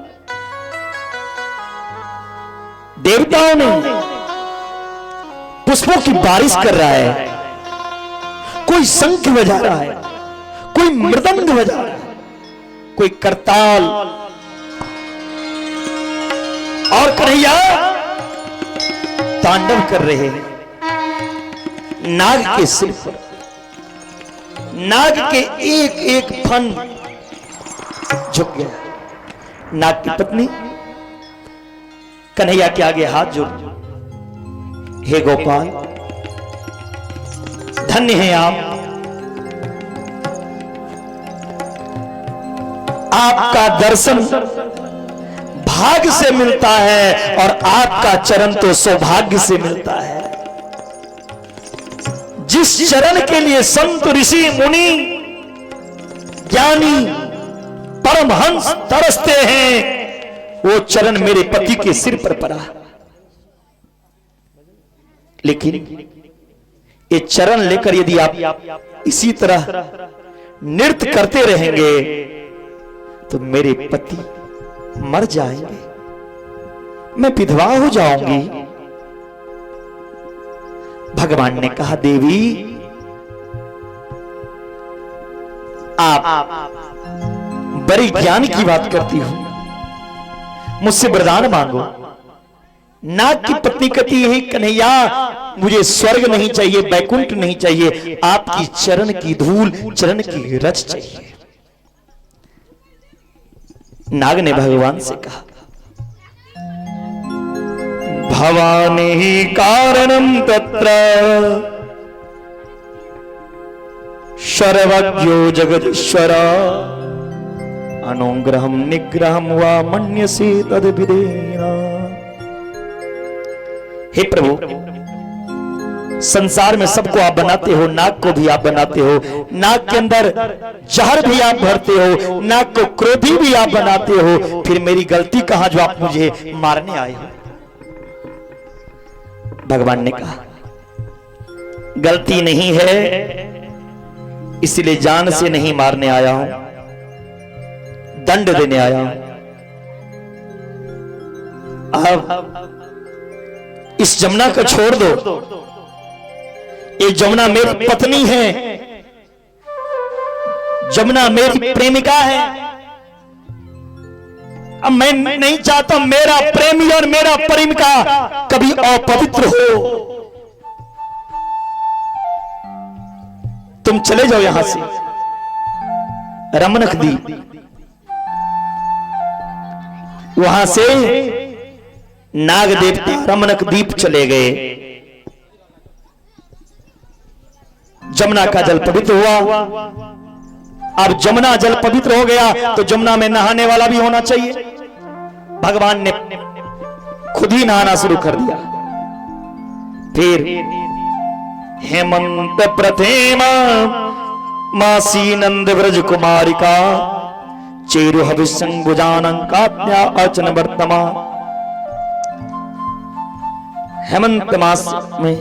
देवताओं ने पुष्पों की बारिश कर रहा है, कोई शंख बजा रहा है, कोई मृदंग बजा रहा है, कोई करताल, और कन्हैया तांडव कर रहे हैं नाग के सिर पर। नाग के एक एक फन झुक गया। नाग की पत्नी कन्हैया के आगे हाथ जोड़, हे गोपाल धन्य हैं आपका दर्शन भाग्य से मिलता है और आपका चरण तो सौभाग्य से मिलता है। जिस चरण के लिए संत ऋषि मुनि ज्ञानी परमहंस तरसते हैं, वो चरण मेरे पति के सिर पर पड़ा। लेकिन ये चरण लेकर यदि आप इसी तरह नृत्य करते रहेंगे तो मेरे पति मर जाएंगे, मैं विधवा हो जाऊंगी। भगवान ने कहा देवी आप बड़ी ज्ञान की बात करती हो, मुझसे वरदान मांगो। नाग की पत्नी कहती है कन्हैया मुझे स्वर्ग नहीं चाहिए, बैकुंठ नहीं चाहिए, आपकी चरण की धूल, चरण की रज चाहिए। नाग ने भगवान से कहा, भवानी ही कारणम तत्र सर्वज्ञो जगदीश्वर अनुग्रहम निग्रहम वा मन्यसे तद्विदेना। हे प्रभु, संसार में सबको आप बनाते हो, नाग को भी आप बनाते हो, नाग के अंदर जहर भी आप भरते हो, नाग को क्रोधी भी आप बनाते हो, फिर मेरी गलती कहां जो आप मुझे मारने आए हो? भगवान ने कहा, गलती नहीं है, इसलिए जान से नहीं मारने आया हूं, दंड देने आया हूं। अब इस जमुना को छोड़ दो, ये जमुना मेरी पत्नी है, जमुना मेरी प्रेमिका है। अब मैं नहीं चाहता मेरा प्रेमी और मेरा प्रेमिका कभी अपवित्र हो। तुम चले जाओ यहां से। रमनक दी वहां से नाग देवता रमनक द्वीप चले गए। जमुना का जल पवित्र हुआ। अब जमुना जल पवित्र हो गया तो जमुना में नहाने वाला भी होना चाहिए। भगवान ने खुद ही नहाना शुरू कर दिया। फिर हेमंत प्रथेमा मासी नंद व्रज कुमारिका चेरु हविसंगुजानं कात्या अर्चन वर्तमा। हेमंत मास में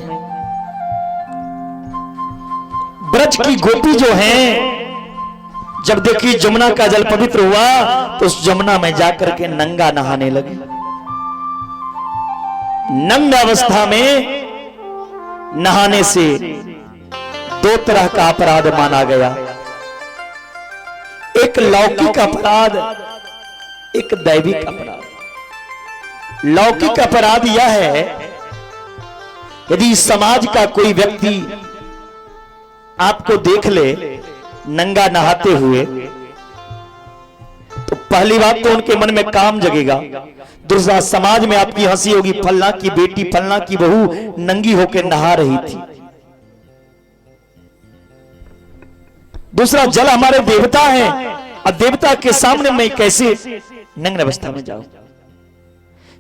ब्रज की गोपी जो हैं, जब देखी जमुना का जल पवित्र हुआ तो उस जमुना में जाकर के नंगा नहाने लगे। नंगा अवस्था में नहाने से दो तरह का अपराध माना गया, एक लौकिक अपराध, एक दैविक अपराध। लौकिक अपराध यह है, यदि समाज का कोई व्यक्ति आपको देख ले नंगा नहाते हुए तो पहली बात तो उनके मन में काम जगेगा। दूसरा, समाज में आपकी हंसी होगी, फलना की बेटी, फलना की बहू नंगी होकर नहा रही थी। दूसरा, जल हमारे देवता हैं और देवता के सामने मैं कैसे नग्न अवस्था में जाऊं।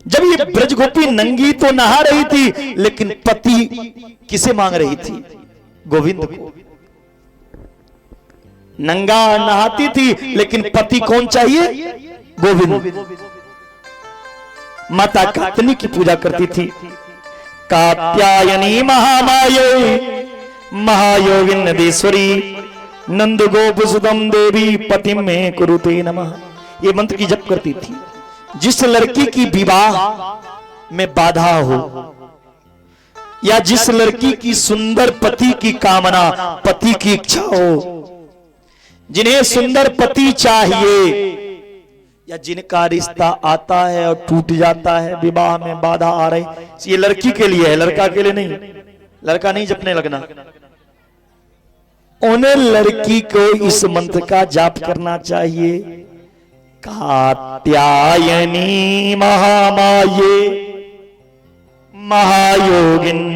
जब ये ब्रजगोपी नंगी तो नहा रही थी, लेकिन पति किसे मांग रही थी? गोविंद को। नंगा नहाती थी लेकिन पति कौन चाहिए? गोविंद। माता कात्यायनी की पूजा करती थी। कात्यायनी महामाये महायोगिन नदेश्वरी नंद गोपसुतम देवी पतिम में कुरुते नमः। ये मंत्र की जप करती थी। जिस लड़की की विवाह में बाधा हो या जिस लड़की की सुंदर पति की कामना, पति की इच्छा हो, जिन्हें सुंदर पति चाहिए या जिनका रिश्ता आता है और टूट जाता है, विवाह में बाधा आ रही, ये लड़की के लिए है, लड़का के लिए नहीं। लड़का नहीं जपने लगना। उन्हें लड़की को इस मंत्र का जाप करना चाहिए। कात्यायनी महामाये महायोगिनधीश्वरी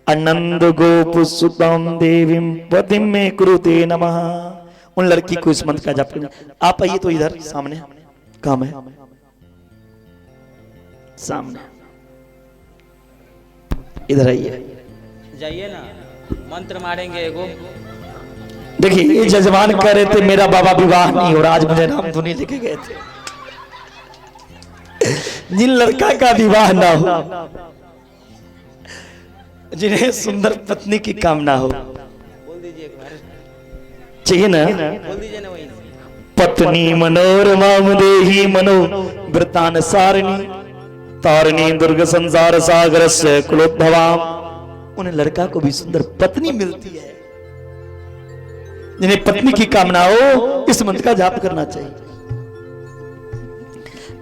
अनंद गोपसुतम देवीं पतिम में कुरुते नमः। उन लड़की को इस मंत्र का जाप करना। आप आइए तो इधर सामने काम है, सामने इधर आइए, जाइए ना, मंत्र मारेंगे एगो। देखिए, ये जजमान कह रहे थे मेरा बाबा विवाह नहीं हो रहा, आज मुझे राम धुनी लेके गए थे। जिन लड़का का विवाह ना हो, जिन्हें सुंदर पत्नी की कामना हो, बोल दीजिए एक बार, चाहिए ना? बोल दीजिए ना वही। पत्नी मनोरमा देही मनो वृतान सारिणी तारिणी दुर्ग संसार सागर से कुलोद्भवा। उन्हें लड़का को भी सुंदर पत्नी मिलती है। जिन्हें पत्नी की कामना हो, इस मंत्र का जाप करना चाहिए।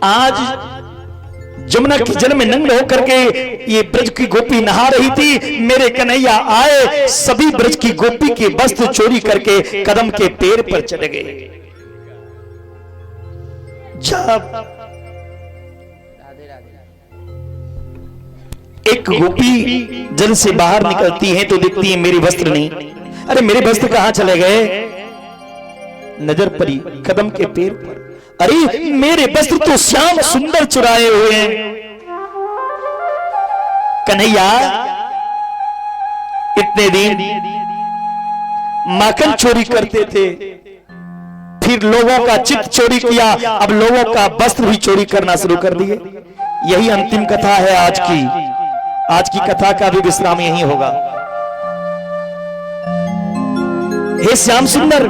आज जमुना के जल में नंग होकर के ये ब्रज की गोपी नहा रही थी। मेरे कन्हैया आए, सभी ब्रज की गोपी के वस्त्र चोरी करके कदम के पेड़ पर चढ़ गए। जब राधे राधे। एक गोपी जल से बाहर निकलती है तो देखती है मेरे वस्त्र नहीं। अरे मेरे वस्त्र कहां चले गए? नजर पड़ी कदम के पैर पर। अरे मेरे वस्त्र तो श्याम सुंदर चुराए हुए हैं। कन्हैया इतने दिन माखन चोरी करते थे, फिर लोगों का चित्त चोरी किया, अब लोगों का वस्त्र भी चोरी करना शुरू कर दिए। यही अंतिम कथा है आज की। आज की कथा का भी विश्राम यही होगा। हे श्याम सुंदर,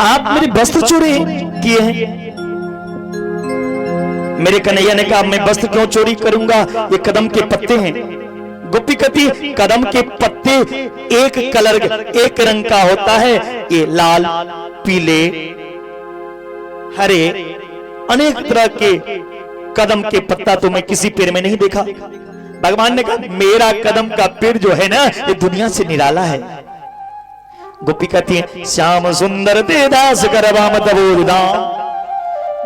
आप मेरे वस्त्र चोरी किए हैं। मेरे कन्हैया ने कहा मैं वस्त्र क्यों चोरी करूंगा, ये कदम के पत्ते हैं। गोपी कहती कदम के पत्ते एक कलर एक रंग का होता है, ये लाल पीले हरे अनेक तरह के कदम के पत्ता तो मैं किसी पेड़ में नहीं देखा। भगवान ने कहा मेरा कदम का पेड़ जो है ना ये दुनिया से निराला है। गोपी कहती है श्याम सुंदर दे दास करवाम तबोदा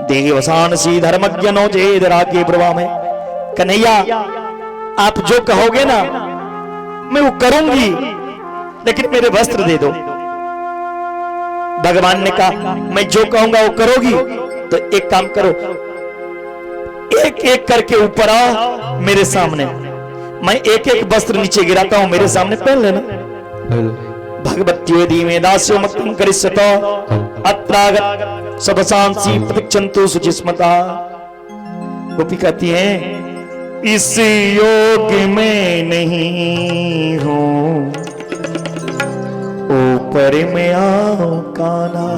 देवसान सी धर्मज्ञ नो जेद रागे प्रभा में। कन्हैया आप जो कहोगे ना मैं वो करूंगी, लेकिन मेरे वस्त्र दे दो। भगवान ने कहा मैं जो कहूंगा वो करोगी तो एक काम करो, एक एक करके ऊपर आओ मेरे सामने, मैं एक एक वस्त्र नीचे गिराता हूं, मेरे सामने पहन लेना। भगवत्यो दी में दास्यो मत्तम करिष्यतो अत्रागत सबसांसी प्रतिक्षन्तु सुचिस्मता। गोपी कहती है इस योग में नहीं हूं, ऊपर में आओ काना,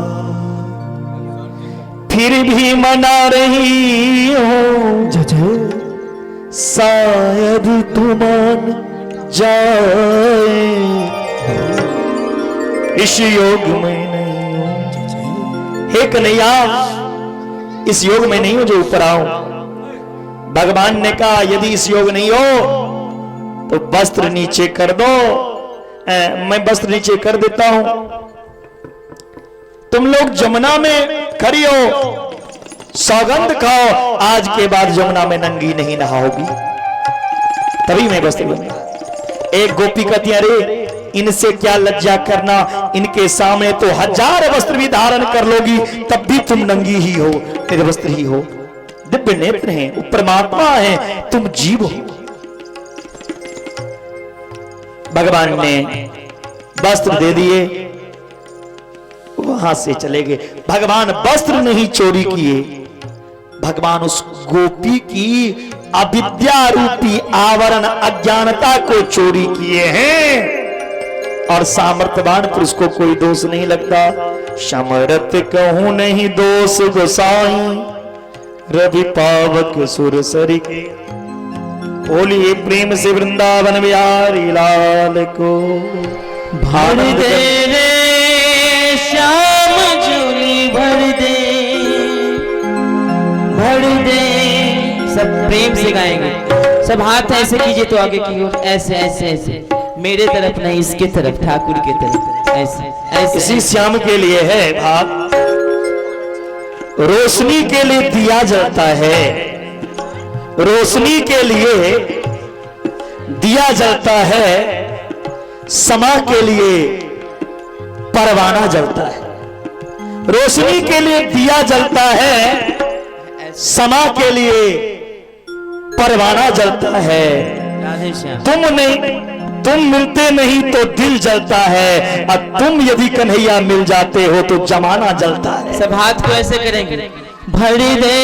फिर भी मना रही हो शायद तुम मान जाए। इस योग में नहीं हूं, हे कन्हैया इस योग में नहीं हूं जो ऊपर आऊं। भगवान ने कहा यदि इस योग नहीं हो तो वस्त्र नीचे कर दो। मैं वस्त्र नीचे कर देता हूं, तुम लोग जमुना में खड़ी हो, सौगंध खाओ आज के बाद जमुना में नंगी नहीं नहाओगी, तभी मैं वस्त्र लूंगा। एक गोपी कहती अरे इनसे क्या लज्जा करना, इनके सामने तो 1000 वस्त्र भी धारण कर लोगी तब भी तुम नंगी ही हो, निर्वस्त्र ही हो। दिव्य नेत्र हैं, वो परमात्मा है, तुम जीव हो। भगवान ने वस्त्र दे दिए, वहां से चले गए। भगवान वस्त्र नहीं चोरी किए, भगवान उस गोपी की अविद्या रूपी आवरण अज्ञानता को चोरी किए हैं। और सामर्थ्यवान पुरुष को कोई दोष नहीं लगता। समरथ कहूं नहीं दोष गोसाई, रवि पावक सुर सरी के। बोलिए प्रेम से वृंदावन बिहारी लाल को। भर दे रे श्याम झोली भर दे, भर दे। सब प्रेम से गाएंगे, सब हाथ ऐसे कीजिए तो आगे की ओर, ऐसे ऐसे ऐसे, मेरे तरफ नहीं इसके तरफ, ठाकुर के तरफ, ऐसे ऐसे। इसी श्याम के लिए है भाव, रोशनी के लिए दिया जलता है, रोशनी के लिए दिया जलता है, समा के लिए परवाना जलता है। रोशनी के लिए दिया जलता है, समा के लिए परवाना जलता है। राधे श्याम। तुम मिलते नहीं तो दिल जलता है, और तुम यदि कन्हैया मिल जाते हो तो जमाना जलता है। सब हाथ को ऐसे करेंगे, भर दे रे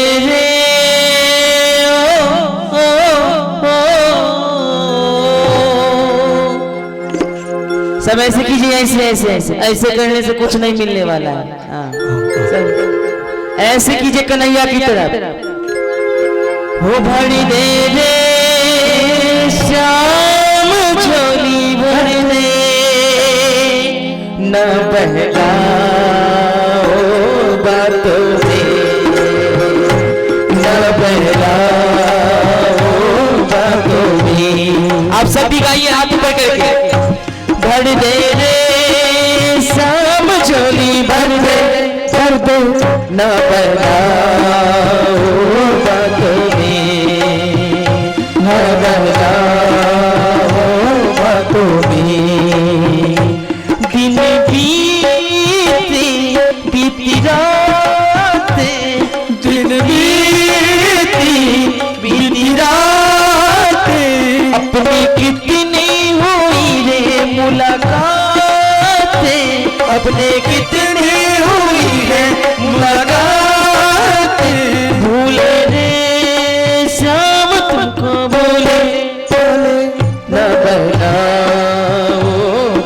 ओ, ओ, सब ऐसे कीजिए, ऐसे ऐसे ऐसे ऐसे करने से कुछ नहीं मिलने वाला है। हाँ, सब ऐसे कीजिए कन्हैया की तरफ। हो भर दे रे श्याम झोली भर दे, न बहलाओ बातों से, न बहलाओ बातों में। आप सब भी गाइए हाथ ऊपर करके, भर दे रे श्याम झोली भर न बहलाओ बातों में, न बहलाओ बातों में। दिन बीती बीती रातें, दिन बीती बीती रातें, अपनी कितनी हुई रे मुलाकातें, अपने कितनी हुई है मुलाकातें। भूले रे श्याम तुमको बोले, बोले न बहलाओ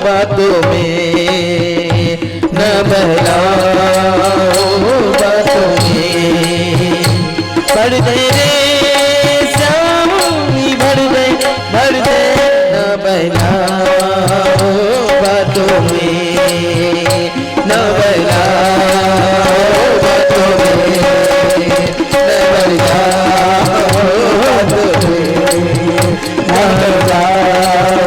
बातों में, न बहलाओ बातों में। बढ़ गए रे श्याम बढ़ गए, बढ़ गए न बहलाओ बातों में, न बहलाओ बातों में, न बहलाओ बातों में, न बहलाओ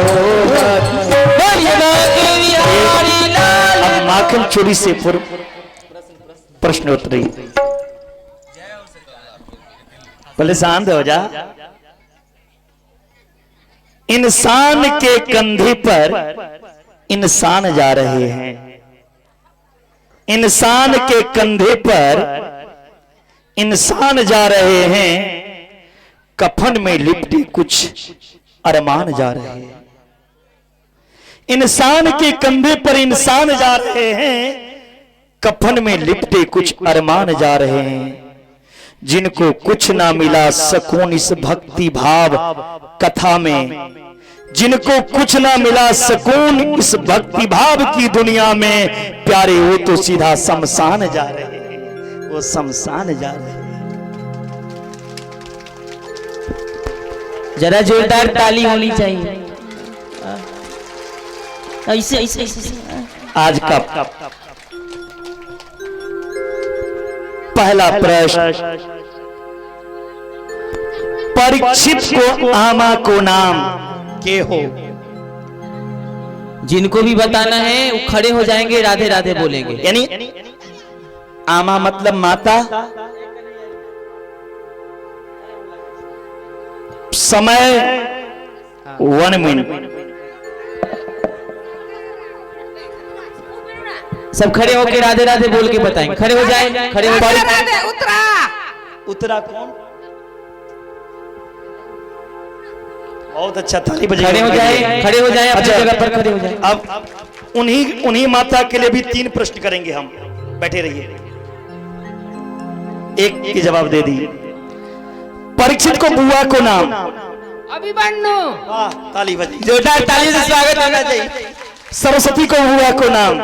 अब माखन चोरी से पूर्व प्रश्नोत्तरी। पहले शांत हो जा। इंसान के कंधे पर इंसान जा रहे हैं, इंसान के कंधे पर इंसान जा रहे हैं, कफन में लिपटे कुछ अरमान जा रहे हैं। इंसान के कंधे पर इंसान जा रहे हैं, कफन में लिपटे कुछ अरमान जा रहे हैं। जिनको कुछ ना मिला सकून इस भक्ति भाव कथा में, जिनको कुछ ना मिला सकून इस भक्ति भाव की दुनिया में, प्यारे वो तो सीधा शमशान जा रहे हैं, वो शमशान जा रहे हैं। जरा जोरदार ताली होनी चाहिए। ऐसे ऐसे ऐसे। आज का पहला प्रश्न, परीक्षित को आमा को नाम के हो। जिनको भी बताना है वो खड़े हो जाएंगे, राधे राधे बोलेंगे। यानी आमा मतलब माता। समय 1 मिनट। सब खड़े होकर राधे राधे बोल के बताएंगे। खड़े हो जाए, खड़े हो जाए। उतरा उतरा कौन? बहुत अच्छा, ताली बजाइए। खड़े हो जाए, खड़े हो जाए, अपनी जगह पर खड़े हो जाए। अब उन्हीं माता के लिए भी 3 प्रश्न करेंगे हम। बैठे रहिए, एक के जवाब दे दिए। परीक्षित को बुआ को नाम। अभिमन्यु। वाह, ताली बजाइए। जोरदार ताली से स्वागत होना चाहिए। सरस्वती को बुआ को नाम।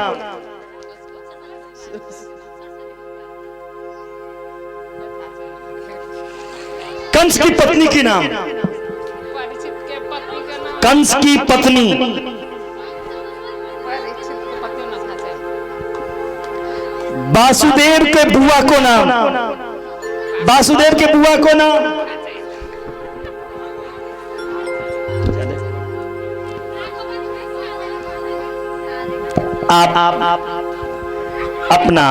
कंस की पत्नी की नाम। परीक्षित के पत्नी का नाम। कंस की पत्नी। परीक्षित के पत्नी ना था। वासुदेव के बुआ को नाम। वासुदेव के बुआ को नाम। आप अपना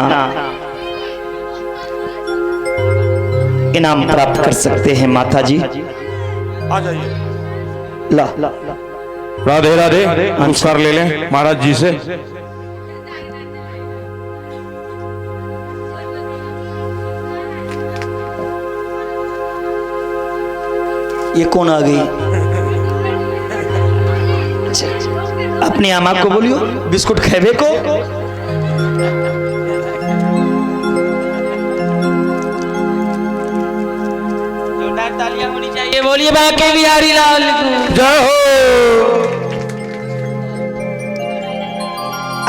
इनाम प्राप्त कर सकते हैं माता जी। आ जाइए। ला राधे राधे, नमस्कार ले लें महाराज जी से। ये कौन आ गई? अपनी आमा को बोलियो बिस्कुट खेबे को। जोरदार तालियां होनी चाहिए। बोलिए बाके बिहारी लाल को जय हो।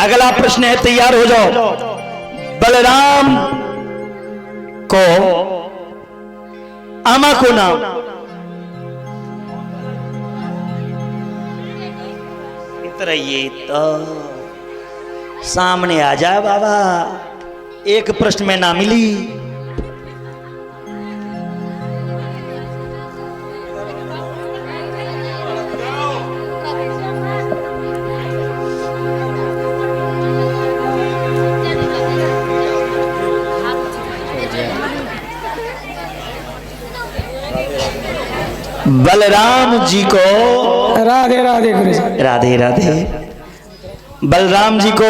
अगला प्रश्न है, तैयार हो जाओ। बलराम को आमा को नाम। ये तो सामने आ जाए बाबा। एक प्रश्न में ना मिली। बलराम जी को राधे राधे गुरु जी। राधे राधे। बलराम जी को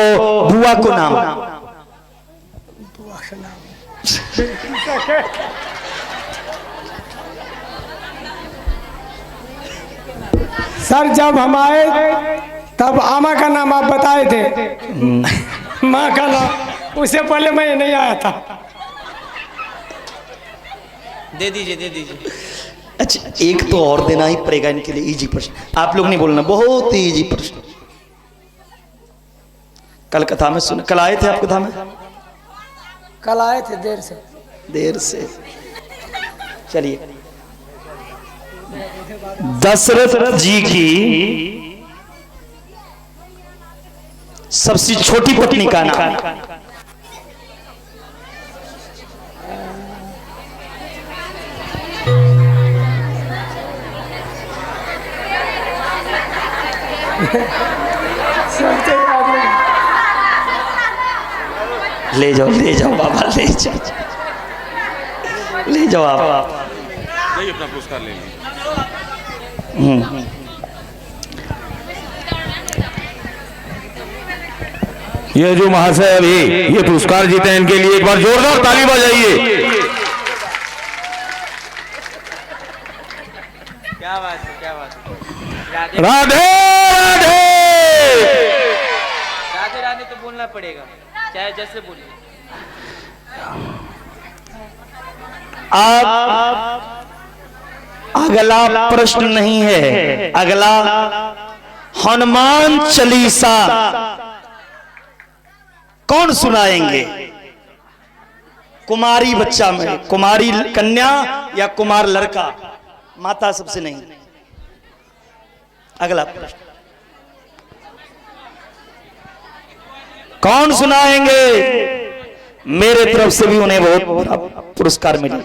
बुआ को नाम सर जब हम आए तब आमा का नाम आप बताए थे, माँ का नाम उससे पहले मैं नहीं आया था। दे दीजिए। अच्छा, एक तो और देना ही पड़ेगा इनके लिए। इजी प्रश्न, आप लोग नहीं बोलना, बहुत ही इजी प्रश्न। कल कथा में सुन, कल आए थे आप कथा में? कल आए थे देर से। चलिए, दशरथ जी की सबसे छोटी पत्नी का नाम? ले जाओ बाबा, ले जाओ आप। जाइए अपना पुरस्कार ले लीजिए। ये जो महाशय अभी ये पुरस्कार जीते हैं, इनके लिए एक बार जोरदार ताली बजाइए। क्या बात है। राधे राधे। राधे राधे तो बोलना पड़ेगा, चाहे जैसे बोलिए। आप अगला प्रश्न नहीं है, अगला हनुमान चालीसा कौन सुनाएंगे? कुमारी बच्चा में, कुमारी कन्या या कुमार लड़का? माता सबसे नहीं। अगला प्रश्न कौन सुनाएंगे? मेरे तरफ से भी उन्हें बहुत बड़ा पुरस्कार मिला।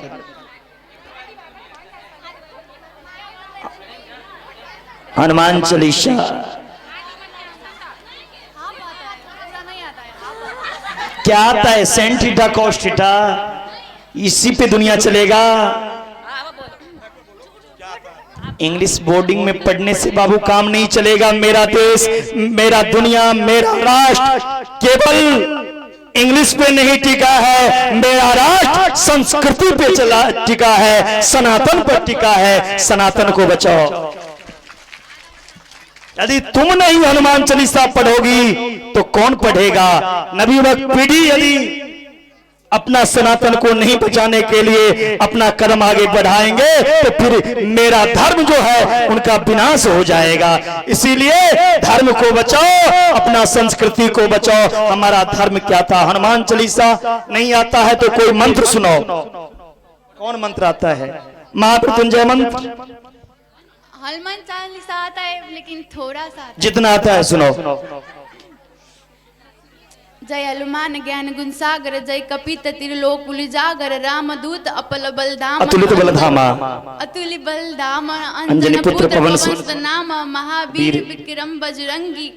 हनुमान चालीसा क्या आता है? सेंटीटा कॉस्टिटा, इसी पे दुनिया चलेगा। इंग्लिश बोर्डिंग में पढ़ने से बाबू काम नहीं चलेगा। मेरा देश, मेरा दुनिया, मेरा राष्ट्र केवल इंग्लिश पे नहीं टिका है। मेरा राष्ट्र संस्कृति पे चला टिका है, सनातन पर टिका है। सनातन को बचाओ। यदि तुम नहीं हनुमान चालीसा पढ़ोगी तो कौन पढ़ेगा? नवयुवक पीढ़ी यदि अपना सनातन को नहीं बचाने के लिए अपना कदम आगे बढ़ाएंगे तो फिर मेरा धर्म जो है उनका विनाश हो जाएगा। इसीलिए धर्म को बचाओ, अपना संस्कृति को बचाओ। हमारा धर्म क्या था? हनुमान चालीसा नहीं आता है तो कोई मंत्र सुनाओ। कौन मंत्र आता है? महामृत्युंजय मंत्र? हनुमान चालीसा आता है लेकिन थोड़ा सा। जितना आता है सुनो। जय हनुमान ज्ञान गुण सागर, जय कपित त्रिलोक उजागर, रामदूत अपल बलधाम, अतुलित बलधामा, अतुलि बलधाम, अंजनी पुत्र पवन सुत नाम, महावीर विक्रम बजरंगी,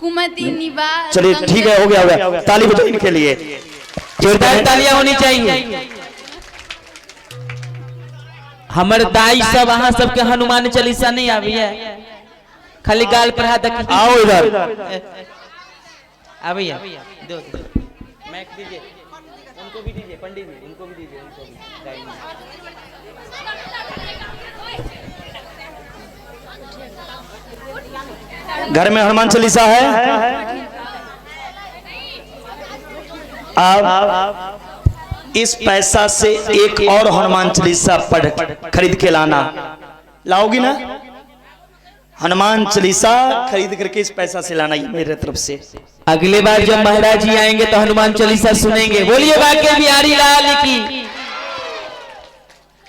कुमति निवार। चलिए ठीक है, हो गया। ताली बजाओ इनके लिए, जोरदार तालियां होनी चाहिए। हमर दाई सब वहां सबके हनुमान चालीसा नहीं आवी है, खाली गाल पर हाथ रख। आओ इधर। अभी दो मैक दीजिए, उनको भी दीजिए, पंडित जी उनको भी दीजिए, उनको भी। घर में हनुमान चालीसा है? आप इस पैसा से एक और हनुमान चालीसा पढ़ खरीद के लाना। लाओगी ना? हनुमान चालीसा खरीद करके इस पैसा से लाना, ये मेरे तरफ से। अगले बार जब महाराज जी आएंगे तो हनुमान चालीसा सुनेंगे। बोलिए बाके बिहारी लाल की।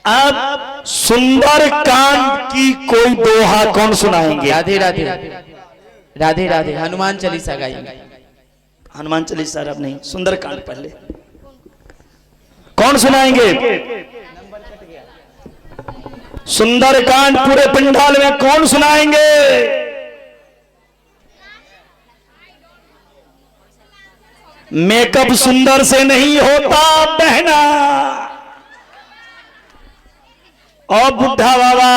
अब सुंदर कांड की कोई दोहा कौन सुनाएंगे? राधे राधे राधे राधे। हनुमान चालीसा गाएंगे। हनुमान चालीसा अब नहीं, सुंदर कांड पहले कौन सुनाएंगे? सुंदर कांड पूरे पंडाल में कौन सुनाएंगे? मेकअप सुंदर से नहीं होता बहना, और बुढ़ा बाबा,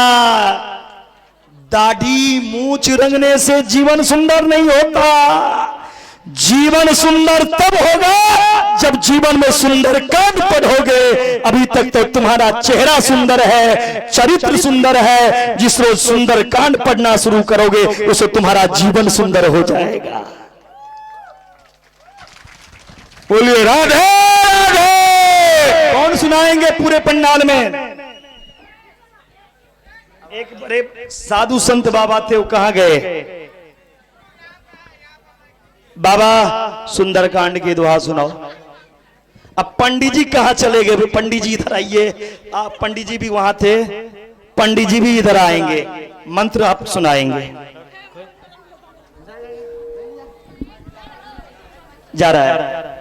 दाढ़ी मूछ रंगने से जीवन सुंदर नहीं होता। जीवन सुंदर तब होगा जब जीवन में सुंदर कांड पढ़ोगे। अभी तक तो तुम्हारा चेहरा सुंदर है, चरित्र सुंदर है। जिस रोज सुंदर कांड पढ़ना शुरू करोगे उससे तुम्हारा जीवन सुंदर हो जाएगा। बोलिए राधे राधे। कौन सुनाएंगे पूरे पंडाल में? एक बड़े साधु संत बाबा थे, वो कहां गए? बाबा सुंदरकांड की दुआ सुनाओ। अब पंडित जी कहां चले गए? पंडित जी इधर आइए। आप पंडित जी भी वहां थे, पंडित जी भी इधर आएंगे, मंत्र आप सुनाएंगे। जा रहा है।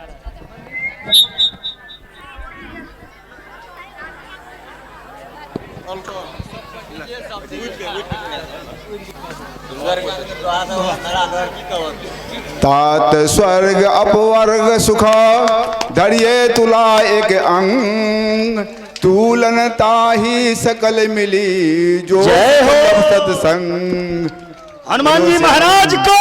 तात स्वर्ग अपवर्ग सुख धरिए तुला एक अंग, तूलन ताही सकल मिली जो जय हो। सत्संग। हनुमान जी महाराज को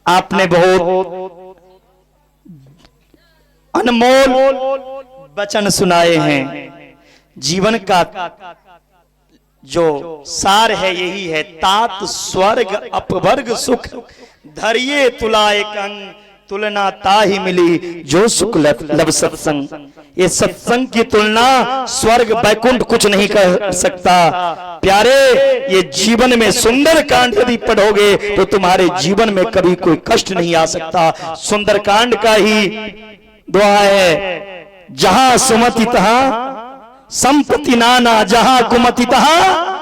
आपने बहुत अनमोल वचन सुनाए हैं। जीवन का जो सार है यही है, तात स्वर्ग अपवर्ग सुख धरिए तुला एक अंग, तुलना ताही मिली जो सुख लब सत्संग। ये सत्संग की तुलना स्वर्ग बैकुंठ कुछ नहीं कर सकता। प्यारे, ये जीवन में सुंदर कांड यदि पढ़ोगे तो तुम्हारे जीवन में कभी कोई कष्ट नहीं आ सकता। सुंदर कांड का ही दुआ है, जहां सुमति तहां संपत्ति नाना, जहां कुमति तहां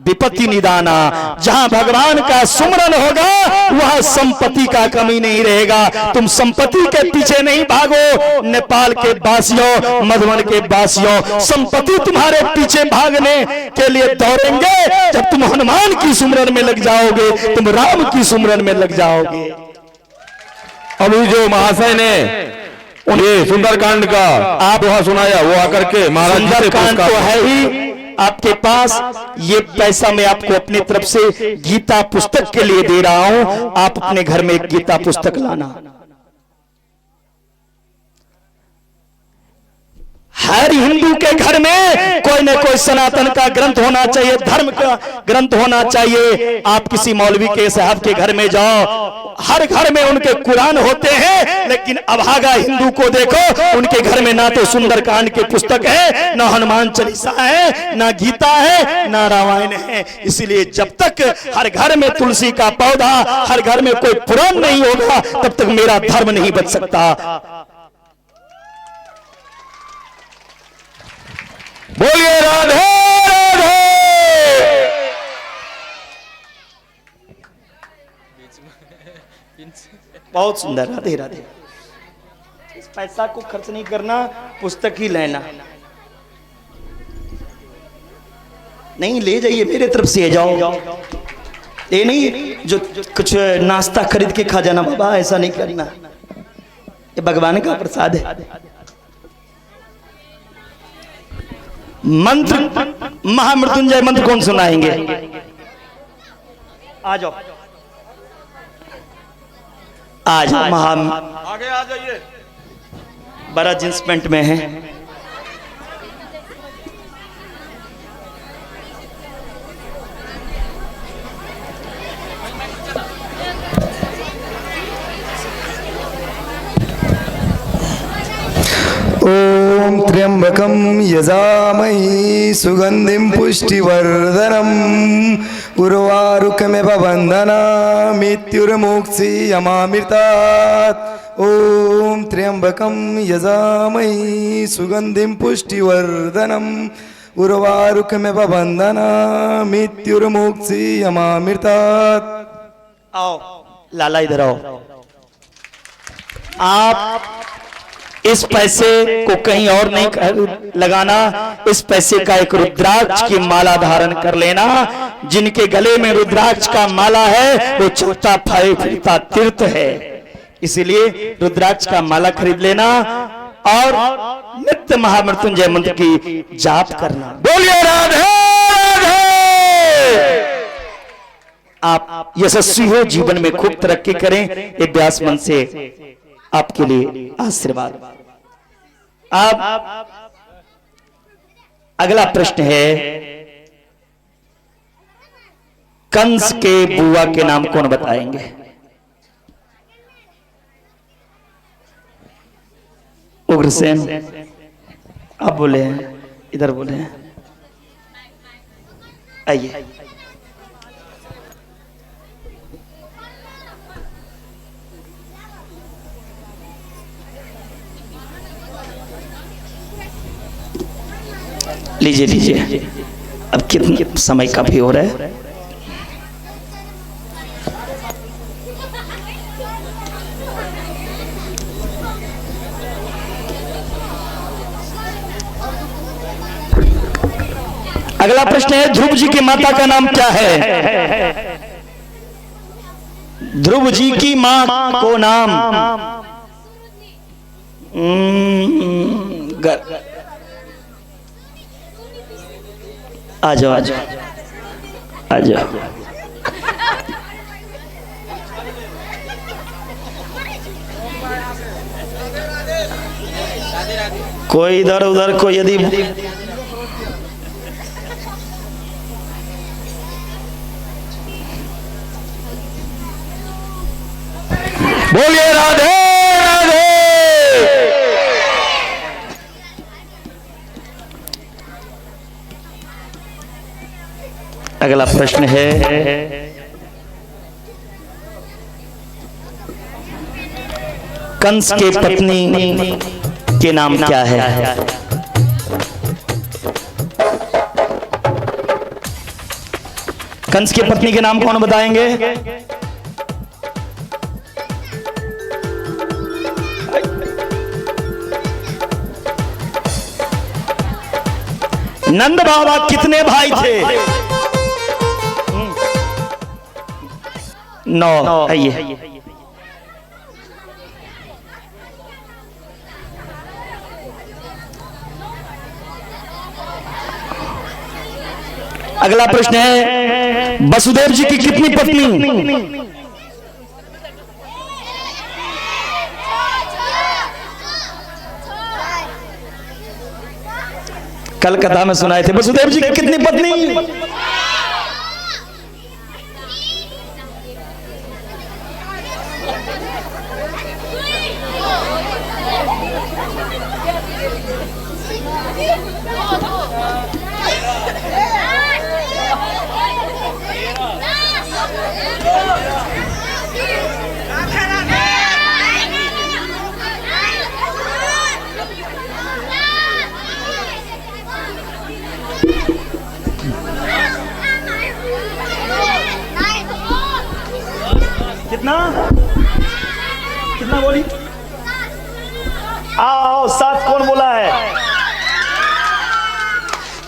विपत्ति निदाना। जहां भगवान का सुमरन होगा वहां संपत्ति का कमी नहीं रहेगा। तुम संपत्ति के पीछे नहीं भागो। नेपाल के वासियों, मधुबन के वासियों, संपत्ति तुम्हारे पीछे भागने के लिए दौड़ेंगे जब तुम हनुमान की सुमरन में लग जाओगे, तुम राम की सुमरन में लग जाओगे। अभी जो महाशय ने ये सुंदरकांड का आप वहां सुनाया, वो आकर के महाराज जी से सुंदरकांड पुरस्कार तो है ही आपके पास। ये पैसा मैं आपको अपनी तरफ से गीता पुस्तक के लिए दे रहा हूं। आप अपने घर में एक गीता पुस्तक लाना। हर हिंदू के घर में कोई न कोई सनातन का ग्रंथ होना चाहिए, धर्म का ग्रंथ होना चाहिए। आप किसी मौलवी के साहब के घर में जाओ, हर घर में उनके कुरान होते हैं, लेकिन अभागा हिंदू को देखो, उनके घर में ना तो सुंदरकांड की पुस्तक है, ना हनुमान चालीसा है, ना गीता है, ना रामायण है। इसलिए जब तक हर घर में तुलसी का पौधा, हर घर में कोई पुराण नहीं होगा, तब तक मेरा धर्म नहीं बच सकता। बोलिए राधे राधे। बहुत सुंदर, राधे राधे। इस पैसा को खर्च नहीं करना, पुस्तक ही लेना। नहीं ले जाइए, मेरे तरफ से जाओ। ये नहीं जो कुछ नाश्ता खरीद के खा जाना बाबा, ऐसा नहीं करना। ये भगवान का प्रसाद है। मंत्र, महामृत्युंजय मंत्र कौन सुनाएंगे? आ जाओ, आ जाओ। आगे आ जाइए। बड़ा जींस पैंट में है। ओम त्र्यंबकम यजामहि सुगंधिम पुष्टिवर्धनम, उर्वारुकमेव बंधनानां मृत्युर्मुक्षीयमामृतात्। ओम त्र्यंबकम यजामहि सुगंधिम पुष्टिवर्धनम, उर्वारुकमेव बंधनानां मृत्युर्मुक्षीयमामृतात्। आओ लाला, इधर आओ। आप इस पैसे को कहीं और नहीं लगाना। इस पैसे का एक रुद्राक्ष की माला धारण कर लेना। जिनके गले में रुद्राक्ष का माला है वो चौथा फल फिरता तीर्थ है, इसलिए रुद्राक्ष का माला खरीद लेना। और नित्य महामृत्युंजय मंत्र की जाप करना। बोलिए राधे राधे। आप यशस्वी हो, जीवन में खूब तरक्की करें, ये व्यास मन से आपके लिए आशीर्वाद। आप अगला प्रश्न है, कंस के बुआ के नाम कौन बताएंगे? उग्रसेन, आप बोले हैं, इधर बोले हैं, आइए। लीजिए लीजिए, अब कितने समय का भी हो रहा है। अगला प्रश्न है, ध्रुव जी की माता का नाम क्या है? ध्रुव जी की मां को नाम आ जाओ आ जाओ आ जाओ। कोई इधर उधर कोई यदि बोलिए राधे राधे। अगला प्रश्न है, कंस के पत्नी के नाम क्या है? कंस की पत्नी के नाम कौन बताएंगे? नंद बाबा कितने भाई थे? 9। आइए। अगला प्रश्न है, वसुदेव जी की कितनी पत्नी? कल कथा में सुनाए थे, वसुदेव जी की कितनी पत्नी? कितना कितना बोली? आओ, 7 कौन बोला है?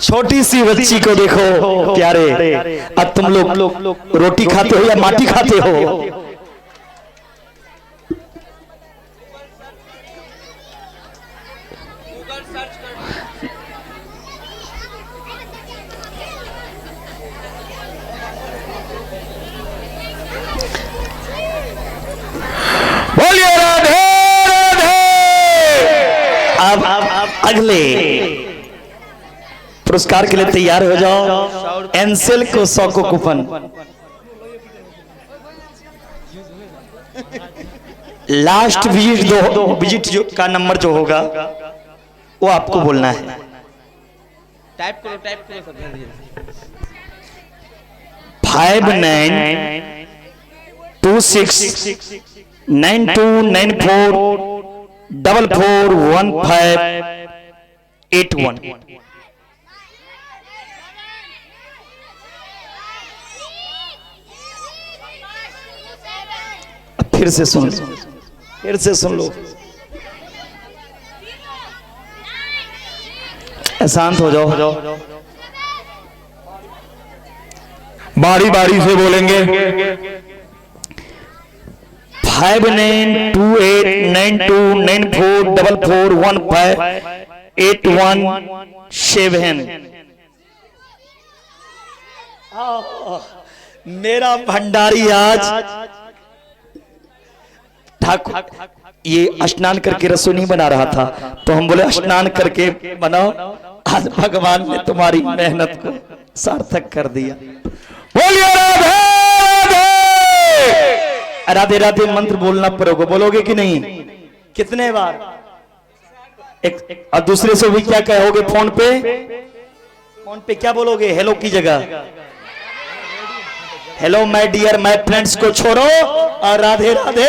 छोटी सी बच्ची को देखो प्यारे, अब तुम लोग रोटी खाते हो या माटी खाते हो? बोलिए राधे राधे। अब अगले पुरस्कार के लिए तैयार हो जाओ। एनसेल को 100 को कूपन। लास्ट विजिट जो का नंबर जो होगा वो आपको बोलना है। टाइप करो सब। 592694441581। फिर से सुन लो, शांत हो जाओ। बारी बारी से बोलेंगे। 5929444158117। मेरा भंडारी आज ठाकुर ये स्नान करके रसोई नहीं बना रहा था, तो हम बोले स्नान करके बनाओ। आज भगवान ने तुम्हारी मेहनत को सार्थक कर दिया। बोलिए राधे राधे। राधे राधे मंत्र बोलना पड़ेगा, बोलोगे कि नहीं? कितने बार? एक और दूसरे से भी क्या कहोगे? फोन पे क्या बोलोगे? हेलो की जगह hello my dear my friends को छोड़ो और राधे राधे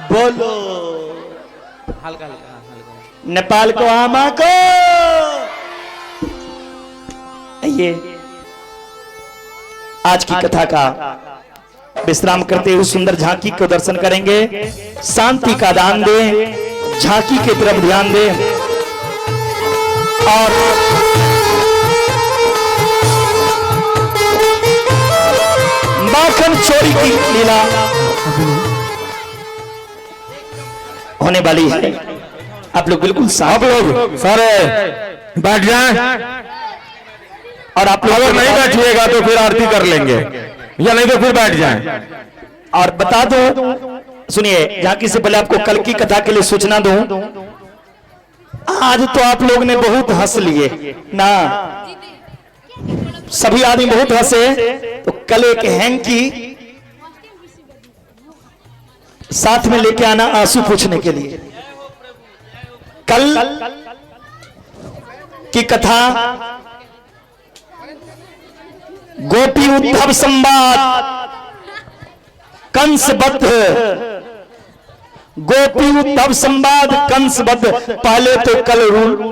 बोलो। हल्का हल्का नेपाल को आमा को ये आज की कथा का विश्राम करते हुए सुंदर झांकी को दर्शन करेंगे। शांति का दान दे, झांकी की तरफ ध्यान दे और माखन चोरी की लीला होने वाली है। आप लोग बिल्कुल आप लोग सारे बैठ जाएं, और आप लोग अगर नहीं बैठिएगा तो फिर आरती कर लेंगे, या नहीं तो फिर बैठ जाएं। और बता दो, सुनिए, झांकी से पहले आपको कल की कथा के लिए सूचना दूं। आज तो आप लोग ने बहुत हंस लिए ना, सभी आदमी बहुत हंसे। तो कल एक हैंकी साथ में लेके आना आंसू पूछने के लिए। कल की कथा गोपी उद्धव संवाद कंसबद्ध, गोपी उद्धव संवाद कंसबद्ध। पहले तो कल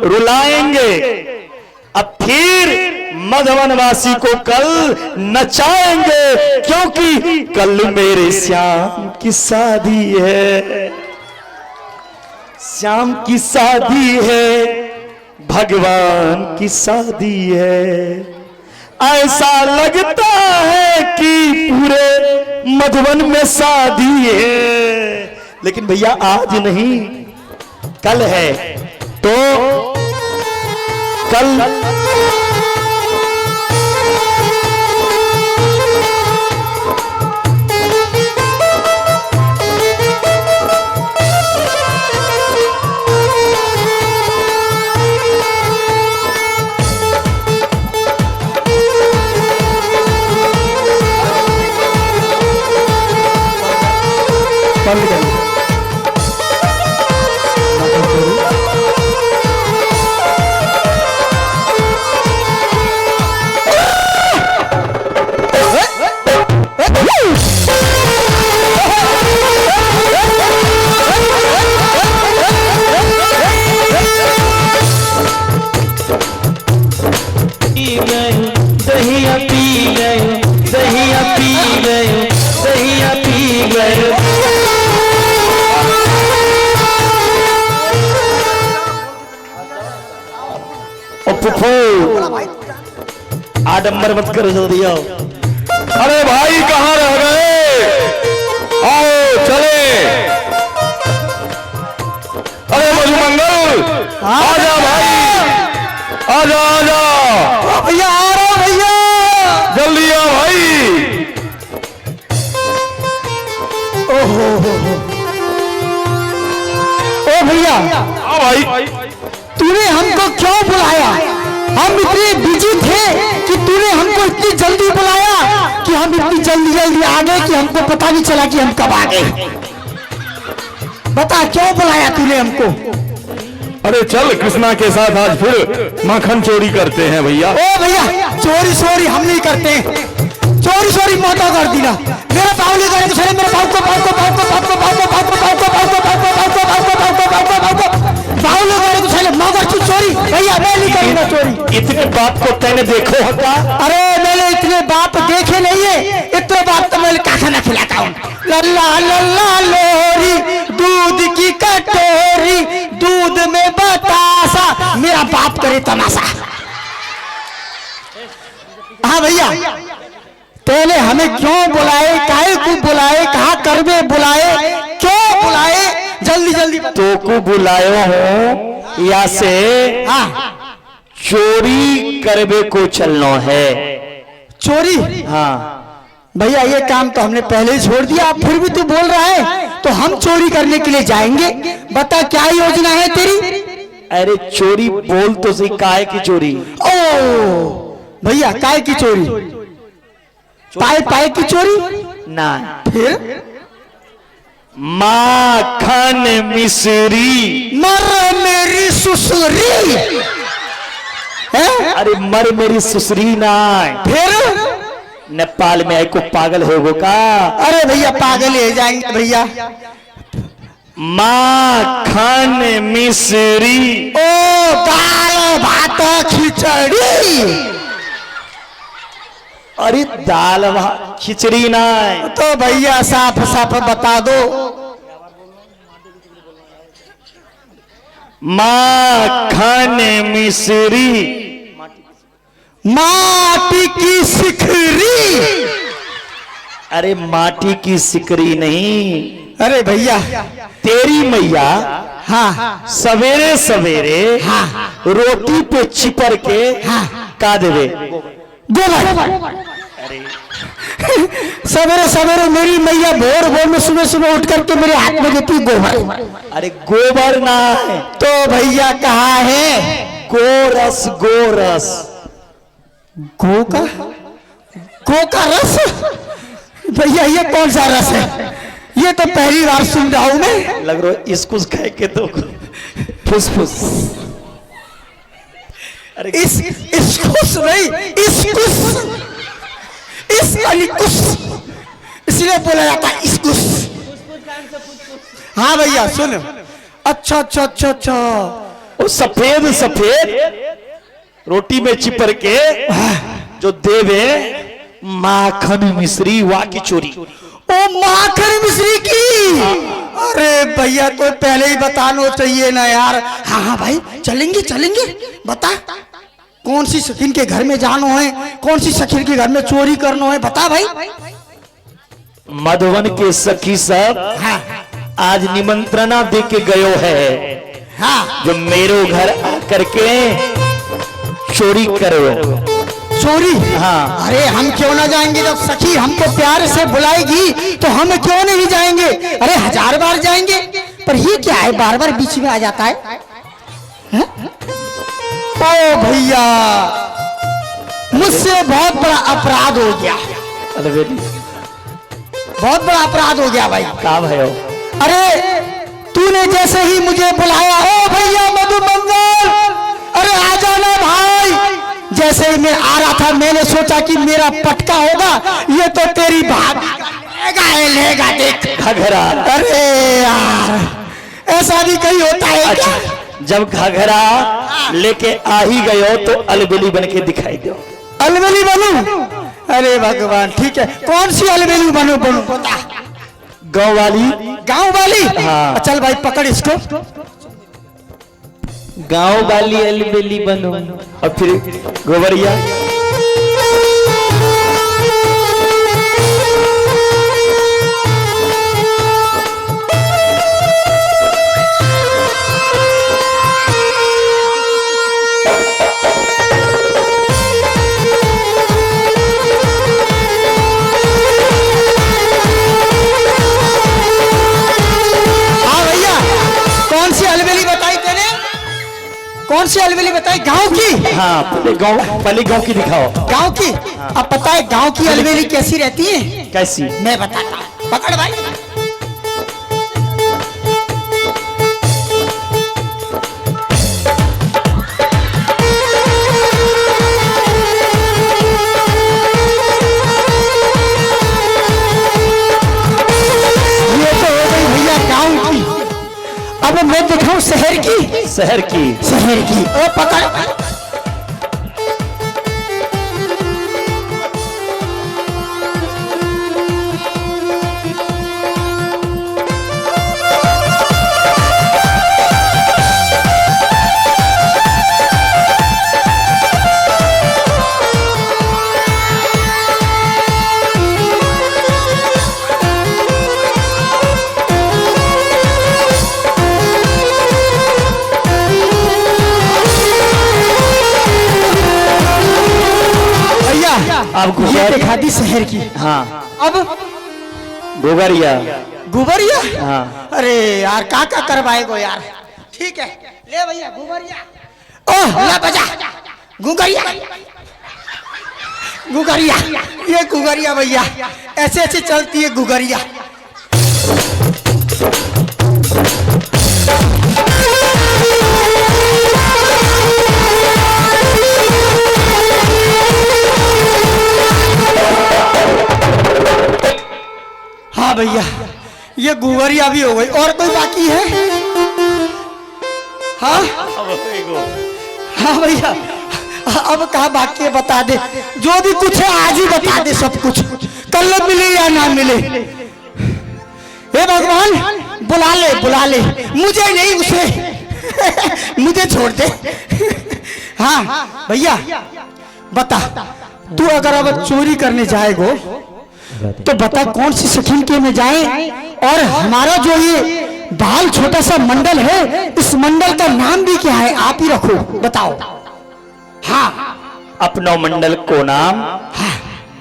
रुलाएंगे, अब फिर मधुवनवासी को कल नचाएंगे, क्योंकि कल मेरे श्याम की शादी है, श्याम की शादी है, भगवान की शादी है। ऐसा लगता है कि पूरे मधुबन में शादी है, लेकिन भैया आज नहीं कल है। तो कल दहिया पी गए, दहिया पी गए, दहिया पी गए। आडम्बर मत करो, जल्दी आओ। अरे भाई कहाँ रह गए? आओ चले। अरे मधुमंगल आजा भाई, आजा आजा भैया, आ रहा हूं भैया, जल्दी आ भाई। ओहो ओ भैया, आ भाई। तूने हमको क्यों बुलाया? हम इतने बिजी थे कि तूने हमको इतनी जल्दी बुलाया कि हम इतनी जल्दी जल्दी आ गए कि हमको पता नहीं चला कि हम कब आ गए। बता क्यों बुलाया तूने हमको? अरे चल, कृष्णा के साथ आज फिर माखन चोरी करते हैं भैया। ओ भैया, चोरी चोरी हम नहीं करते, चोरी चोरी मोटा कर दिया। मेरा पाव ले गए तो मेरे पाव को पाव को पाव को पाव को पाव को पाव को पाव को पाव को पाव को पाव को पाव को पाव को पाव को पाव को पाव ले गए तो मगर तू चोरी। भैया मैं नहीं करूंगा चोरी। इतने बात को तैने देखो होगा? अरे मैंने इतने बात देखे नहीं है, इतने बात तो मैं खाना खिलाता हूँ। लल्ला लल्ला लोरी, दूध की कटोरी, दूध में बतासा, मेरा बाप करे तमाशा। हाँ भैया, पहले हमें क्यों बुलाए, काहे को बुलाए, कहाँ करवे बुलाए, बुलाए जल्दी जल्दी तो को बुलायो हूँ या से चोरी करबे को चलना है। चोरी? हाँ भैया ये काम तो हमने पहले ही छोड़ दिया, आप फिर भी तू बोल रहा है तो हम चोरी करने के लिए जाएंगे। बता क्या योजना है तेरी? अरे चोरी बोल तो सही, काहे की चोरी? ओ भैया काय की चोरी? पाए पाए की चोरी ना, फिर माखन मिश्री। मर मेरी सुसुरी है? अरे मर मेरी सुसरी ना, फिर नेपाल में आई को पागल होगो का? अरे भैया पागल ले जाएंगे भैया। माखन मिश्री। ओ दाल भात खिचड़ी। अरे दाल भात खिचड़ी ना, तो भैया साफ साफ बता दो। माखन मिश्री। माटी की सिकरी। अरे माटी की सिकरी नहीं, अरे भैया तेरी मैया हाँ सवेरे सवेरे रोटी पे चिपर के का देवे? गोबर। सवेरे सवेरे मेरी मैया भोर भोर में सुबह सुबह उठ करके मेरे हाथ में देती गोबर। अरे गोबर ना है तो भैया कहा है? गोरस। गोरस गो का रस? भैया ये कौन सा रस है? ये तो पहली बार सुन रहा हूं मैं। लग रहा है इसकुस खाए के तो फुसफुस। अरे इसकुस नहीं, इसकुस, इसलिए बोला जाता है इसकुस। हाँ भैया सुन। अच्छा अच्छा अच्छा अच्छा, वो सफेद सफेद रोटी में चिपर के जो देवे माखन मिश्री, वा की चोरी। ओ माखन मिश्री की? अरे भैया तो पहले ही बताना चाहिए ना यार। हाँ हाँ भाई चलेंगे चलेंगे। बता कौन सी सखीन के घर में जानो है, कौन सी सखीन के घर में चोरी करना है, बता भाई। मधुवन के सखी सब आज निमंत्रणा दे के गयो है। हाँ जो मेरो घर आकर के चोरी करो। चोरी? हाँ। अरे हम क्यों ना जाएंगे? जब सखी हमको प्यार से बुलाएगी तो हम क्यों नहीं जाएंगे? अरे 1000 बार जाएंगे। पर ये क्या है बार बार बीच में आ जाता है? ओ भैया मुझसे बहुत बड़ा अपराध हो गया। अरे बेटी बहुत बड़ा अपराध हो गया भाई। का भयो? अरे तूने जैसे ही मुझे बुलाया, ओ भैया मधुमंगल, अरे आ जाना भाई। जैसे ही मैं आ रहा था मैंने सोचा कि मेरा पटका होगा, ये तो तेरी भाग लेगा देख घघरा। अरे यार ऐसा भी कहीं होता है? अच्छा, जब घघरा लेके आ ही गयो तो अलबेली बन के दिखाई दो। अलबेली बनूं? अरे भगवान ठीक है, कौन सी अलबेली बनूं? बता। गाँव वाली? गाँव वाली? हाँ। चल भाई पकड़ इसको। गाँव वाली अलबेली बनो। और फिर गोबरिया? कौन सी अलबेली बताई? गांव की? हाँ पहले गांव की दिखाओ। गांव की? अब पता है गांव की अलबेली कैसी रहती है? कैसी? मैं बताता हूँ, पकड़ भाई। ये तो हो गई भैया गांव की। अब मैं दिखाऊं शहर की? शहर की? शहर की। ओ पकड़। अब ये दिखा दी शहर की। हाँ अब गोगरिया। गुबरिया। हाँ। अरे यार का करवाएगो यार। ठीक है ले भैया गुबरिया। ओह ला बजा गुगरिया गुगरिया। ये गुगरिया भैया ऐसे ऐसे चलती है गुगरिया। हाँ भैया ये गुगरिया भी हो गई। और कोई बाकी है? हाँ हाँ भैया अब कहा बाकी है बता दे। जो भी कुछ है आज ही बता दे सब कुछ। कल मिले या ना मिले। हे भगवान बुला ले मुझे नहीं उसे मुझे छोड़ दे। हाँ भैया बता तू अगर अब चोरी करने जाएगो तो बता कौन सी शकील के में जाए। और हमारा जो ये बाल छोटा सा मंडल है इस मंडल का नाम भी क्या है आप ही रखो बताओ। हाँ अपनो मंडल को नाम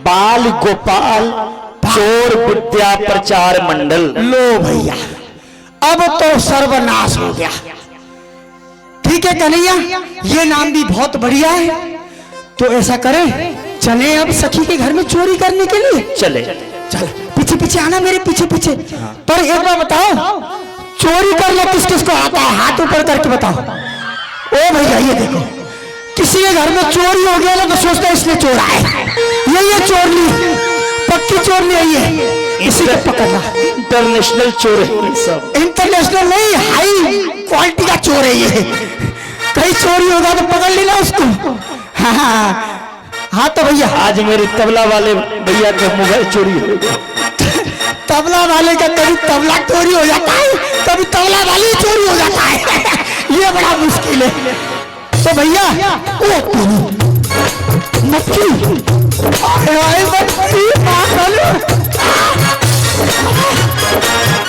बाल गोपाल चोर विद्या प्रचार मंडल। लो भैया अब तो सर्वनाश हो गया। ठीक है कन्हैया ये नाम भी बहुत बढ़िया है। तो ऐसा करें चले अब सखी के घर में चोरी करने के लिए। चले चल पीछे पीछे आना मेरे पीछे पीछे। पर एक बार बताओ चोरी करना किस किस को आता है हाथ ऊपर करके बताओ। ओ भैया ये देखो किसी के घर में चोरी हो गया ना तो सोचता है इसने चोरा है। ये चोर ली पक्की चोर नहीं है। इसी को पकड़ना। इंटरनेशनल चोर है सब। इंटरनेशनल नहीं हाई क्वालिटी का चोर है ये। कहीं चोरी होगा तो पकड़ लेना उसको। हाँ तो भैया आज मेरे तबला वाले भैया का मोबाइल चोरी हो गया। तबला वाले का कभी तबला चोरी हो जाता है कभी तबला वाली चोरी हो जाता है। ये बड़ा मुश्किल है। तो भैया मक्खी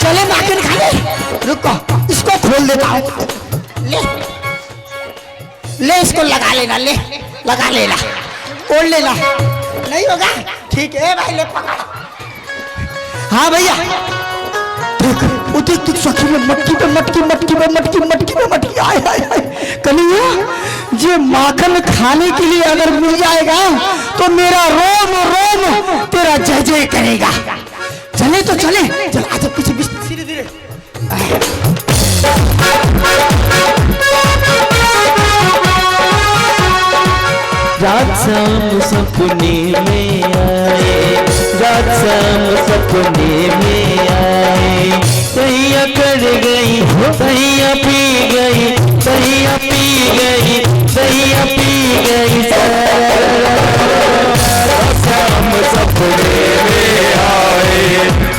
चले नाकिन खा ले। रुको इसको खोल देता हूँ। ले इसको लगा लेना। ले लगा लेना ओढ़ लेना। नहीं होगा ठीक है भाई ले पकड़। हाँ भैया देख सखी में मटकी पे मटकी मटकी पे मटकी मटकी पे मटकी। आए आए आए कन्हैया ये माखन खाने के लिए अगर मिल जाएगा तो मेरा रोम रोम तेरा जय जय करेगा। चले तो चले चल आजा पीछे पीछे धीरे धीरे। रात शाम सपने में आए रात शाम सपने में आए। सैया कर गई सैया पी गई सैया पी गई सैया पी गई। शाम सपने में आए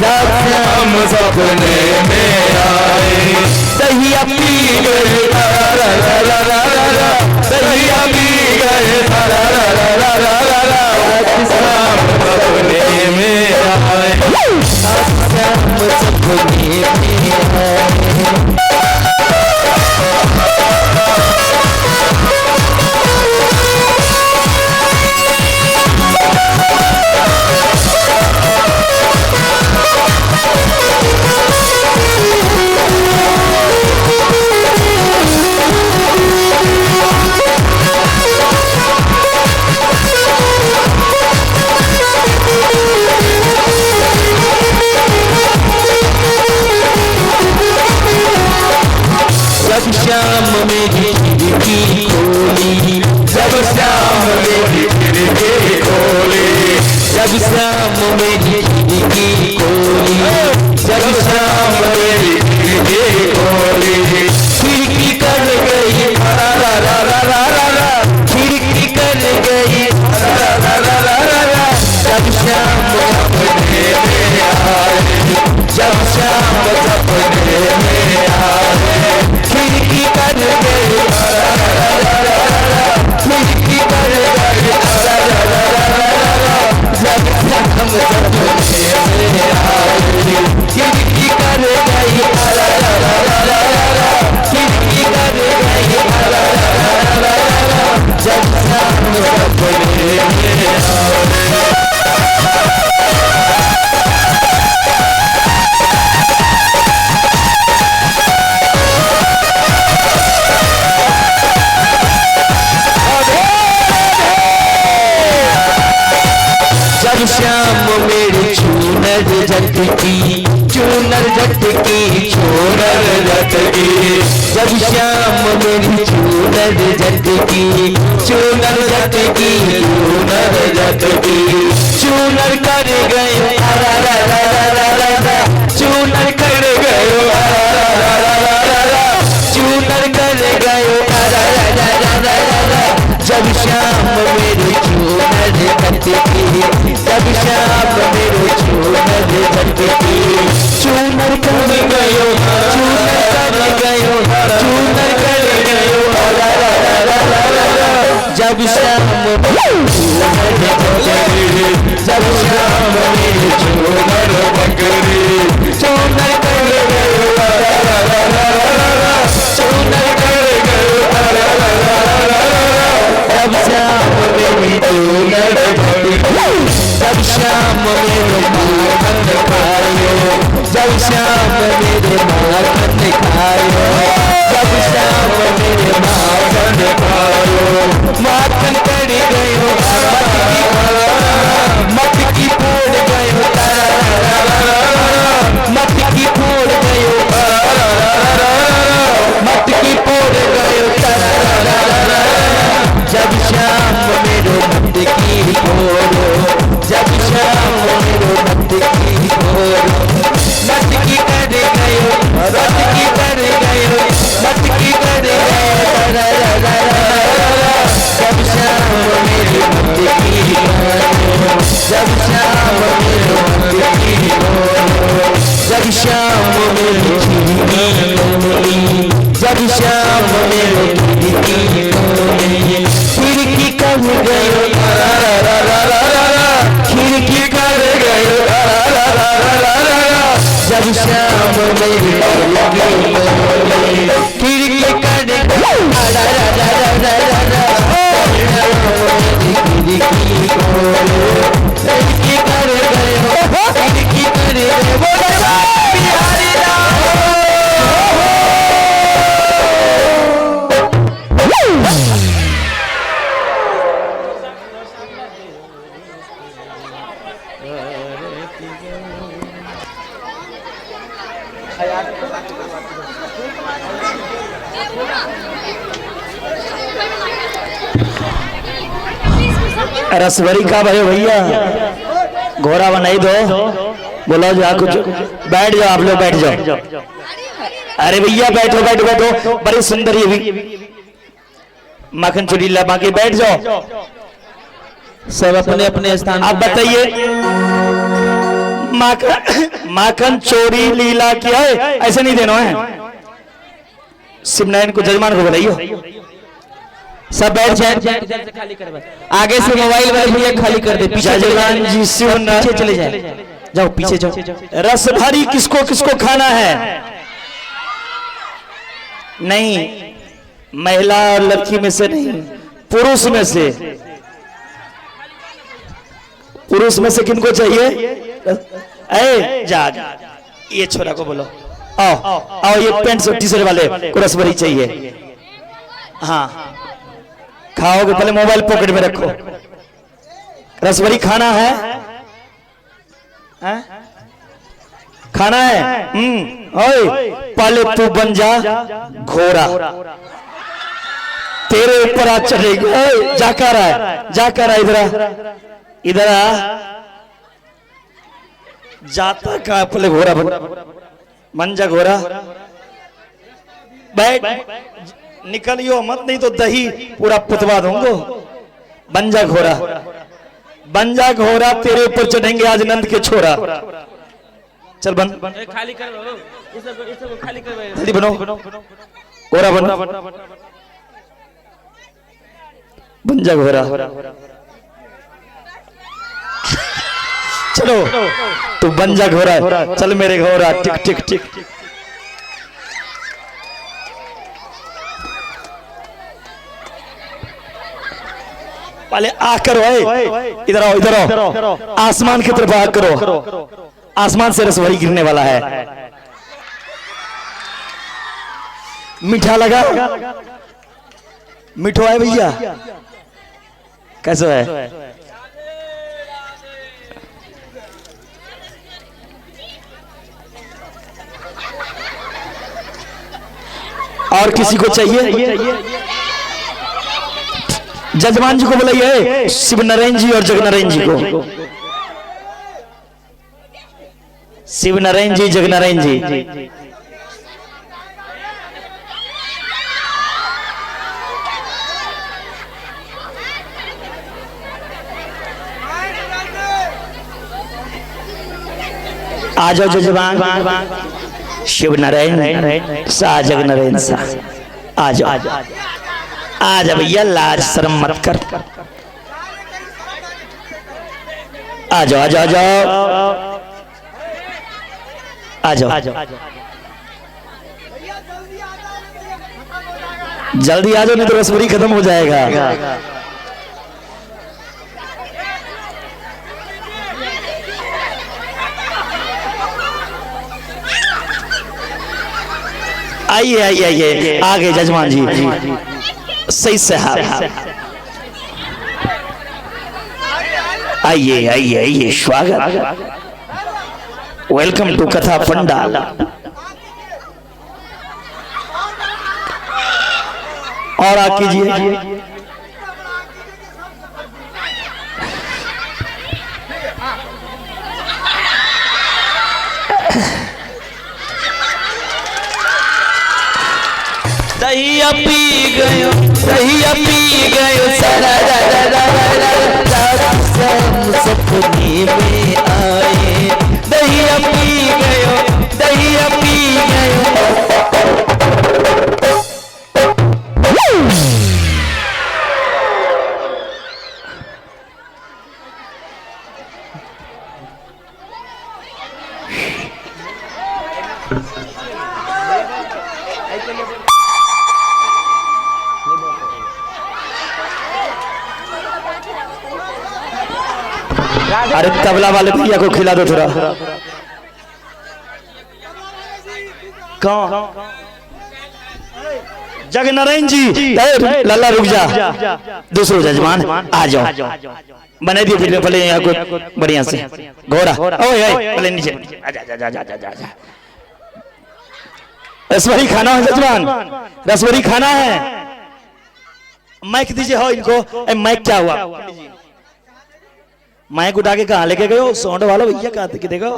रात शाम सपने में आए। सैया पी गई सैया पी गए सपने में आए। शाम सपने में आए। जब शाम मेरी खिड़की खोली जब शाम मेरी खिड़की खोली जब शाम मेरी खिड़की खोली जब शाम मेरी खिड़की खोली। खिड़की कर गई खिड़की कर गई। जब शाम सपने में आए जब शाम सपने में आए। खिड़की कर गई खिड़की कर गई। जब शाम चूनर झटकी चूनर झटकी चूनर झटकी जब शाम मेरी चूनर झटकी चूनर झटकी चूनर झटकी चूनर कर गयो चूनर कर गयो चूनर कर गयो जब शाम मेरे चूनर झटकी जब शाम मेरे चूनर झटकी चूनर कर गयो चूनर कर गयो चूनर कर गयो जब शाम चूनर झटकी जब शाम मेरे चूनर झटकी चूनर कर गयो चूनर कर गयो जब शाम मेरी चूनर झटकी जब शाम मेरे माखन खायो जब शाम मेरे माखन खायो जब शाम मेरे माखन खायो माखन कर गयो मत की फोड़ गयो मत की फोड़ गयो मत की फोड़ गयो जब शाम मेरो मत की फोड़ो जब शाम मेरो मत की फोड़ो मत की कर गयो मत की कर गयो मत की कर गयो जब शाम मेरी मत की फोड़ो जब शाम मेरो मत की फोड़ो जब शाम मेरी खिड़की खोली जब शाम मेरो खिड़की खोली खिड़की कर गयो खिड़की कर गयो जब शाम मेरी खिड़की कर गयो खिड़की कर गयो खिड़की कर गयो बिहारी रसभरी का भाई भैया घोड़ा बनाई दो बोलो जा कुछ बैठ जाओ आप लोग बैठ जाओ अरे भैया बैठो बैठो बैठो बड़ी सुंदर ये भी माखन चोरी लगा के बैठ जाओ सब अपने अपने स्थान आप बताइए माखन चोरी लीला क्या है ऐसे नहीं देना है शिवनारायण को जजमान को बताइए सब बैठ जाए खाली कर आगे से मोबाइल वाले भैया खाली कर दे पीछे जजमान जी पीछे चले जाए जाओ पीछे जाओ रस भरी किसको किसको खाना है नहीं महिला और लड़की में से नहीं पुरुष में से किनको चाहिए जा ये छोरा को बोलो आओ आओ ये पेंट शर्ट टी शर्ट वाले को रसभरी चाहिए हाँ खाओगे पहले मोबाइल पॉकेट में रखो रसभरी खाना है खाना है ओए पहले तू बन जा घोड़ा तेरे ऊपर आज चढ़ेगी जाकर इधर आ जाता का पहले घोड़ा बन जा घोड़ा बैठ निकलियो मत नहीं तो दही पूरा पुतवा दूंगा बन जा घोड़ा तेरे ऊपर चढ़ेंगे आज नंद के छोरा चल बन खाली कर खाली कर जल्दी बनो घोड़ा बन जा घोड़ा चलो तू बन जा घोड़ा चल मेरे घोड़ा टिक टिक टिक पहले आ करो इधर आओ आसमान की तरफ आ करो आसमान से रसभरी गिरने वाला है मीठा लगा मीठो है भैया कैसे है और किसी को चाहिए? जजमान जी को बुलाइए, शिव नारायण जी और जगनारायण जी को। शिव नारायण जी, जगनारायण जी। आ जाओ जजमान, शिव नारायण शाह, जगनारायण शाह, आ जाओ आ जा भैया, लाज शर्म मत कर। आ जाओ आ जाओ आ जाओ आ जाओ, जल्दी आ जाओ, नहीं तो रसवरी खत्म हो जाएगा। आइए आइए आइए, आ गए जजमान जी, सही से आइए आइए आइए, स्वागत, वेलकम टू कथा पंडाल। और आ कीजिए। दहिया पी गयो, दहिया पी गयो, सपने में आए, दहिया पी गयो, दहिया पी गयो। अरे तबला वाले भैया को खिला दो थोड़ा। कौन? जगनारायण जी। लल्ला रुक जा, दूसरो जजमान आ जाओ, बना दिए फिर पहले यहाँ को बढ़िया से। घोड़ा पहले नीचे, रसवरी खाना है जजमान, रसवरी खाना है। माइक दीजिए हो इनको। माइक क्या हुआ? माइक उठा के कहाँ लेके गए हो? साउंड वाला भैया कहाँ तक देखो।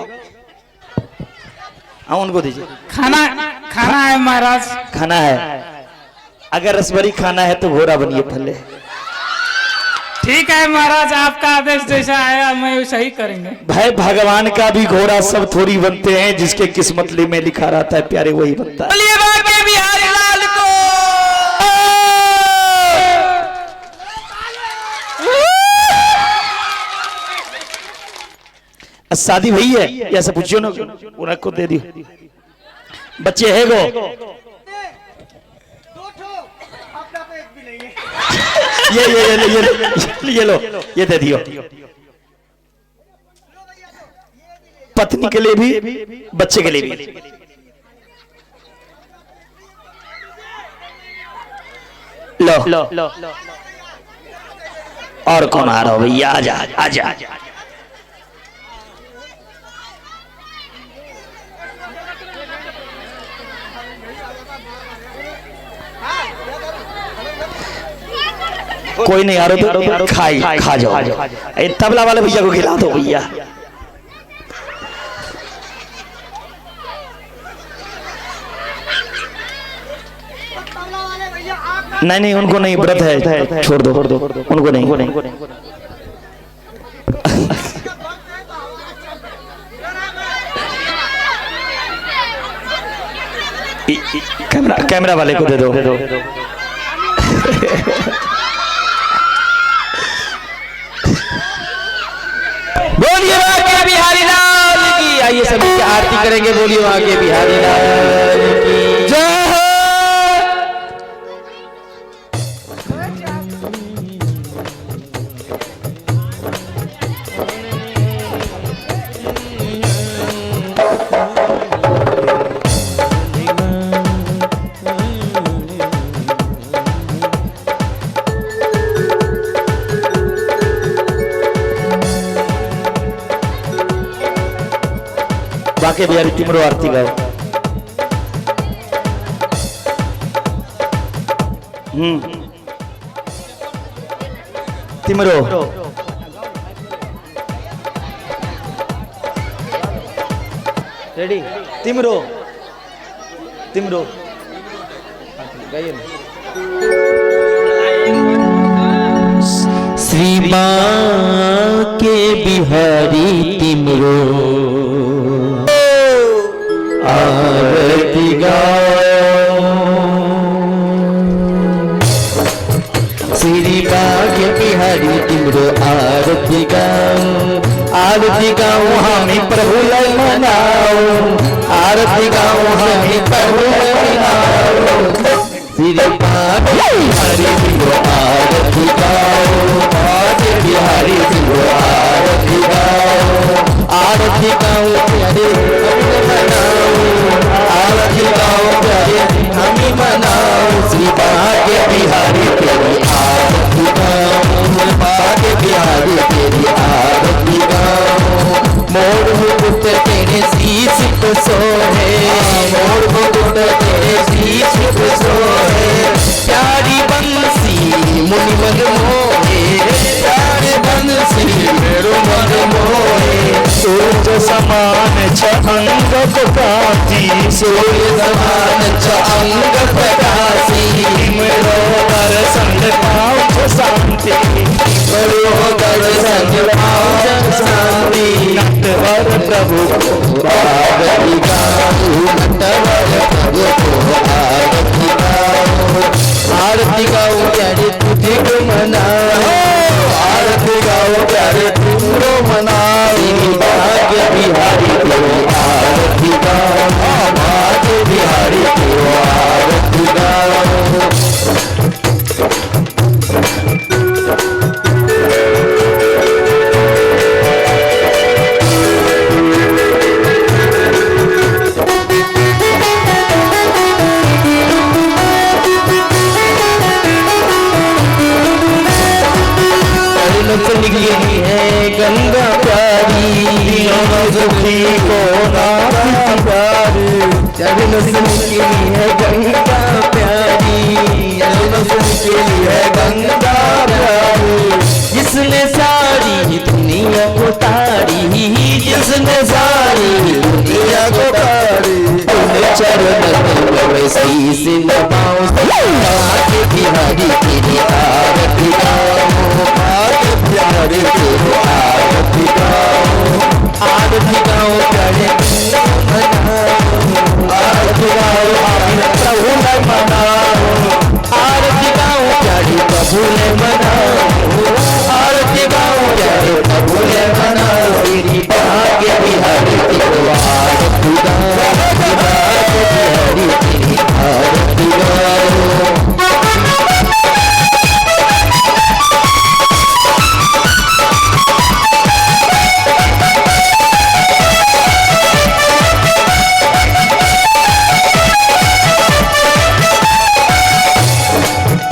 हाँ उनको दीजिए। खाना खाना है महाराज, खाना है। अगर रसवरी खाना है तो घोड़ा बनिए पहले। ठीक है महाराज, आपका आदेश जैसा आया मैं वैसा ही करेंगे। भाई भगवान का भी घोड़ा सब थोड़ी बनते हैं, जिसके किस्मत में लिखा रहता है प्यारे वही बनता है। बिहारी लाल को शादी भई है या सब पूछियो ना, उन्हें को दे दियो। बच्चे है गो ये लो, ये दे दियो। पत्नी के लिए भी, बच्चे के लिए भी। लो और कौन आ रहा हो भैया? आजा आजा आजा। कोई नहीं आ रहा तो खा जाओ। तबला वाले भैया को खिला दो भैया। नहीं नहीं उनको नहीं, व्रत है, छोड़ दो उनको नहीं। कैमरा वाले को दे दो। बोलिए आगे बिहारी लाल की। आइए सभी की आरती करेंगे। बोलिए आगे बिहारी लाल की जय। बाकी बिहारी तुमरो आरती गाओ। तिमरो रेडी तिमरो तिमरो गाइए ना। श्री के बिहारी तिमरो आरती गाओ। श्री के बिहारी तिमरो आरती गाओ। आरती गाओ हमें प्रभु लय मनाओ। आरती गाओ हमें प्रभु लय मनाओ। श्री के बिहारी तिमरो आरती गाओ। बिहारी तिमरो आरती गाओ। आरती गाओ प्यारे मनाओ। आरती गाओ प्यारे हमें मनाओ। श्री भाग्य बिहारी तेरी आरती गाओ। भाग्य बिहारी तेरी आरती गाओ। मोर मुकुट तेरे शीश को सोहे। मोर मुकुट तेरे शीश को सोहे। प्यारी बंसी मुनि मन मोहे। प्यारी बंसी मेरो मन मोहे। सूर्य समान छ अंग प्रकाशी। सूर्य समान छ अंग प्रकाशी। तिमरो दर्शन पाओ शांति। तिमरो दर्शन पाओ शांति। नटवर प्रभु आरती गाओ। नटवर प्रभु को आरती गाओ। आरती गाओ प्यारे तुझे को मनाओ। आरती गाओ प्यारे तुझको मनाओ। भाग्य बिहारी तेरी आरती गाओ। भाग्य बिहारी तेरी आरती गाओ। से निकली है गंगा प्यारी। दुखी को नाथ प्यारी। चरणों से निकली है गंगा प्यारी। चरणों से निकली है गंगा प्यारी। जिसने सारी दुनिया को तारी। जिसने सारी दुनिया को तारी। चरण शीश नवाओ। भाग्य बिहारी तेरी आरती गाओ। भाग्य बिहारी तेरी आरती गाओ। आरती गाओ प्यारे मनाओ। आरती गाओ प्रभु ने मनाओ। आरती गाओ प्यारे प्रभु ने मनाओ। आरती गाओ प्यारे प्रभु ने मनाओ। तेरी भाग्य बिहारी तेरी आरती गाओ। भाग्य बिहारी तेरी आरती गाओ।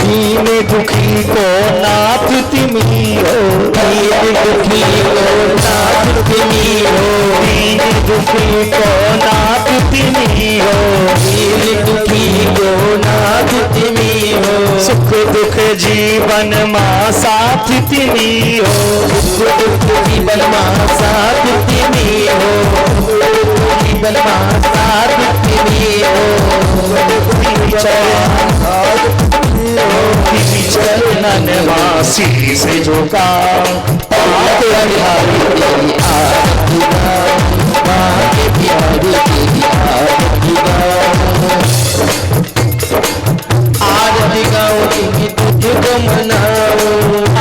दीन दुखी को नाथ तिमी हो। दीन दुखी को नाथ तिमी हो। दीन दुखी को नाथ तिमी हो। दीन दुखी को नाथ तिमी हो। सुख दुख जीवन माँ साथ तिमी हो। सुख दुख जीवन माँ साथ तिमी हो। जीवन माँ साथ तिमी हो। चरणन वासी से झुका। भाग्य बिहारी तेरी आरती गाओ। भाग्य बिहारी तेरी आरती गाओ। आरती गाओ तुम्हें तुझको मनाओ।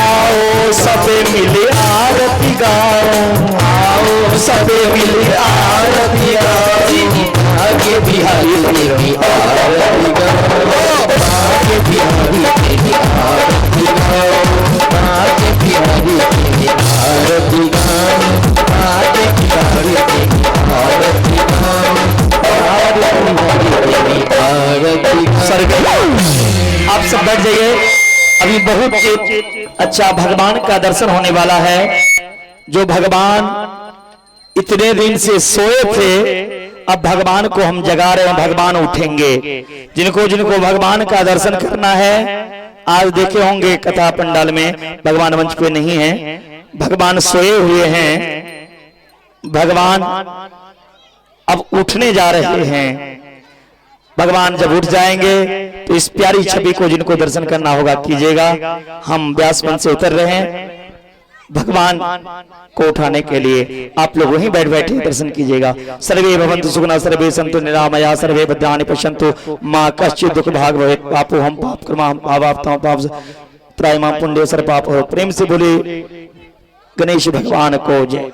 आओ सब मिले आरती गाओ। आओ सब मिले आरती गाओ। भाग्य बिहारी तेरी आरती गाओ। भाग्य बिहारी तेरी आरती गाओ। भाग्य बिहारी तेरी आरती गाओ। भाग्य बिहारी तेरी आरती गाओ। भाग्य बिहारी तेरी आरती गाओ। आप सब बैठ जाइए। अभी बहुत अच्छा भगवान का दर्शन होने वाला है। जो भगवान इतने दिन से सोए थे अब भगवान को हम जगा रहे हैं, भगवान उठेंगे। जिनको जिनको भगवान का दर्शन करना है, आज देखे होंगे कथा पंडाल में भगवान मंच पे नहीं है, भगवान सोए हुए हैं। भगवान अब उठने जा रहे हैं। भगवान जब उठ जाएंगे तो इस प्यारी छवि को जिनको दर्शन करना होगा कीजिएगा। हम व्यास मंच से उतर रहे हैं, भगवान को उठाने के लिए आप लोग वहीं बैठ बैठे दर्शन कीजिएगा। सर्वे भवन्तु सुखिनः, सर्वे सन्तु निरामया, सर्वे भद्राणि पश्यन्तु मा कश्चित् दुःख भाग् भवेत्। पापो हम पाप कर्मा हम पापाप्तम पाप त्रायमाम पुण्यो सर्व पाप हो। प्रेम से बोले गणेश भगवान को जय।